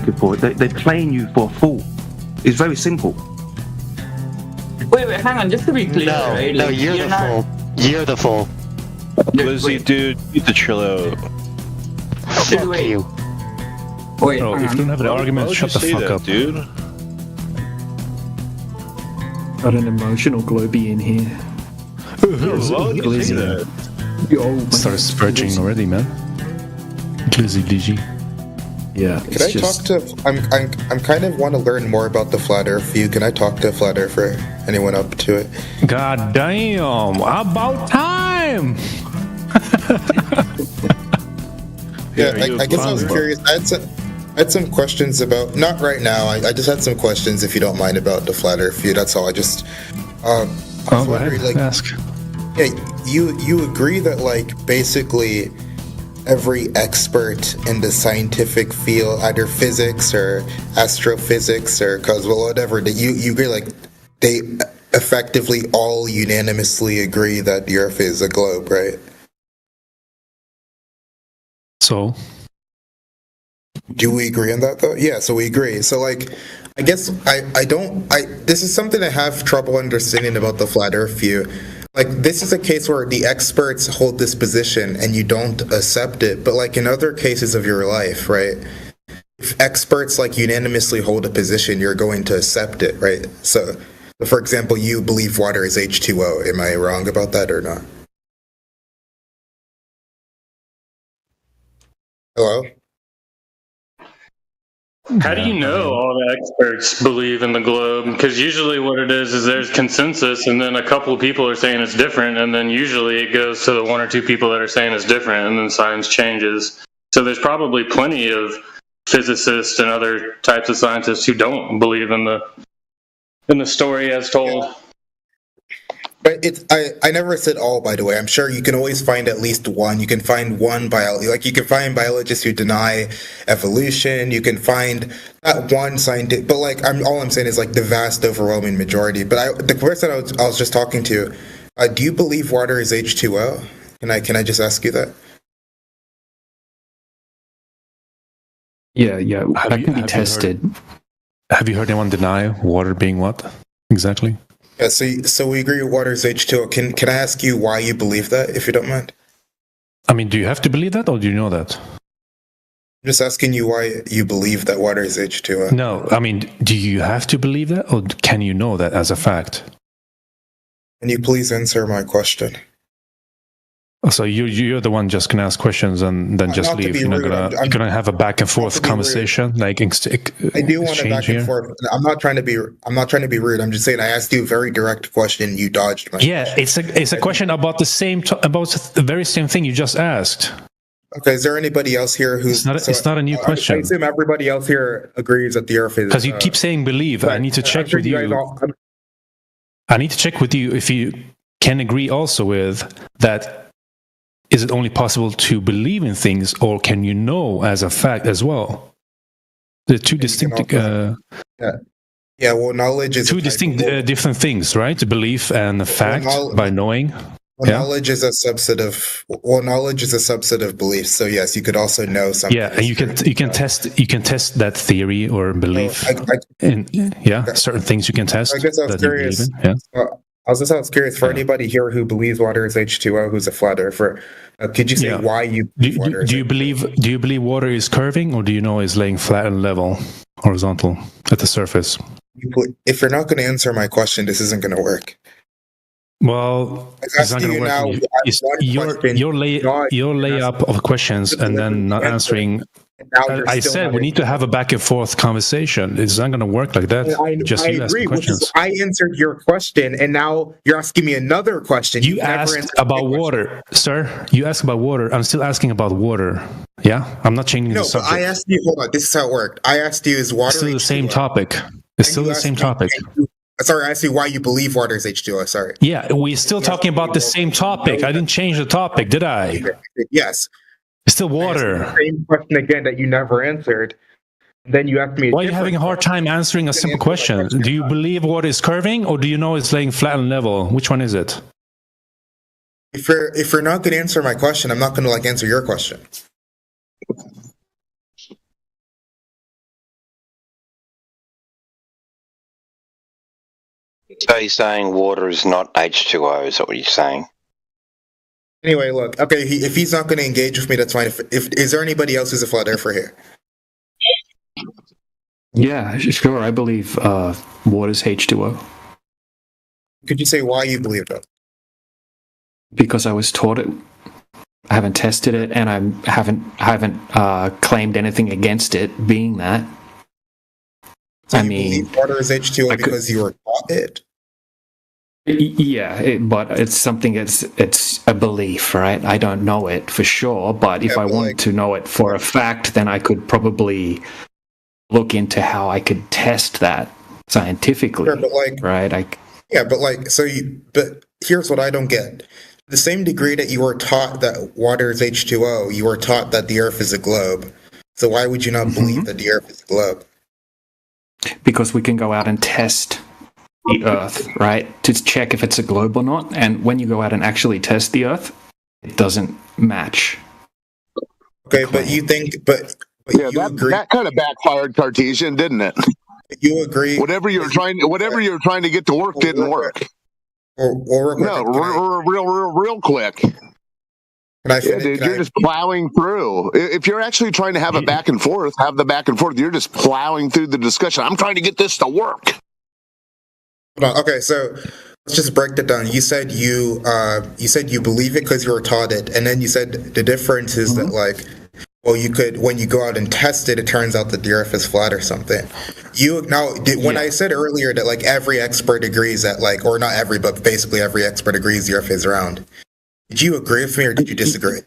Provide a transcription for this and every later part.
asking for. They're playing you for a fool. It's very simple. Wait, hang on. Just to be clear, right? No, Like, you're the fool. You're the fool. Lizzie, dude, you need to chill out. Fuck wait. you. Wait, Bro, hang if you don't on. have an argument, Why would shut the you say fuck that, up. dude. Got an emotional globy in here. Why would you say that? Started spurging already, man. Glizzy Digi. Yeah, Can I talk to? I'm kind of want to learn more about the flat Earth view. Can I talk to a flat Earther? Anyone up to it? God damn! About time! Yeah, are you I guess I was fun, curious. I had some questions about. Not right now. I just had some questions, if you don't mind, about the flat Earth view. That's all. I just. I was Oh, go wondering, ahead. Ask. Yeah, you agree that basically every expert in the scientific field, either physics or astrophysics or whatever, that you agree they effectively all unanimously agree that the Earth is a globe, right? So, Do we agree on that though? Yeah, so we agree. So I guess this is something I have trouble understanding about the flat Earth view. This is a case where the experts hold this position and you don't accept it, but in other cases of your life, right? If experts unanimously hold a position, you're going to accept it, right? So, for example, you believe water is H2O. Am I wrong about that or not? Hello? How do you know all the experts believe in the globe? Because usually what it is there's consensus, and then a couple of people are saying it's different, and then usually it goes to the one or two people that are saying it's different, and then science changes. So there's probably plenty of physicists and other types of scientists who don't believe in the story as told. But I never said all, by the way. I'm sure you can always find at least one. You can find one you can find biologists who deny evolution. You can find that one scientist, but all I'm saying is the vast overwhelming majority. But the person I was just talking to, do you believe water is H2O? Can I just ask you that? Yeah, that can be you tested. have you heard anyone deny water being what? Exactly? Yeah. So we agree water is H2O. Can I ask you why you believe that, if you don't mind? I mean, do you have to believe that, or do you know that? I'm just asking you why you believe that water is H2O. No, I mean, do you have to believe that, or can you know that as a fact? Can you please answer my question? So you're the one just gonna ask questions and then just Not to leave. be You're not rude, gonna I'm- gonna have a back and forth to be conversation, I do want a exchange back here. and forth. I'm not trying to be rude. I'm just saying I asked you a very direct question. You dodged my. Yeah, it's a question about about the very same thing you just asked. Okay. Is there anybody else here who's? It's not a new question. I assume everybody else here agrees that the Earth is. Because you keep saying believe. I need to check with you. I need to check with you if you can agree also with that. Is it only possible to believe in things, or can you know as a fact as well? The two distinct, Yeah. Well, knowledge is two distinct different things, right? Belief and a fact by knowing. Knowledge is a subset of. Well, knowledge is a subset of belief. So yes, you could also know something. Yeah, and you can test that theory or belief. Certain things you can test. I guess I was curious. I was curious for anybody here who believes water is H2O, who's a flat earther. Could you say why you believe water is H2O? Do you believe water is curving, or do you know it's laying flat and level, horizontal at the surface? If you're not going to answer my question, this isn't going to work. Well, it's not going to work. Your layup of questions and then not answering. I said we need to have a back and forth conversation. It's not going to work like that. I agree. I answered your question, and now you're asking me another question. You asked about water, sir. You asked about water. I'm still asking about water. Yeah, I'm not changing the subject. I asked you. Hold on. This is how it worked. I asked you, is water still the same topic? It's still the same topic. Sorry, I asked you why you believe water is H2O. Sorry. Yeah, we're still talking about the same topic. I didn't change the topic, did I? Yes. It's still water. Same question again that you never answered. Then you asked me. Why are you having a hard time answering a simple question? Do you believe water is curving, or do you know it's laying flat and level? Which one is it? If you're not going to answer my question, I'm not going to answer your question. So you're saying water is not H2O, is that what you're saying? Anyway, look. Okay, if he's not going to engage with me, that's fine. If is there anybody else who's a flat earther here? Yeah, sure. I believe water's H2O Could you say why you believe that? because I was taught it. I haven't tested it, and I haven't claimed anything against it being that. So I you mean, believe water is H2O I could- because you were taught it. Yeah, but it's something. It's a belief, right? I don't know it for sure, but if Yeah, I but wanted like- to know it for a fact, then I could probably look into how I could test that scientifically, Sure, but like, right? yeah, but like, but here's what I don't get. The same degree that you were taught that water is H2O, you were taught that the Earth is a globe. So why would you not believe that the Earth is a globe? Because we can go out and test the Earth, right, to check if it's a globe or not. And when you go out and actually test the Earth, it doesn't match. Okay, but you think, but Yeah, you agree. that kind of backfired, Cartesian, didn't it? You agree. Whatever you're trying to get to work didn't work. Or No, real quick. Can I Yeah, finish? dude, Can you're I- just plowing through. If you're actually trying to have a back and forth, have the back and forth. You're just plowing through the discussion. I'm trying to get this to work. Hold on. Okay, so let's just break that down. You said you believe it because you were taught it, and then you said the difference is that like, well, you could when you go out and test it, it turns out that the Earth is flat or something. When I said earlier that like every expert agrees that like, or not every, but basically every expert agrees the Earth is round. Did you agree with me or did you disagree?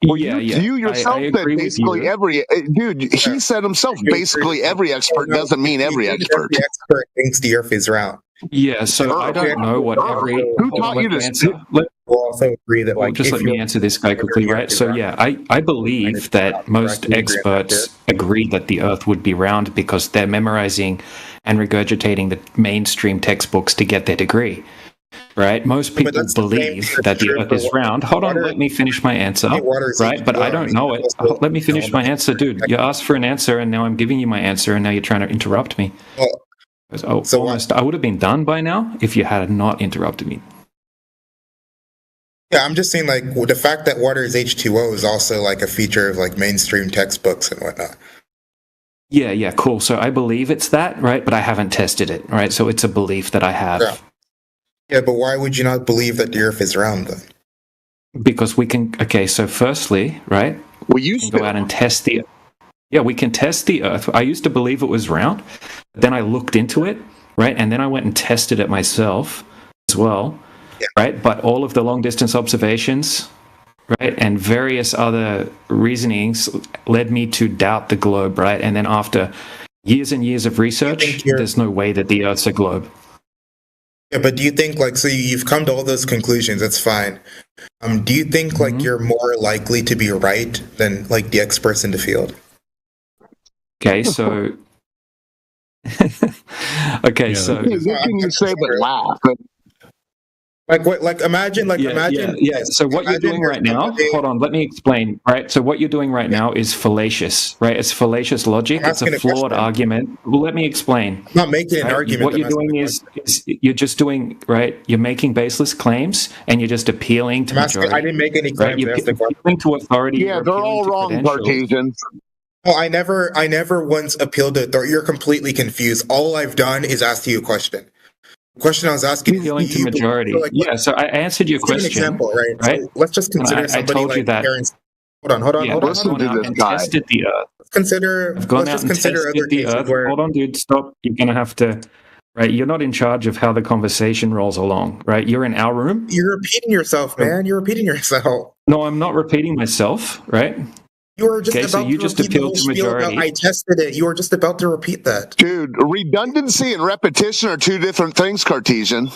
Well, Yeah, you yourself I said agree with basically you. every dude. He said himself basically every expert doesn't mean every expert. Every expert thinks the Earth is round. Yeah, so I don't know what every. Who taught you to? We'll also agree that like Just if let me you- answer this guy quickly, right? So yeah, I believe that most experts agree that the Earth would be round because they're memorizing and regurgitating the mainstream textbooks to get their degree, right? Most But people that's the same believe that the true Earth for is round. Hold on, water. let me finish my answer, Water is right? But I H2O. don't know it. Let me finish my answer, dude. You asked for an answer, and now I'm giving you my answer, and now you're trying to interrupt me. Well, Oh, So almost, I would have been done by now if you had not interrupted me. yeah, I'm just saying like the fact that water is H2O is also like a feature of like mainstream textbooks and whatnot. Yeah, cool. So I believe it's that, right? But I haven't tested it, right? So it's a belief that I have. Yeah. Yeah, but why would you not believe that the Earth is round then? Because we can, okay, so firstly, right? Well, We you can go out and test the, yeah, we can test the Earth. I used to believe it was round, but then I looked into it, right? And then I went and tested it myself as well, right? But all of the long distance observations, right, and various other reasonings led me to doubt the globe, right? And then after years and years of research, there's no way that the Earth's a globe. Yeah, but do you think like so you've come to all those conclusions? That's fine. Do you think like you're more likely to be right than like the experts in the field? Okay, so okay, so What can you say but laugh? Like what? Like imagine. yeah. So what you're doing right now, hold on, let me explain. Right. So what you're doing right now is fallacious. Right. It's fallacious logic. I'm It's a asking a flawed question. argument. Well, let me explain. I'm not making an Right? argument. What you're doing is you're just doing right. You're making baseless claims, and you're just appealing to majority. I didn't make any Right? claims. You're I asked the question. appealing to authority. Yeah, you're they're all appealing to wrong, credentials. Cartesian. Oh, I never once appealed to authority. You're completely confused. All I've done is ask you a question. The question I was asking is, Appealing do to you majority. believe- Yeah. So I answered your let's give an question. example, right? right? So let's just consider I somebody told you like that- Terrence. Hold on. Yeah, Hold on. listen I've to gone out this and guy. tested the Earth. Let's consider. I've gone Let's out just and consider tested other the cases Earth. where. Hold on, dude, stop. You're going to have to, right? You're not in charge of how the conversation rolls along, right? You're in our room. You're repeating yourself, man. You're repeating yourself. No, I'm not repeating myself, right? You were just Okay, so about you to just repeat the appealed whole to spiel about majority. I tested it. You were just about to repeat that. Dude, redundancy and repetition are two different things, Cartesian.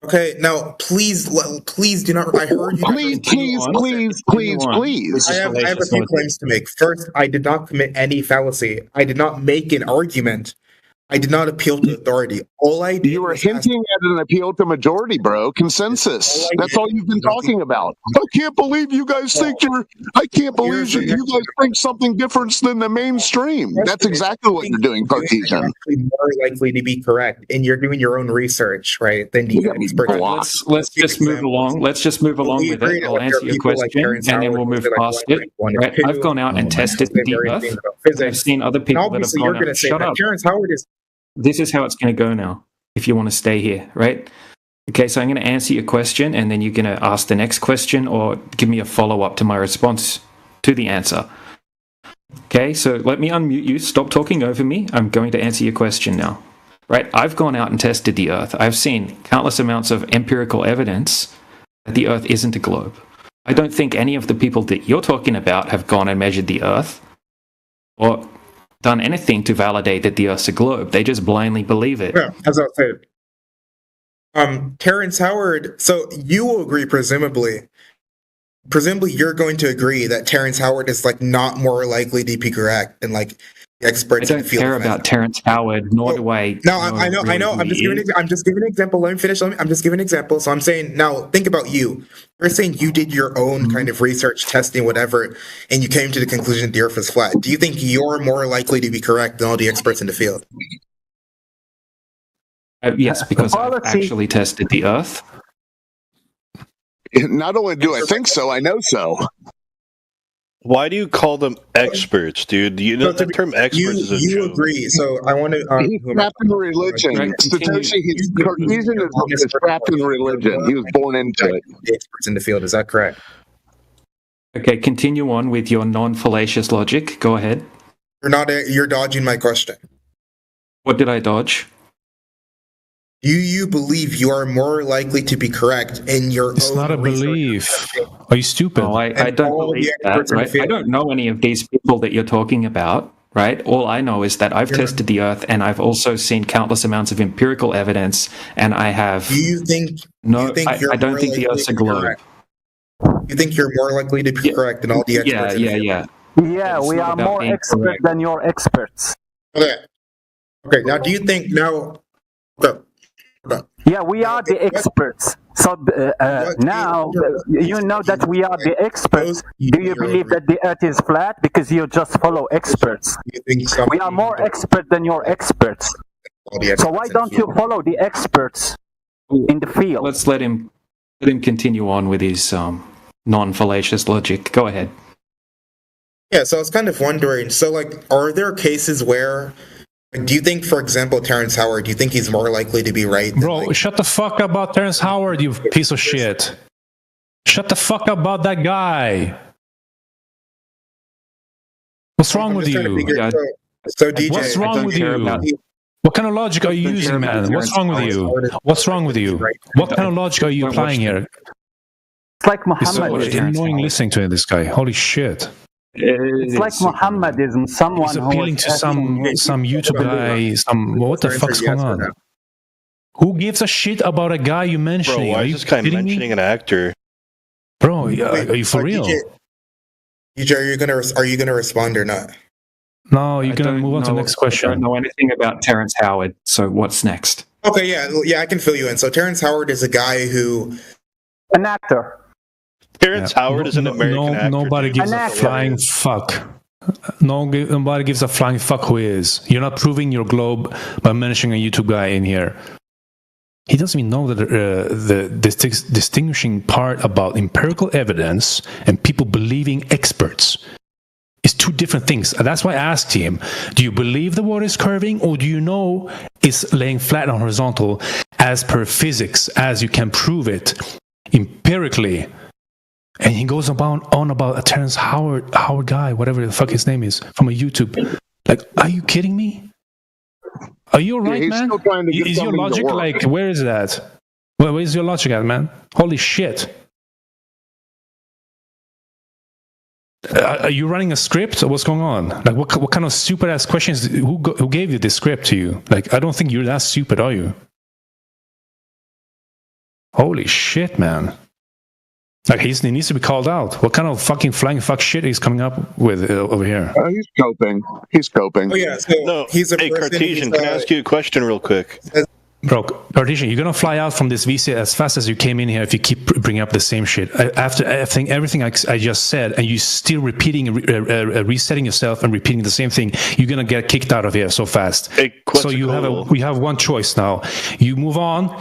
Okay, now please do not. I heard you. Please, Continue on. Continue on. please. I have a fallacious few logic. claims to make. First, I did not commit any fallacy. I did not make an argument. I did not appeal to authority. All I did You were was ask- hinting at an appeal to majority, bro. Consensus. That's all you've been talking about. I can't believe you guys think I can't believe you guys think something different than the mainstream. That's exactly what you're doing, Cartesian. You're actually more likely to be correct, and you're doing your own research, right? Than the experts. Let's just move along. Let's just move along with it. I'll answer your question, and then we'll move past it. Right? I've gone out and tested the Earth. I've seen other people that have gone out. Shut up. Terrence Howard is. This is how it's going to go now, if you want to stay here, right? Okay, so I'm going to answer your question, and then you're going to ask the next question or give me a follow-up to my response to the answer. Okay, so let me unmute you. Stop talking over me. I'm going to answer your question now. Right? I've gone out and tested the Earth. I've seen countless amounts of empirical evidence that the Earth isn't a globe. I don't think any of the people that you're talking about have gone and measured the Earth or done anything to validate that the Earth's a globe. They just blindly believe it. Yeah, as I said. Terrence Howard, so you will agree, presumably you're going to agree that Terrence Howard is like not more likely to be correct than like the experts I in don't the field. care about Terrence Howard, nor do I. No, I know. I'm just giving an example. Let me finish. I'm just giving an example. So I'm saying now, think about you. You're saying you did your own kind of research, testing, whatever, and you came to the conclusion the Earth is flat. Do you think you're more likely to be correct than all the experts in the field? Yes, because I've actually tested the Earth. Not only do I think so, I know so. Why do you call them experts, dude? You know the term experts is a you joke. agree. So I want to. He's trapped in religion. Satoshi, Cartesian is trapped in religion. He was born into it. The experts in the field. Is that correct? Okay, continue on with your non-fallacious logic. Go ahead. You're dodging my question. What did I dodge? Do you believe you are more likely to be correct in your It's own not a research? belief. Are you stupid? No, I don't believe that, right? I don't know any of these people that you're talking about, right? All I know is that I've tested the Earth, and I've also seen countless amounts of empirical evidence, and I have... Do you think... No, I don't think the Earth's a globe. You think you're more likely to be correct than all the experts? Yeah. Yeah, we are more expert than your experts. Okay. Now, do you think now... Yeah, we are the experts. So now you know that we are the experts. Do you believe that the Earth is flat? Because you just follow experts. We are more expert than your experts. So why don't you follow the experts in the field? Let's let him continue on with his non-fallacious logic. Go ahead. Yeah, so I was kind of wondering, so like, are there cases where... Do you think, for example, Terrence Howard, do you think he's more likely to be right? Bro, shut the fuck up about Terrence Howard, you piece of shit. Shut the fuck up about that guy. What's wrong with you? So DJ, what's wrong with you? What kind of logic are you using, man? What's wrong with you? What's wrong with you? What kind of logic are you applying here? It's like It's so Muhammad. annoying listening to this guy. Holy shit. It's like Muhammadism. Someone He's appealing to some YouTube guy. What the fuck's going on? Who gives a shit about a guy you mentioned? Bro, why is this guy mentioning an actor? Bro, are you for real? DJ, are you gonna respond or not? No, you're gonna move on to the next question. I don't know anything about Terrence Howard. So what's next? Okay, yeah, I can fill you in. So Terrence Howard is a guy who, an actor. Terrence Howard is an American actor. Nobody gives a flying fuck. Nobody gives a flying fuck who is. You're not proving your globe by mentioning a YouTube guy in here. He doesn't even know that the distinguishing part about empirical evidence and people believing experts is two different things. That's why I asked him, do you believe the water is curving, or do you know it's laying flat and horizontal as per physics, as you can prove it empirically? And he goes on about a Terrence Howard guy, whatever the fuck his name is, from a YouTube. Like, are you kidding me? Are you alright, man? Is your logic like, where is that? Well, where's your logic at, man? Holy shit. Are you running a script, or what's going on? Like, what kind of stupid ass questions? Who gave you this script to you? Like, I don't think you're that stupid, are you? Holy shit, man. Like he needs to be called out. What kind of fucking flying fuck shit he's coming up with over here? He's coping. He's coping. Oh yeah, so No, he's a hey, person, Cartesian, can I ask you a question real quick? Bro, Cartesian, you're gonna fly out from this VC as fast as you came in here if you keep bringing up the same shit. After everything I just said, and you still repeating, resetting yourself and repeating the same thing, you're gonna get kicked out of here so fast. Hey, So you have one choice now. You move on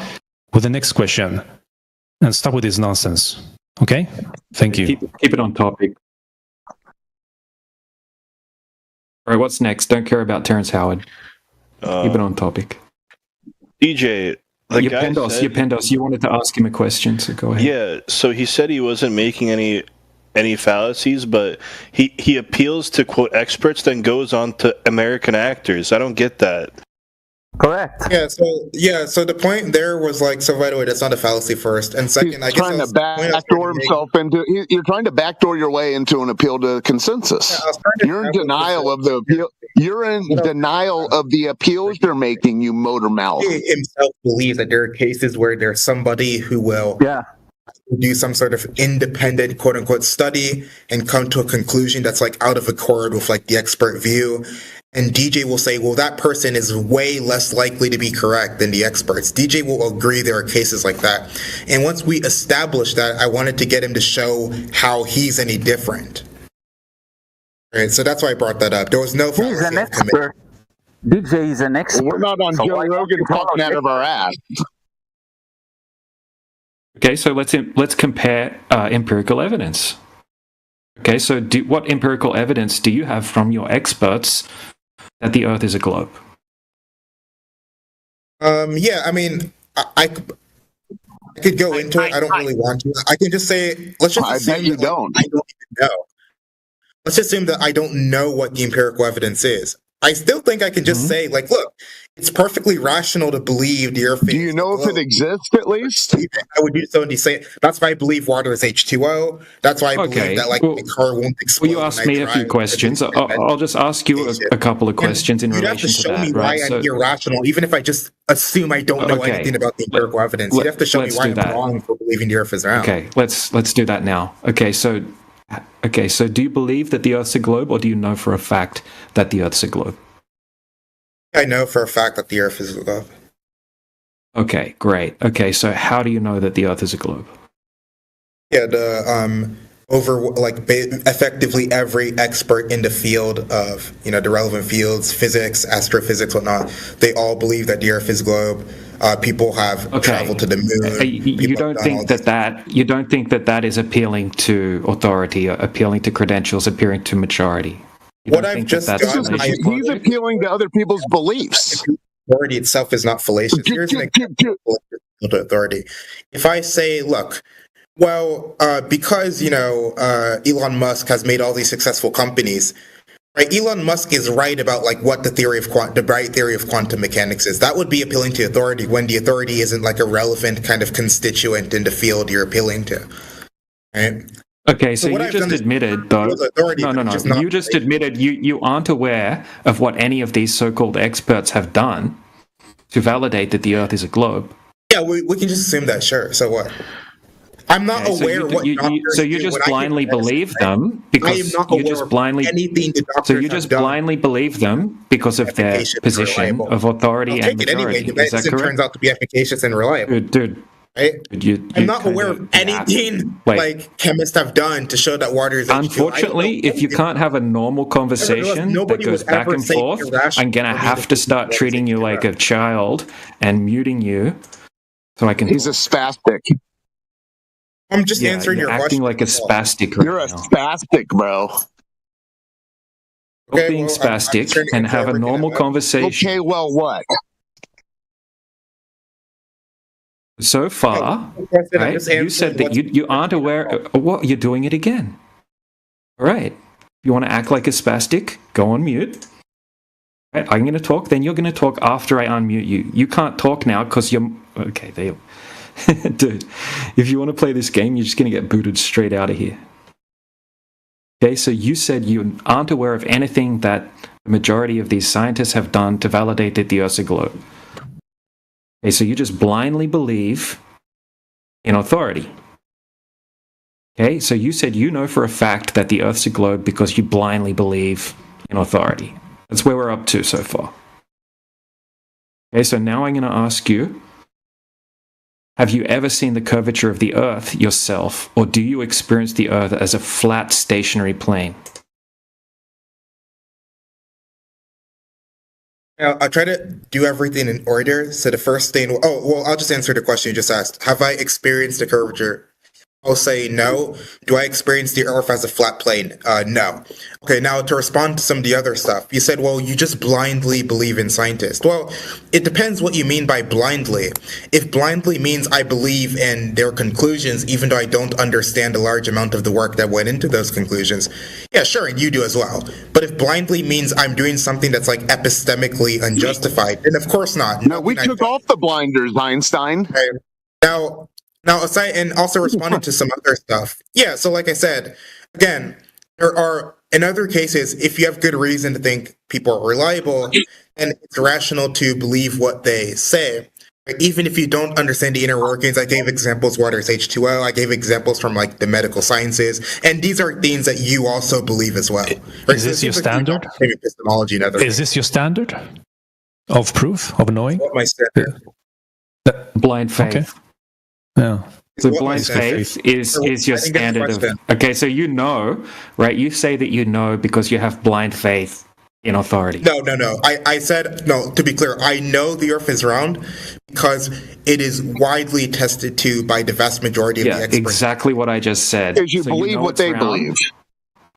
with the next question and stop with this nonsense. Okay? Thank you. Keep it on topic. All right, what's next? Don't care about Terrence Howard. Keep it on topic. DJ, Pendos, you wanted to ask him a question, so go ahead. Yeah, so he said he wasn't making any fallacies, but he appeals to quote experts, then goes on to American actors. I don't get that. Correct. Yeah, so the point there was like, so by the way, that's not a fallacy first, and second, He's trying to backdoor himself into. You're trying to backdoor your way into an appeal to consensus. You're in denial of the appeal. You're in denial of the appeals you're making. You motor mouth. He himself believes that there are cases where there's somebody who will do some sort of independent quote unquote study and come to a conclusion that's like out of accord with like the expert view. And DJ will say, well, that person is way less likely to be correct than the experts. DJ will agree there are cases like that. And once we establish that, I wanted to get him to show how he's any different. Right, so that's why I brought that up. There was no He's an expert. DJ is an expert. We're not on Joe Rogan talking out of our ass. Okay, so let's compare empirical evidence. Okay, so what empirical evidence do you have from your experts that the Earth is a globe? Yeah, I mean, I could go into it. I don't really want to. I can just say, let's just assume I bet you don't. I don't even know. Let's assume that I don't know what the empirical evidence is. I still think I can just say, like, look, it's perfectly rational to believe the Earth. Do you know if it exists at least? I would do so and say that's why I believe water is H2O. That's why I believe that like the car won't explode. Well, you asked me a few questions. I'll just ask you a couple of questions in relation to that. You have to show me why I'm irrational, even if I just assume I don't know anything about the empirical evidence. You have to show me why I'm wrong for believing the Earth is round. Okay, let's do that now. Okay, so do you believe that the Earth's a globe, or do you know for a fact that the Earth's a globe? I know for a fact that the Earth is a globe. Okay, great. Okay, so how do you know that the Earth is a globe? Yeah, effectively every expert in the field of the relevant fields, physics, astrophysics, whatnot, they all believe that the Earth is a globe. People have traveled to the moon. You don't think that is appealing to authority, appealing to credentials, appealing to maturity? What I've just done, he's appealing to other people's beliefs. Authority itself is not fallacious. Here's an example of authority. If I say, look, well, because Elon Musk has made all these successful companies, right? Elon Musk is right about like what the bright theory of quantum mechanics is. That would be appealing to authority when the authority isn't like a relevant kind of constituent in the field you're appealing to, right? Okay, so you just admitted, though. No. You just admitted you aren't aware of what any of these so-called experts have done to validate that the Earth is a globe. Yeah, we can just assume that, sure. So what? I'm not aware of what so you just blindly believe them because you just blindly blindly believe them because of their position of authority and maturity. Is that correct? Turns out to be efficacious and reliable. Dude. Right? I'm not aware of anything like chemists have done to show that water is H2O. Unfortunately, if you can't have a normal conversation that goes back and forth, I'm going to have to start treating you like a child and muting you so I can... He's a spastic. I'm just answering your question. Acting like a spastic right You're a spastic, bro. Stop being spastic and have a normal conversation. Okay, well, what? So far, right, you said that you aren't aware of what you're doing it again. All right. If you want to act like a spastic, go on mute. Right, I'm going to talk, then you're going to talk after I unmute you. You can't talk now because you're... Okay, there. Dude, if you want to play this game, you're just going to get booted straight out of here. Okay, so you said you aren't aware of anything that the majority of these scientists have done to validate that the Earth's a globe. Okay, so you just blindly believe in authority. Okay, so you said you know for a fact that the Earth's a globe because you blindly believe in authority. That's where we're up to so far. Okay, so now I'm going to ask you, have you ever seen the curvature of the Earth yourself, or do you experience the Earth as a flat, stationary plane? I'll try to do everything in order. So the first thing, I'll just answer the question you just asked. Have I experienced a curvature? I'll say no. Do I experience the Earth as a flat plane? No. Okay, now to respond to some of the other stuff, you said, well, you just blindly believe in scientists. Well, it depends what you mean by blindly. If blindly means I believe in their conclusions, even though I don't understand a large amount of the work that went into those conclusions, yeah, sure, and you do as well. But if blindly means I'm doing something that's like epistemically unjustified, then of course not. No, we took off the blinders, Einstein. Okay. Now, aside and also responding to some other stuff. Yeah, so like I said, again, there are, in other cases, if you have good reason to think people are reliable, and it's rational to believe what they say, right? Even if you don't understand the inner workings. I gave examples, water is H2O, I gave examples from like the medical sciences, and these are things that you also believe as well. Right? Is this your standard? Epistemology and other Is this your standard of proof, of knowing? What my standard? Blind faith. Okay. Yeah. So blind faith is your standard of... Okay, so you know, right? You say that you know because you have blind faith in authority. No. I said, no, to be clear, I know the Earth is round because it is widely tested to by the vast majority of the experts. Exactly what I just said. Because you believe what they believe.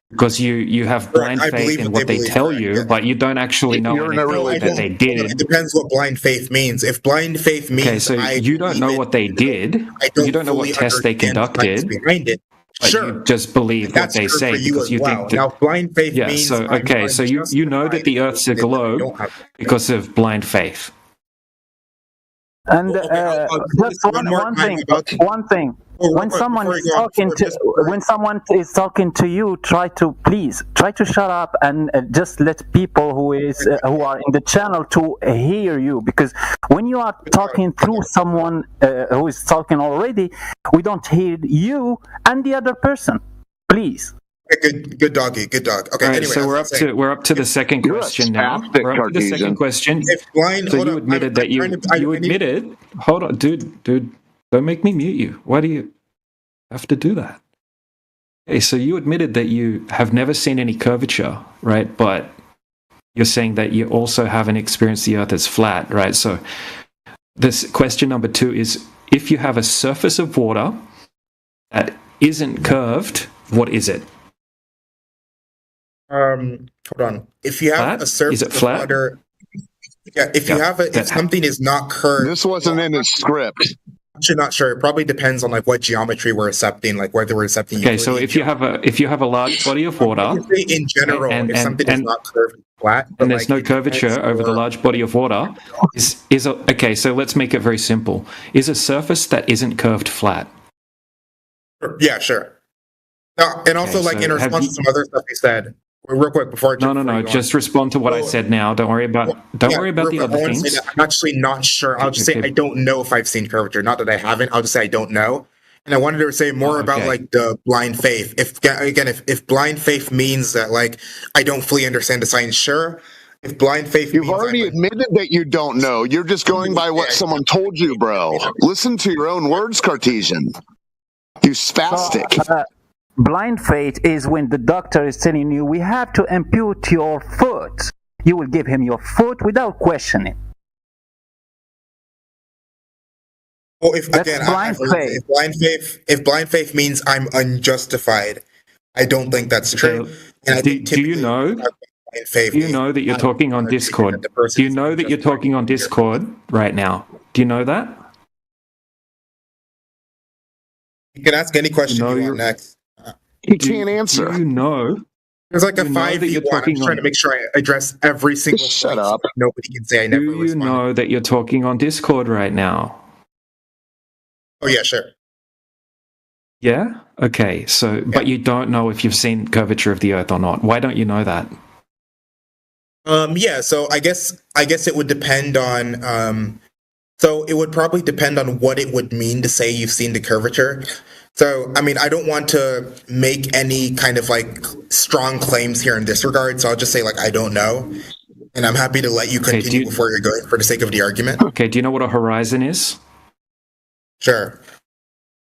Because you have blind faith in what they tell you, but you don't actually know anything that they did. It depends what blind faith means. If blind faith means... Okay, so you don't know what they did. You don't know what tests they conducted. Behind it. But sure. You just believe what they say because you think that... Now, blind faith means... So, okay, so you know that the Earth's a globe because of blind faith. And just one thing. When someone is talking to you, try to shut up and just let people who are in the channel to hear you, because when you are talking through someone who is talking already, we don't hear you and the other person. Please. Good doggy, good dog. Okay. Right, anyway, so we're up to the second question now. We're up to the second question. So you admitted that you admitted. Hold on, dude. Don't make me mute you. Why do you have to do that? Okay, so you admitted that you have never seen any curvature, right? But you're saying that you also haven't experienced the Earth as flat, right? So this question number 2 is: if you have a surface of water that isn't curved, what is it? Hold on. If you have flat? a surface of water, if something is not curved, this wasn't in his script. I'm actually not sure. It probably depends on like what geometry we're accepting, like whether we're accepting. Okay, so if you have a large body of water, in general, if something is not curved flat, and there's no curvature over the large body of water, okay. So let's make it very simple. Is a surface that isn't curved flat? Yeah, sure. And also, okay, in response to some other stuff you said. Real quick before no. Just respond to what I said now. Don't worry about the other things. I'm actually not sure. I'll just say I don't know if I've seen curvature. Not that I haven't. I'll just say I don't know. And I wanted to say more about like the blind faith. If blind faith means that like I don't fully understand the science, sure. If blind faith, you've already admitted that you don't know. You're just going by what someone told you, bro. Listen to your own words, Cartesian. You spastic. Blind faith is when the doctor is telling you, we have to ampute your foot. You will give him your foot without questioning. Well, if blind faith means I'm unjustified, I don't think that's true. And do you know that you're talking on Discord? Do you know that you're talking on Discord right now? Do you know that? You can ask any question you want next. He can't answer. You know. There's like a 5v1. I'm trying to make sure I address every single point. Shut up. So nobody can say I never responded. Do you know that you're talking on Discord right now? Oh, yeah, sure. Yeah? Okay. So, but you don't know if you've seen curvature of the Earth or not. Why don't you know that? Yeah, so I guess it would depend on so it would probably depend on what it would mean to say you've seen the curvature. So, I mean, I don't want to make any kind of like strong claims here in this regard. So I'll just say like I don't know, and I'm happy to let you continue before you're going for the sake of the argument. Okay. Do you know what a horizon is? Sure.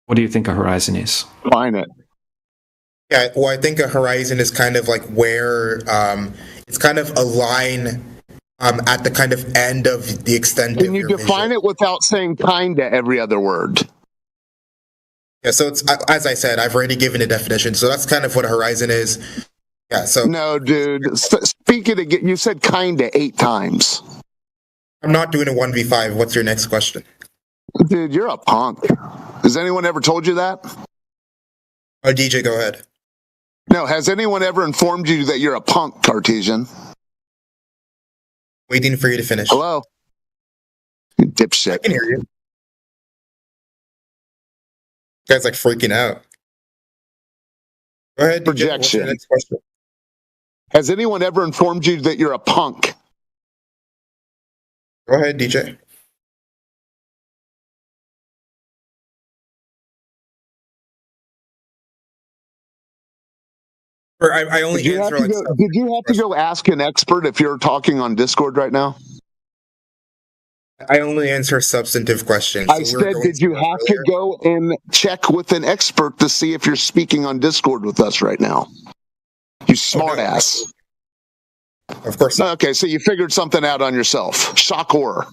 What do you think a horizon is? Define it. Yeah. Well, I think a horizon is kind of like where it's kind of a line at the kind of end of the extent. Can you define it without saying kinda every other word? Yeah, so it's, as I said, I've already given a definition, so that's kind of what a horizon is. Yeah, so... No, dude, speak it again. You said kinda 8 times. I'm not doing a 1v5. What's your next question? Dude, you're a punk. Has anyone ever told you that? Oh, DJ, go ahead. No, has anyone ever informed you that you're a punk, Cartesian? Waiting for you to finish. Hello? You dipshit. I can hear you. Guy's like freaking out. Go ahead. Projection. What's your next question? Has anyone ever informed you that you're a punk? Go ahead, DJ. Or I only answer like. Did you have to go ask an expert if you're talking on Discord right now? I only answer substantive questions. I said, did you have to go and check with an expert to see if you're speaking on Discord with us right now? You smartass. Of course not. Okay, so you figured something out on yourself. Shock horror.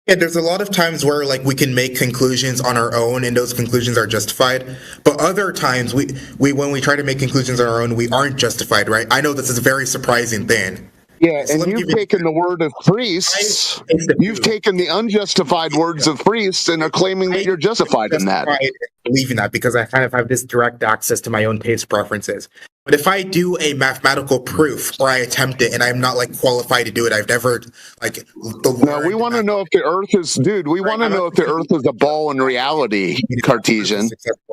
Yeah, there's a lot of times where like we can make conclusions on our own and those conclusions are justified. But other times we when we try to make conclusions on our own, we aren't justified, right? I know this is a very surprising thing. Yeah, so and you've taken the word of priests, you've taken the unjustified words of priests and are claiming that you're justified in that. I believe in that because I kind of have this direct access to my own taste preferences. But if I do a mathematical proof or I attempt it and I'm not like qualified to do it, I've never like. No, we want to know if the Earth is, dude. We want to know if the Earth is a ball in reality, Cartesian,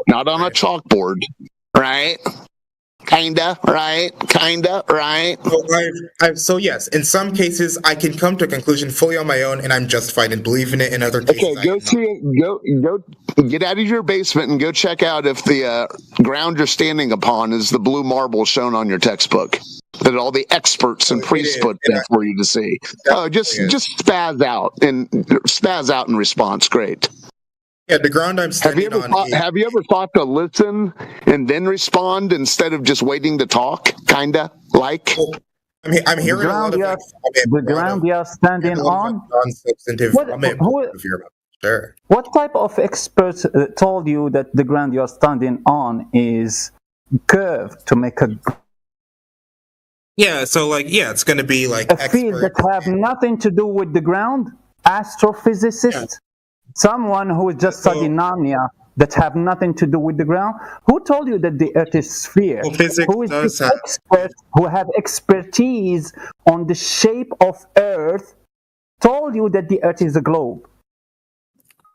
not on a chalkboard, right? Kinda, right? Kinda, right? So yes, in some cases I can come to a conclusion fully on my own, and I'm justified in believing it. In other cases, go get out of your basement and go check out if the ground you're standing upon is the blue marble shown on your textbook that all the experts and priests put there for you to see. Oh, just spaz out in response. Great. Yeah, the ground I'm standing on. Have you ever thought to listen and then respond instead of just waiting to talk? Kinda like. Well, I'm hearing a lot of the ground you are standing on. Sure. What type of experts told you that the ground you are standing on is curved to make a? Yeah, so like it's going to be like a field that have nothing to do with the ground. Astrophysicist. Yeah. Someone who just studied Narnia that have nothing to do with the ground. Who told you that the Earth is sphere? Well, physics who is this expert who have expertise on the shape of Earth told you that the Earth is a globe?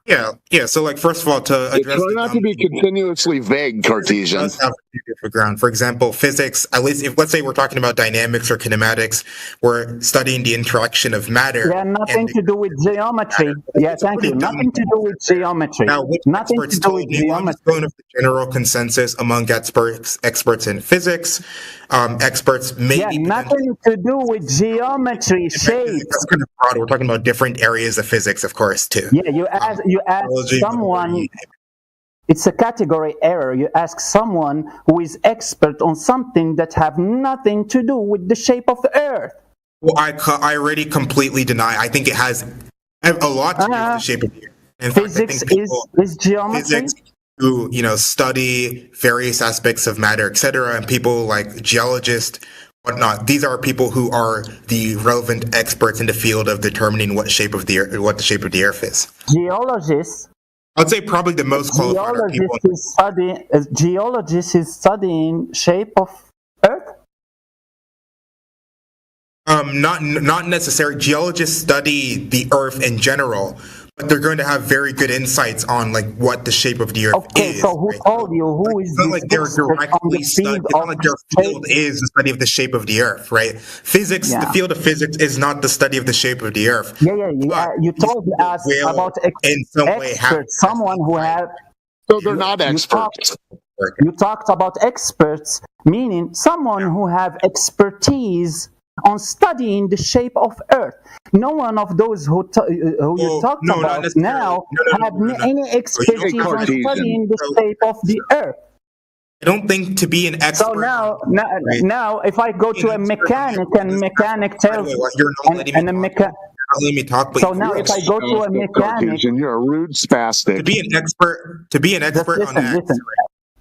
Yeah. So, like, first of all, to address try not to be continuously vague, Cartesian. Does have to do for ground. For example, physics. At least, if let's say we're talking about dynamics or kinematics, we're studying the interaction of matter. Yeah, nothing to do with geometry. Yeah, thank you. Nothing to do with geometry. Now, nothing to do with geometry. I'm just going with the general consensus among experts in physics. Experts maybe nothing to do with geometry, shapes. That's kind of broad. We're talking about different areas of physics, of course, too. Yeah, you ask someone. It's a category error. You ask someone who is expert on something that have nothing to do with the shape of the Earth. Well, I already completely deny. I think it has a lot to do with the shape of the Earth. In physics fact, I think is geometry. Physics, who study various aspects of matter, etc., and people like geologists, whatnot. These are people who are the relevant experts in the field of determining what the shape of the Earth is. Geologists. I'd say probably the most qualified people. Geologist is studying shape of Earth. Not necessarily. Geologists study the Earth in general, but they're going to have very good insights on like what the shape of the Earth is. So who told you? Who is this? Like they're directly studying. It's not like their field is the study of the shape of the Earth, right? Physics, the field of physics is not the study of the shape of the Earth. Yeah. You told us about experts, someone who have. So they're not experts. You talked about experts, meaning someone who have expertise on studying the shape of Earth. No one of those who you talked about now have any expertise on studying the shape of the Earth. I don't think to be an expert. So now, if I go to a mechanic and mechanic tells and a mechanic. Let me talk. So now, if I go to a mechanic, you're a rude spastic. To be an expert on that. Listen.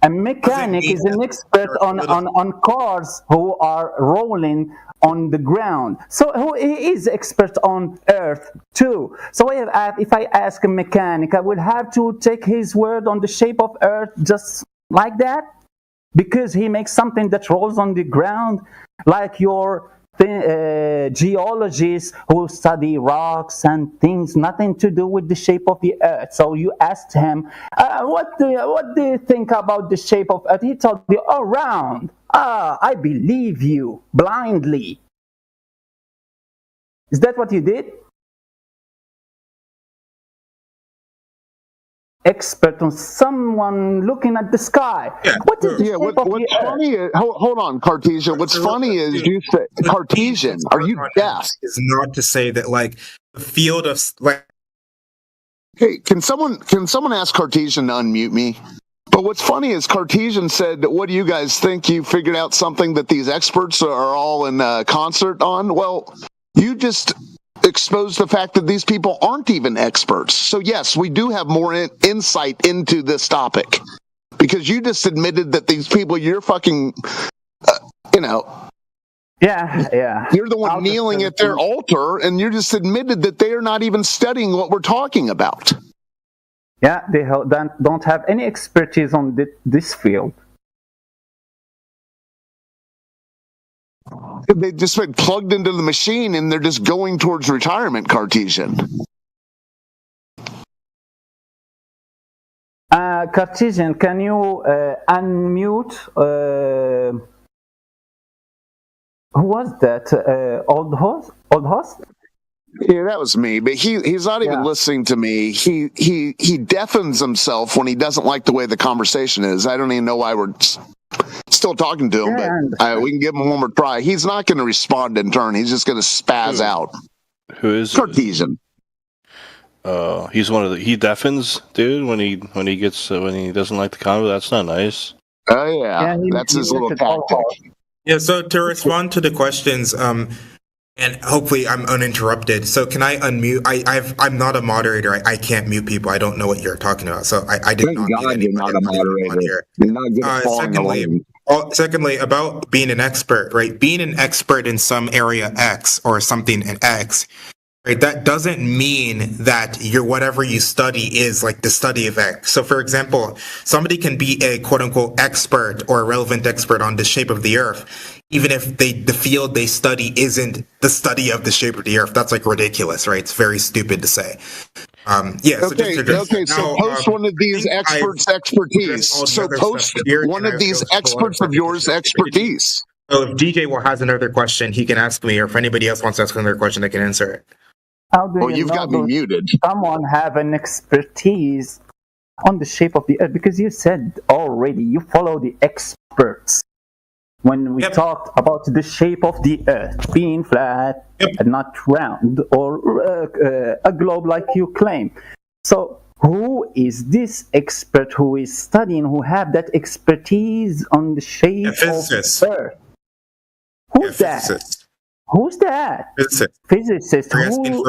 A mechanic is an expert on cars who are rolling on the ground. So who is expert on Earth too. So if I ask a mechanic, I would have to take his word on the shape of Earth just like that, because he makes something that rolls on the ground, like your geologists who study rocks and things, nothing to do with the shape of the Earth. So you asked him, what do you think about the shape of Earth? He told you, round. I believe you blindly. Is that what you did? Expert on someone looking at the sky. What is the shape of the what's funny is, hold on, Cartesian. What's funny is you said Cartesian. Are you deaf? Is not to say that like the field of like. Hey, can someone ask Cartesian to unmute me? But what's funny is Cartesian said, "What do you guys think? You figured out something that these experts are all in concert on?" Well, you just exposed the fact that these people aren't even experts. So yes, we do have more insight into this topic, because you just admitted that these people, you're fucking, Yeah. You're the one kneeling at their altar, and you just admitted that they are not even studying what we're talking about. Yeah, they don't have any expertise on this field. They just been plugged into the machine, and they're just going towards retirement, Cartesian. Cartesian, can you unmute? Who was that? Old host? Yeah, that was me. But he's not even listening to me. He deafens himself when he doesn't like the way the conversation is. I don't even know why we're still talking to him, but we can give him one more try. He's not going to respond in turn. He's just going to spaz out. Who is Cartesian? He's one of he deafens, dude. When he doesn't like the convo, that's not nice. Oh yeah, that's his little tactic. Yeah. So to respond to the questions, and hopefully I'm uninterrupted. So can I unmute? I'm not a moderator. I can't mute people. I don't know what you're talking about. So I did not. Thank God you're not a moderator. You're not good at falling alone. Secondly, about being an expert, right? Being an expert in some area X or something in X, right? That doesn't mean that whatever you study is like the study of X. So for example, somebody can be a quote unquote expert or a relevant expert on the shape of the Earth, even if the field they study isn't the study of the shape of the Earth. That's like ridiculous, right? It's very stupid to say. So post one of these experts' expertise. So post one of these experts of yours' expertise. So if DJ has another question, he can ask me, or if anybody else wants to ask another question, they can answer it. How do you've got me muted. Someone have an expertise on the shape of the Earth, because you said already you follow the experts. When we talked about the shape of the Earth being flat and not round or a globe like you claim. So who is this expert who is studying, who have that expertise on the shape of the Earth? Who's that? Who's that? Physicist. Who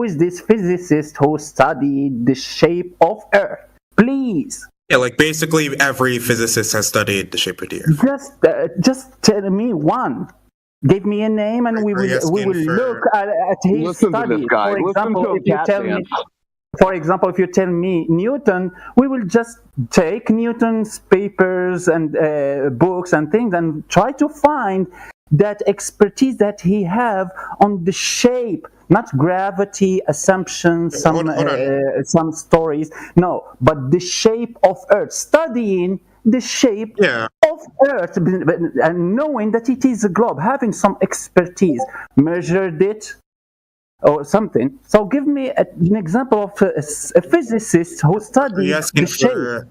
is this physicist who studied the shape of Earth? Please. Yeah, like basically every physicist has studied the shape of the Earth. Just tell me one. Give me a name, and we will look at his study. For example, if you tell me Newton, we will just take Newton's papers and books and things and try to find that expertise that he have on the shape. Not gravity assumptions, some stories. No, but the shape of Earth. Studying the shape of Earth and knowing that it is a globe, having some expertise, measured it, or something. So give me an example of a physicist who studied the shape. Are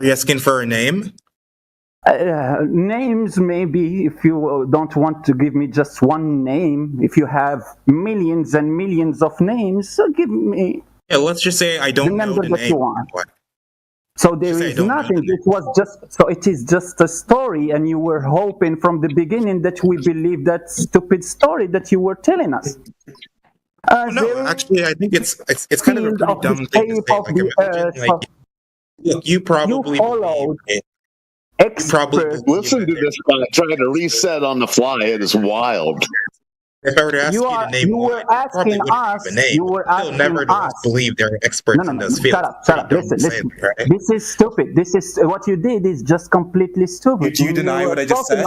you asking for a name? Names, maybe, if you don't want to give me just one name. If you have millions and millions of names, so give me. Yeah, let's just say I don't know the name. So there is nothing. It was just so. It is just a story, and you were hoping from the beginning that we believe that stupid story that you were telling us. No, actually, I think it's kind of a pretty dumb thing to say. Like, imagine, look, you probably followed. Listen to this guy trying to reset on the fly. It is wild. If I were to ask you to name you were asking us. You were asking never us. Believe they're experts in this field. Shut up. Listen. Right? This is stupid. This is what you did is just completely stupid. Did you deny what I just said?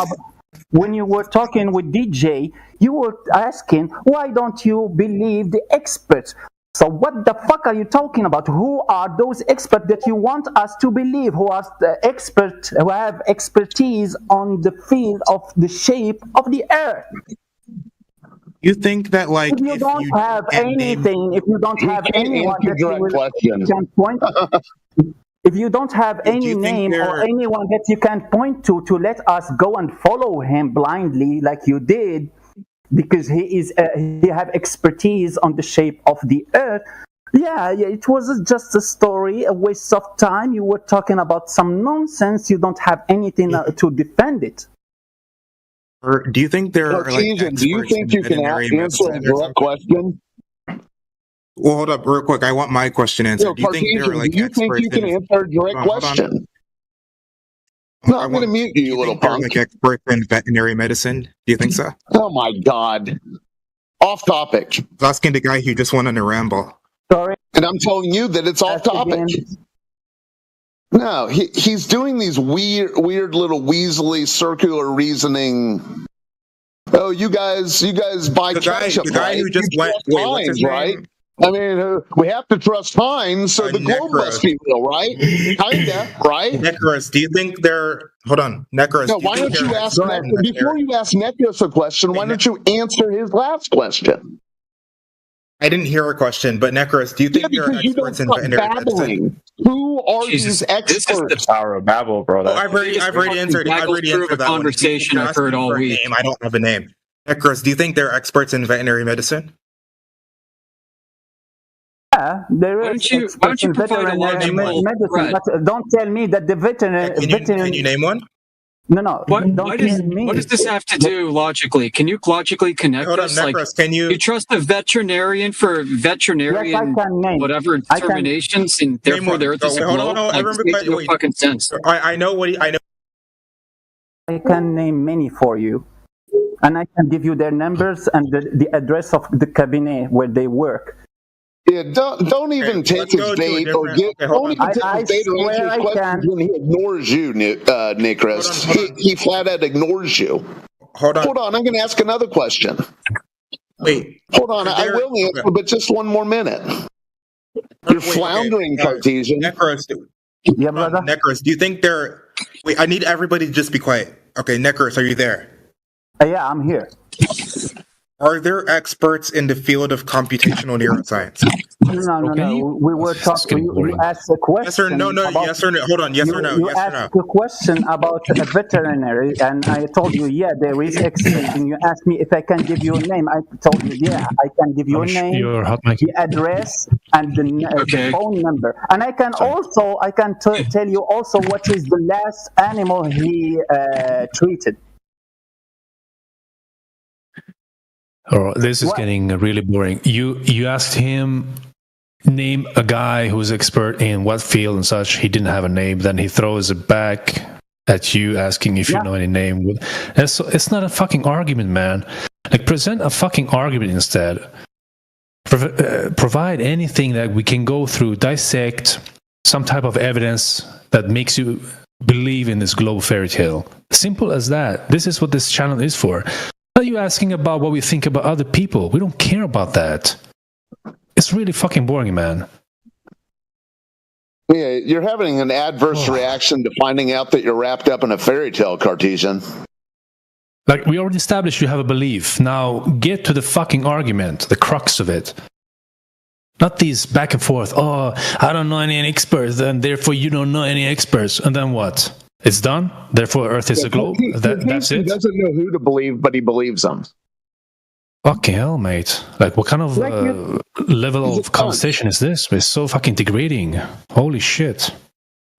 When you were talking with DJ, you were asking, why don't you believe the experts? So what the fuck are you talking about? Who are those experts that you want us to believe? Who are the experts who have expertise on the field of the shape of the earth? You think that, like, if you don't have anything, if you don't have anyone that you can point, if you don't have any name or anyone that you can point to let us go and follow him blindly like you did, because he have expertise on the shape of the earth. Yeah, it was just a story, a waste of time. You were talking about some nonsense. You don't have anything to defend it. Or do you think there are like do you think you can answer a direct question? Well, hold up, real quick. I want my question answered. Do you think there are like experts? You can answer a direct question? No, I'm going to mute you, little punk. Like experts in veterinary medicine? Do you think so? Oh my God! Off topic. I was asking the guy who just went on a ramble. Sorry, and I'm telling you that it's off topic. No, he's doing these weird little Weasley circular reasoning. Oh, you guys buy ketchup, the guy who just went, Heinz, right? I mean, we have to trust Heinz, so the globe must be real, right? Kinda, right? Necros, do you think they're... Hold on, Necros. No, why don't you ask... Before you ask Necros a question, why don't you answer his last question? I didn't hear a question, but Necros, do you think there are experts in veterinary medicine? Who are these experts? This is the power of Babel, bro. I've already answered it. I've already answered that conversation I've heard all week. I don't have a name. Necros, do you think there are experts in veterinary medicine? Yeah, there is. Why don't you provide a logical medicine? But don't tell me that the veterinary. Can you name one? No. What does this have to do logically? Can you logically connect this? Necros, like, can you trust a veterinarian for veterinarian whatever determinations, and therefore there is a globe? Like, this makes no fucking sense. I know what I know. I can name many for you, and I can give you their numbers and the address of the cabinet where they work. Yeah, don't even take his bait or get. Don't even take his bait or answer his questions when he ignores you, Necros. He flat out ignores you. Hold on. I'm going to ask another question. Wait. Hold on. I will answer, but just one more minute. You're floundering, Cartesian. Necros, yeah, brother. Necros, do you think they're... Wait, I need everybody to just be quiet. Okay, Necros, are you there? Yeah, I'm here. Are there experts in the field of computational neuroscience? No. We were talking. You asked a question. Yes or no? Yes or no? Hold on. Yes or no? You asked a question about a veterinary, and I told you, yeah, there is expert. And you asked me if I can give you a name. I told you, yeah, I can give you a name, the address, and the phone number. And I can also, tell you also what is the last animal he treated. Oh, this is getting really boring. You asked him name a guy who's expert in what field and such. He didn't have a name. Then he throws it back at you, asking if you know any name. It's not a fucking argument, man. Like, present a fucking argument instead. Provide anything that we can go through, dissect some type of evidence that makes you believe in this globe fairy tale. Simple as that. This is what this channel is for. Are you asking about what we think about other people? We don't care about that. It's really fucking boring, man. Yeah, you're having an adverse reaction to finding out that you're wrapped up in a fairy tale, Cartesian. Like, we already established you have a belief. Now, get to the fucking argument, the crux of it. Not these back and forth, oh, I don't know any experts, and therefore you don't know any experts. And then what? It's done? Therefore Earth is a globe? That's it? He doesn't know who to believe, but he believes them. Fucking hell, mate. Like, what kind of level of conversation is this? It's so fucking degrading. Holy shit.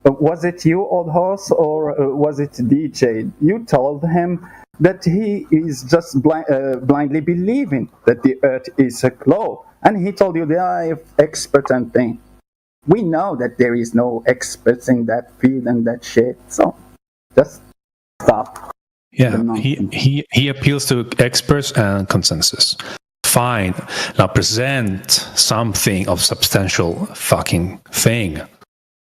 Was it you, Old Horse, or was it DJ? You told him that he is just blindly believing that the Earth is a globe. And he told you they are experts and things. We know that there is no experts in that field and that shit. So just stop. Yeah, he appeals to experts and consensus. Fine. Now present something of substantial fucking thing.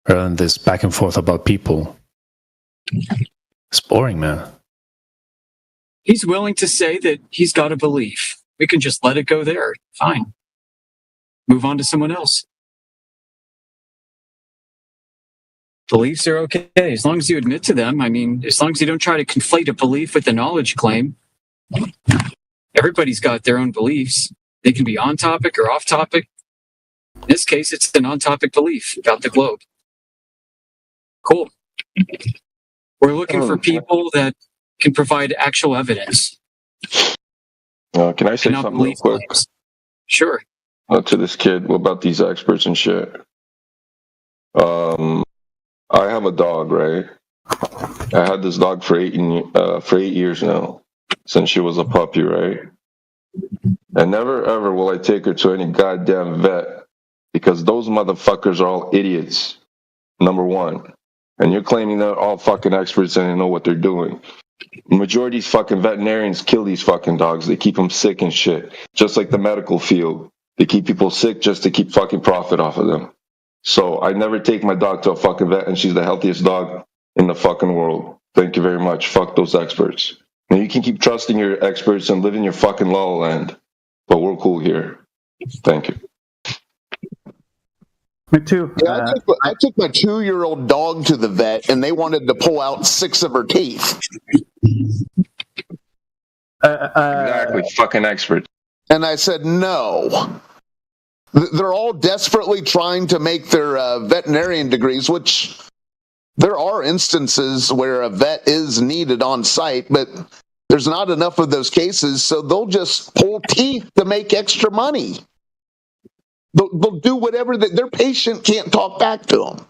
Rather than this back and forth about people. It's boring, man. He's willing to say that he's got a belief. We can just let it go there. Fine. Move on to someone else. Beliefs are okay, as long as you admit to them. I mean, as long as you don't try to conflate a belief with a knowledge claim. Everybody's got their own beliefs. They can be on topic or off topic. In this case, it's an on-topic belief about the globe. Cool. We're looking for people that can provide actual evidence. Can I say something real quick? Claims. Sure. To this kid about these experts and shit. I have a dog, right? I had this dog for 8 years now, since she was a puppy, right? And never ever will I take her to any goddamn vet, because those motherfuckers are all idiots, number one. And you're claiming they're all fucking experts and they know what they're doing. The majority of these fucking veterinarians kill these fucking dogs. They keep them sick and shit. Just like the medical field. They keep people sick just to keep fucking profit off of them. So I never take my dog to a fucking vet, and she's the healthiest dog in the fucking world. Thank you very much. Fuck those experts. Now you can keep trusting your experts and live in your fucking la la land. But we're cool here. Thank you. Me too. Yeah, I took my 2-year-old dog to the vet, and they wanted to pull out 6 of her teeth. Exactly, fucking experts. And I said, no. They're all desperately trying to make their veterinarian degrees, which there are instances where a vet is needed on site, but there's not enough of those cases, so they'll just pull teeth to make extra money. They'll do whatever their patient can't talk back to them.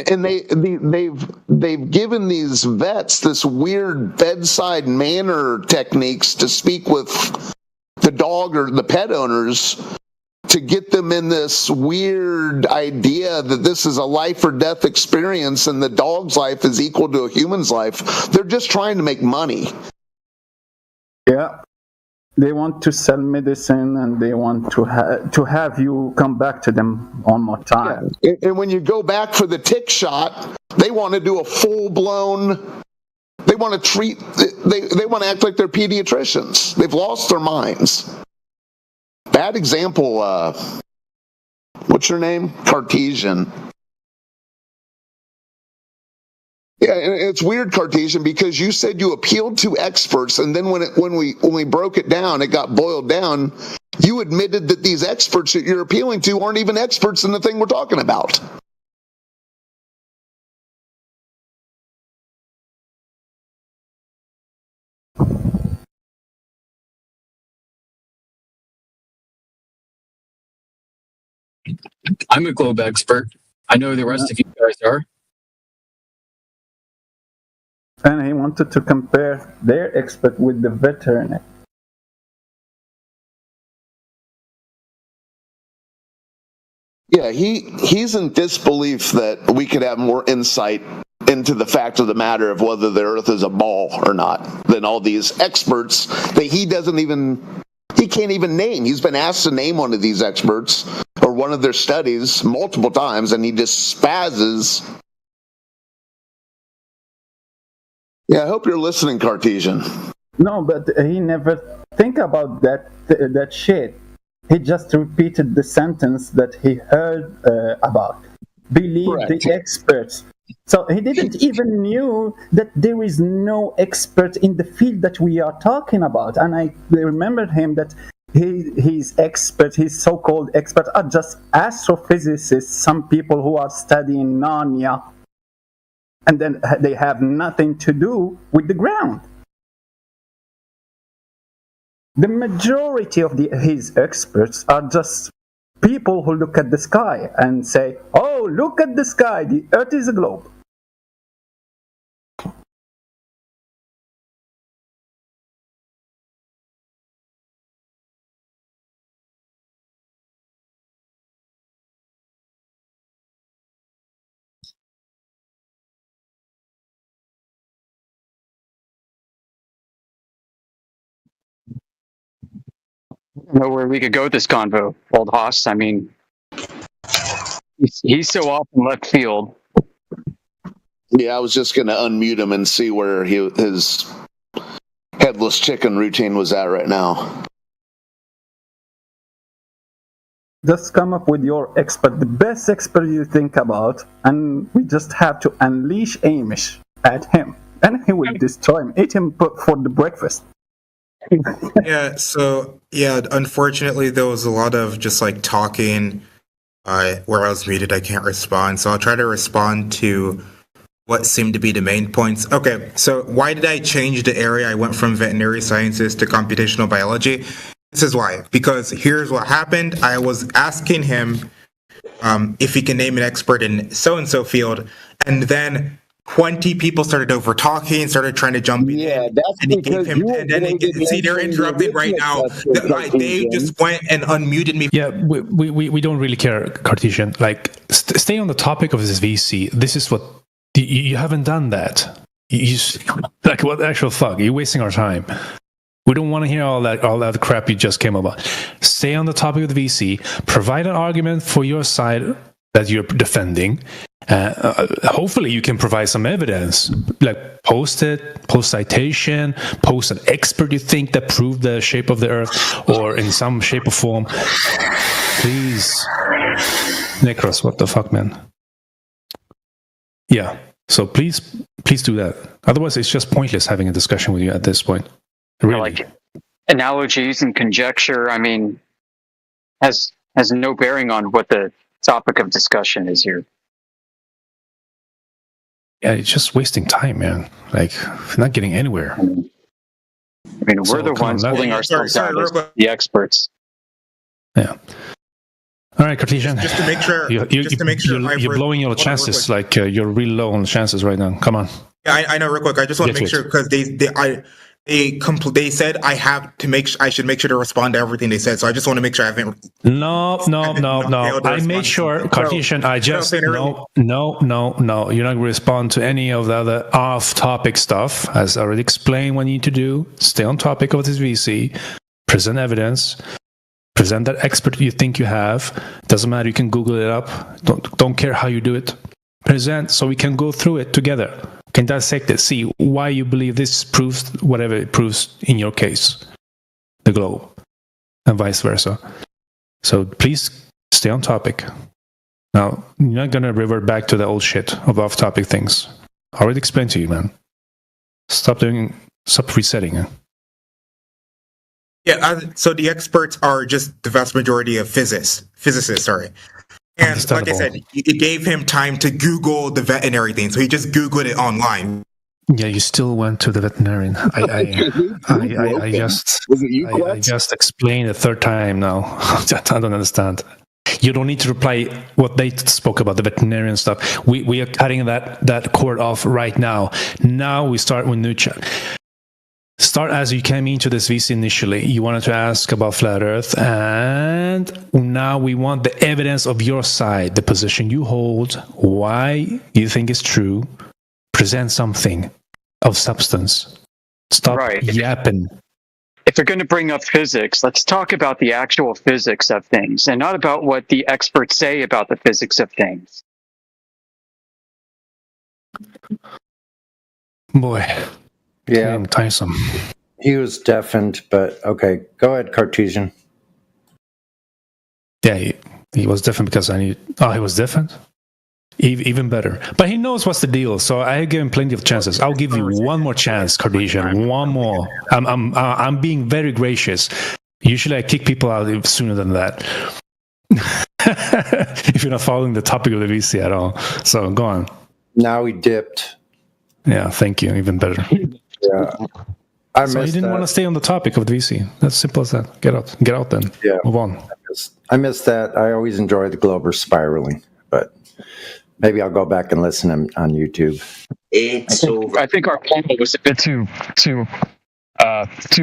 And they've given these vets this weird bedside manner techniques to speak with the dog or the pet owners to get them in this weird idea that this is a life or death experience and the dog's life is equal to a human's life. They're just trying to make money. Yeah. They want to sell medicine, and they want to have you come back to them one more time. Yeah. And when you go back for the tick shot, they want to do a full-blown. They want to treat. They want to act like they're pediatricians. They've lost their minds. Bad example. What's your name? Cartesian. Yeah, and it's weird, Cartesian, because you said you appealed to experts, and then when we broke it down, it got boiled down. You admitted that these experts that you're appealing to aren't even experts in the thing we're talking about. I'm a globe expert. I know the rest of you guys are. And he wanted to compare their expert with the veterinary. Yeah, he's in disbelief that we could have more insight into the fact of the matter of whether the Earth is a ball or not than all these experts that he can't even name. He's been asked to name one of these experts or one of their studies multiple times, and he just spazzes. Yeah, I hope you're listening, Cartesian. No, but he never think about that shit. He just repeated the sentence that he heard about. Believe Correct. the experts. So he didn't even knew that there is no expert in the field that we are talking about. And I remembered him that his so-called experts are just astrophysicists, some people who are studying Narnia, and then they have nothing to do with the ground. The majority of his experts are just people who look at the sky and say, oh, look at the sky, the Earth is a globe. Know where we could go with this convo, old Haas. I mean, he's so off in left field. Yeah, I was just going to unmute him and see where his headless chicken routine was at right now. Just come up with your expert, the best expert you think about, and we just have to unleash Amish at him, and he will destroy him, eat him for the breakfast. Unfortunately there was a lot of just like talking where I was muted. I can't respond, so I'll try to respond to what seemed to be the main points. Okay, so why did I change the area? I went from veterinary sciences to computational biology. This is why, because here's what happened. I was asking him if he can name an expert in so-and-so field, and then 20 people started over talking, started trying to jump in. Yeah, that's and because see, they're interrupting right now. They just went and unmuted me. Yeah, we don't really care, Cartesian. Like, stay on the topic of this VC. This is what you haven't done that. You like, what the actual fuck? You're wasting our time. We don't want to hear all that crap you just came about. Stay on the topic of the VC. Provide an argument for your side that you're defending. Hopefully you can provide some evidence, like post citation, post an expert you think that proved the shape of the Earth, or in some shape or form. Please, Necros, what the fuck, man? Yeah, so please do that. Otherwise, it's just pointless having a discussion with you at this point. Really. Like analogies and conjecture, I mean, has no bearing on what the topic of discussion is here. Yeah, it's just wasting time, man. Like, not getting anywhere. I mean, we're the ones holding ourselves out as the experts. Yeah. All right, Cartesian. Just to make sure. You're blowing your chances. Like, you're really low on chances right now. Come on. Yeah, I know. Real quick, I just want to make sure, because they said I should make sure to respond to everything they said. So I just want to make sure I haven't. No. I made sure, Cartesian. I just no. You're not going to respond to any of the other off-topic stuff. As I already explained, what you need to do: stay on topic of this VC, present evidence, present that expert you think you have. Doesn't matter. You can Google it up. Don't care how you do it. Present so we can go through it together. Can dissect it, see why you believe this proves whatever it proves in your case, the globe, and vice versa. So please stay on topic. Now, you're not going to revert back to the old shit of off-topic things. I already explained to you, man. Stop resetting. Yeah, so the experts are just the vast majority of physicists, sorry. And like I said, it gave him time to Google the veterinary thing, so he just Googled it online. Yeah, you still went to the veterinarian. I just explained a third time now. I don't understand. You don't need to reply what they spoke about, the veterinarian stuff. We are cutting that cord off right now. Now we start with new chat. Start as you came into this VC initially. You wanted to ask about flat Earth, and now we want the evidence of your side, the position you hold, why you think is true. Present something of substance. Stop yapping. If you're going to bring up physics, let's talk about the actual physics of things, and not about what the experts say about the physics of things. Boy. Yeah, tiresome. He was deafened, but okay. Go ahead, Cartesian. Yeah, he was deafened because he was deafened? Even better. But he knows what's the deal, so I give him plenty of chances. I'll give you one more chance, Cardassian. One more. I'm being very gracious. Usually I kick people out sooner than that. If you're not following the topic of the VC at all. So go on. Now he dipped. Yeah, thank you. Even better. Yeah. So he didn't want to stay on the topic of the VC. That's simple as that. Get out then. Yeah. Move on. I miss that. I always enjoy the Glober spiraling, but maybe I'll go back and listen on YouTube. I think our panel was a bit too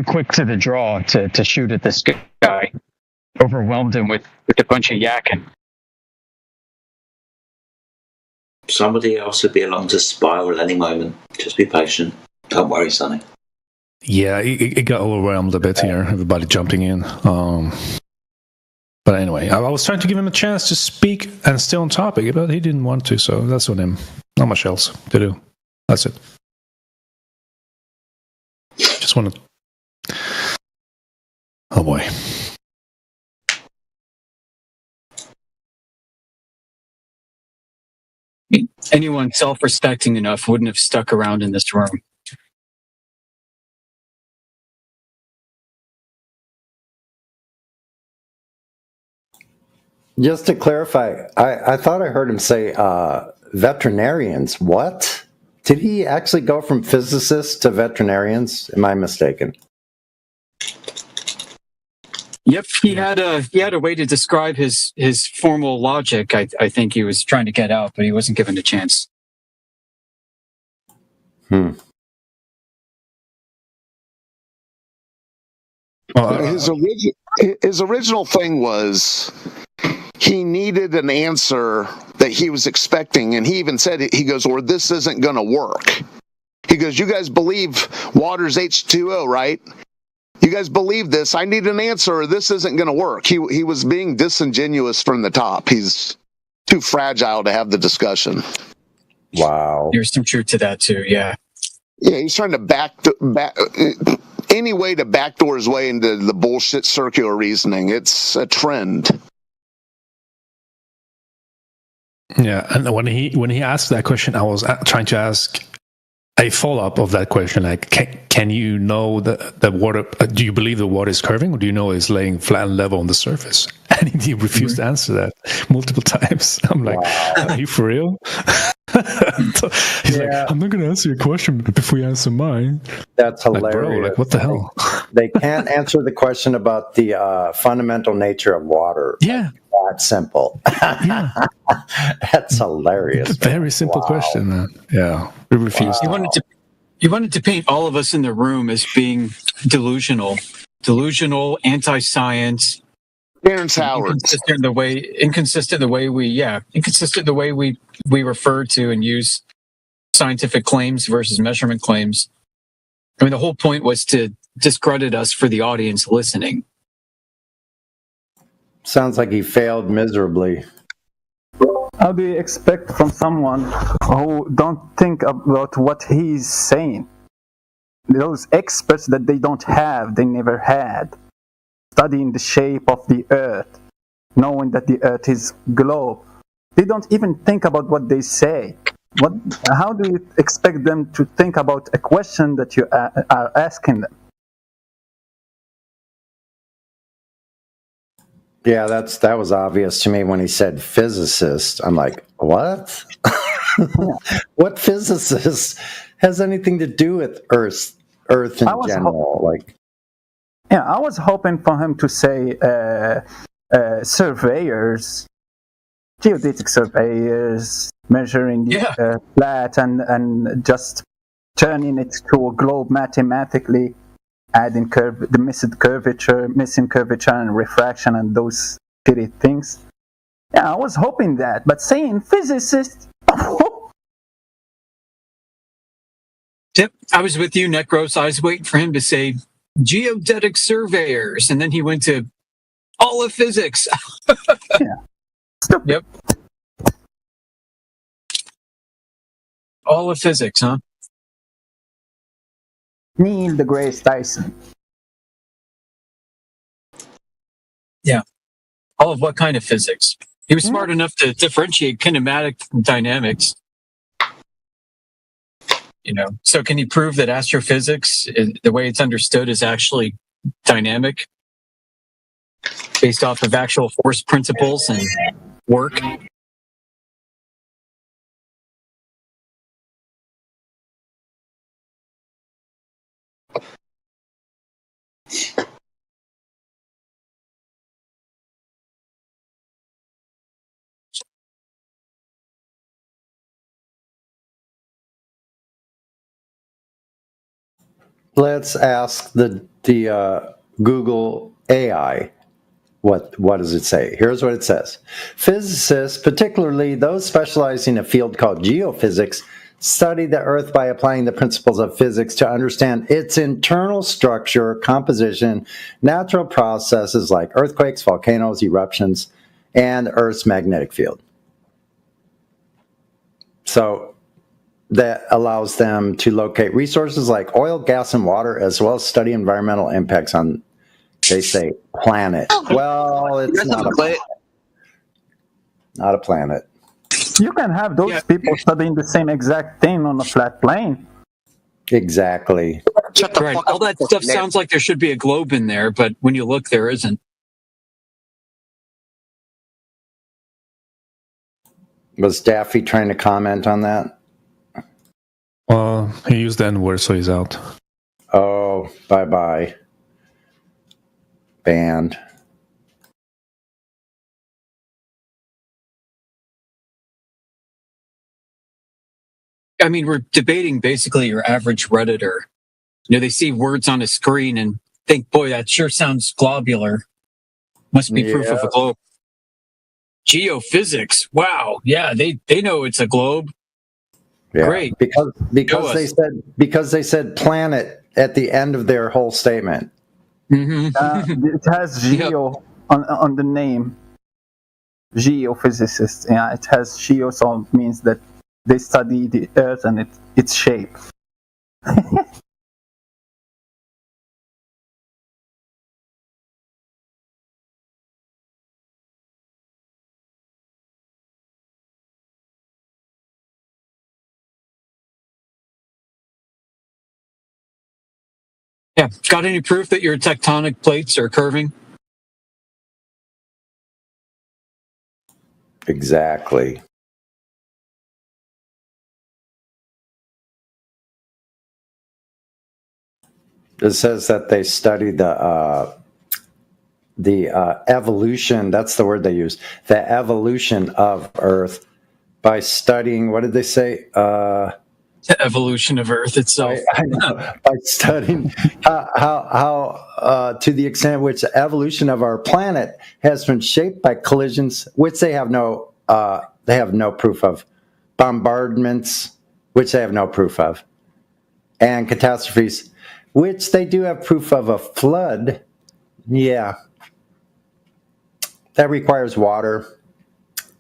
quick to the draw to shoot at this guy. Overwhelmed him with a bunch of yakking. Somebody else will be along to spiral any moment. Just be patient. Don't worry, Sonny. Yeah, it got overwhelmed a bit here. Everybody jumping in. But anyway, I was trying to give him a chance to speak and stay on topic, but he didn't want to, so that's on him. Not much else to do. That's it. Just want to... Oh boy. Anyone self-respecting enough wouldn't have stuck around in this room. Just to clarify, I thought I heard him say veterinarians. What? Did he actually go from physicists to veterinarians? Am I mistaken? Yep, he had a way to describe his formal logic. I think he was trying to get out, but he wasn't given a chance. His original thing was he needed an answer that he was expecting, and he even said it, he goes, or this isn't going to work. He goes, you guys believe water's H2O, right? You guys believe this. I need an answer, or this isn't going to work. He was being disingenuous from the top. He's too fragile to have the discussion. Wow. There's some truth to that too, yeah. Yeah, he's trying to back any way to backdoor his way into the bullshit circular reasoning. It's a trend. Yeah, and when he asked that question, I was trying to ask a follow-up of that question, like, can you know the water, do you believe the water is curving, or do you know it's laying flat and level on the surface? And he refused to answer that multiple times. I'm like, are you for real? He's like, I'm not going to answer your question before you answer mine. That's hilarious. Like, bro, like, what the hell? They can't answer the question about the fundamental nature of water. Yeah. That simple. Yeah. That's hilarious. It's a very simple question, man. Yeah. We refused. He wanted to paint all of us in the room as being delusional, anti-science. Terrence Howard. Inconsistent the way we refer to and use scientific claims versus measurement claims. I mean, the whole point was to discredit us for the audience listening. Sounds like he failed miserably. How do you expect from someone who don't think about what he's saying? Those experts that they don't have, they never had. Studying the shape of the Earth, knowing that the Earth is globe. They don't even think about what they say. How do you expect them to think about a question that you are asking them? Yeah, that was obvious to me when he said physicist. I'm like, what? What physicist has anything to do with Earth in general? I was hoping for him to say surveyors, geodetic surveyors, measuring flat and just turning it to a globe mathematically, adding the missing curvature and refraction and those shitty things. Yeah, I was hoping that, but saying physicist. Yep, I was with you, Necros. I was waiting for him to say geodetic surveyors, and then he went to all of physics. Yep. All of physics, huh? Neil deGrasse Tyson. Yeah. All of what kind of physics? He was smart enough to differentiate kinematic from dynamics. So can you prove that astrophysics, the way it's understood, is actually dynamic, based off of actual force principles and work? Let's ask the Google AI. What does it say? Here's what it says. Physicists, particularly those specializing in a field called geophysics, study the Earth by applying the principles of physics to understand its internal structure, composition, natural processes like earthquakes, volcanoes, eruptions, and Earth's magnetic field. So that allows them to locate resources like oil, gas, and water, as well as study environmental impacts on, they say, planet. Well, it's not a planet. Not a planet. You can have those people studying the same exact thing on a flat plane. Exactly. Right. All that stuff sounds like there should be a globe in there, but when you look, there isn't. Was Daffy trying to comment on that? Well, he used the N-word, so he's out. Oh, bye-bye. Banned. I mean, we're debating basically your average Redditor. They see words on a screen and think, boy, that sure sounds globular. Must be proof of a globe. Geophysics. Wow. Yeah, they know it's a globe. Yeah. Great. Because they said planet at the end of their whole statement. It has geo on the name. Geophysicists. Yeah, it has geo, so it means that they study the Earth and its shape. Yeah. Got any proof that your tectonic plates are curving? Exactly. It says that they study the evolution, that's the word they use, the evolution of Earth by studying, what did they say? The evolution of Earth itself. I know, by studying how to the extent which the evolution of our planet has been shaped by collisions, which they have no proof of, bombardments, which they have no proof of, and catastrophes, which they do have proof of a flood. Yeah. That requires water.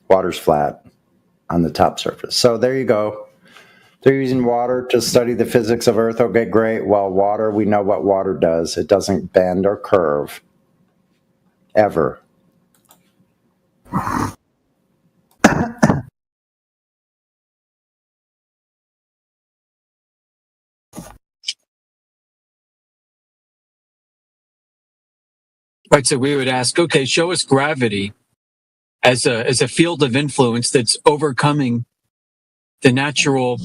Water's flat on the top surface. So there you go. They're using water to study the physics of Earth. Okay, great. Well, water, we know what water does. It doesn't bend or curve. Ever. Right, so we would ask, okay, show us gravity as a field of influence that's overcoming the natural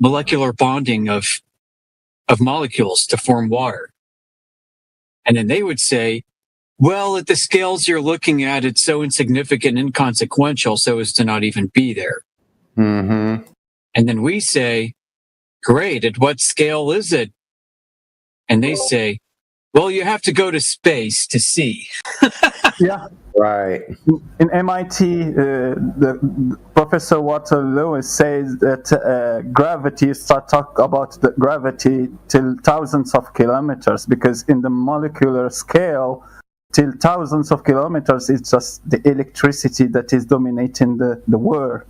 molecular bonding of molecules to form water. And then they would say, well, at the scales you're looking at, it's so insignificant and inconsequential so as to not even be there. Mm-hmm. And then we say, great, at what scale is it? And they say, well, you have to go to space to see. Yeah. Right. In MIT, the Professor Walter Lewis says that gravity, start talk about the gravity till thousands of kilometers, because in the molecular scale, till thousands of kilometers, it's just the electricity that is dominating the world.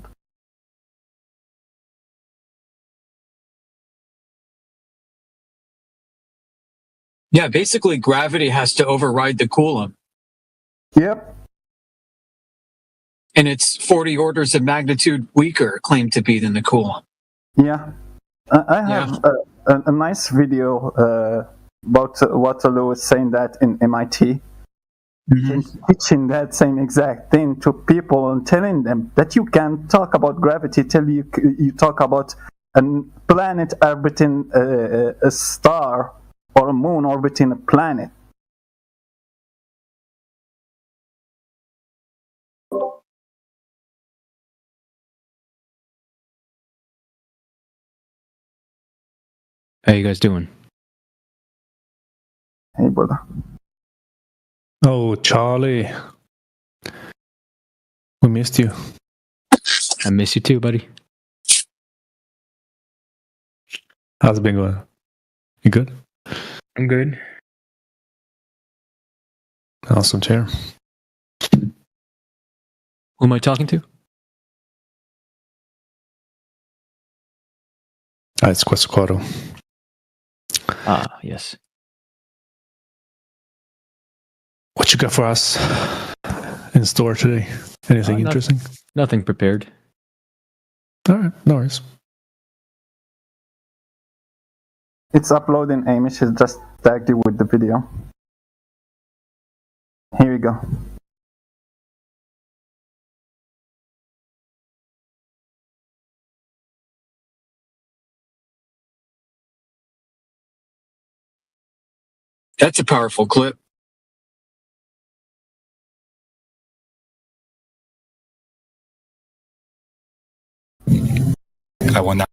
Yeah, basically gravity has to override the Coulomb. Yep. And it's 40 orders of magnitude weaker, claimed to be, than the Coulomb. Yeah. I have a nice video about Waterloo saying that in MIT. Teaching that same exact thing to people and telling them that you can talk about gravity till you talk about a planet orbiting a star or a moon orbiting a planet. How you guys doing? Hey, brother. Oh, Charlie. We missed you. I miss you too, buddy. How's it been going? You good? I'm good. Awesome, chair. Who am I talking to? It's Quetzalcoatl. Ah, yes. What you got for us in store today? Anything interesting? Nothing prepared. All right, no worries. It's uploading, Amish has just tagged you with the video. Here you go. That's a powerful clip. I will not.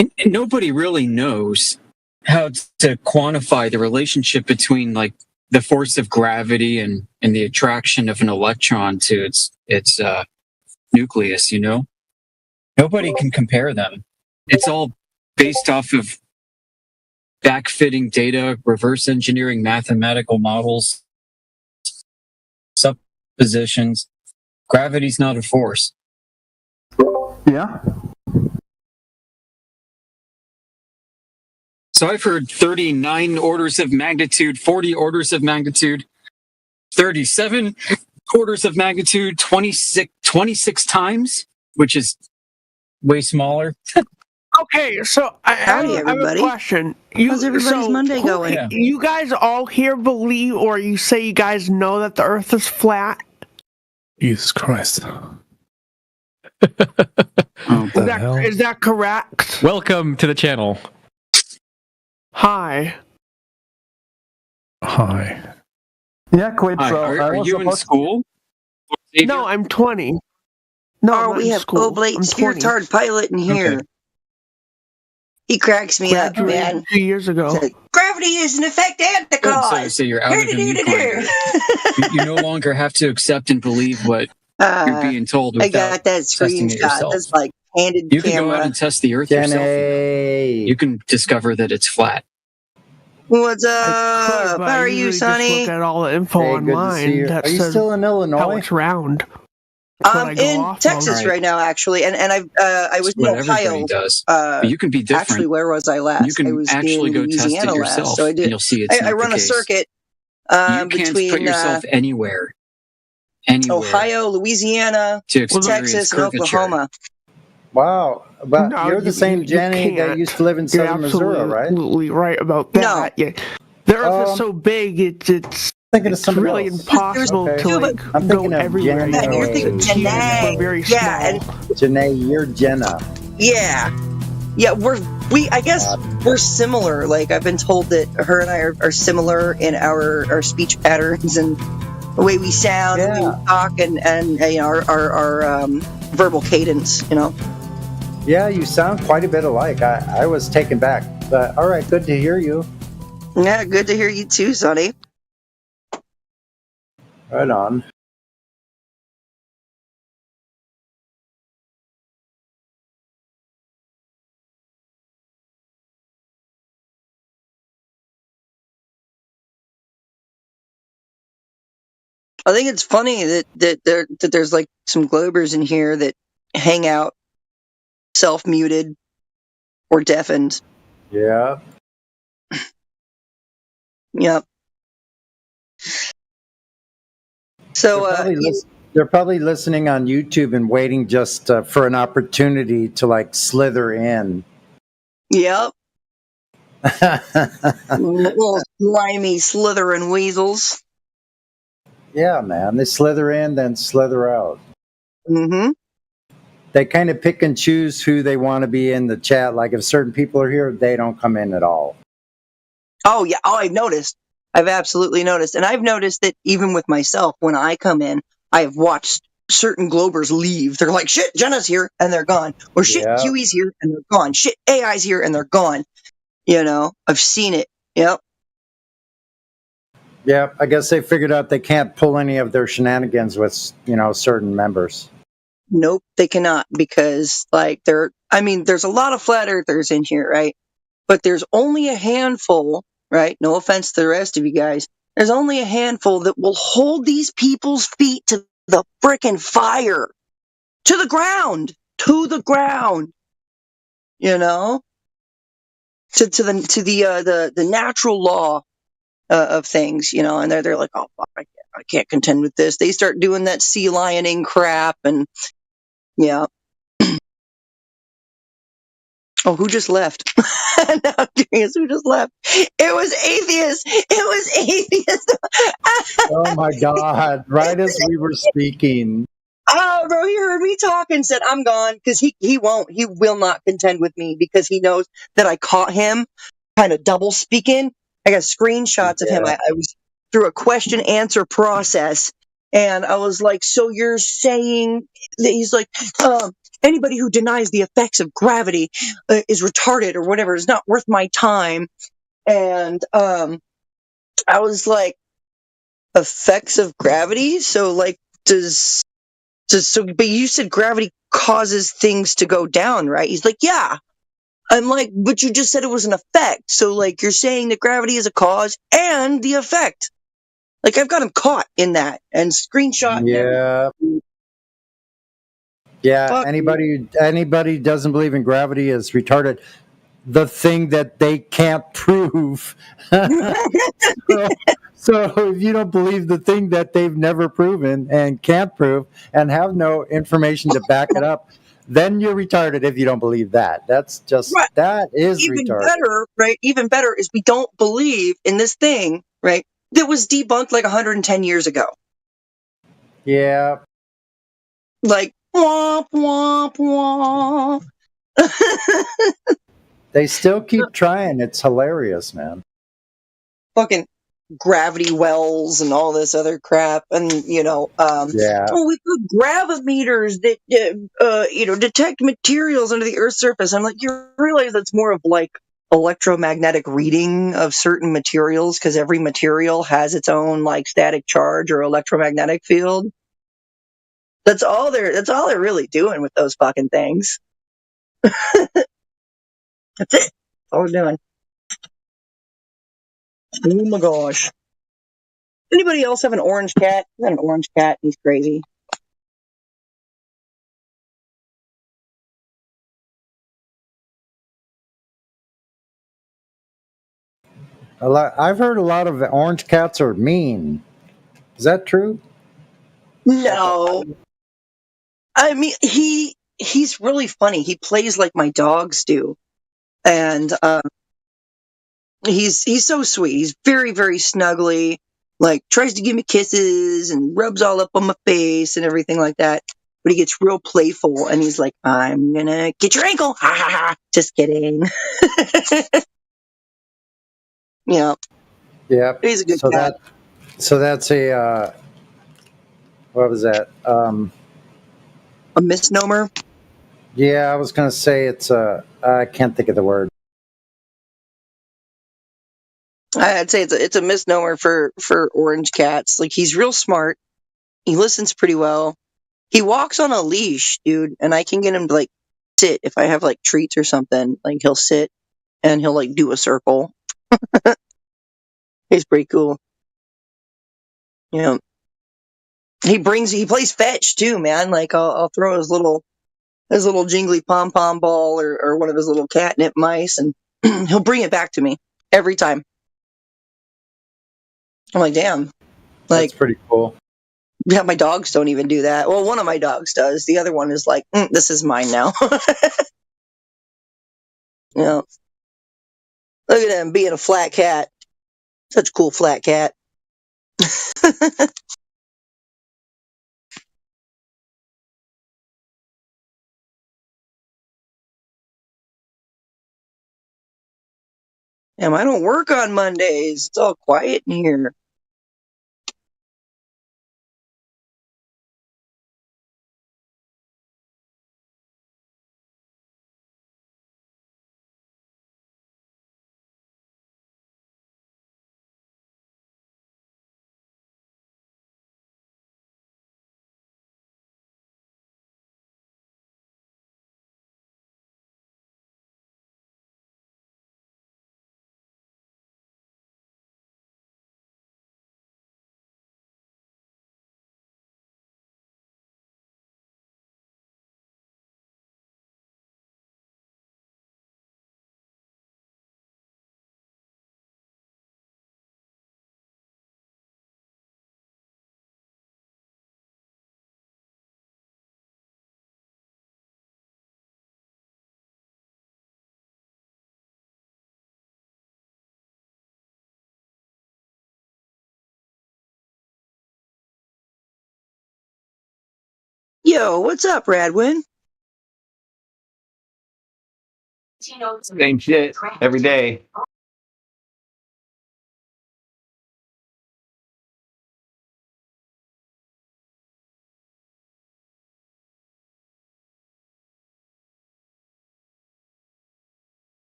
And nobody really knows how to quantify the relationship between like the force of gravity and the attraction of an electron to its nucleus, you know? Nobody can compare them. It's all based off of backfitting data, reverse engineering mathematical models, suppositions. Gravity's not a force. Yeah. So I've heard 39 orders of magnitude, 40 orders of magnitude, 37 orders of magnitude, 26 times, which is way smaller. Okay, so I have a question. How's everybody's Monday going? Yeah. You guys all here believe, or you say you guys know that the Earth is flat? Jesus Christ. Is that correct? Welcome to the channel. Hi. Hi. Yeah, quit. Hi, are you in school? No, I'm 20. No, I'm not we in have school. Oblate I'm 20. Speartard Pilot in here. Okay. He cracks me up, man. 2 years ago. Said, gravity is an effect and the cause. So you're out of the nuclear. You no longer have to accept and believe what you're being told I without got that testing it screenshot. yourself. That's like handed You can camera. go out and test the Earth yourself. You can discover that it's flat. What's Could, up? but How are I you, usually Sonny? Just look at all the info Hey, good to see online you. that Are you says still in Illinois? how it's round. That's what I I'm go in off Texas of. right now, actually, and I was in What everybody Ohio. does. But you can be different. Actually, where was I last? You can I was actually in go test it Louisiana yourself, last, so I did. and you'll see it's I not run the a case. circuit You can't between put yourself anywhere Ohio, Louisiana, to experience Texas, and curvature. Oklahoma. Wow. But No, you're the same Jenny that can't. used to live in You're southern Missouri, right? absolutely right about that. Yeah. The Earth is so big, it's thinking of somebody really else. impossible Okay. to like I'm go thinking of everywhere. Jenny. You're thinking Janae. We're very small. Yeah, Janae, you're Jenna. yeah, we're I guess we're similar. Like, I've been told that her and I are similar in our speech patterns and the way we sound, the way we talk, and you know, our verbal cadence, you know. Yeah, you sound quite a bit alike. I was taken back. But all right, good to hear you. Yeah, good to hear you too, Sonny. Right on. I think it's funny that there's like some Globers in here that hang out self-muted or deafened. Yeah. Yep. So they're probably listening on YouTube and waiting just for an opportunity to like slither in. Yep. Little slimy slithering weasels. Yeah, man. They slither in, then slither out. Mm-hmm. They kind of pick and choose who they want to be in the chat. Like if certain people are here, they don't come in at all. Oh, yeah. Oh, I've noticed. I've absolutely noticed. And I've noticed that even with myself, when I come in, I've watched certain Globers leave. They're like, shit, Jenna's here, and they're gone. Or shit, Huey's here, and they're gone. Shit, AI's here, and they're gone. You know, I've seen it. Yep. Yeah, I guess they figured out they can't pull any of their shenanigans with, you know, certain members. Nope, they cannot, because like there's a lot of flat earthers in here, right? But there's only a handful, right? No offense to the rest of you guys. There's only a handful that will hold these people's feet to the frickin' fire. To the ground. You know? To the natural law of things, you know, and they're like, oh fuck, I can't contend with this. They start doing that sea lioning crap, and yeah. Oh, who just left? Now I'm curious, who just left? It was Atheist. Oh my god! Right as we were speaking. Oh, bro, he heard me talk and said, I'm gone, because he will not contend with me, because he knows that I caught him kind of double speaking. I got screenshots of him. I was through a question answer process, and I was like, so you're saying that he's like, anybody who denies the effects of gravity is retarded or whatever, is not worth my time. And I was like, effects of gravity? So like, but you said gravity causes things to go down, right? He's like, yeah. I'm like, but you just said it was an effect. So, like, you're saying that gravity is a cause and the effect. Like, I've got him caught in that and screenshot. Yeah. Yeah. Fuck. Anybody who doesn't believe in gravity is retarded. The thing that they can't prove. So if you don't believe the thing that they've never proven and can't prove and have no information to back it up, then you're retarded if you don't believe that. That's just, right. That is even retarded. Better, right? Even better is we don't believe in this thing, right? That was debunked like 110 years ago. Yeah. Like, womp, womp, womp. They still keep trying. It's hilarious, man. Fucking gravity wells and all this other crap, and you know, we've got gravimeters that detect materials under the Earth's surface. I'm like, you realize that's more of like electromagnetic reading of certain materials, because every material has its own like static charge or electromagnetic field. That's all they're really doing with those fucking things. That's it. That's all we're doing. Oh my gosh. Anybody else have an orange cat? I got an orange cat. He's crazy. I've heard a lot of orange cats are mean. Is that true? No. I mean, he's really funny. He plays like my dogs do. And he's so sweet. He's very, very snuggly. Like, tries to give me kisses and rubs all up on my face and everything like that. But he gets real playful, and he's like, I'm gonna get your ankle. Ha ha ha. Just kidding. Yeah. Yep. He's a good so cat. So that's a what was that? A misnomer. Yeah, I was gonna say it's a. I can't think of the word. I'd say it's a misnomer for orange cats. Like, he's real smart. He listens pretty well. He walks on a leash, dude, and I can get him to like sit if I have like treats or something. Like, he'll sit and he'll like do a circle. He's pretty cool. You know, he plays fetch too, man. Like, I'll throw his little jingly pom pom ball or one of his little catnip mice, and he'll bring it back to me every time. I'm like, damn. Like, That's pretty cool. Yeah, my dogs don't even do that. Well, one of my dogs does. The other one is like, this is mine now. You know, look at him being a flat cat. Such a cool flat cat. Damn, I don't work on Mondays. It's all quiet in here. Yo, what's up, Radwin? Same shit every day.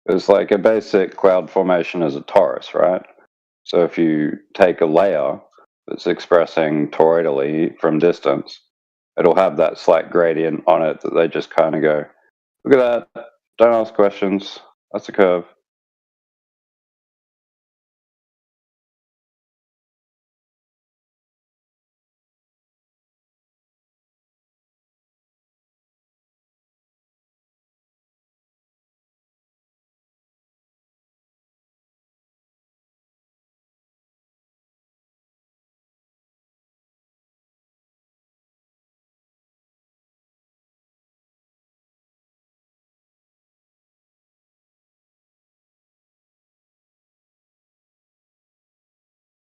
It's like a basic cloud formation is a torus, right? So if you take a layer that's expressing toroidally from distance, it'll have that slight gradient on it that they just kind of go, look at that, don't ask questions, that's a curve.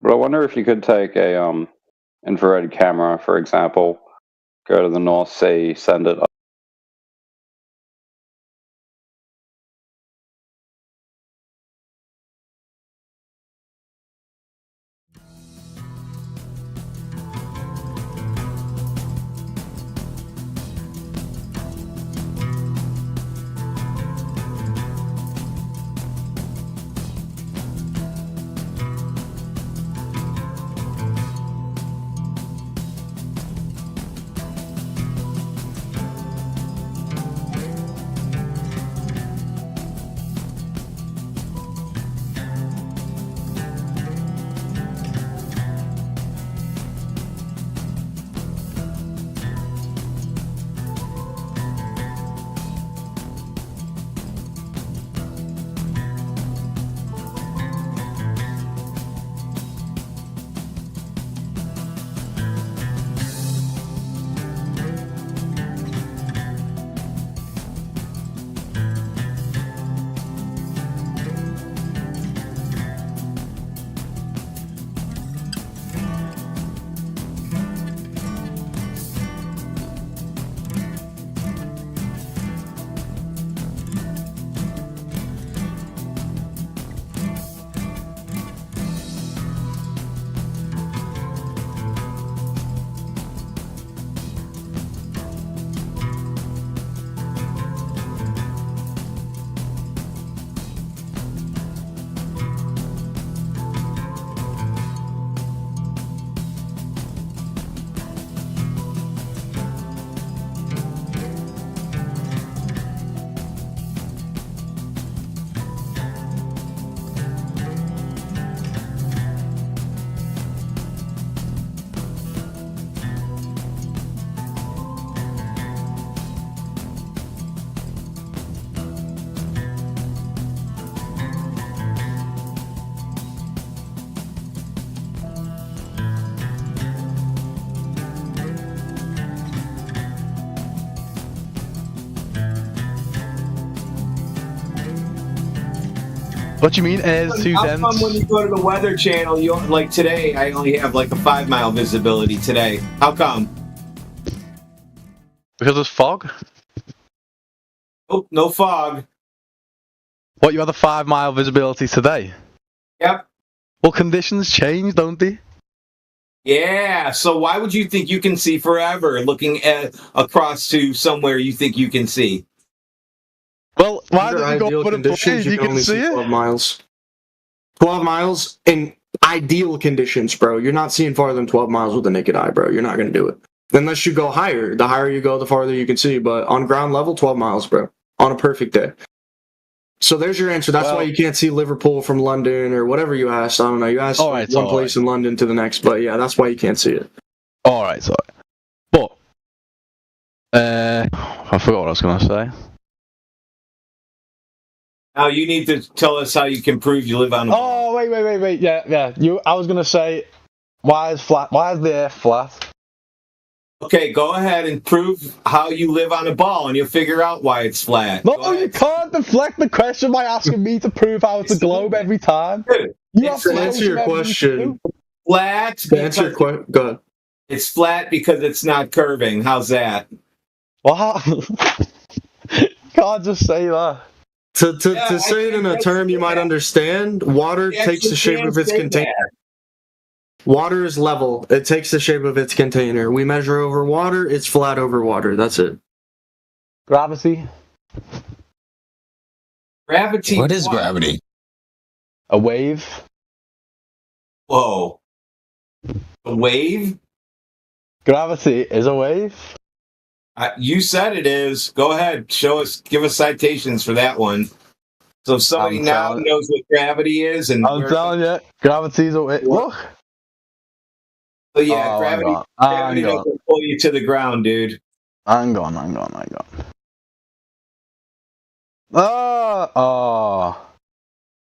But I wonder if you could take a infrared camera, for example, go to the North Sea, send it up. What do you mean air's too How dense? come when you go to the Weather Channel, you don't, like today, I only have like a 5-mile visibility today. How come? Because there's fog? Oh, no fog. What, you had a 5-mile visibility today? Yep. Well, conditions change, don't they? Yeah, so why would you think you can see forever looking across to somewhere you think you can see? Well, why Under don't you go ideal put a conditions, blade? you can only see 12 miles. 12 miles in ideal conditions, bro. You're not seeing farther than 12 miles with the naked eye, bro. You're not going to do it. Unless you go higher. The higher you go, the farther you can see. But on ground level, 12 miles, bro. On a perfect day. So there's your answer. That's why you can't see Liverpool from London or whatever you asked. I don't know. You asked one place in London to the next. But yeah, that's why you can't see it. Alright, sorry. But, I forgot what I was going to say. Now you need to tell us how you can prove you live on a Oh, wait. Yeah. I was going to say, why is the earth flat? Okay, go ahead and prove how you live on a ball, and you'll figure out why it's flat. No, you can't deflect the question by asking me to prove how it's a globe every time. You have to answer your question. Flat. To answer your question. Go ahead. It's flat because it's not curving. How's that? What? Can't just say that. To say it in a term you might understand, water takes the shape of its container. Water is level. It takes the shape of its container. We measure over water, it's flat over water. That's it. Gravity? Gravity. What is gravity? A wave. Whoa. A wave? Gravity is a wave? You said it is. Go ahead. Show us. Give us citations for that one. So if somebody now knows what gravity is, and I'm telling you, gravity's a wave. Look. So yeah, gravity doesn't pull you to the ground, dude. Hang on.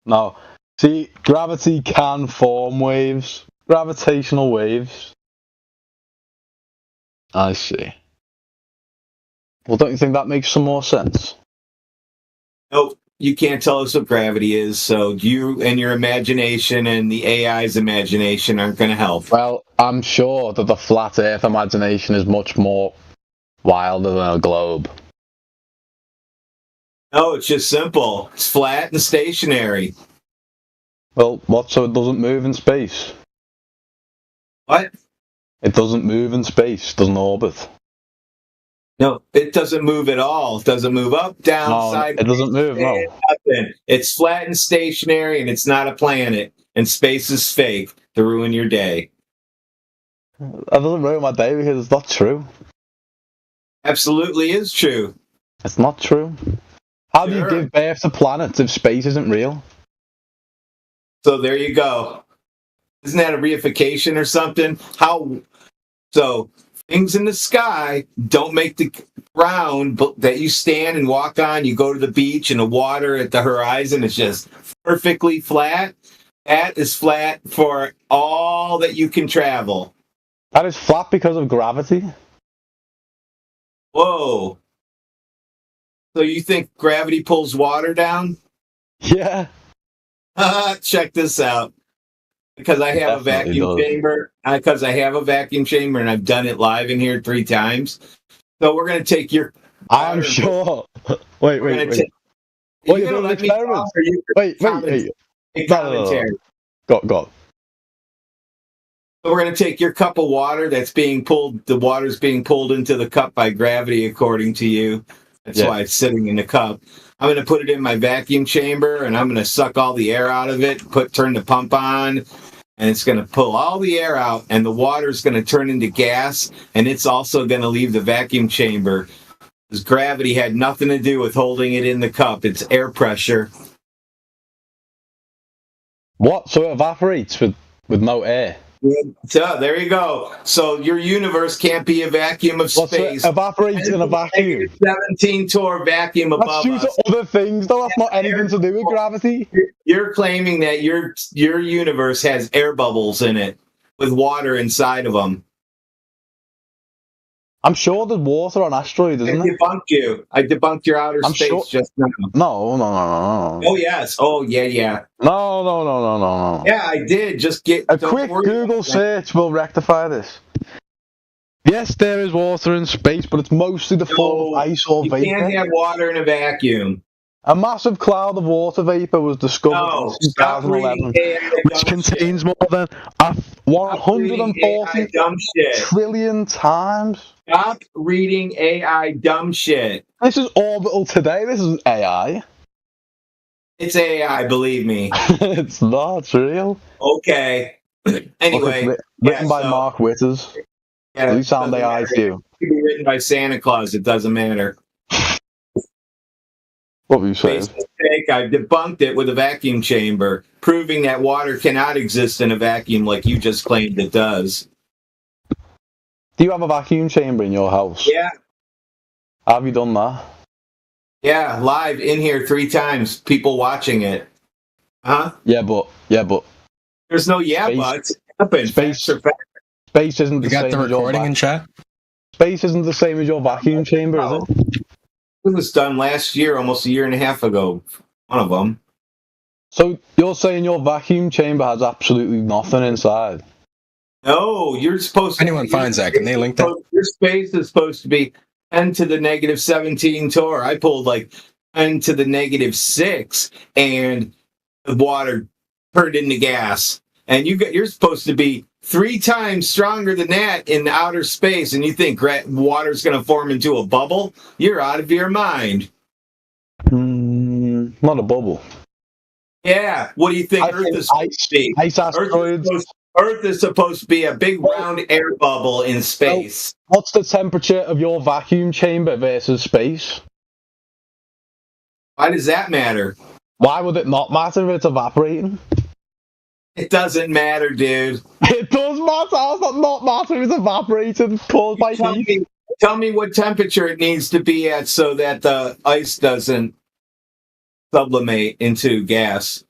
No. See, gravity can form waves. Gravitational waves. I see. Well, don't you think that makes some more sense? Nope. You can't tell us what gravity is, so you and your imagination and the AI's imagination aren't going to help. Well, I'm sure that the flat Earth imagination is much more wilder than a globe. No, it's just simple. It's flat and stationary. Well, what? So it doesn't move in space? What? It doesn't move in space. Doesn't orbit. No, it doesn't move at all. It doesn't move up, down, side. It doesn't move, no. Nothing. It's flat and stationary, and it's not a planet. And space is fake to ruin your day. That doesn't ruin my day because it's not true. Absolutely is true. It's not true. How do you give birth to planets if space isn't real? So there you go. Isn't that a reification or something? So things in the sky don't make the ground that you stand and walk on. You go to the beach and the water at the horizon is just perfectly flat. That is flat for all that you can travel. That is flat because of gravity? Whoa. So you think gravity pulls water down? Yeah. Check this out. Because I have a vacuum chamber. Because I have a vacuum chamber and I've done it live in here 3 times. So we're going to take your... I'm sure. Wait. What, you're doing an experiment? Wait. Commentary. Go. So we're going to take your cup of water that's being pulled, the water's being pulled into the cup by gravity, according to you. That's why it's sitting in the cup. I'm going to put it in my vacuum chamber, and I'm going to suck all the air out of it, turn the pump on, and it's going to pull all the air out, and the water's going to turn into gas, and it's also going to leave the vacuum chamber. Because gravity had nothing to do with holding it in the cup. It's air pressure. What? So it evaporates with no air? So there you go. So your universe can't be a vacuum of space. So it evaporates in a vacuum. 17-tour vacuum above us. That's due to other things, though. That's not anything to do with gravity. You're claiming that your universe has air bubbles in it with water inside of them. I'm sure there's water on asteroids, isn't I there? debunked you. I debunked your outer I'm space sure- just now. No. Oh yes. Oh yeah. No. Yeah, I did. Just get A don't quick worry Google about that. search will rectify this. Yes, there is water in space, but it's mostly the form of ice or You vapor. can't have water in a vacuum. A massive cloud of water vapor was discovered No, in stop 2011, reading AI which dumb contains shit. more than Stop reading 140 AI dumb shit. trillion times. Stop reading AI dumb shit. This is Orbital Today. This is AI. It's AI, believe me. It's not. It's real. Okay. Anyway, Look, it's written by so- Mark Witters. Yeah, You sound doesn't AI matter. too. It could be written by Santa Claus. It doesn't matter. What were you saying? Based mistake, I debunked it with a vacuum chamber, proving that water cannot exist in a vacuum like you just claimed it does. Do you have a vacuum chamber in your house? Yeah. Have you done that? Yeah, live in here 3 times. People watching it. Huh? Yeah, but There's no Space- buts. Space. Facts are facts. space isn't the You got same the as your recording in chat? Space isn't the same as your vacuum chamber, is it? It was done last year, almost a year and a half ago. One of them. So you're saying your vacuum chamber has absolutely nothing inside? No, you're supposed to. Anyone finds that, can they link that? Your space is supposed to be 10 to the negative 17 torr. I pulled like 10 to the negative 6, and the water turned into gas. And you're supposed to be 3 times stronger than that in outer space, and you think water's going to form into a bubble? You're out of your mind. Not a bubble. Yeah. What do you think Earth is supposed to be? Ice asteroids. Earth is supposed to be a big round air bubble in space. What's the temperature of your vacuum chamber versus space? Why does that matter? Why would it not matter if it's evaporating? It doesn't matter, dude. It does matter. How does that not matter if it's evaporating caused by heat? Tell me what temperature it needs to be at so that the ice doesn't sublimate into gas.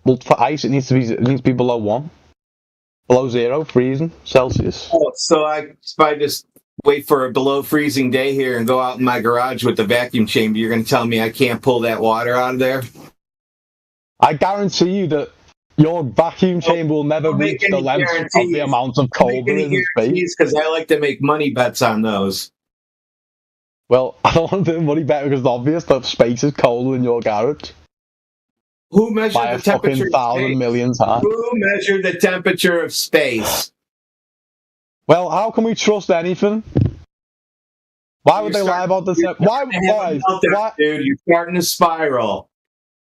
Well, for ice, it needs to be below 1, below 0, freezing Celsius. Oh, so if I just wait for a below freezing day here and go out in my garage with the vacuum chamber, you're going to tell me I can't pull that water out of there? I guarantee you that your vacuum chamber will never reach the length of the amount of cold there is in space. Because I like to make money bets on those. Well, I don't want to do money bet because it's obvious that space is colder than your garage. Who measured By the a temperature fucking of 1,000 space? million times. Who measured the temperature of space? Well, how can we trust anything? Why would they lie about this? Why? Dude, you're starting to spiral.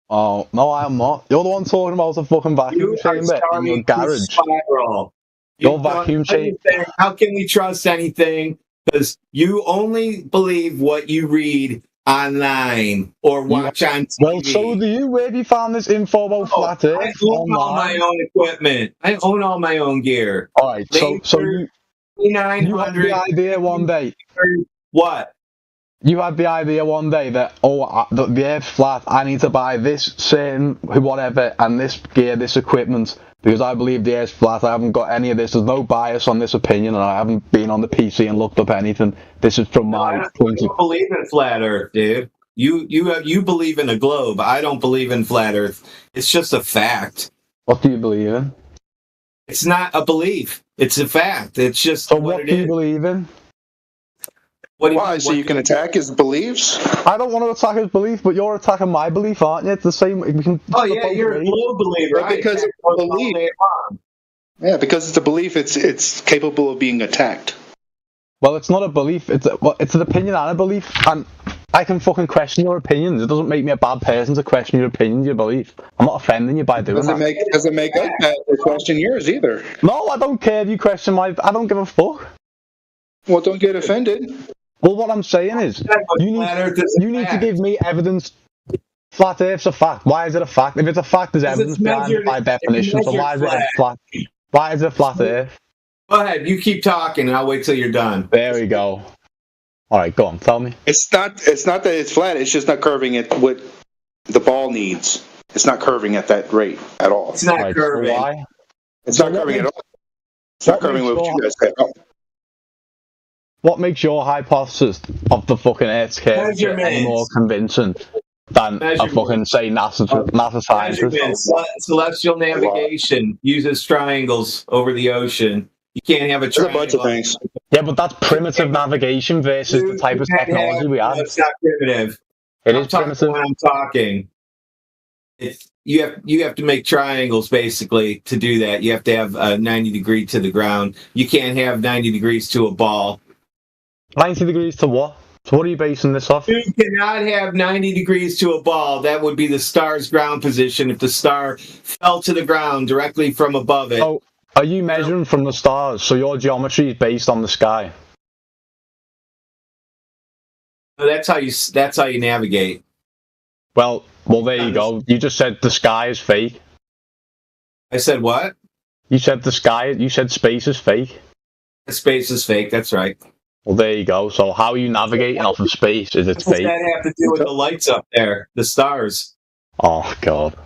Oh, no, I'm not. You're the one talking about the fucking vacuum chamber in your garage. Spiral. Your vacuum chamber. How can we trust anything? Because you only believe what you read online or watch on TV. Well, so do you. Where have you found this info about flat Earth? I own all my own equipment. I own all my own gear. All right, so you had the idea one day. What? You had the idea one day that, the Earth's flat, I need to buy this certain whatever and this gear, this equipment, because I believe the Earth's flat. I haven't got any of this. There's no bias on this opinion, and I haven't been on the PC and looked up anything. This is from my point of view. I don't believe in flat Earth, dude. You believe in a globe. I don't believe in flat Earth. It's just a fact. What do you believe in? It's not a belief. It's a fact. It's just so what do you believe in? Why? So you can attack his beliefs? I don't want to attack his belief, but you're attacking my belief, aren't you? It's the same. We can. Oh yeah, you're a globe believer. Well, because it's a belief. Yeah, because it's a belief. It's capable of being attacked. Well, it's not a belief. It's an opinion and a belief, and I can fucking question your opinions. It doesn't make me a bad person to question your opinions, your belief. I'm not offending you by doing that. Doesn't make us bad to question yours either. No, I don't care if you question my. I don't give a fuck. Well, don't get offended. Well, what I'm saying is, you need to give me evidence. Flat Earth's a fact. Why is it a fact? If it's a fact, there's evidence behind it by definition. So why is it a flat? Why is it a flat Earth? Go ahead. You keep talking, and I'll wait till you're done. There we go. All right, go on. Tell me. It's not that it's flat. It's just not curving at what the ball needs. It's not curving at that rate at all. It's not curving. So why? It's not curving at all. It's not curving with what you guys said. What makes your hypothesis of the fucking Earth's curvature any more convincing than a fucking, say, NASA scientist? Measurements, celestial navigation uses triangles over the ocean. You can't have a triangle. There's a bunch of things. Yeah, but that's primitive navigation versus the type of technology we have. It's not primitive. It is primitive. When I'm talking, you have to make triangles basically to do that. You have to have a 90 degree to the ground. You can't have 90 degrees to a ball. 90 degrees to what? So what are you basing this off? You cannot have 90 degrees to a ball. That would be the star's ground position if the star fell to the ground directly from above it. Oh, are you measuring from the stars? So your geometry is based on the sky? That's how you navigate. Well, there you go. You just said the sky is fake. I said what? You said space is fake. Space is fake, that's right. Well, there you go. So how are you navigating off of space? Is it What fake? does that have to do with the lights up there? The stars. Oh, God.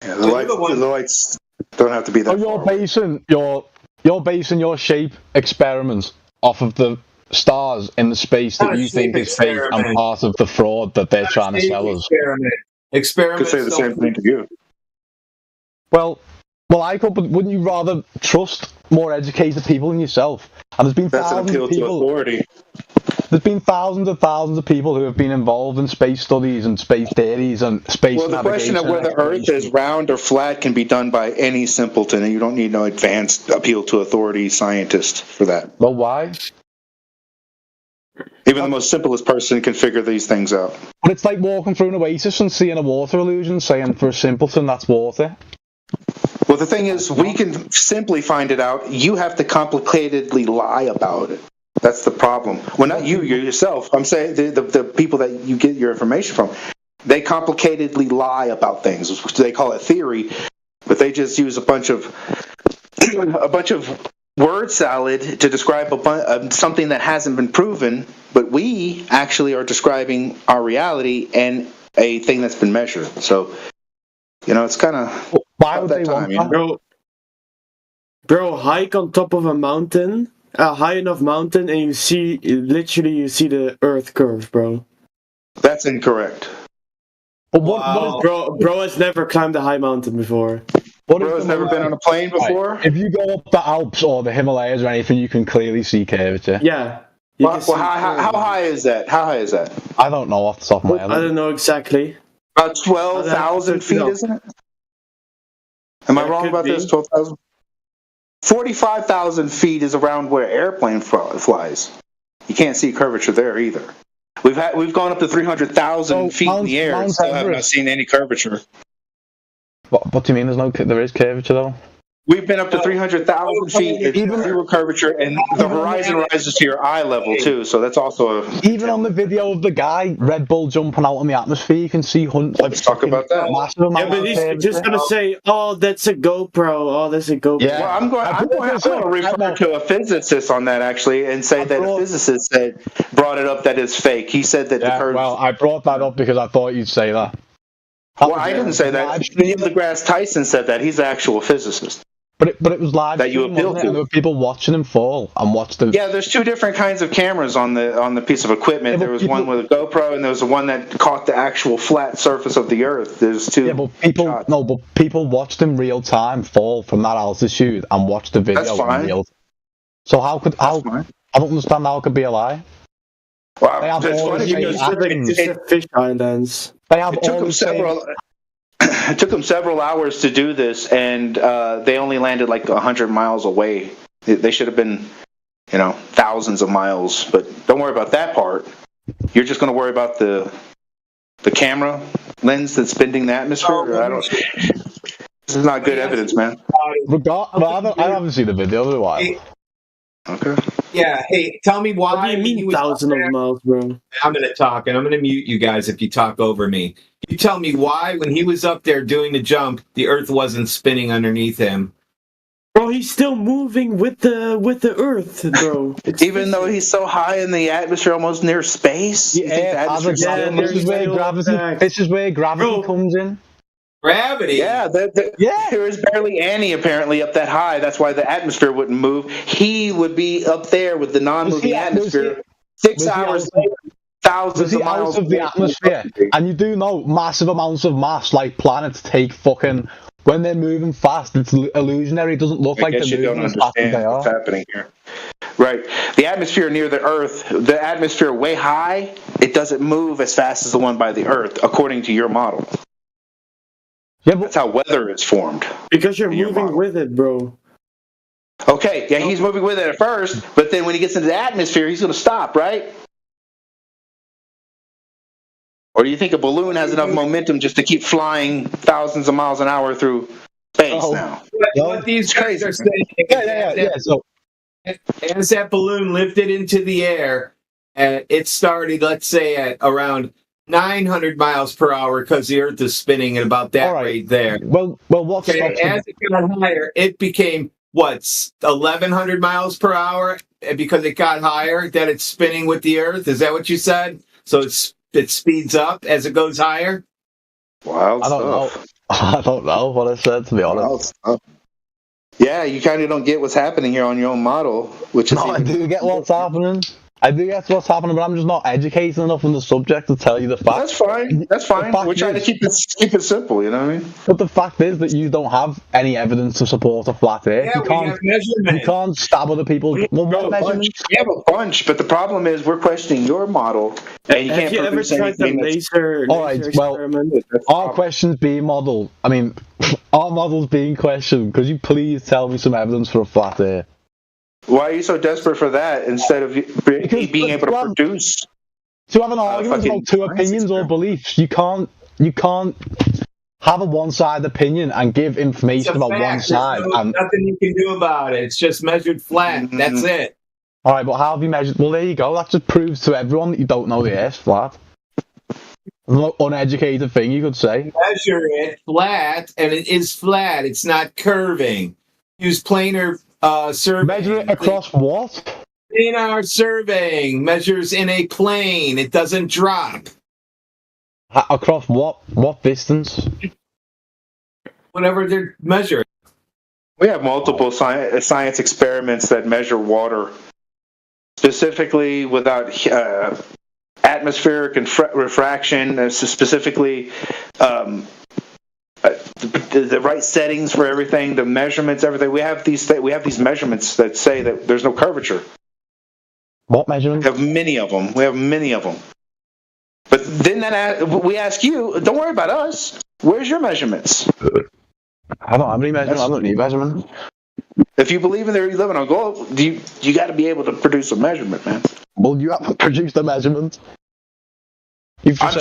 Yeah, the lights don't have to be that. Oh, you're basing your shape experiments off of the stars in the space that you think is fake and part of the fraud that they're trying to sell us. Experiment. Could say the same thing to you. Well, but wouldn't you rather trust more educated people than yourself? And there's been thousands of people. Authority. There's been thousands of people who have been involved in space studies and space theories and space navigation. Well, the question of whether Earth is round or flat can be done by any simpleton, and you don't need no advanced appeal to authority scientist for that. Well, why? Even the most simplest person can figure these things out. But it's like walking through an oasis and seeing a water illusion, saying for a simpleton that's water. Well, the thing is, we can simply find it out. You have to complicatedly lie about it. That's the problem. Well, not you yourself. I'm saying the people that you get your information from. They complicatedly lie about things. They call it theory, but they just use a bunch of word salad to describe something that hasn't been proven. But we actually are describing our reality and a thing that's been measured. So, it's kind of why would they want that? Bro, hike on top of a mountain, a high enough mountain, and you see the Earth curve, bro. That's incorrect. Wow. Bro has never climbed a high mountain before. Bro has never been on a plane before? Right. If you go up the Alps or the Himalayas or anything, you can clearly see curvature. Yeah. How high is that? How high is that? I don't know off the top of my head. I don't know exactly. About 12,000 feet, isn't it? Am I wrong about this? 12,000? 45,000 feet is around where airplane flies. You can't see curvature there either. We've gone up to 300,000 feet in the air and still have not seen any curvature. What do you mean? There is curvature though. We've been up to 300,000 feet at zero curvature, and the horizon rises to your eye level too. So that's also even on the video of the guy Red Bull jumping out in the atmosphere, you can see Let's talk about that. Yeah, but he's just gonna say, "Oh, that's a GoPro. Oh, that's a GoPro." Yeah, well, I'm going to refer to a physicist on that actually, and say that a physicist brought it up that it's fake. He said that the curve. Well, I brought that up because I thought you'd say that. Well, I didn't say that. Neil deGrasse Tyson said that. He's the actual physicist. But it was live that you appeal to. There were people watching him fall and watch the. Yeah, there's two different kinds of cameras on the piece of equipment. Yeah, there was one with a GoPro, and there was one that caught the actual flat surface of the Earth. There's two. Yeah, but people watched him real time fall from that altitude and watched the video. That's fine. So I don't understand how it could be a lie. Wow, they have just fish islands. They have it took them several. It took them several hours to do this, and they only landed like 100 miles away. They should have been, thousands of miles. But don't worry about that part. You're just going to worry about the camera lens that's bending the atmosphere. This is not good evidence, man. I haven't seen the video in a while. Okay. Yeah. Hey, tell me why. What do you mean thousands of miles, bro? I'm going to talk, and I'm going to mute you guys if you talk over me. You tell me why, when he was up there doing the jump, the Earth wasn't spinning underneath him. Bro, he's still moving with the Earth, bro. Even though he's so high in the atmosphere, almost near space. This is where gravity comes in. Gravity? Yeah, there is barely any apparently up that high. That's why the atmosphere wouldn't move. He would be up there with the non-moving atmosphere. 6 hours later, thousands of miles out of the atmosphere. And you do know massive amounts of mass, like planets, take fucking... When they're moving fast, it's illusionary. It doesn't look like they're moving as fast as they are. What's happening here. Right. The atmosphere near the Earth, the atmosphere way high, it doesn't move as fast as the one by the Earth, according to your model. Yeah, but that's how weather is formed. Because you're moving with it, bro. Okay, yeah, he's moving with it at first, but then when he gets into the atmosphere, he's going to stop, right? Or do you think a balloon has enough momentum just to keep flying thousands of miles an hour through space now? What these guys are saying, So, as that balloon lifted into the air, it started, let's say, at around 900 miles per hour because the Earth is spinning at about that rate there. Well, what's as it got higher, it became, 1,100 miles per hour because it got higher, that it's spinning with the Earth? Is that what you said? So it speeds up as it goes higher? Wild I don't know. I don't know what I said, to be honest. Yeah, you kind of don't get what's happening here on your own model, which is... No, I do get what's happening. I do guess what's happening, but I'm just not educated enough on the subject to tell you the fact. That's fine. That's fine. We're trying to keep it simple, you know what I mean? But the fact is that you don't have any evidence to support a flat Earth. Yeah, you can't stab other people. We have a bunch, but the problem is we're questioning your model, and you can't produce anything laser experiment? Our questions being modelled. I mean, our model's being questioned. Could you please tell me some evidence for a flat Earth? Why are you so desperate for that instead of being able to produce? To have an argument about two opinions or beliefs, you can't have a one-sided opinion and give information about one side. There's nothing you can do about it. It's just measured flat. That's it. All right, but how have you measured? Well, there you go. That just proves to everyone that you don't know the Earth's flat. An uneducated thing, you could say. Measure it flat, and it is flat. It's not curving. Use planar surveying. Measure it across what? Planar surveying measures in a plane. It doesn't drop. Across what distance? Whatever they're measuring. We have multiple science experiments that measure water, specifically without atmospheric refraction, specifically the right settings for everything, the measurements, everything. We have these measurements that say that there's no curvature. What measurements? We have many of them. But then we ask you, don't worry about us. Where's your measurements? I don't have any measurements. I don't need measurements. If you believe in there, you live on a globe, you got to be able to produce a measurement, man. Well, you haven't produced a measurement. I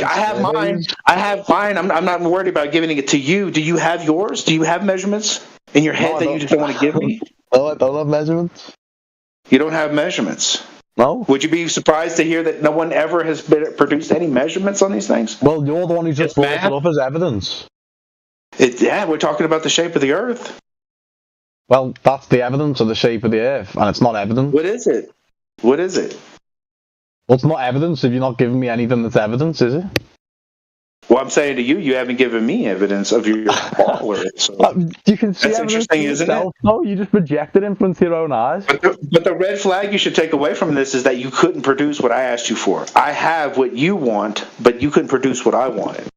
have mine. I'm not worried about giving it to you. Do you have yours? Do you have measurements in your head that you just don't want to give me? No, I don't have measurements. You don't have measurements? No. Would you be surprised to hear that no one ever has produced any measurements on these things? Well, you're the one who just brought it up as evidence. We're talking about the shape of the Earth. Well, that's the evidence of the shape of the Earth, and it's not evidence. What is it? What is it? Well, it's not evidence if you're not giving me anything that's evidence, is it? Well, I'm saying to you, you haven't given me evidence of your baller. So you can see that's interesting, isn't it? No, you just projected in front of your own eyes. But the red flag you should take away from this is that you couldn't produce what I asked you for. I have what you want, but you couldn't produce what I wanted.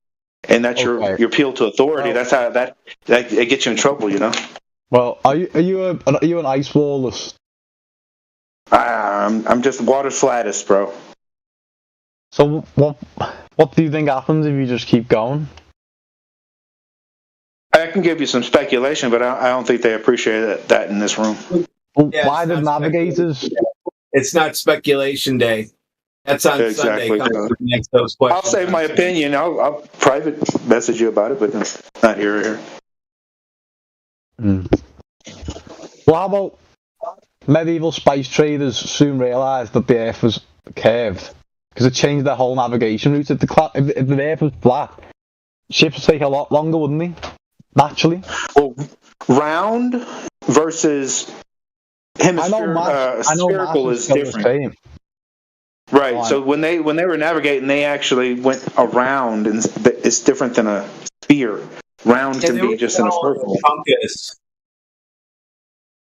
And that's your appeal to authority. That's how that gets you in trouble, you know. Well, are you an ice wallist? I'm just water flattest, bro. So what do you think happens if you just keep going? I can give you some speculation, but I don't think they appreciate that in this room. Well, why the navigators? It's not speculation day. That's on Sunday. Next those questions. I'll save my opinion. I'll private message you about it, but not here. Well, how about medieval spice traders soon realised that the Earth was curved because it changed their whole navigation route. If the Earth was flat, ships would take a lot longer, wouldn't they? Naturally. Well, round versus hemisphere spherical is different. Right. Oh, so when they were navigating, they actually went around, and it's different than a sphere. Round can be just in a circle. Compass.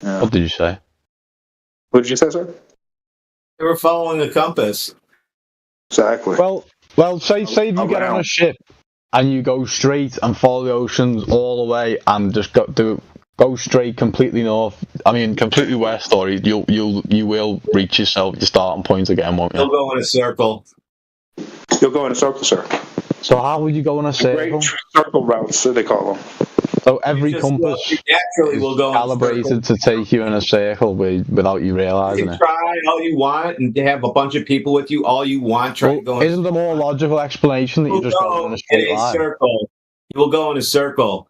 Yeah. What did you say? What did you say, sir? They were following a compass. Exactly. Well, say if you get on a ship and you go straight and follow the oceans all the way and just go straight completely north. I mean, completely west, or you will reach yourself your starting point again, won't you? You'll go in a circle. You'll go in a circle, sir. So how would you go in a circle? Great circle routes, so they call them. So every compass naturally will go calibrated to take you in a circle without you realizing You it. can try all you want and have a bunch of people with you all you want. Try to go. Isn't the more logical explanation that you just go in a straight line? Circle. You will go in a circle.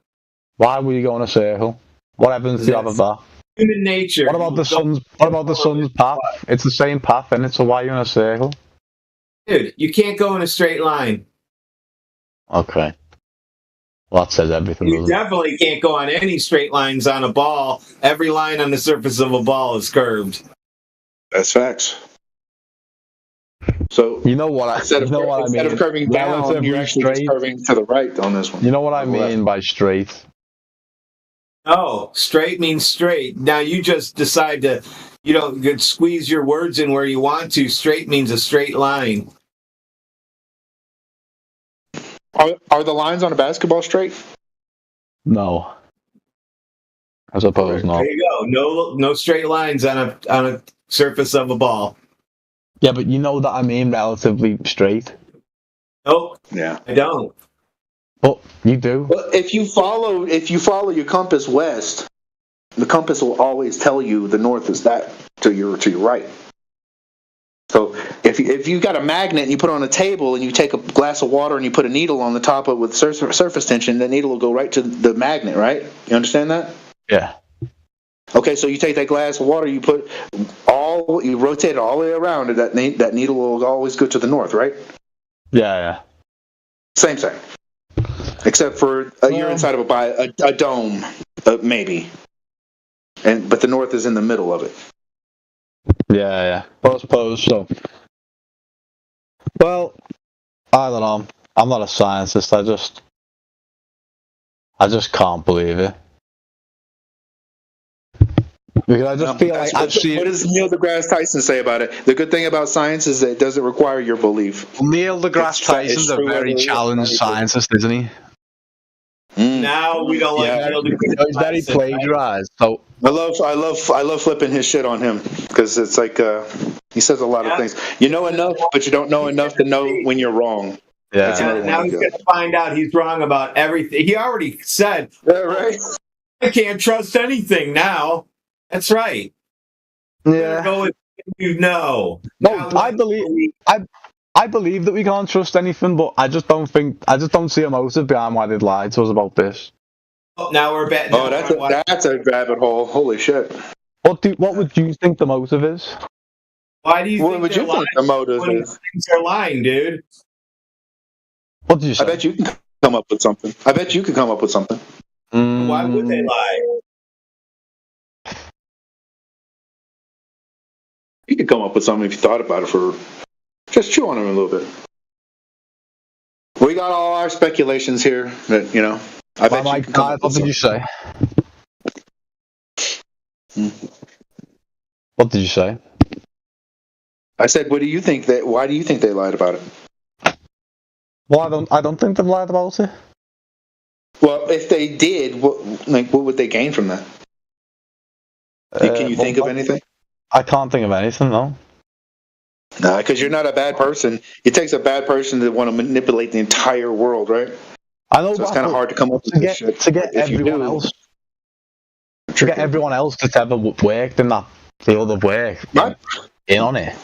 Why would you go in a circle? What evidence do you have of that? Human nature. What about the sun's? What about the sun's path? It's the same path, isn't it? So why are you in a circle? Dude, you can't go in a straight line. Okay. Well, that says everything. You definitely can't go on any straight lines on a ball. Every line on the surface of a ball is curved. That's facts. So you know what I instead of curving down, you're actually just curving to the right on this one. You know what I mean by straight? Oh, straight means straight. Now you just decide to, squeeze your words in where you want to. Straight means a straight line. Are the lines on a basketball straight? No. I suppose not. There you go. No straight lines on a surface of a ball. Yeah, but you know that I mean relatively straight. Nope. Yeah. I don't. But you do. Well, if you follow your compass west, the compass will always tell you the north is that to your right. So if you got a magnet and you put it on a table and you take a glass of water and you put a needle on the top of it with surface tension, the needle will go right to the magnet, right? You understand that? Yeah. Okay, so you take that glass of water, you rotate it all the way around, and that needle will always go to the north, right? Yeah. Same thing. Except for you're inside of a dome, maybe. But the north is in the middle of it. Yeah. I suppose so. Well, I don't know. I'm not a scientist. I just can't believe it. Because I just feel like what does Neil deGrasse Tyson say about it? The good thing about science is that it doesn't require your belief. Neil deGrasse Tyson's a very challenged scientist, isn't he? Now we don't like Neil deGrasse Tyson. He's very plagiarized. So I love flipping his shit on him because it's like he says a lot of things. You know enough, but you don't know enough to know when you're wrong. Yeah. Now he's going to find out he's wrong about everything. He already said, right? I can't trust anything now. That's right. Yeah. Go with No, I believe that we can't trust anything, but I just don't see a motive behind why they'd lie to us about this. Oh, now we're back. Oh, that's a rabbit hole. Holy shit. What would you think the motive is? Why do you think the motive is? They're lying, dude. What did you say? I bet you can come up with something. Why would they lie? You could come up with something if you thought about it just chew on them a little bit. We got all our speculations here that, I bet you can come up with what did you say? What did you say? I said, why do you think they lied about it? Well, I don't think they've lied about it. Well, if they did, what would they gain from that? Can you think of anything? I can't think of anything, no. No, because you're not a bad person. It takes a bad person to want to manipulate the entire world, right? I know, so it's kind of hard to come up with this shit. To get everyone else that's ever worked in that field of work in on it.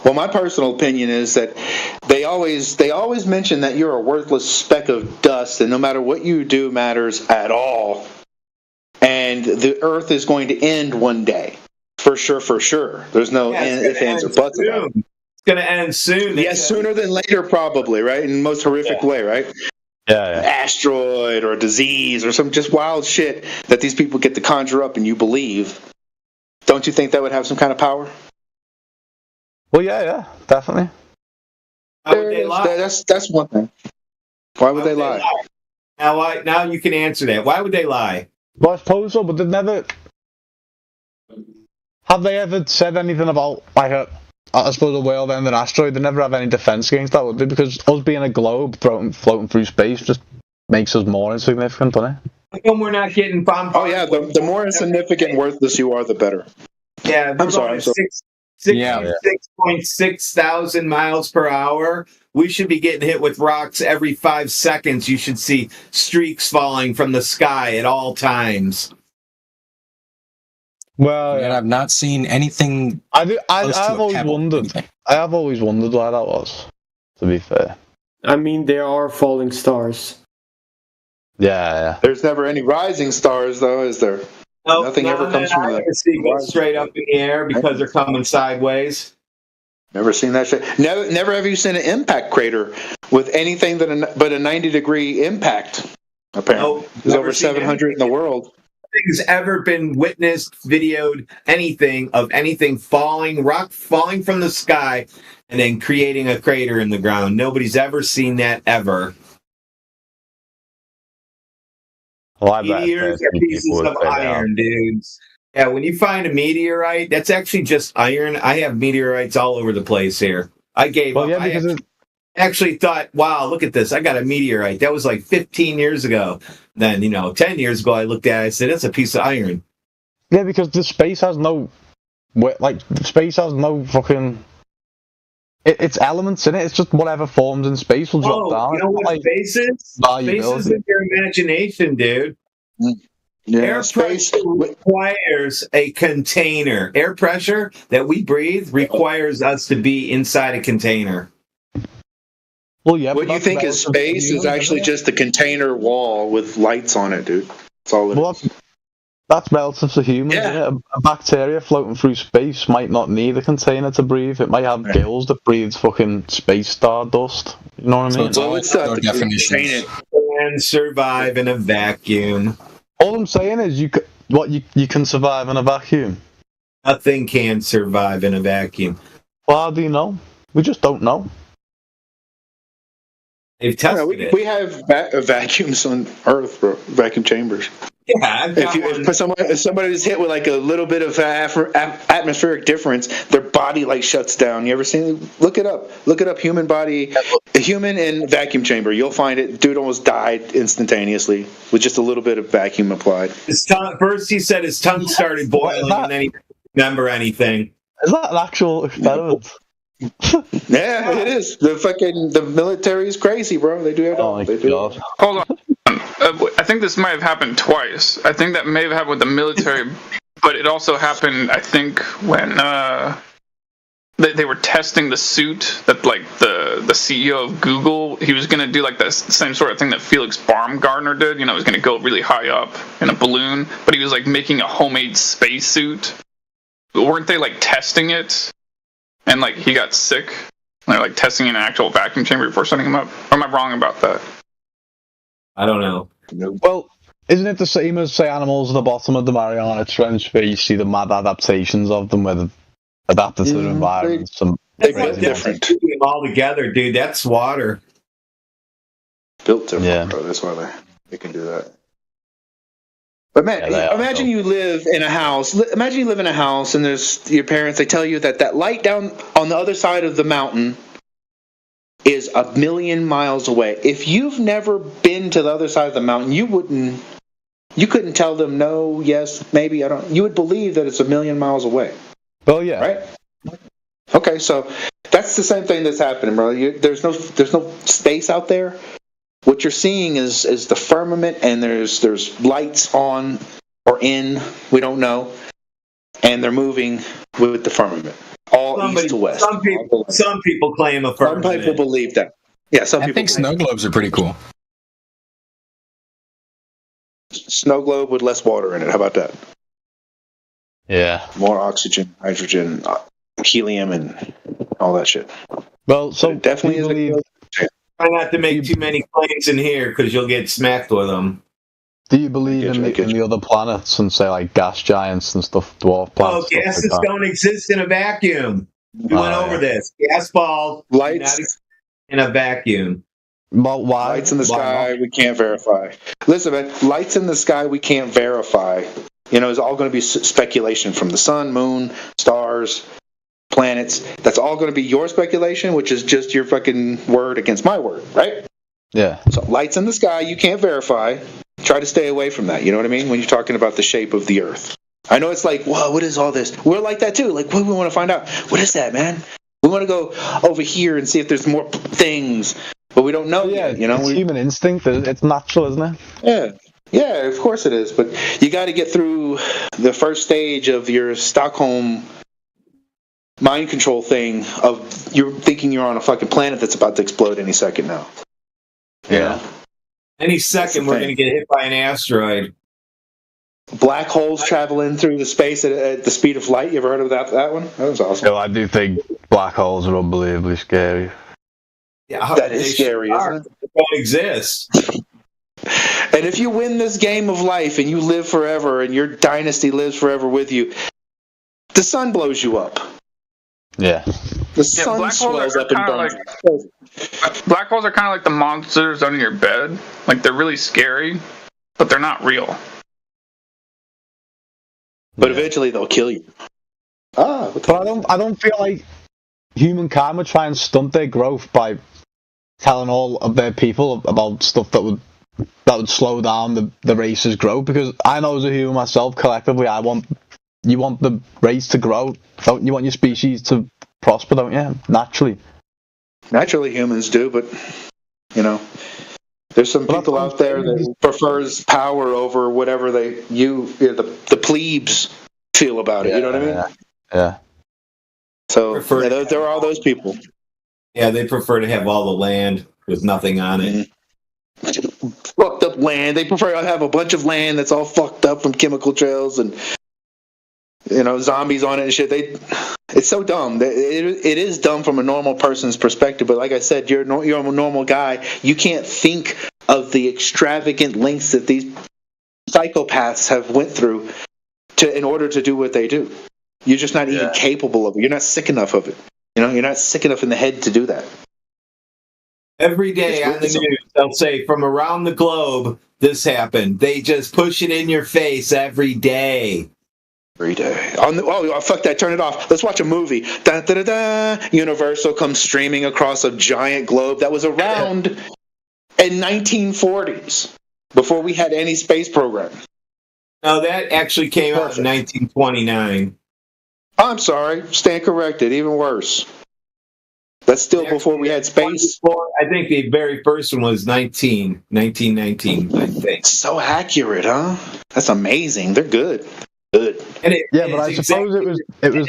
Well, my personal opinion is that they always mention that you're a worthless speck of dust, and no matter what you do matters at all. And the Earth is going to end one day. For sure. There's no ifs, ands, or buts about it. It's going to end soon. Yes, sooner than later, probably, right? In the most horrific way, right? Yeah. Asteroid or disease or some just wild shit that these people get to conjure up and you believe. Don't you think that would have some kind of power? Well, yeah, definitely. Why would they lie? That's one thing. Why would they lie? Now you can answer that. Why would they lie? Well, I suppose so, but they've never. Have they ever said anything about, like, I suppose, a world ending asteroid? They never have any defense against that, would they? Because us being a globe floating through space just makes us more insignificant, doesn't it? How come we're not getting bombarded? Oh, yeah, the more insignificant and worthless you are, the better. Yeah, I'm sorry. 6.6 thousand miles per hour. We should be getting hit with rocks every 5 seconds. You should see streaks falling from the sky at all times. Well, and I've not seen anything. I have always wondered. I have always wondered why that was. To be fair, I mean, there are falling stars. Yeah. There's never any rising stars, though, is there? Nope, Nothing ever comes from I that. never see go straight up in the air because they're coming sideways. Never seen that shit. Never have you seen an impact crater with anything but a 90-degree impact. Apparently, Nope, there's never over seen 700 in the world. Nothing's ever been witnessed, videoed, anything rock falling from the sky, and then creating a crater in the ground. Nobody's ever seen that ever. Well, Meteors are pieces of iron, dudes. Yeah, when you find a meteorite, that's actually just iron. I have meteorites all over the place here. I gave up. I actually thought, wow, look at this. I got a meteorite. That was like 15 years ago. Then, 10 years ago, I looked at it. I said, that's a piece of iron. Yeah, because the space has no... space has no fucking... It's elements in it. It's just whatever forms in space will drop down. You know what space is? Space is in your imagination, dude. Yeah, air pressure requires a container. Air pressure that we breathe requires us to be inside a container. Well, yeah. What you think is space is actually just a container wall with lights on it, dude. That's all it is. That's relative to humans. Yeah. A bacteria floating through space might not need a container to breathe. It might have gills that breathes fucking space stardust. You know what I mean? So it's all definitions. And survive in a vacuum. All I'm saying is you can survive in a vacuum. Nothing can survive in a vacuum. Well, how do you know? We just don't know. They've tested it. We have vacuums on Earth, bro. Vacuum chambers. Yeah, if somebody's hit with like a little bit of atmospheric difference, their body like shuts down. You ever seen? Look it up. Look it up. Human body, a human in vacuum chamber. You'll find it. Dude almost died instantaneously with just a little bit of vacuum applied. First, he said his tongue started boiling, and then he didn't remember anything. Is that an actual experiment? Yeah, it is. The military is crazy, bro. They do have. They do. Hold on. I think this might have happened twice. I think that may have happened with the military, but it also happened, I think, when they were testing the suit that, like, the CEO of Google, he was going to do, like, the same sort of thing that Felix Baumgartner did. He was going to go really high up in a balloon, but he was, like, making a homemade spacesuit. Weren't they, like, testing it? And, like, he got sick? They're, like, testing in an actual vacuum chamber before setting him up? Or am I wrong about that? I don't know. Well, isn't it the same as, say, animals at the bottom of the Mariana Trench, where you see the mad adaptations of them, where they've adapted to their environment? They're different. All together, dude. That's water. Built different, bro. That's why they can do that. But man, imagine you live in a house. Imagine you live in a house, and there's your parents. They tell you that light down on the other side of the mountain is 1,000,000 miles away. If you've never been to the other side of the mountain, you couldn't tell them no, yes, maybe, I don't. You would believe that it's 1,000,000 miles away. Well, yeah. Right? Okay, so that's the same thing that's happening, bro. There's no space out there. What you're seeing is the firmament, and there's lights on or in, we don't know, and they're moving with the firmament. East to west. Some people claim a firmament. Some people believe that. Yeah, some people. I think snow globes are pretty cool. Snow globe with less water in it. How about that? Yeah. More oxygen, hydrogen, helium, and all that shit. Well, so definitely is. Try not to make too many claims in here because you'll get smacked with them. Do you believe in the other planets and, say, like gas giants and stuff, dwarf planets? Oh, gases don't exist in a vacuum. We went over this. Gas balls lights in a vacuum. Well, why? Lights in the Why sky, not? we can't verify. Listen, man, lights in the sky, we can't verify. You know, it's all going to be speculation from the sun, moon, stars, planets. That's all going to be your speculation, which is just your fucking word against my word, right? Yeah. So lights in the sky, you can't verify. Try to stay away from that. You know what I mean? When you're talking about the shape of the Earth. I know it's like, whoa, what is all this? We're like that too. Like, we want to find out. What is that, man? We want to go over here and see if there's more things, but we don't know yet. You know, it's human instinct. It's natural, isn't it? Yeah. Yeah, of course it is. But you got to get through the first stage of your Stockholm mind control thing of you're thinking you're on a fucking planet that's about to explode any second now. Yeah. Any second, we're going to get hit by an asteroid. Black holes traveling through the space at the speed of light. You ever heard of that one? That was awesome. Yeah, I do think black holes are unbelievably scary. Yeah, that is scary, isn't it? They don't exist. And if you win this game of life and you live forever and your dynasty lives forever with you, the sun blows you up. Yeah. The sun swells up and burns. Black holes are kind of like the monsters under your bed. Like, they're really scary, but they're not real. But eventually they'll kill you. But I don't feel like humankind would try and stunt their growth by telling all of their people about stuff that would slow down the race's growth. Because I know as a human myself, collectively, you want the race to grow. Don't you want your species to prosper, don't you? Naturally. Naturally humans do, but you know, there's some people out there that prefers power over whatever the plebes feel about it. You know what I mean? Yeah. So there are all those people. Yeah, they prefer to have all the land with nothing on it. Fucked up land. They prefer to have a bunch of land that's all fucked up from chemical trails and zombies on it and shit. It's so dumb. It is dumb from a normal person's perspective, but like I said, you're a normal guy. You can't think of the extravagant lengths that these psychopaths have went through in order to do what they do. You're just not even capable of it. You're not sick enough of it. You're not sick enough in the head to do that. Every day on the news, they'll say from around the globe, this happened. They just push it in your face every day. Every day. Oh, fuck that. Turn it off. Let's watch a movie. Da, da, da, da. Universal comes streaming across a giant globe that was around in 1940s before we had any space program. No, that actually came out in 1929. I'm sorry. Stand corrected. Even worse. That's still before we had space. I think the very first one was 1919, I think. So accurate, huh? That's amazing. They're good. Good. And but I suppose it was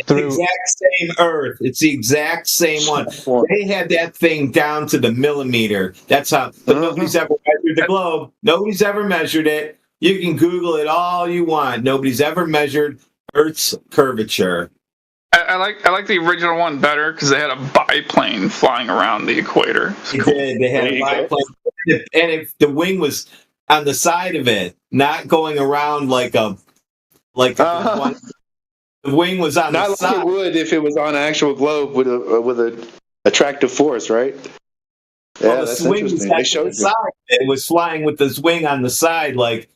through the exact same Earth. It's the exact same one. They had that thing down to the millimeter. That's how. But nobody's ever measured the globe. Nobody's ever measured it. You can Google it all you want. Nobody's ever measured Earth's curvature. I like the original one better because they had a biplane flying around the equator. They did. They had a biplane, and if the wing was on the side of it, not going around like a. The wing was on not the like side. It would if it was on an actual globe with a attractive force, right? Yeah, Well, the that's swing was interesting. on They showed the side. It was flying with this wing on the side, like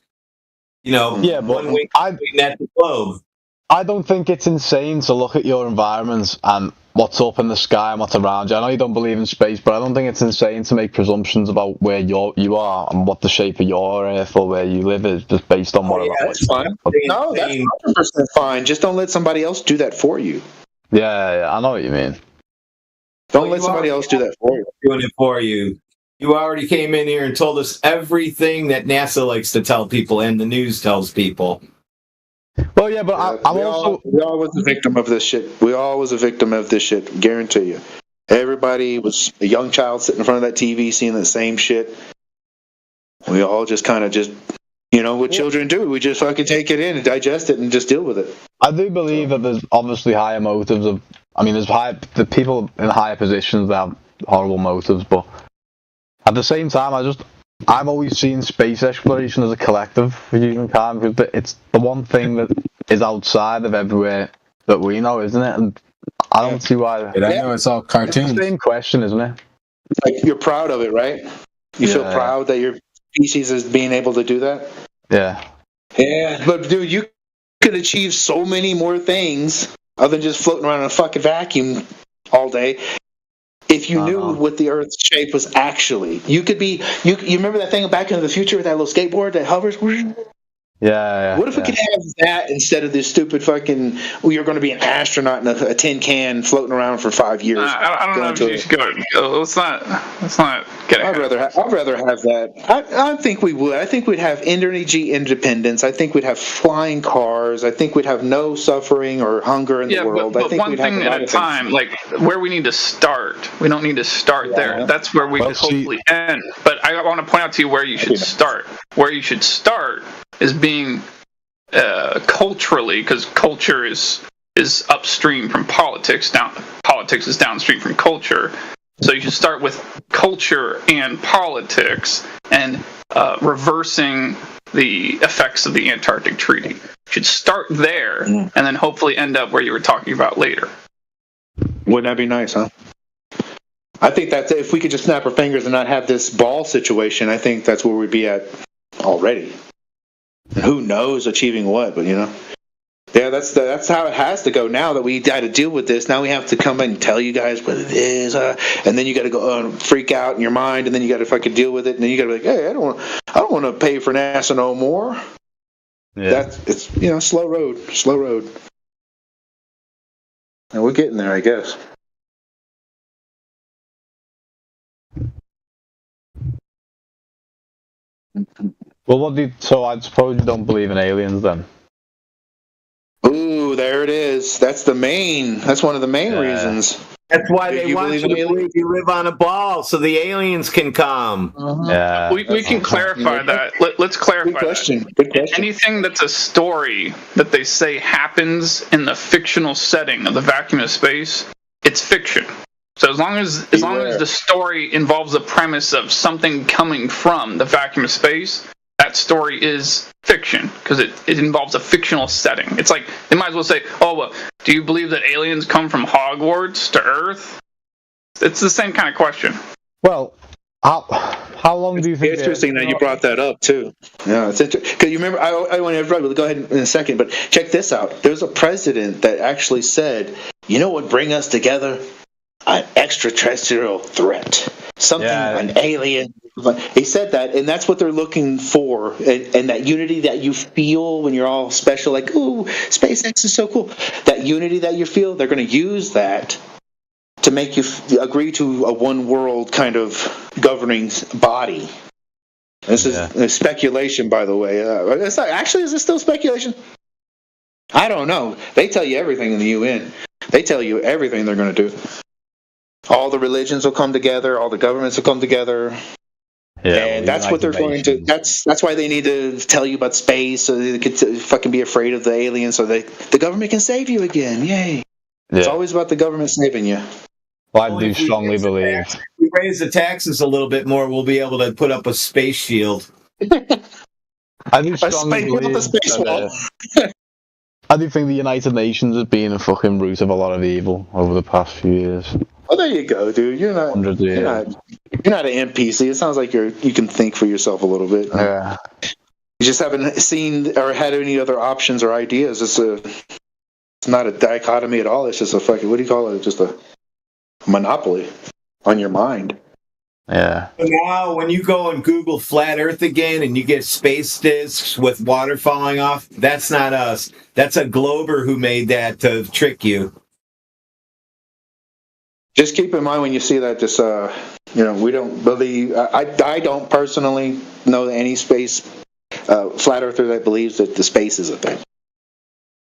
Yeah, but one wing pointing at the globe. I don't think it's insane to look at your environments and what's up in the sky and what's around you. I know you don't believe in space, but I don't think it's insane to make presumptions about where you are and what the shape of your Earth or where you live is just based on what. That's fine. No, that's 100% fine. Just don't let somebody else do that for you. Yeah, I know what you mean. Don't let somebody else do that for you. Doing it for you. You already came in here and told us everything that NASA likes to tell people and the news tells people. Well, yeah, but we all was a victim of this shit. We all was a victim of this shit. Guarantee you. Everybody was a young child sitting in front of that TV seeing the same shit. We all just kind of what children do. We just fucking take it in and digest it and just deal with it. I do believe that there's obviously higher motives the people in higher positions that have horrible motives, but at the same time, I've always seen space exploration as a collective for humankind because it's the one thing that is outside of everywhere that we know, isn't it? And I don't see why. I know it's all cartoons. It's the same question, isn't it? Like you're proud of it, right? You feel proud that your species is being able to do that? Yeah. Yeah, but dude, you could achieve so many more things other than just floating around in a fucking vacuum all day. If you knew what the Earth's shape was actually, you could be. You remember that thing Back into the Future with that little skateboard that hovers? Yeah. What if we could have that instead of this stupid fucking? Well, you're going to be an astronaut in a tin can floating around for 5 years. I don't know if you should go. Let's not get ahead. I'd rather have that. I think we would. I think we'd have energy independence. I think we'd have flying cars. I think we'd have no suffering or hunger in the world. But I think one thing at a time. Like where we need to start. We don't need to start there. That's where we could hopefully end. But I want to point out to you where you should start. Where you should start is being culturally, because culture is upstream from politics. Politics is downstream from culture. So you should start with culture and politics and reversing the effects of the Antarctic Treaty. You should start there and then hopefully end up where you were talking about later. Wouldn't that be nice, huh? I think that if we could just snap our fingers and not have this ball situation, I think that's where we'd be at already. Who knows achieving what, but yeah, that's how it has to go. Now that we got to deal with this, now we have to come and tell you guys what it is, and then you got to go freak out in your mind, and then you got to fucking deal with it, and then you got to be like, hey, I don't want to pay for NASA no more. Yeah, it's slow road, and we're getting there, I guess. Well, so I suppose you don't believe in aliens then? Ooh, there it is. That's one of the main reasons. That's why they want you to believe you live on a ball, so the aliens can come. Yeah, we can clarify that. Let's clarify Good question. Anything that's a story that they say happens in the fictional setting of the vacuum of space, it's fiction. So as long as the story involves a premise of something coming from the vacuum of space, that story is fiction because it involves a fictional setting. It's like they might as well say, "Oh, well, do you believe that aliens come from Hogwarts to Earth?" It's the same kind of question. Well, how long do you think? It's interesting that you brought that up too. Yeah, it's interesting because you remember. I want to go ahead in a second, but check this out. There's a president that actually said, "You know what bring us together? An extraterrestrial threat, an alien." He said that, and that's what they're looking for, and that unity that you feel when you're all special, like, ooh, SpaceX is so cool. That unity that you feel, they're going to use that to make you agree to a one world kind of governing body. This is speculation, by the way. It's not, actually, is this still speculation? I don't know. They tell you everything in the UN. They tell you everything they're going to do. All the religions will come together. All the governments will come together. Yeah, and that's what they're going to. That's why they need to tell you about space, so they could fucking be afraid of the aliens, so the government can save you again. Yay! Yeah. It's always about the government saving you. Well, I do strongly believe. If we raise the taxes a little bit more, we'll be able to put up a space shield. I do strongly believe. I do think the United Nations has been a fucking root of a lot of evil over the past few years. Oh, there you go, dude. You're not an NPC. It sounds like you can think for yourself a little bit. Yeah. You just haven't seen or had any other options or ideas. It's not a dichotomy at all. It's just a fucking, what do you call it? Just a monopoly on your mind. Yeah. So now, when you go and Google flat Earth again, and you get space discs with water falling off, that's not us. That's a Glober who made that to trick you. Just keep in mind when you see that, just we don't believe. I don't personally know any space flat earther that believes that the space is a thing.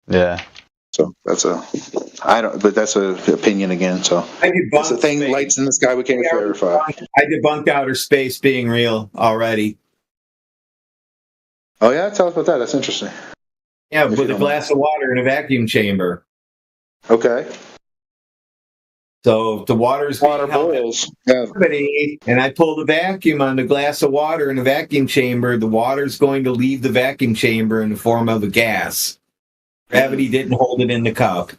Yeah. So that's an opinion again. So it's a thing. Lights in the sky we can't verify. I debunked outer space being real already. Oh yeah, tell us about that. That's interesting. Yeah, with a glass of water in a vacuum chamber. Okay. So the water boils, and I pull the vacuum on the glass of water in a vacuum chamber. The water's going to leave the vacuum chamber in the form of a gas. Gravity didn't hold it in the cup.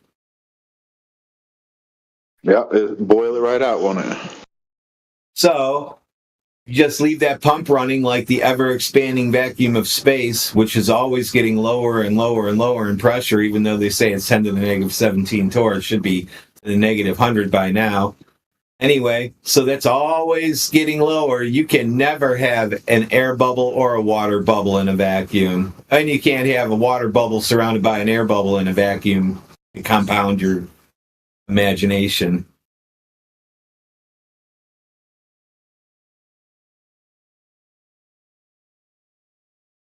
Yeah, boil it right out, won't it? So You just leave that pump running like the ever-expanding vacuum of space, which is always getting lower and lower and lower in pressure, even though they say it's 10 to the negative 17 torr. It should be to the negative 100 by now. Anyway, so that's always getting lower. You can never have an air bubble or a water bubble in a vacuum. And you can't have a water bubble surrounded by an air bubble in a vacuum to compound your imagination.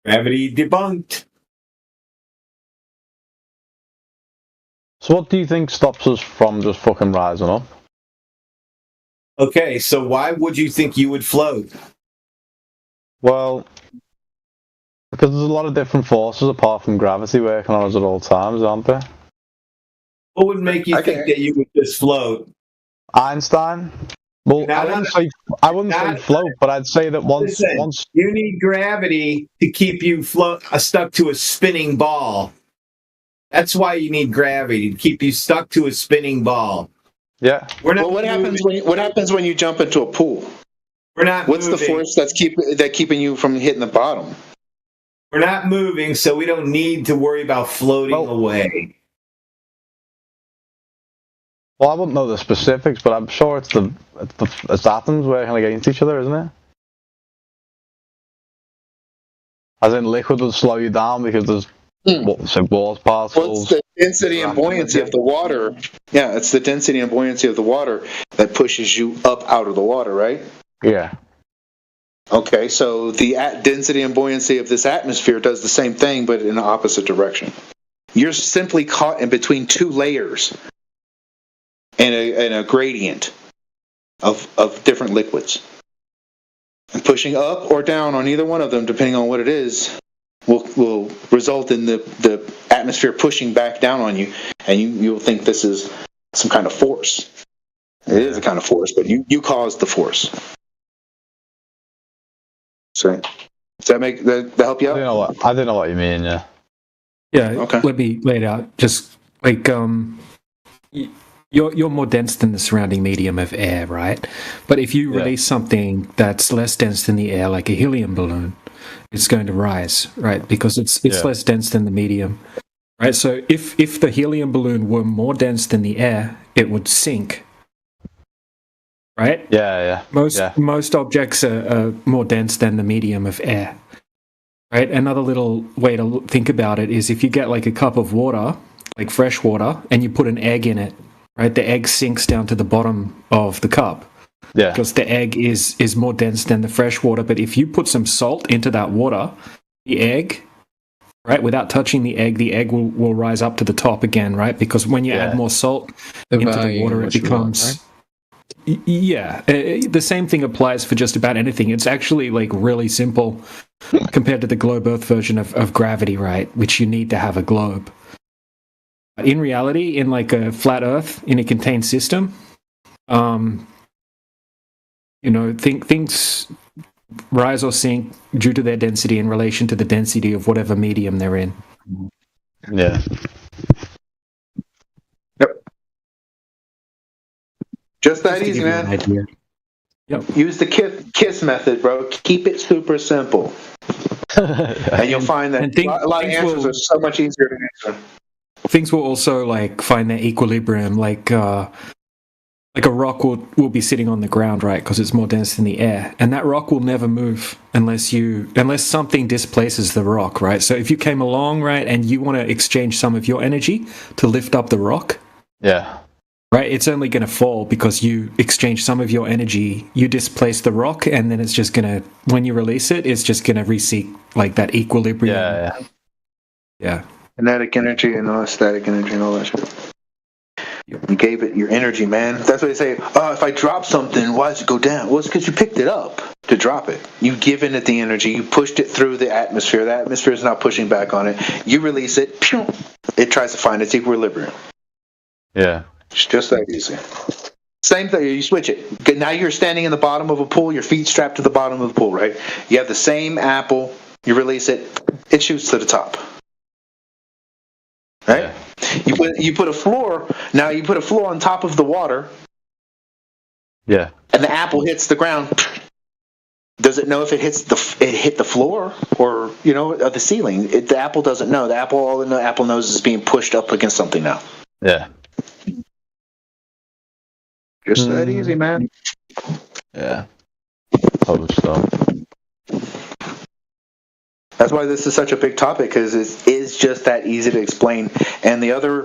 Gravity debunked. So what do you think stops us from just fucking rising up? Okay, so why would you think you would float? Well, because there's a lot of different forces apart from gravity working on us at all times, aren't there? What would make you think that you would just float? Einstein? Well, I wouldn't say float, but I'd say that once you need gravity to keep you stuck to a spinning ball. That's why you need gravity, to keep you stuck to a spinning ball. Yeah. Well, what happens when you jump into a pool? We're not. What's the force that's keeping you from hitting the bottom? We're not moving, so we don't need to worry about floating away. Well, I wouldn't know the specifics, but I'm sure it's atoms working against each other, isn't it? As in, liquid will slow you down because there's walls, particles. Well, it's the density and buoyancy of the water. Yeah, it's the density and buoyancy of the water that pushes you up out of the water, right? Yeah. Okay, so the density and buoyancy of this atmosphere does the same thing, but in the opposite direction. You're simply caught in between two layers and a gradient of different liquids. And pushing up or down on either one of them, depending on what it is, will result in the atmosphere pushing back down on you, and you'll think this is some kind of force. It is a kind of force, but you caused the force. So, does that help you out? I don't know what you mean. Yeah. Yeah. Okay. Let me lay it out. Just like you're more dense than the surrounding medium of air, right? But if you release something that's less dense than the air, like a helium balloon, it's going to rise, right? Because it's less dense than the medium, right? So if the helium balloon were more dense than the air, it would sink, right? Yeah. Most objects are more dense than the medium of air, right? Another little way to think about it is if you get like a cup of water, like fresh water, and you put an egg in it, right? The egg sinks down to the bottom of the cup. Yeah. Because the egg is more dense than the fresh water. But if you put some salt into that water, the egg, right, without touching the egg will rise up to the top again, right? Because when you add more salt into the water, it becomes... Yeah. The same thing applies for just about anything. It's actually like really simple compared to the globe Earth version of gravity, right? Which you need to have a globe. In reality, in like a flat Earth, in a contained system, things rise or sink due to their density in relation to the density of whatever medium they're in. Yeah. Yep. Just that easy, man. Yep. Use the KISS method, bro. Keep it super simple. And you'll find that a lot of answers are so much easier to answer. Things will also like find their equilibrium, like a rock will be sitting on the ground, right? Because it's more dense than the air, and that rock will never move unless something displaces the rock, right? So if you came along, right, and you want to exchange some of your energy to lift up the rock, right, it's only going to fall because you exchange some of your energy, you displace the rock, and then it's just going to, when you release it, it's just going to reseek like that equilibrium. Yeah. Kinetic energy and static energy and all that shit. You gave it your energy, man. That's what they say. Oh, if I drop something, why does it go down? Well, it's because you picked it up to drop it. You've given it the energy. You pushed it through the atmosphere. The atmosphere is not pushing back on it. You release it. Pew, it tries to find its equilibrium. Yeah. It's just that easy. Same thing. You switch it. Now you're standing in the bottom of a pool. Your feet strapped to the bottom of the pool, right? You have the same apple. You release it. It shoots to the top. Right? Yeah. You put a floor. Now you put a floor on top of the water. Yeah. And the apple hits the ground. Does it know if it hit the floor or of the ceiling? The Apple doesn't know. All the Apple knows is being pushed up against something now. Yeah. Just that easy, man. Yeah. Other stuff. That's why this is such a big topic, because it is just that easy to explain. And the other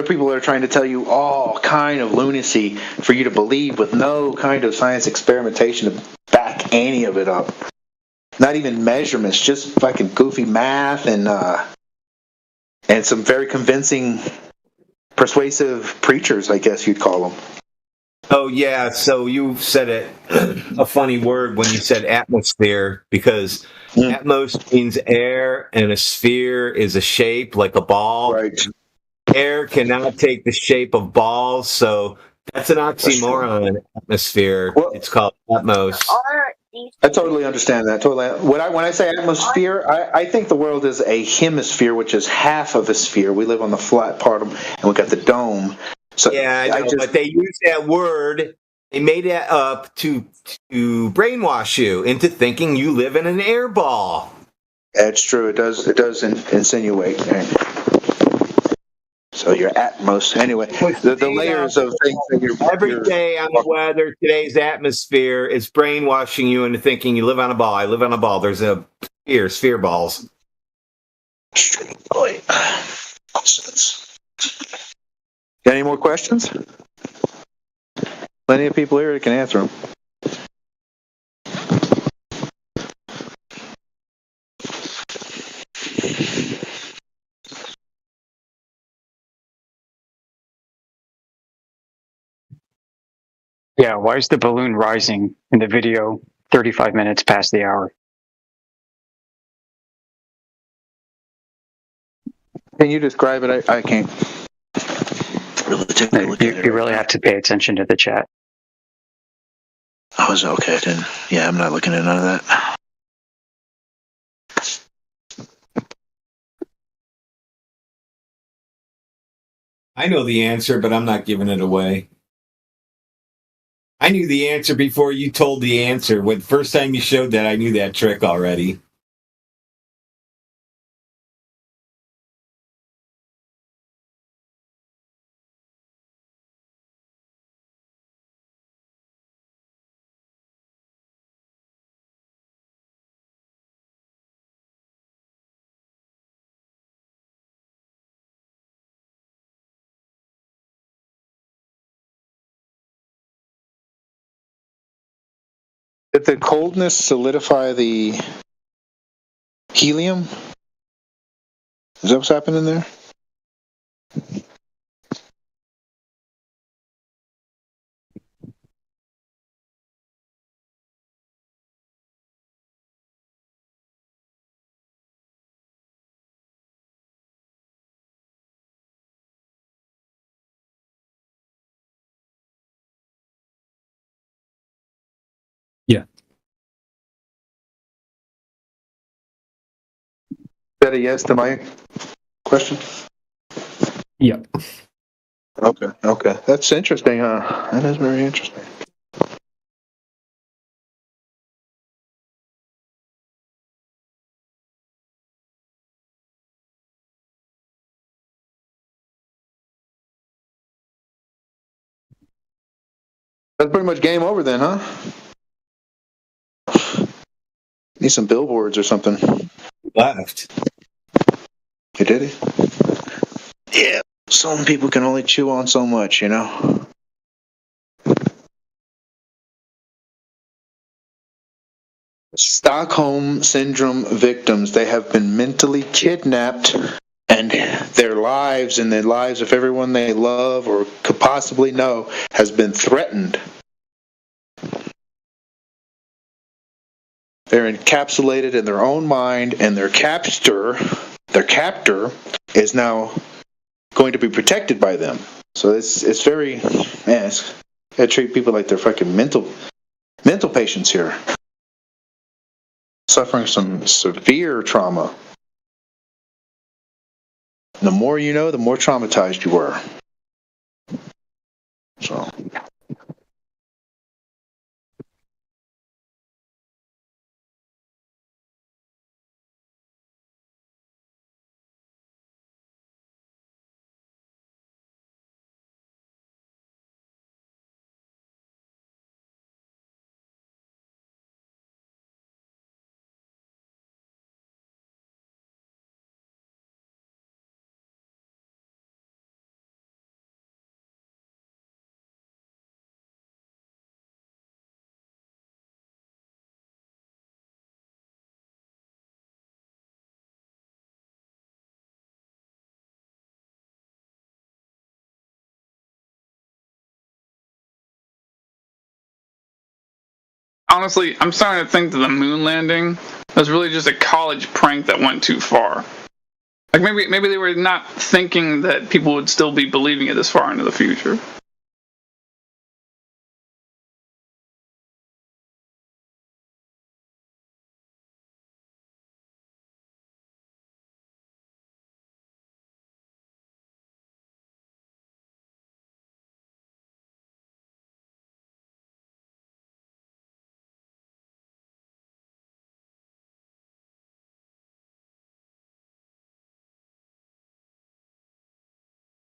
people are trying to tell you all kind of lunacy for you to believe with no kind of science experimentation to back any of it up. Not even measurements, just fucking goofy math and some very convincing, persuasive preachers, I guess you'd call them. Oh yeah, so you said a funny word when you said atmosphere, because atmos means air and a sphere is a shape like a ball. Right. Air cannot take the shape of balls, so that's an oxymoron. Atmosphere. It's called atmos. I totally understand that. Totally. When I say atmosphere, I think the world is a hemisphere, which is half of a sphere. We live on the flat part of, and we got the dome. So yeah, I know, but they use that word. They made that up to brainwash you into thinking you live in an air ball. That's true. It does insinuate. So your atmos. Anyway, the layers of things that you're... Every day on the weather, today's atmosphere is brainwashing you into thinking you live on a ball. I live on a ball. There's a sphere balls. Boy. Got any more questions? Plenty of people here that can answer them. Yeah, why is the balloon rising in the video 35 minutes past the hour? Can you describe it? I can't. You really have to pay attention to the chat. I was okay. I'm not looking at none of that. I know the answer, but I'm not giving it away. I knew the answer before you told the answer. When the first time you showed that, I knew that trick already. Did the coldness solidify the helium? Is that what's happening there? Yeah. Is that a yes to my question? Yeah. Okay. That's interesting, huh? That is very interesting. That's pretty much game over then, huh? Need some billboards or something. Left. You did it? Yeah. Some people can only chew on so much, Stockholm Syndrome victims, they have been mentally kidnapped, and their lives and the lives of everyone they love or could possibly know has been threatened. They're encapsulated in their own mind, and their captor is now going to be protected by them. So it's very, man, they treat people like they're fucking mental patients here, suffering some severe trauma. The more you know, the more traumatized you were. So honestly, I'm starting to think that the moon landing was really just a college prank that went too far. Like maybe they were not thinking that people would still be believing it this far into the future.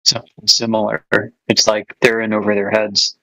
Something similar. It's like they're in over their heads.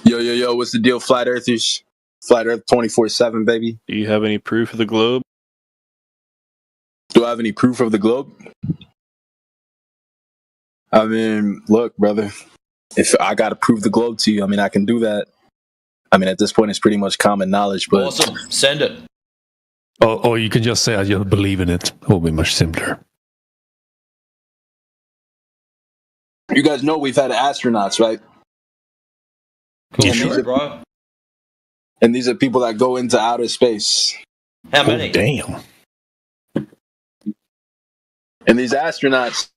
Yo, what's the deal, Flat Earthers? Flat Earth 24/7, baby. Do you have any proof of the globe? Do I have any proof of the globe? I mean, look, brother, if I gotta prove the globe to you, I mean, I can do that. I mean, at this point, it's pretty much common knowledge, but... Awesome. Send it. Or you can just say, I just believe in it. It will be much simpler. You guys know we've had astronauts, right? Cool, sure, bro. And these are people that go into outer space. How many? Damn. And these astronauts,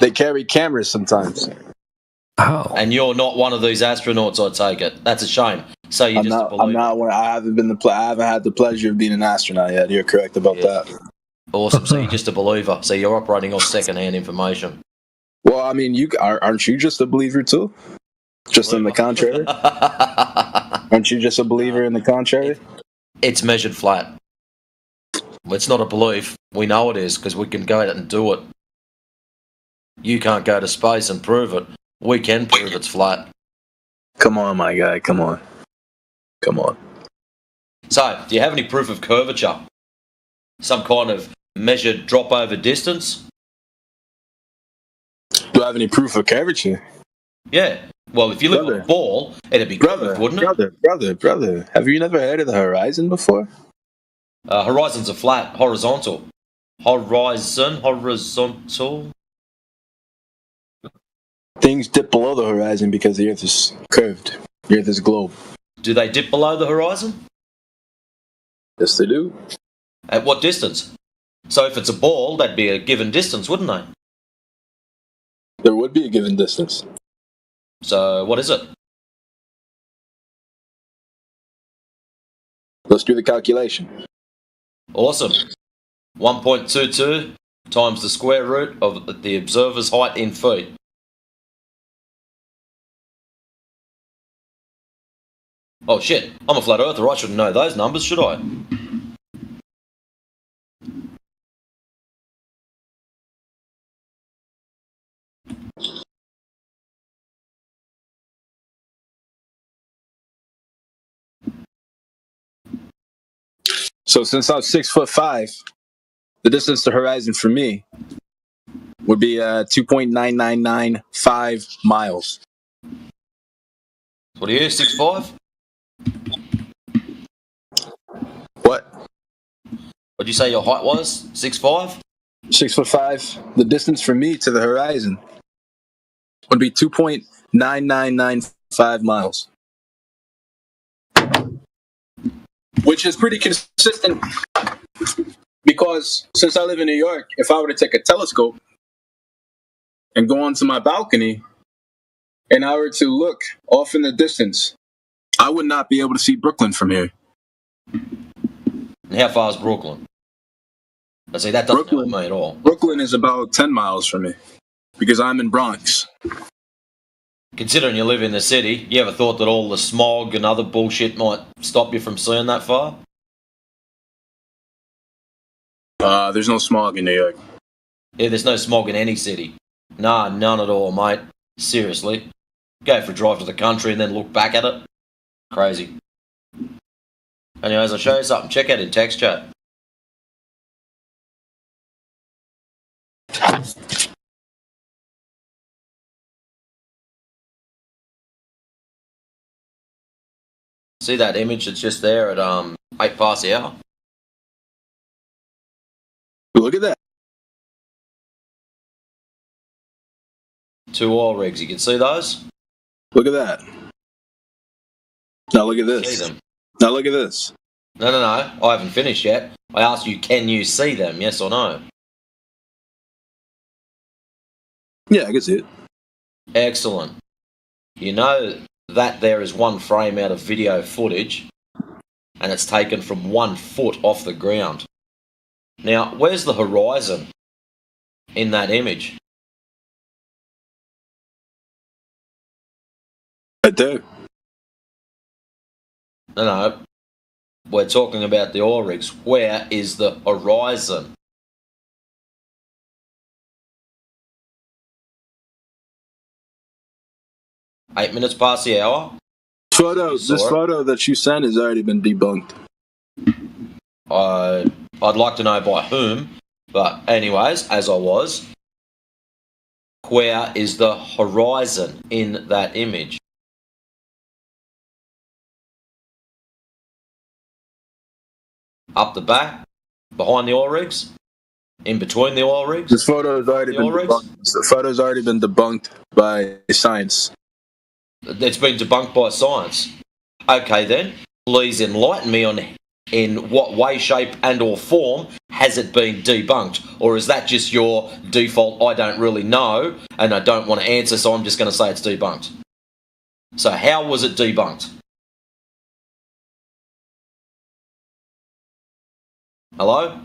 they carry cameras sometimes. Oh. And you're not one of these astronauts, I take it. That's a shame. So you're just a believer. I'm not one. I haven't had the pleasure of being an astronaut yet. You're correct about that. Awesome. So you're just a believer. So you're operating off second-hand information. Well, I mean, aren't you just a believer too? Just on the contrary? Aren't you just a believer in the contrary? It's measured flat. It's not a belief. We know it is because we can go out and do it. You can't go to space and prove it. We can prove it's flat. Come on, my guy. Come on. So, do you have any proof of curvature? Some kind of measured drop over distance? Do I have any proof of curvature? Yeah. Well, if you look at a ball, it'd be curved, wouldn't it? Brother. Have you never heard of the horizon before? Horizons are flat, horizontal. Horizontal. Things dip below the horizon because the Earth is curved. The Earth is globe. Do they dip below the horizon? Yes, they do. At what distance? So if it's a ball, that'd be a given distance, wouldn't they? There would be a given distance. So what is it? Let's do the calculation. Awesome. 1.22 times the square root of the observer's height in feet. Oh shit, I'm a flat earther, I shouldn't know those numbers, should I? So since I'm 6'5", the distance to horizon for me would be 2.9995 miles. What are you, 6'5"? What? What'd you say your height was? 6'5"? 6'5". The distance from me to the horizon would be 2.9995 miles. Which is pretty consistent because since I live in New York, if I were to take a telescope and go onto my balcony and I were to look off in the distance, I would not be able to see Brooklyn from here. And how far is Brooklyn? I say that doesn't help me at all. Brooklyn is about 10 miles from me because I'm in Bronx. Considering you live in the city, you ever thought that all the smog and other bullshit might stop you from seeing that far? There's no smog in New York. Yeah, there's no smog in any city. Nah, none at all, mate. Seriously. Go for a drive to the country and then look back at it. Crazy. Anyways, I'll show you something. Check out in text chat. See that image that's just there at 8 past the hour? Look at that. 2 oil rigs. You can see those? Look at that. Now look at this. See them? Now look at this. No. I haven't finished yet. I asked you, can you see them? Yes or no? Yeah, I can see it. Excellent. You know that there is one frame out of video footage, and it's taken from 1 foot off the ground. Now, where's the horizon in that image? Right there. No. We're talking about the oil rigs. Where is the horizon? Eight minutes past the hour. This photo that you sent has already been debunked. I'd like to know by whom, but anyways, as I was, where is the horizon in that image? Up the back, behind the oil rigs, in between the oil rigs. This photo has already been debunked. The photo's already been debunked by science. It's been debunked by science. Okay then, please enlighten me on in what way, shape and or form has it been debunked? Or is that just your default, I don't really know and I don't want to answer, so I'm just going to say it's debunked? So how was it debunked? Hello?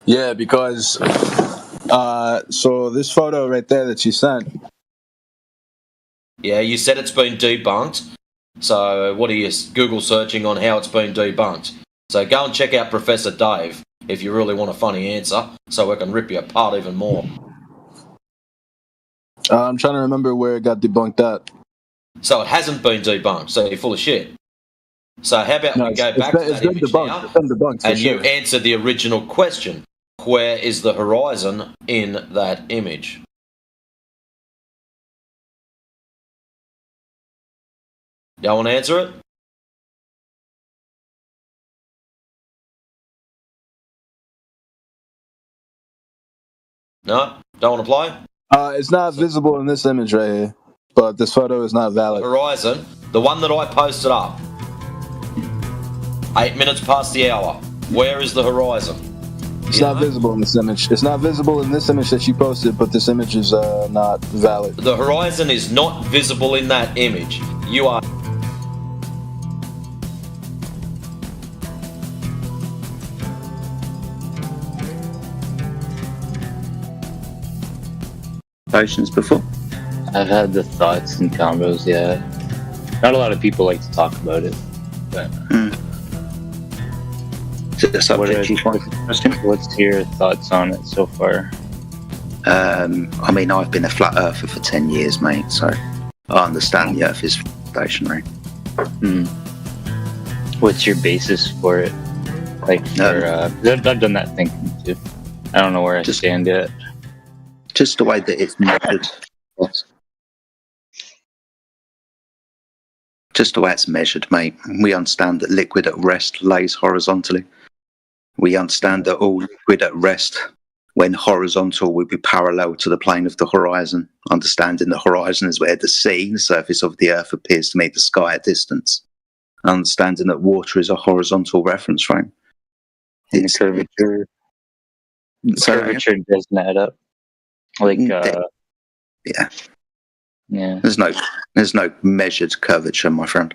Yeah, because so this photo right there that you sent. Yeah, you said it's been debunked. So what are you Google searching on how it's been debunked? So go and check out Professor Dave if you really want a funny answer, so I can rip you apart even more. I'm trying to remember where it got debunked at. So it hasn't been debunked, so you're full of shit. So how about we go back to that image now, and you answer the original question. Where is the horizon in that image? Y'all want to answer it? No? Don't want to play? It's not visible in this image right here, but this photo is not valid. Horizon, the one that I posted up. 8 minutes past the hour. Where is the horizon? It's not visible in this image. It's not visible in this image that you posted, but this image is not valid. The horizon is not visible in that image. You are... Potions before? I've had the thoughts and combos, yeah. Not a lot of people like to talk about it, but... Is it a subject you find interesting? What's your thoughts on it so far? I mean, I've been a flat earther for 10 years, mate, so I understand the earth is stationary. What's your basis for it? Like, I've done that thinking too. I don't know where I stand yet. Just the way that it's measured. Just the way it's measured, mate. We understand that liquid at rest lays horizontally. We understand that all liquid at rest, when horizontal, will be parallel to the plane of the horizon. Understanding the horizon is where the sea, the surface of the earth, appears to meet the sky at distance. Understanding that water is a horizontal reference frame. And the curvature doesn't add up. Like, yeah. There's no measured curvature, my friend.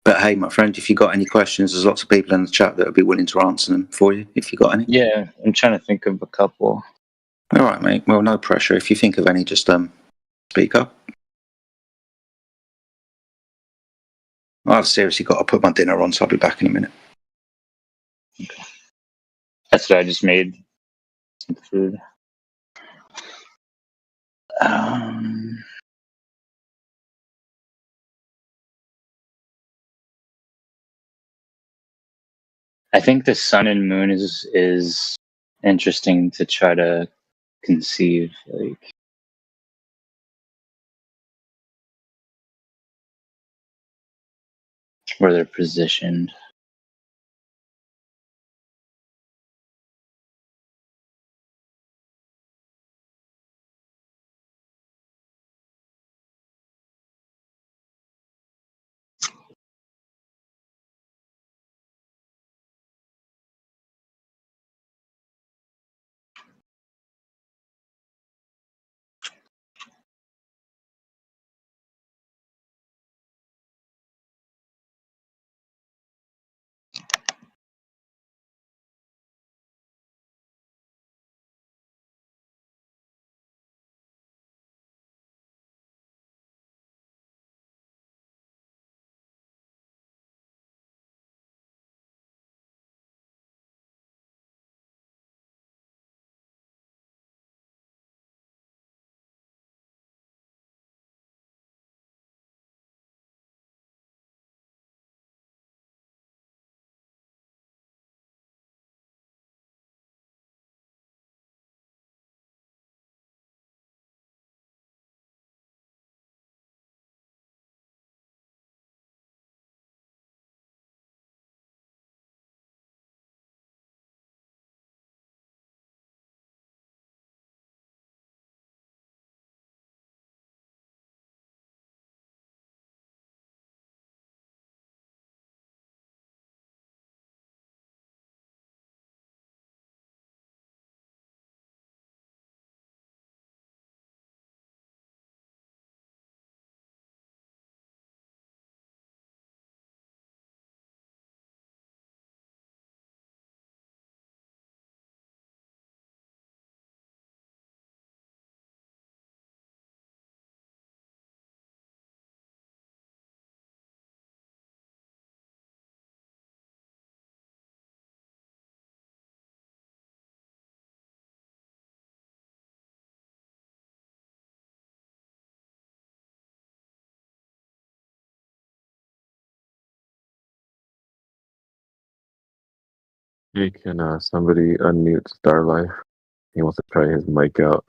But hey, my friend, if you got any questions, there's lots of people in the chat that would be willing to answer them for you, if you got any. Yeah, I'm trying to think of a couple. All right, mate. Well, no pressure. If you think of any, just speak up. I've seriously got to put my dinner on, so I'll be back in a minute. Okay. That's what I just made. Some food. I think the sun and moon is interesting to try to conceive, like where they're positioned. Hey, can somebody unmute Starlife? He wants to try his mic out.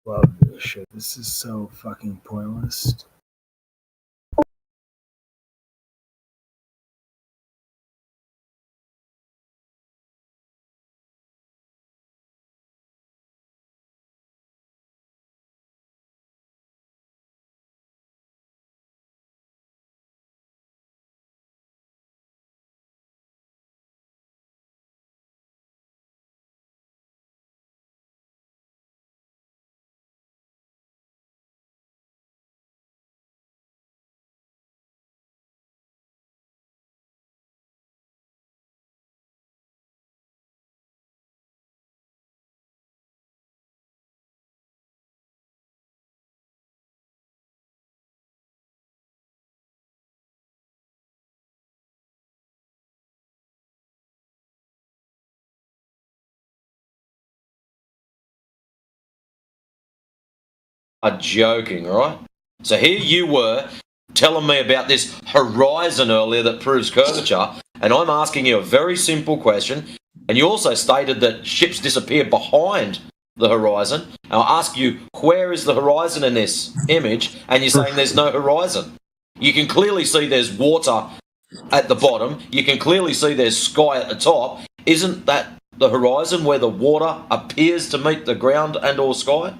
love this shit. This is so fucking pointless. Are joking, right? So here you were telling me about this horizon earlier that proves curvature, and I'm asking you a very simple question, and you also stated that ships disappear behind the horizon. I'll ask you, where is the horizon in this image? And you're saying there's no horizon. You can clearly see there's water at the bottom. You can clearly see there's sky at the top. Isn't that the horizon where the water appears to meet the ground and or sky?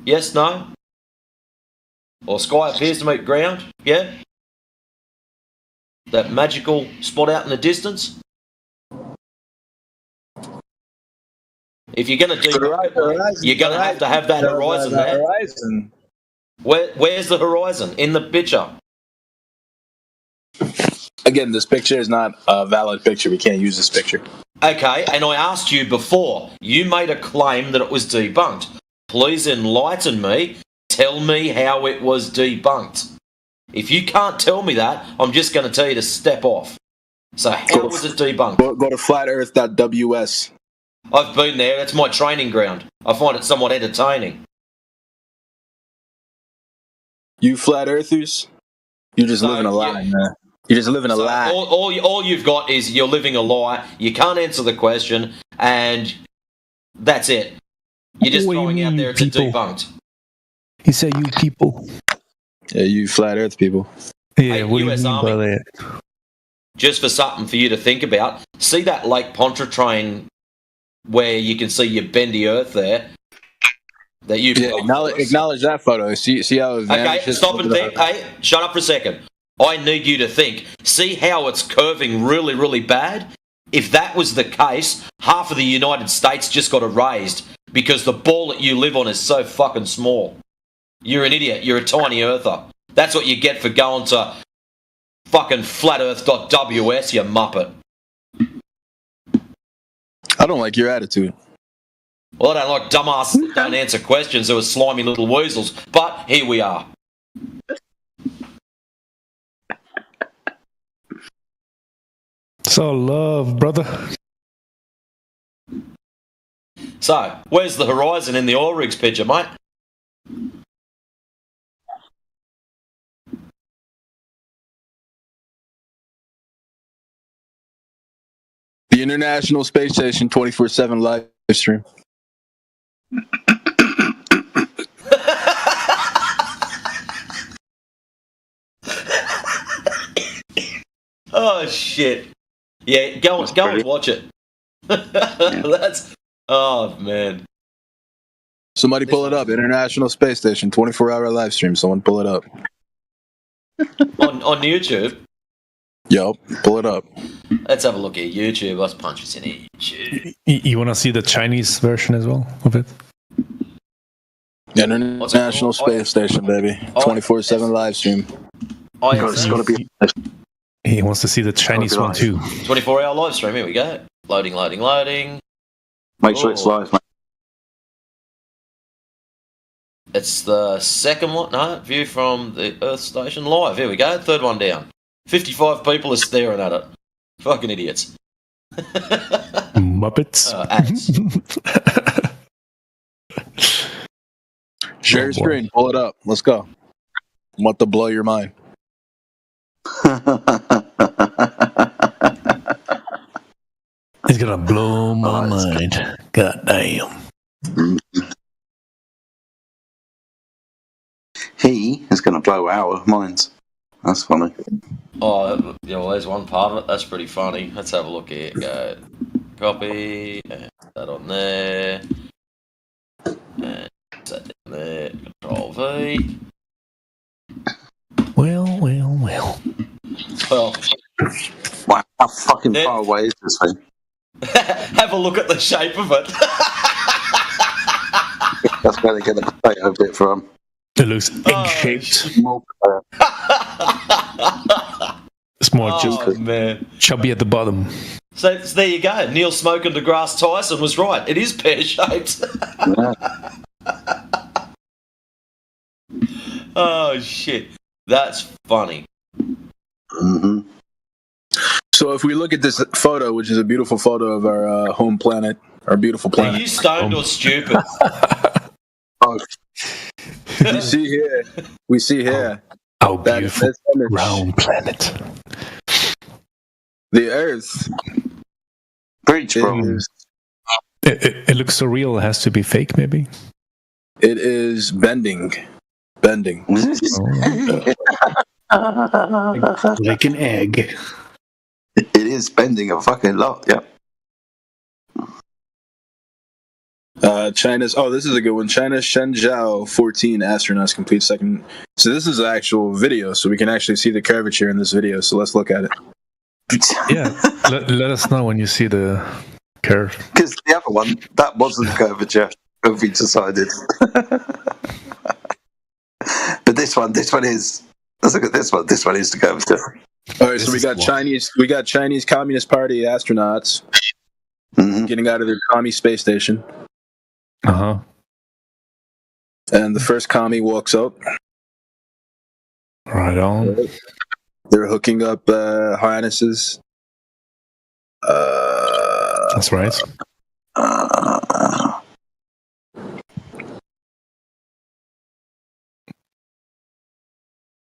Yes, no? Or sky appears to meet ground? Yeah? That magical spot out in the distance? If you're going to debunk it, you're going to have that horizon there. Horizon. Where's the horizon in the picture? Again, this picture is not a valid picture. We can't use this picture. Okay, and I asked you before. You made a claim that it was debunked. Please enlighten me. Tell me how it was debunked. If you can't tell me that, I'm just going to tell you to step off. So how was it debunked? Go to flatearth.ws. I've been there. That's my training ground. I find it somewhat entertaining. You flat earthers, you're just living a lie, man. You're just living a lie. All you've got is you're living a lie. You can't answer the question, and that's it. You're just throwing out there to debunked. He said you people. Yeah, you flat earth people. Yeah, hey, what do you mean by that? Just for something for you to think about, see that Lake Pontchartrain where you can see your bendy earth there? That you acknowledge that photo. See how it vanishes. Okay, stop and think. Hey, shut up for a second. I need you to think. See how it's curving really, really bad? If that was the case, half of the United States just got erased because the ball that you live on is so fucking small. You're an idiot. You're a tiny earther. That's what you get for going to fucking flatearth.ws, you muppet. I don't like your attitude. Well, I don't like dumbasses that don't answer questions who are slimy little weasels, but here we are. It's all love, brother. So, where's the horizon in the oil rigs picture, mate? The International Space Station 24/7 live stream. Oh shit! Yeah, go and watch it. That's oh man. Somebody pull it up. International Space Station 24-hour live stream. Someone pull it up. on YouTube. Yup, pull it up. Let's have a look at YouTube. Let's punch this in here. YouTube. You want to see the Chinese version as well of it? International Space Station, baby. 24/7 live stream. It's gotta be. He wants to see the Chinese one too. 24-hour live stream. Here we go. Loading. Make sure it's live, mate. It's the second one. No, view from the Earth Station live. Here we go. Third one down. 55 people are staring at it. Fucking idiots. Muppets. Share your screen. Pull it up. Let's go. I'm about to blow your mind. It's gonna blow my mind. God damn. He is going to blow our minds. That's funny. Oh, yeah, well, there's one part of it. That's pretty funny. Let's have a look here. Go copy, and that on there, and that down there. Control V. Well. Well, wow, how fucking far away is this thing? have a look at the shape of it. That's where they get the potato bit from. It looks egg-shaped. It's more just man. chubby at the bottom. So there you go. Neil Smoking deGrasse Tyson was right. It is pear-shaped. Oh, shit. That's funny. Mm-hmm. So if we look at this photo, which is a beautiful photo of our home planet, our beautiful planet. Are you stoned or stupid? We see here. Our beautiful round planet. The Earth. Bridge, bro. It looks so real. It has to be fake, maybe. It is bending. Like an egg. It is bending a fucking lot, yeah. China's. Oh, this is a good one. China's Shenzhou 14 astronauts complete second. So this is an actual video, so we can actually see the curvature in this video. So let's look at it. Yeah, let us know when you see the curve. Because the other one, that wasn't curvature. We decided. But this one is. Let's look at this one. This one is the curvature. All right, so we got Chinese Communist Party astronauts getting out of their commie space station. Uh-huh. And the first commie walks up. Right on. They're hooking up harnesses. That's right.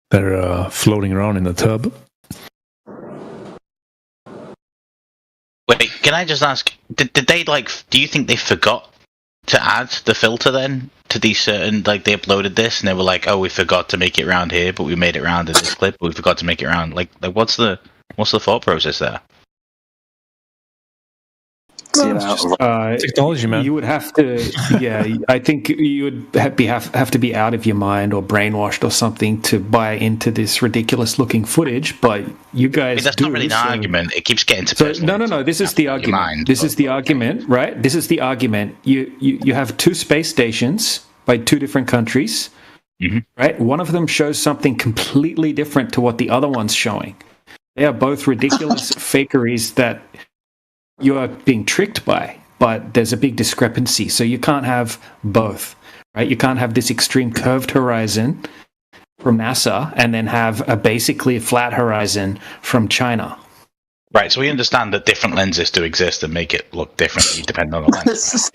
They're floating around in the tub. Wait, can I just ask, did they, do you think they forgot to add the filter then to these certain, they uploaded this and they were like, oh, we forgot to make it round here, but we made it round in this clip, but we forgot to make it round. What's the thought process there? Technology, man. You would have to, I think you would have to be out of your mind or brainwashed or something to buy into this ridiculous-looking footage. But you guys, that's not really an argument. It keeps getting to personal. No. This is the argument. This is the argument, right? This is the argument. You have two space stations by two different countries, right? One of them shows something completely different to what the other one's showing. They are both ridiculous fakeries that you are being tricked by, but there's a big discrepancy. So you can't have both, right? You can't have this extreme curved horizon from NASA and then have basically a flat horizon from China. Right, so we understand that different lenses do exist and make it look differently depending on the lens.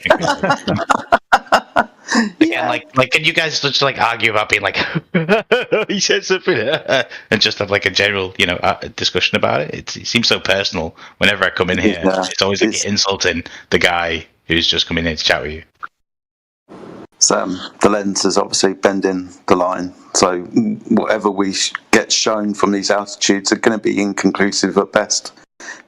Again, can you guys just argue about being he said something and just have a general discussion about it? It seems so personal whenever I come in here. It's always insulting the guy who's just coming in to chat with you. So the lens is obviously bending the line, so whatever we get shown from these altitudes are going to be inconclusive at best,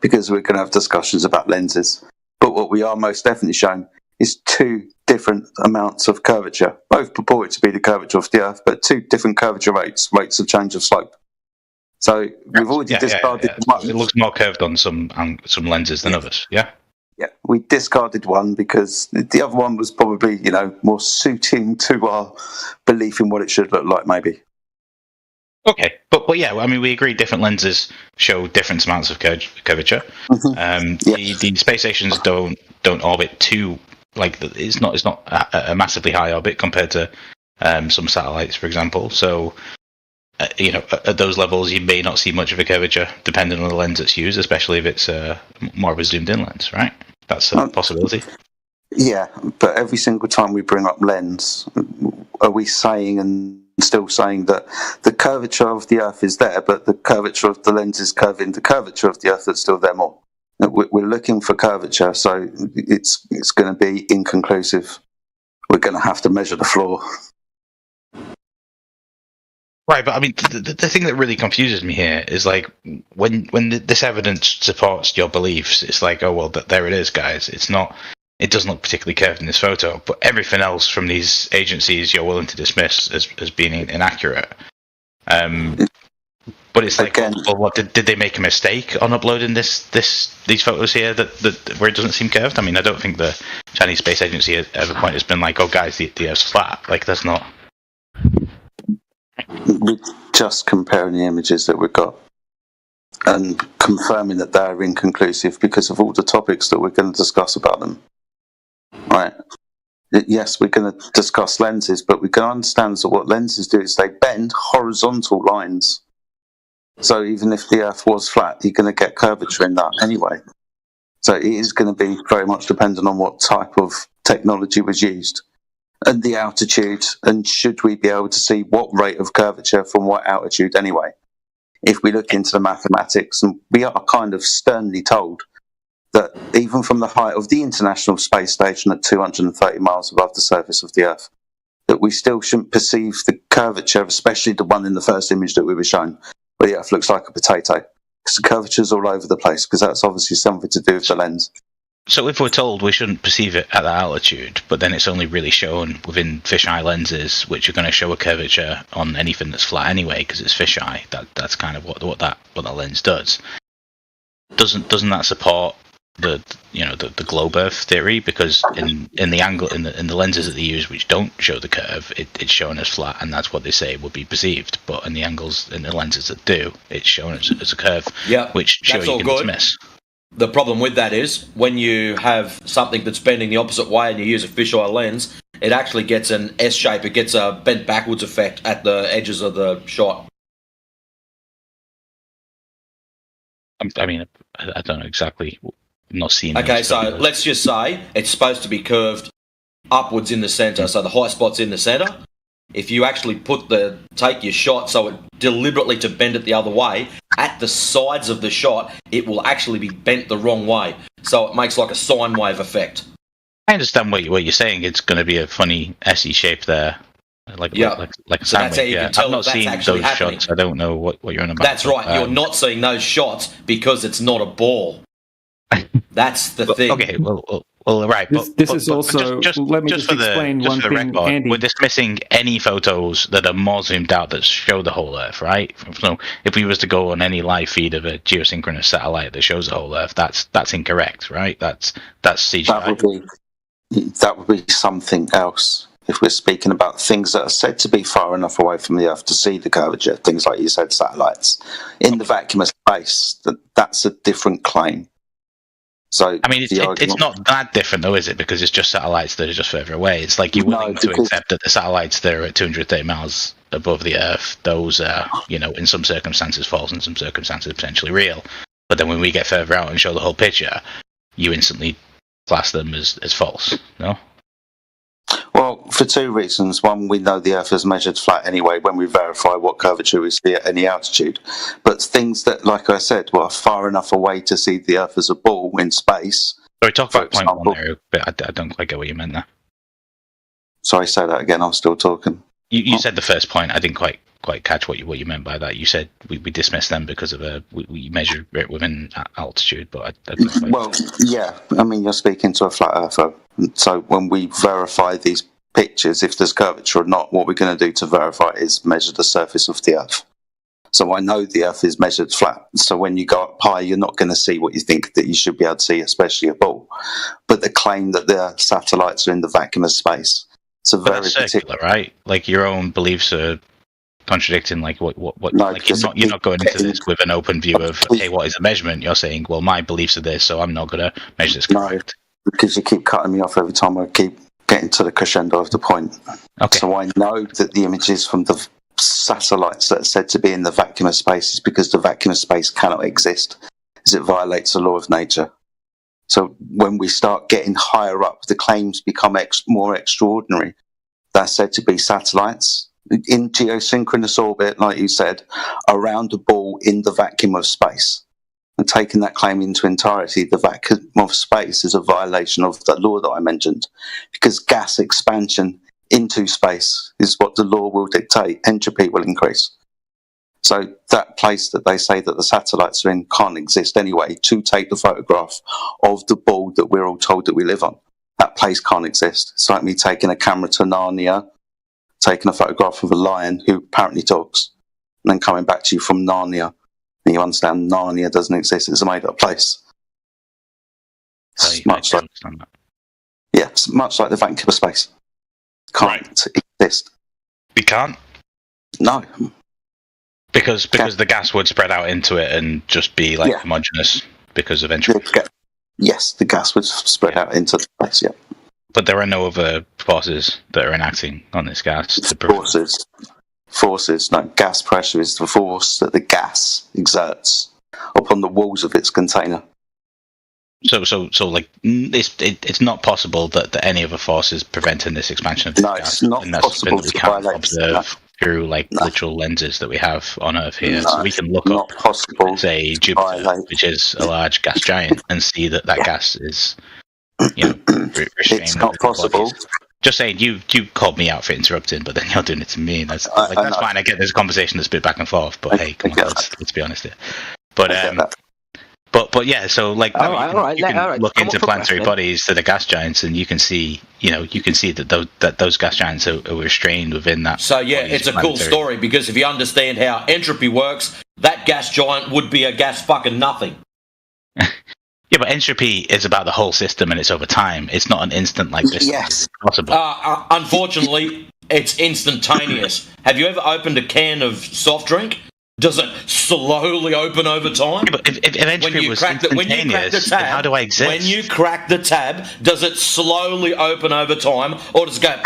because we're going to have discussions about lenses. But what we are most definitely shown is two different amounts of curvature, both purported to be the curvature of the Earth, but two different curvature rates of change of slope. So we've already discarded one. It looks more curved on some lenses than others, yeah? Yeah, we discarded one because the other one was probably, more suiting to our belief in what it should look like, maybe. Okay, but yeah, I mean, we agree different lenses show different amounts of curvature. The space stations don't orbit too, it's not a massively high orbit compared to some satellites, for example. So, at those levels, you may not see much of a curvature depending on the lens that's used, especially if it's more of a zoomed-in lens, right? That's a possibility. Yeah, but every single time we bring up lens, are we saying and still saying that the curvature of the Earth is there, but the curvature of the lens is curving the curvature of the Earth that's still there more? We're looking for curvature, so it's going to be inconclusive. We're going to have to measure the floor. Right, but I mean, the thing that really confuses me here is like when this evidence supports your beliefs, it's like, oh well, there it is, guys. It's not. It doesn't look particularly curved in this photo, but everything else from these agencies you're willing to dismiss as being inaccurate. But it's like, well, what did they make a mistake on uploading these photos here that where it doesn't seem curved? I mean, I don't think the Chinese Space Agency at every point has been like, oh guys, the Earth's flat. Like that's not. We're just comparing the images that we've got and confirming that they're inconclusive because of all the topics that we're going to discuss about them. Right. Yes, we're going to discuss lenses, but we can understand that what lenses do is they bend horizontal lines. So even if the Earth was flat, you're going to get curvature in that anyway. So it is going to be very much dependent on what type of technology was used and the altitude, and should we be able to see what rate of curvature from what altitude anyway. If we look into the mathematics, and we are kind of sternly told that even from the height of the International Space Station at 230 miles above the surface of the Earth, that we still shouldn't perceive the curvature, especially the one in the first image that we were shown, where the Earth looks like a potato. Because the curvature's all over the place, because that's obviously something to do with the lens. So if we're told we shouldn't perceive it at that altitude, but then it's only really shown within fisheye lenses, which are going to show a curvature on anything that's flat anyway, because it's fisheye. That's kind of what that lens does. Doesn't that support the globe Earth theory? Because in the angle in the lenses that they use, which don't show the curve, it's shown as flat, and that's what they say would be perceived. But in the angles in the lenses that do, it's shown as a curve. Yeah, which sure you can dismiss. The problem with that is when you have something that's bending the opposite way and you use a fisheye lens, it actually gets an S shape. It gets a bent backwards effect at the edges of the shot. I mean, I don't know exactly. I'm not seeing. Okay, so let's just say it's supposed to be curved upwards in the centre, so the high spot's in the centre. If you actually take your shot so it deliberately to bend it the other way, at the sides of the shot, it will actually be bent the wrong way. So it makes like a sine wave effect. I understand what you're saying. It's going to be a funny S-y shape there, like a so that's how you can tell I've not that's seen actually those happening. shots. I don't know what you're on about. That's right. You're not seeing those shots because it's not a ball. That's the thing. Okay, well, right. This is also. Let me just explain one thing, record, Andy. we're dismissing any photos that are more zoomed out that show the whole Earth, right? So if we was to go on any live feed of a geosynchronous satellite that shows the whole Earth, that's incorrect, right? That's CGI. That would be something else. If we're speaking about things that are said to be far enough away from the Earth to see the curvature, things like you said, satellites in the vacuum of space, that's a different claim. So I mean, it's not that different, though, is it? Because it's just satellites that are just further away. It's like you're willing to accept that the satellites that are at 230 miles above the Earth, those are, in some circumstances false, in some circumstances potentially real. But then when we get further out and show the whole picture, you instantly class them as false, no? Well, for two reasons. One, we know the Earth is measured flat anyway when we verify what curvature we see at any altitude. But things that, like I said, are far enough away to see the Earth as a ball in space. Sorry, talk about point one there, but I don't quite get what you meant there. Sorry, say that again. I'm still talking. You said the first point. I didn't quite catch what you meant by that. You said we dismissed them because of we measured it within altitude, but I don't quite. Well, yeah. I mean, you're speaking to a flat earther. So when we verify these pictures, if there's curvature or not, what we're going to do to verify is measure the surface of the Earth. So I know the Earth is measured flat. So when you go up high, you're not going to see what you think that you should be able to see, especially a ball. But the claim that the satellites are in the vacuum of space. It's a very circular, right? Like your own beliefs are contradicting. Like what? No, like you're not going into this with an open view of hey, what is a measurement? You're saying, well, my beliefs are this, so I'm not going to measure this correct. No, because you keep cutting me off every time I keep getting to the crescendo of the point. Okay. So I know that the images from the satellites that are said to be in the vacuum of space is because the vacuum of space cannot exist, as it violates the law of nature. So when we start getting higher up, the claims become more extraordinary. They're said to be satellites in geosynchronous orbit, like you said, around a ball in the vacuum of space. And taking that claim into entirety, the vacuum of space is a violation of the law that I mentioned, because gas expansion into space is what the law will dictate. Entropy will increase. So that place that they say that the satellites are in can't exist anyway to take the photograph of the ball that we're all told that we live on. That place can't exist. It's like me taking a camera to Narnia, taking a photograph of a lion who apparently talks, and then coming back to you from Narnia. And you understand Narnia doesn't exist. It's a made-up place. It's much like the vacuum of space. Can't exist. We can't? No. Because the gas would spread out into it and just be like homogeneous because of entropy. Yes, the gas would spread out into space, yeah. But there are no other forces that are enacting on this gas. Forces. No, gas pressure is the force that the gas exerts upon the walls of its container. So like it's not possible that any other force is preventing this expansion of the gas. It's not possible we can't observe through like literal lenses that we have on Earth here. So we can look up, say, Jupiter, which is a large gas giant, and see that gas is, restrained. It's not possible. Just saying, you called me out for interrupting, but then you're doing it to me. That's fine. I get there's a conversation that's a bit back and forth, but hey, come on, let's be honest here. But yeah, so like you can look into planetary bodies that are gas giants, and you can see that those gas giants are restrained within that. So yeah, it's a cool story, because if you understand how entropy works, that gas giant would be a gas fucking nothing. Yeah, but entropy is about the whole system, and it's over time. It's not an instant like this. Yes. It's possible. Unfortunately, it's instantaneous. Have you ever opened a can of soft drink? Does it slowly open over time? Yeah, but if entropy was instantaneous, then how do I exist? When you crack the tab, does it slowly open over time, or does it go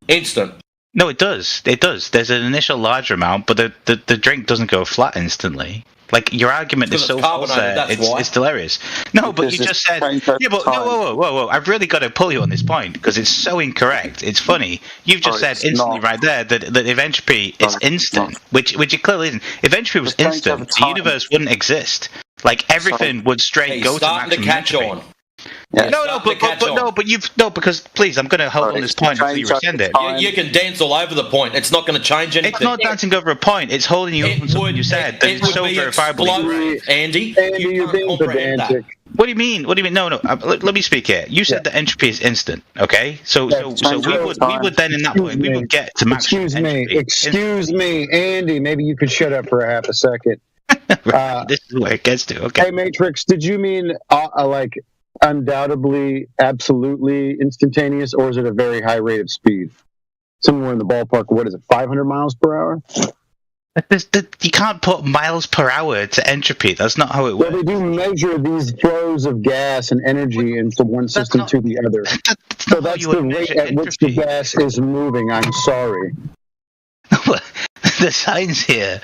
instant? No, it does. It does. There's an initial larger amount, but the drink doesn't go flat instantly. Like, your argument is so false there. It's hilarious. No, but you just said... Yeah, but no, whoa. I've really got to pull you on this point, because it's so incorrect. It's funny. You've just said instantly right there that if entropy is instant, which it clearly isn't. If entropy was instant, the universe wouldn't exist. Like, everything would straight go to maximum entropy. Yeah. Because please, I'm going to hold on this point until you rescind it. You can dance all over the point. It's not going to change anything. It's not dancing over a point. It's holding you up on something you said that is so verifiably. Andy, you're being pedantic. What do you mean? No. Let me speak here. You said that entropy is instant. Okay, so we would then in that point we would get to maximum. Excuse me, Andy. Maybe you could shut up for a half a second. This is where it gets to. Okay. Hey, Matrix. Did you mean like undoubtedly, absolutely instantaneous, or is it a very high rate of speed? Somewhere in the ballpark. What is it? 500 miles per hour? You can't put miles per hour to entropy. That's not how it works. Well, they do measure these flows of gas and energy from one system to the other. So that's the rate at which the gas is moving. I'm sorry. The science here.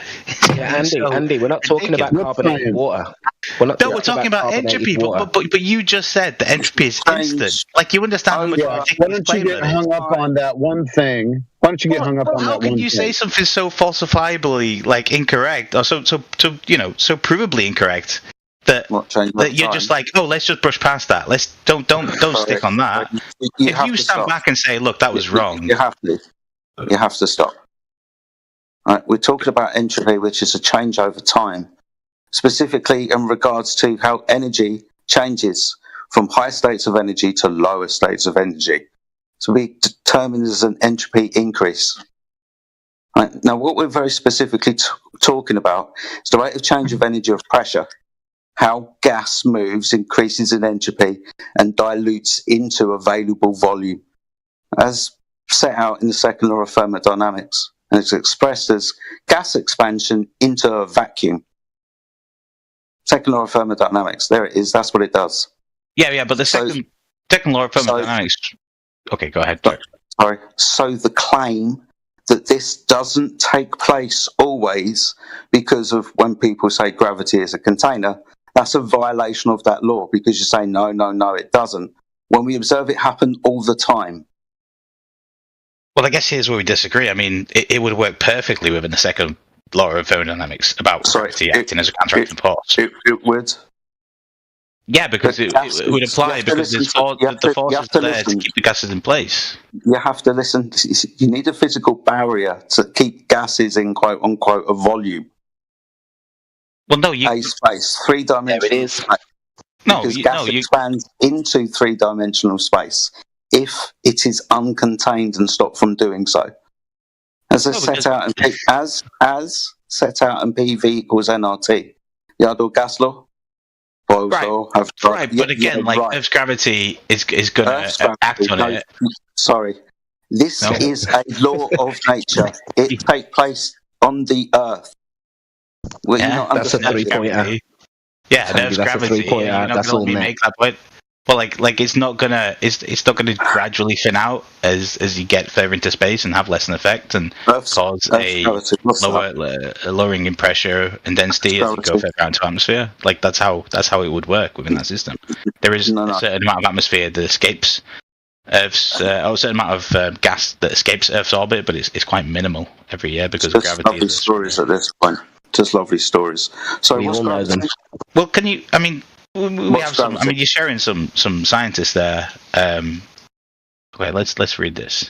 Andy, we're not talking about carbonated water. We're talking about entropy, but you just said that entropy is instant. Like, you understand how much ridiculous. Why don't you get hung up on that one thing? Why don't you get hung up on that one thing? How can you say something so falsifiably, like, incorrect, or so provably incorrect that you're just like, oh, let's just brush past that. Don't stick on that. If you stand back and say, look, that was wrong, you have to stop. Right, we're talking about entropy, which is a change over time, specifically in regards to how energy changes from high states of energy to lower states of energy. So we determine as an entropy increase. Right, now, what we're very specifically talking about is the rate of change of energy of pressure, how gas moves, increases in entropy, and dilutes into available volume, as set out in the second law of thermodynamics. And it's expressed as gas expansion into a vacuum. Second law of thermodynamics. There it is. That's what it does. Yeah. But the second law of thermodynamics. Okay, go ahead. Sorry. So the claim that this doesn't take place always because of when people say gravity is a container, that's a violation of that law, because you say no, it doesn't. When we observe it happen all the time. Well, I guess here's where we disagree. I mean, it would work perfectly within the second law of thermodynamics about gravity acting as a counteracting force. It would. Yeah, because it would apply because the forces are there to keep the gases in place. You have to listen. You need a physical barrier to keep gases in quote unquote a volume. Well, no, a space, 3-dimensional space. Because gas expands into 3-dimensional space if it is uncontained and stopped from doing so. As set out in PV equals nRT, Yardell gas law. Right, but again, Earth's gravity is going to act on it. Sorry, this is a law of nature. It takes place on the Earth. That's a 3-pointer. Yeah, Earth's gravity. You're not going to let me make that point. Well, like it's not gonna gradually thin out as you get further into space and have less an effect and cause a lowering in pressure and density as you go further out into atmosphere. Like that's how it would work within that system. There is a certain amount of atmosphere that escapes Earth's, a certain amount of gas that escapes Earth's orbit, but it's quite minimal every year because of gravity. Lovely stories at this point. Just lovely stories. So we all know them. Well, can you? I mean. We have some. I mean, you're sharing some scientists there. Okay, let's read this.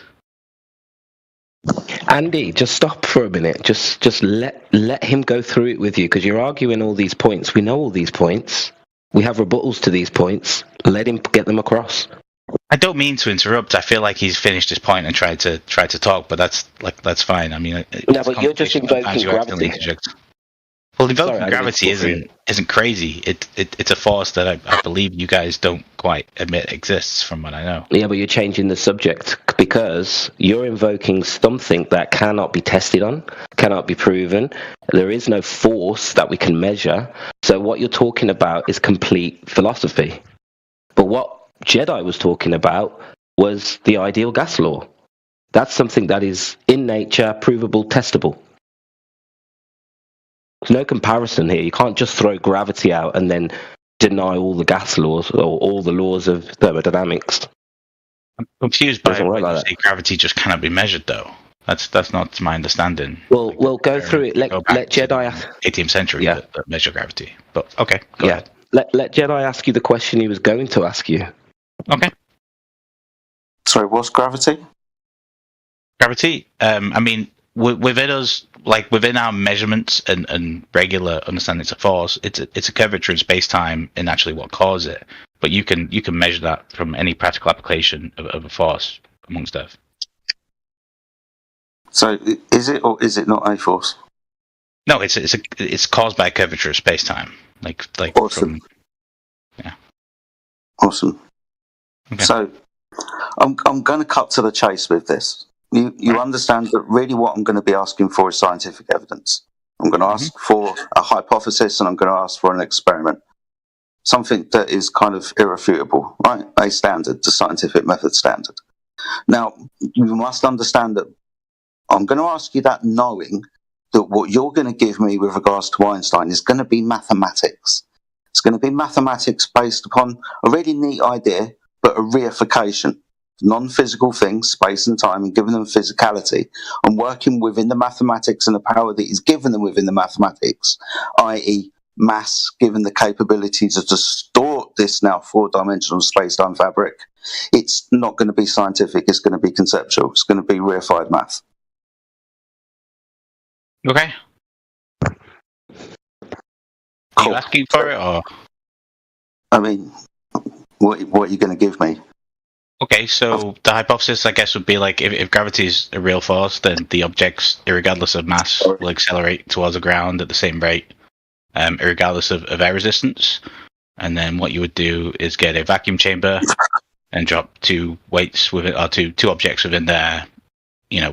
Andy, just stop for a minute. Just let him go through it with you because you're arguing all these points. We know all these points. We have rebuttals to these points. Let him get them across. I don't mean to interrupt. I feel like he's finished his point and tried to talk, but that's fine. I mean, no, but you're just invoking gravity. Well, invoking gravity isn't crazy. It's a force that I believe you guys don't quite admit exists, from what I know. Yeah, but you're changing the subject because you're invoking something that cannot be tested on, cannot be proven. There is no force that we can measure. So what you're talking about is complete philosophy. But what Jedi was talking about was the ideal gas law. That's something that is in nature, provable, testable. There's no comparison here. You can't just throw gravity out and then deny all the gas laws or all the laws of thermodynamics. I'm confused by when you say gravity just cannot be measured, though. That's not my understanding. Well, we'll go through it. Let Jedi 18th century that measure gravity. But okay, go ahead. Let Jedi ask you the question he was going to ask you. Okay. Sorry, what's gravity? Gravity. I mean, within us, like within our measurements and regular understandings of force, it's a curvature in space time in actually what causes it. But you can measure that from any practical application of a force amongst Earth. So is it or is it not a force? No, it's caused by a curvature of space time. Like awesome. Awesome. Okay. So I'm going to cut to the chase with this. You understand that really what I'm going to be asking for is scientific evidence. I'm going to ask for a hypothesis and I'm going to ask for an experiment. Something that is kind of irrefutable, right? A standard, the scientific method standard. Now, you must understand that I'm going to ask you that knowing that what you're going to give me with regards to Einstein is going to be mathematics. It's going to be mathematics based upon a really neat idea, but a reification. Non-physical things, space and time, and giving them physicality, and working within the mathematics and the power that is given them within the mathematics, i.e. mass, given the capability to distort this now 4-dimensional space-time fabric. It's not going to be scientific, it's going to be conceptual, it's going to be reified math. Okay. Are you asking for it, or? I mean, what are you going to give me? Okay, so the hypothesis, I guess, would be like if gravity is a real force, then the objects, regardless of mass, will accelerate towards the ground at the same rate, regardless of air resistance. And then what you would do is get a vacuum chamber and drop two weights within, or two objects within there,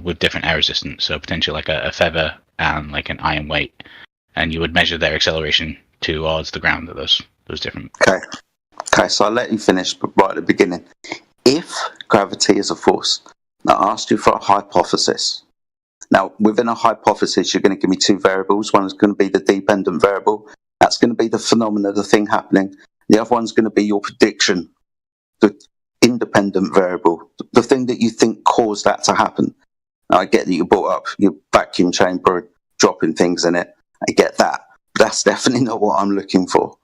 with different air resistance. So potentially like a feather and like an iron weight, and you would measure their acceleration towards the ground of those different. Okay, so I'll let you finish right at the beginning. If gravity is a force, now I asked you for a hypothesis. Now, within a hypothesis, you're going to give me two variables. One is going to be the dependent variable. That's going to be the phenomena, the thing happening. The other one's going to be your prediction, the independent variable, the thing that you think caused that to happen. Now, I get that you brought up your vacuum chamber dropping things in it. I get that. That's definitely not what I'm looking for.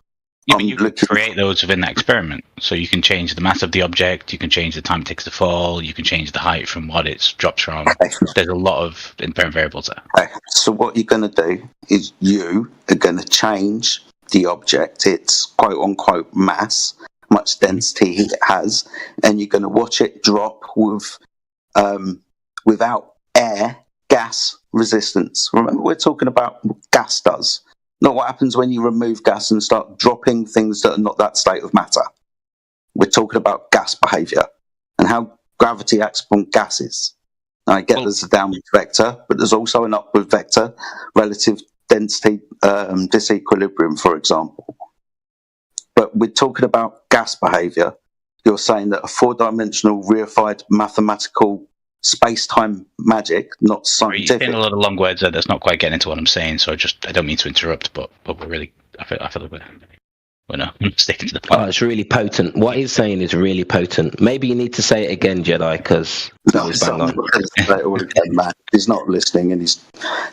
Yeah, but you can create those within that experiment. So you can change the mass of the object, you can change the time it takes to fall, you can change the height from what it drops from. There's a lot of independent variables there. Okay. So what you're going to do is you are going to change the object, its quote-unquote mass, how much density it has, and you're going to watch it drop with without air, gas resistance. Remember, we're talking about what gas does. Not what happens when you remove gas and start dropping things that are not that state of matter. We're talking about gas behaviour and how gravity acts upon gases. Now, I get there's a downward vector, but there's also an upward vector, relative density disequilibrium, for example. But we're talking about gas behaviour. You're saying that a four-dimensional reified mathematical space-time magic, not scientific. You're saying a lot of long words there that's not quite getting into what I'm saying, so I don't mean to interrupt, but we're really, I feel like we're not sticking to the point. Oh, it's really potent. What he's saying is really potent. Maybe you need to say it again, Jedi, because that was bang on. If he's not listening and he's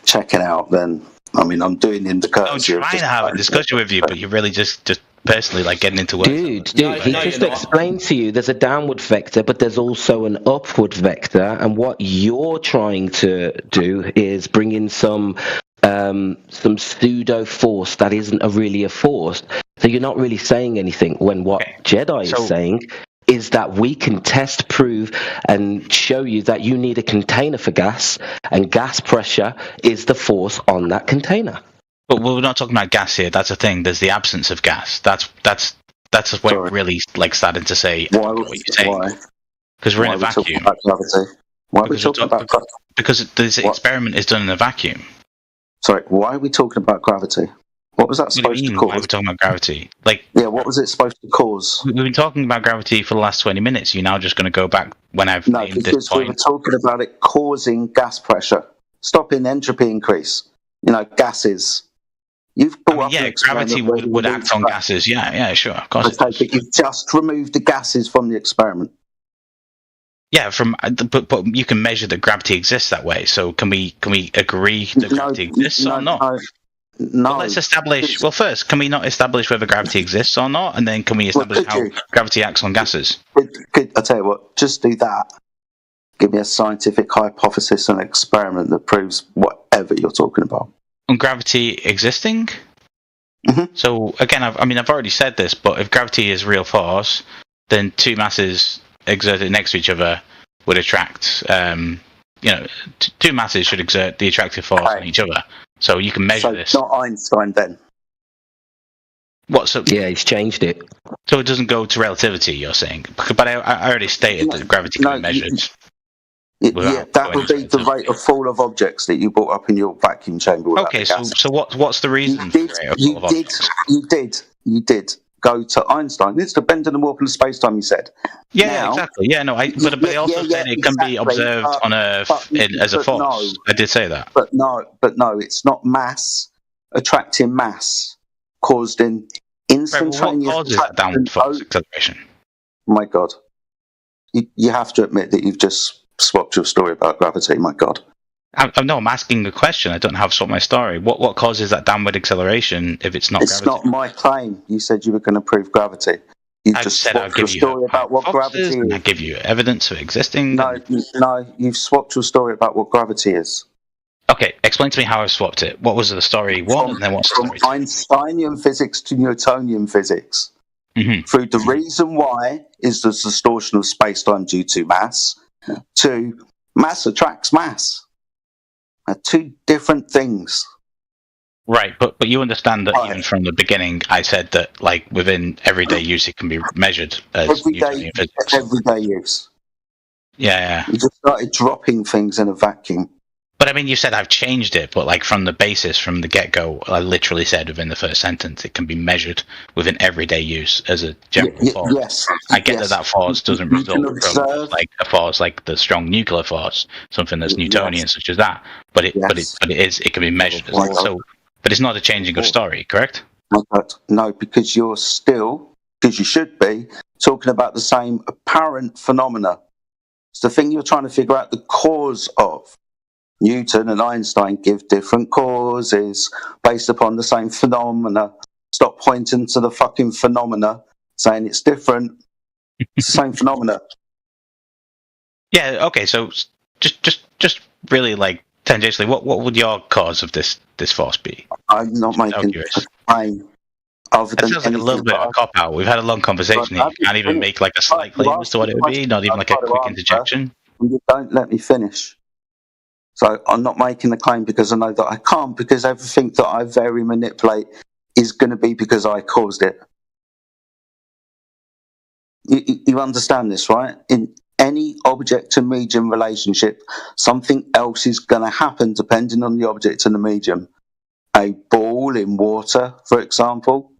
checking out, then, I mean, I'm doing him the courtesy. I'm trying to have a discussion with you, but you're really just personally like getting into words. Dude, he just explained to you there's a downward vector, but there's also an upward vector, and what you're trying to do is bring in some pseudo force that isn't really a force. So you're not really saying anything when what Jedi is saying is that we can test, prove, and show you that you need a container for gas, and gas pressure is the force on that container. But we're not talking about gas here. That's the thing. There's the absence of gas. That's what we're really like starting to say. What you're saying. Because we're in a vacuum. Why are we talking about gravity? Because this experiment is done in a vacuum. Sorry, why are we talking about gravity? What was that supposed to cause? Why are we talking about gravity? What was it supposed to cause? We've been talking about gravity for the last 20 minutes. You're now just going to go back when I've named this point. We were talking about it causing gas pressure, stopping entropy increase. Gases. You've brought up gravity would act on gases. Yeah, sure, of course. But you've just removed the gases from the experiment. Yeah, but you can measure that gravity exists that way. So can we agree that gravity exists or not? No. Well, let's establish. Well, first, can we not establish whether gravity exists or not, and then can we establish how gravity acts on gases? I tell you what, just do that. Give me a scientific hypothesis and experiment that proves whatever you're talking about. On gravity existing? Mm-hmm. So again, I've already said this, but if gravity is real force, then two masses exerted next to each other would attract. Two masses should exert the attractive force on each other. So you can measure this. Not Einstein then. What? So yeah, he's changed it. So it doesn't go to relativity. You're saying, but I already stated that gravity can be measured. That would be the rate of fall of objects that you brought up in your vacuum chamber. Okay, so what's the reason? You did go to Einstein. It's the bend and the warp of space-time. You said. Yeah, exactly. Yeah, no, but they also said it can be observed on Earth as a force. No, I did say that. But no, it's not mass attracting mass caused in instantaneous. What causes that downward force acceleration? My God, you have to admit that you've just swapped your story about gravity. My God. I'm asking the question. I don't have to swap my story. What causes that downward acceleration if it's not gravity? It's not my claim. You said you were going to prove gravity. You've just swapped your story about what gravity is. I give you evidence of existing. No, you've swapped your story about what gravity is. Okay, explain to me how I swapped it. What was the story one, and then what's the story two? From Einsteinian physics to Newtonian physics. Mm-hmm. Through the reason why is the distortion of space-time due to mass, to mass attracts mass. Are two different things. Right, but you understand that even from the beginning, I said that within everyday use, it can be measured as Newtonian physics. Everyday use. Yeah. You just started dropping things in a vacuum. But you said I've changed it, but from the basis, from the get-go, I literally said within the first sentence, it can be measured within everyday use as a general force. Yes. I get that force doesn't result from a force like the strong nuclear force, something that's Newtonian, such as that. But it can be measured as well. So, but it's not a changing of story, correct? No, because you're still, because you should be, talking about the same apparent phenomena. It's the thing you're trying to figure out the cause of. Newton and Einstein give different causes based upon the same phenomena. Stop pointing to the fucking phenomena, saying it's different. It's the same phenomena. Yeah. Okay. So just really like tangentially, what would your cause of this force be? I'm not making a claim. That sounds like a little bit of a cop out. We've had a long conversation here. You can't even make like a slight claim as to what it would be, not even like a quick interjection. You don't let me finish. So I'm not making a claim because I know that I can't, because everything that I vary manipulate is going to be because I caused it. You understand this, right? In any object to medium relationship, something else is going to happen depending on the object and the medium. A ball in water, for example.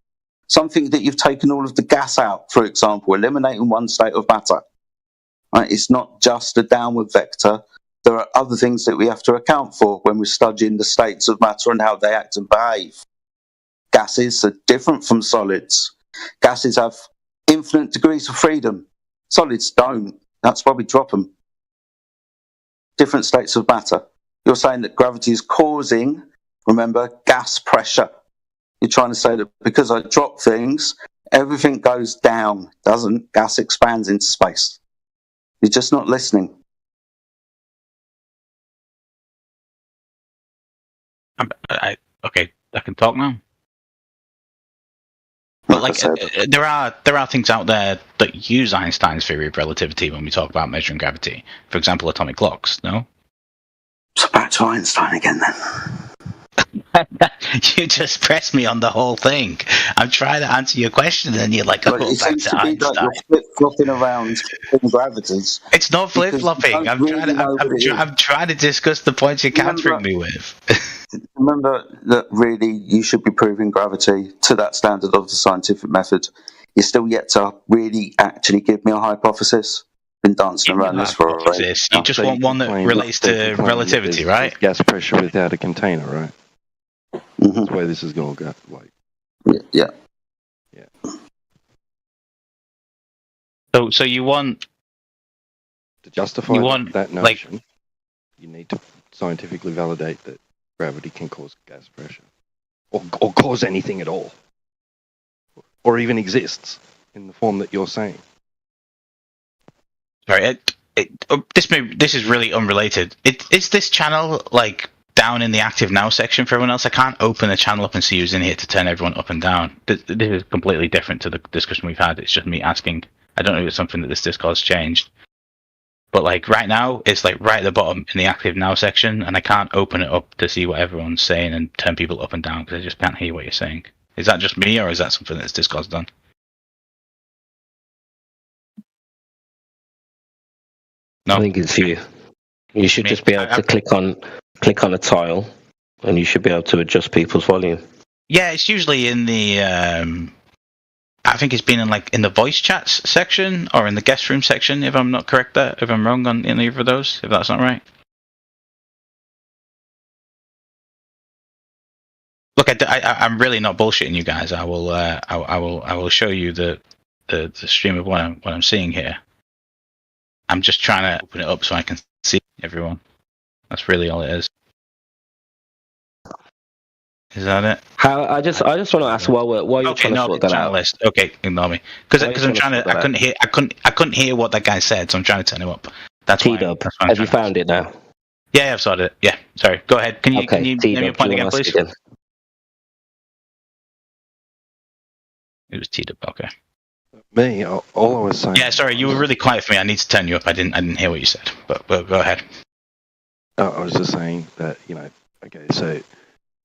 Something that you've taken all of the gas out, for example, eliminating one state of matter. Right? It's not just a downward vector. There are other things that we have to account for when we're studying the states of matter and how they act and behave. Gases are different from solids. Gases have infinite degrees of freedom. Solids don't. That's why we drop them. Different states of matter. You're saying that gravity is causing, remember, gas pressure. You're trying to say that because I drop things, everything goes down. Doesn't. Gas expands into space. You're just not listening. Okay, I can talk now. But like, there are things out there that use Einstein's theory of relativity when we talk about measuring gravity. For example, atomic clocks. No. So back to Einstein again, then. You just pressed me on the whole thing. I'm trying to answer your question, and you're like, "Oh, it back seems to to be Einstein." like you're flip-flopping around in gravities. It's not flip-flopping. I'm trying to discuss the points you're countering me with. Remember that really you should be proving gravity to that standard of the scientific method. You're still yet to really actually give me a hypothesis. Been dancing around this for a while. You just want one that relates to relativity, right? Gas pressure without a container, right? That's where this is going to go. Like, yeah. So you want to justify that notion, you need to scientifically validate that gravity can cause gas pressure, or cause anything at all, or even exists in the form that you're saying. Sorry, this is really unrelated. Is this channel like down in the active now section for everyone else? I can't open the channel up and see who's in here to turn everyone up and down. This is completely different to the discussion we've had. It's just me asking. I don't know if it's something that this Discord's changed. But like right now, it's like right at the bottom in the active now section, and I can't open it up to see what everyone's saying and turn people up and down because I just can't hear what you're saying. Is that just me, or is that something that Discord's done? No, I think it's you. You should just be able to click on a tile, and you should be able to adjust people's volume. Yeah, it's usually in the. I think it's been in the voice chats section or in the guest room section. If I'm not correct, if I'm wrong on any of those, if that's not right. Look, I'm really not bullshitting you guys. I will show you the stream of what I'm seeing here. I'm just trying to open it up so I can see everyone. That's really all it is. Is that it? I just want to ask while you're trying to sort that out. List. Okay, ignore me because I'm trying to. I couldn't hear what that guy said, so I'm trying to turn him up. That's T-Dub. Have you found it now? Yeah, I've sorted it. Yeah, sorry. Go ahead. Can you name your point again, please? It was T-Dub. Okay. Me, all I was saying. Yeah, sorry, you were really quiet for me. I need to turn you up. I didn't hear what you said, but go ahead. I was just saying that okay, so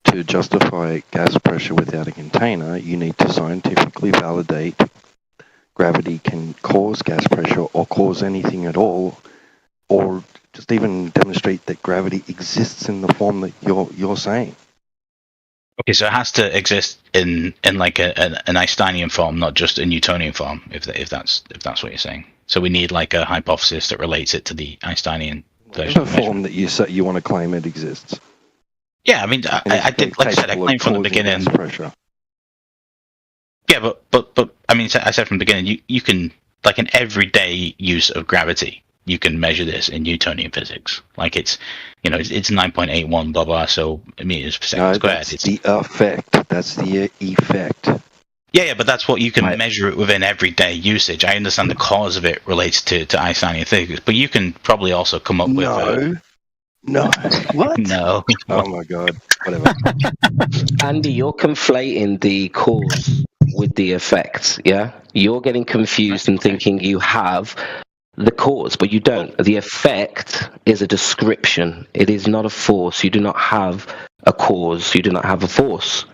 to justify gas pressure without a container, you need to scientifically validate gravity can cause gas pressure or cause anything at all, or just even demonstrate that gravity exists in the form that you're saying. Okay, so it has to exist in like an Einsteinian form, not just a Newtonian form, if that's what you're saying. So we need like a hypothesis that relates it to the Einsteinian version. The form that you want to claim it exists. Yeah, I mean, I did, like I said, I claimed from the beginning. Yeah, but I mean, I said from the beginning, you can, like an everyday use of gravity, you can measure this in Newtonian physics. Like it's 9.81 blah blah so meters per second No, squared. that's It's the effect. That's the effect. yeah, but that's what you can measure it within everyday usage. I understand the cause of it relates to Einsteinian physics, but you can probably also come up with No. What? No. Oh my god. Whatever. Andy, you're conflating the cause with the effect, yeah? You're getting confused and thinking you have the cause, but you don't. The effect is a description. It is not a force. You do not have a cause. You do not have a force.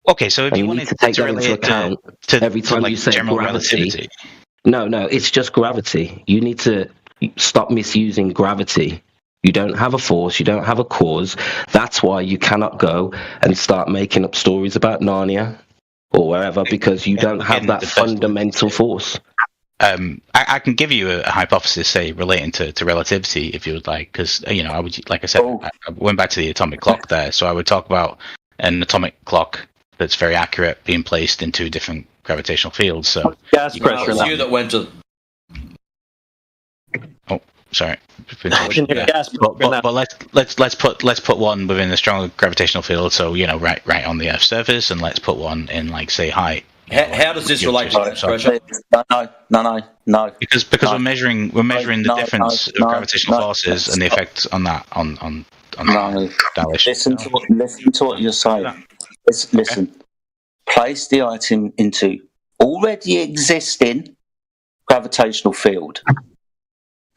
Okay, so if and you need wanted to take to that into relate account to every time like you say general gravity. relativity. No, it's just gravity. You need to stop misusing gravity. You don't have a force, you don't have a cause. That's why you cannot go and start making up stories about Narnia or wherever, because you don't have that fundamental force. I can give you a hypothesis, say, relating to relativity, if you would like, because I would, like I said, I went back to the atomic clock there, so I would talk about an atomic clock that's very accurate being placed in two different gravitational fields. So gas pressure. It's you that went to. Oh, sorry. But let's put one within a strong gravitational field. So right on the Earth's surface, and let's put one in, like, say, height. How does this relate to gas pressure? No. Because we're measuring the difference of gravitational forces and the effects on that on Listen to what you're saying. Listen. Place the item into already existing gravitational field.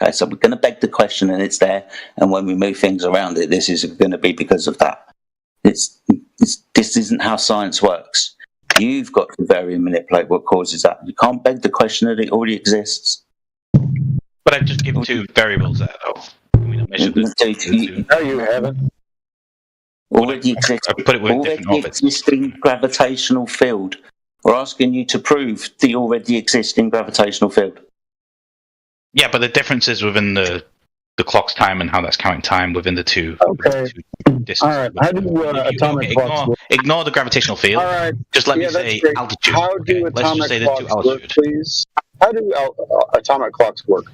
Okay, so we're going to beg the question, and it's there. And when we move things around it, this is going to be because of that. This isn't how science works. You've got to vary and manipulate what causes that. You can't beg the question that it already exists. But I've just given two variables there, though. No, you haven't. Already existing gravitational field. We're asking you to prove the already existing gravitational field. Yeah, but the difference is within the clock's time and how that's counting time within the two. Okay. All right. How do atomic clocks work? Ignore the gravitational field. All right. Just let me say altitude. How do atomic clocks work, please? How do atomic clocks work?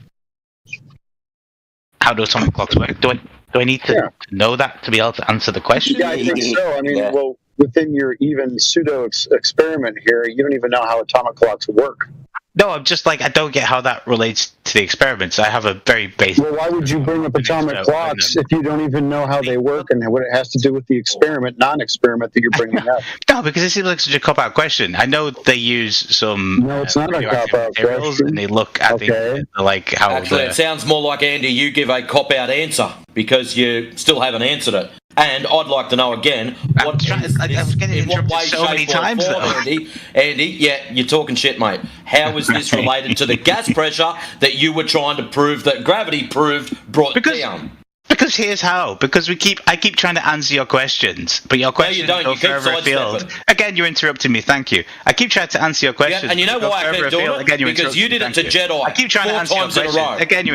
How do atomic clocks work? Do I need to know that to be able to answer the question? Yeah, I think so. I mean, well, within your even pseudo experiment here, you don't even know how atomic clocks work. No, I'm just like, I don't get how that relates to the experiments. I have a very basic... Well, why would you bring up atomic clocks if you don't even know how they work and what it has to do with the experiment, non-experiment that you're bringing up? No, because it seems like such a cop-out question. I know they use some... No, it's not a cop-out question. And they look at like how... Actually, it sounds more like, Andy, you give a cop-out answer because you still haven't answered it. And I'd like to know again, in what way, shape, or form, Andy, yeah, you're talking shit, mate. How is this related to the gas pressure that you were trying to prove that gravity brought down? Because here's how. Because I keep trying to answer your questions, but your questions go further afield. Again, you're interrupting me. Thank you. I keep trying to answer your questions. Yeah, and you know why I keep doing it? Again, because you did it to Jedi. I keep trying to answer 4 your times in a row. Again,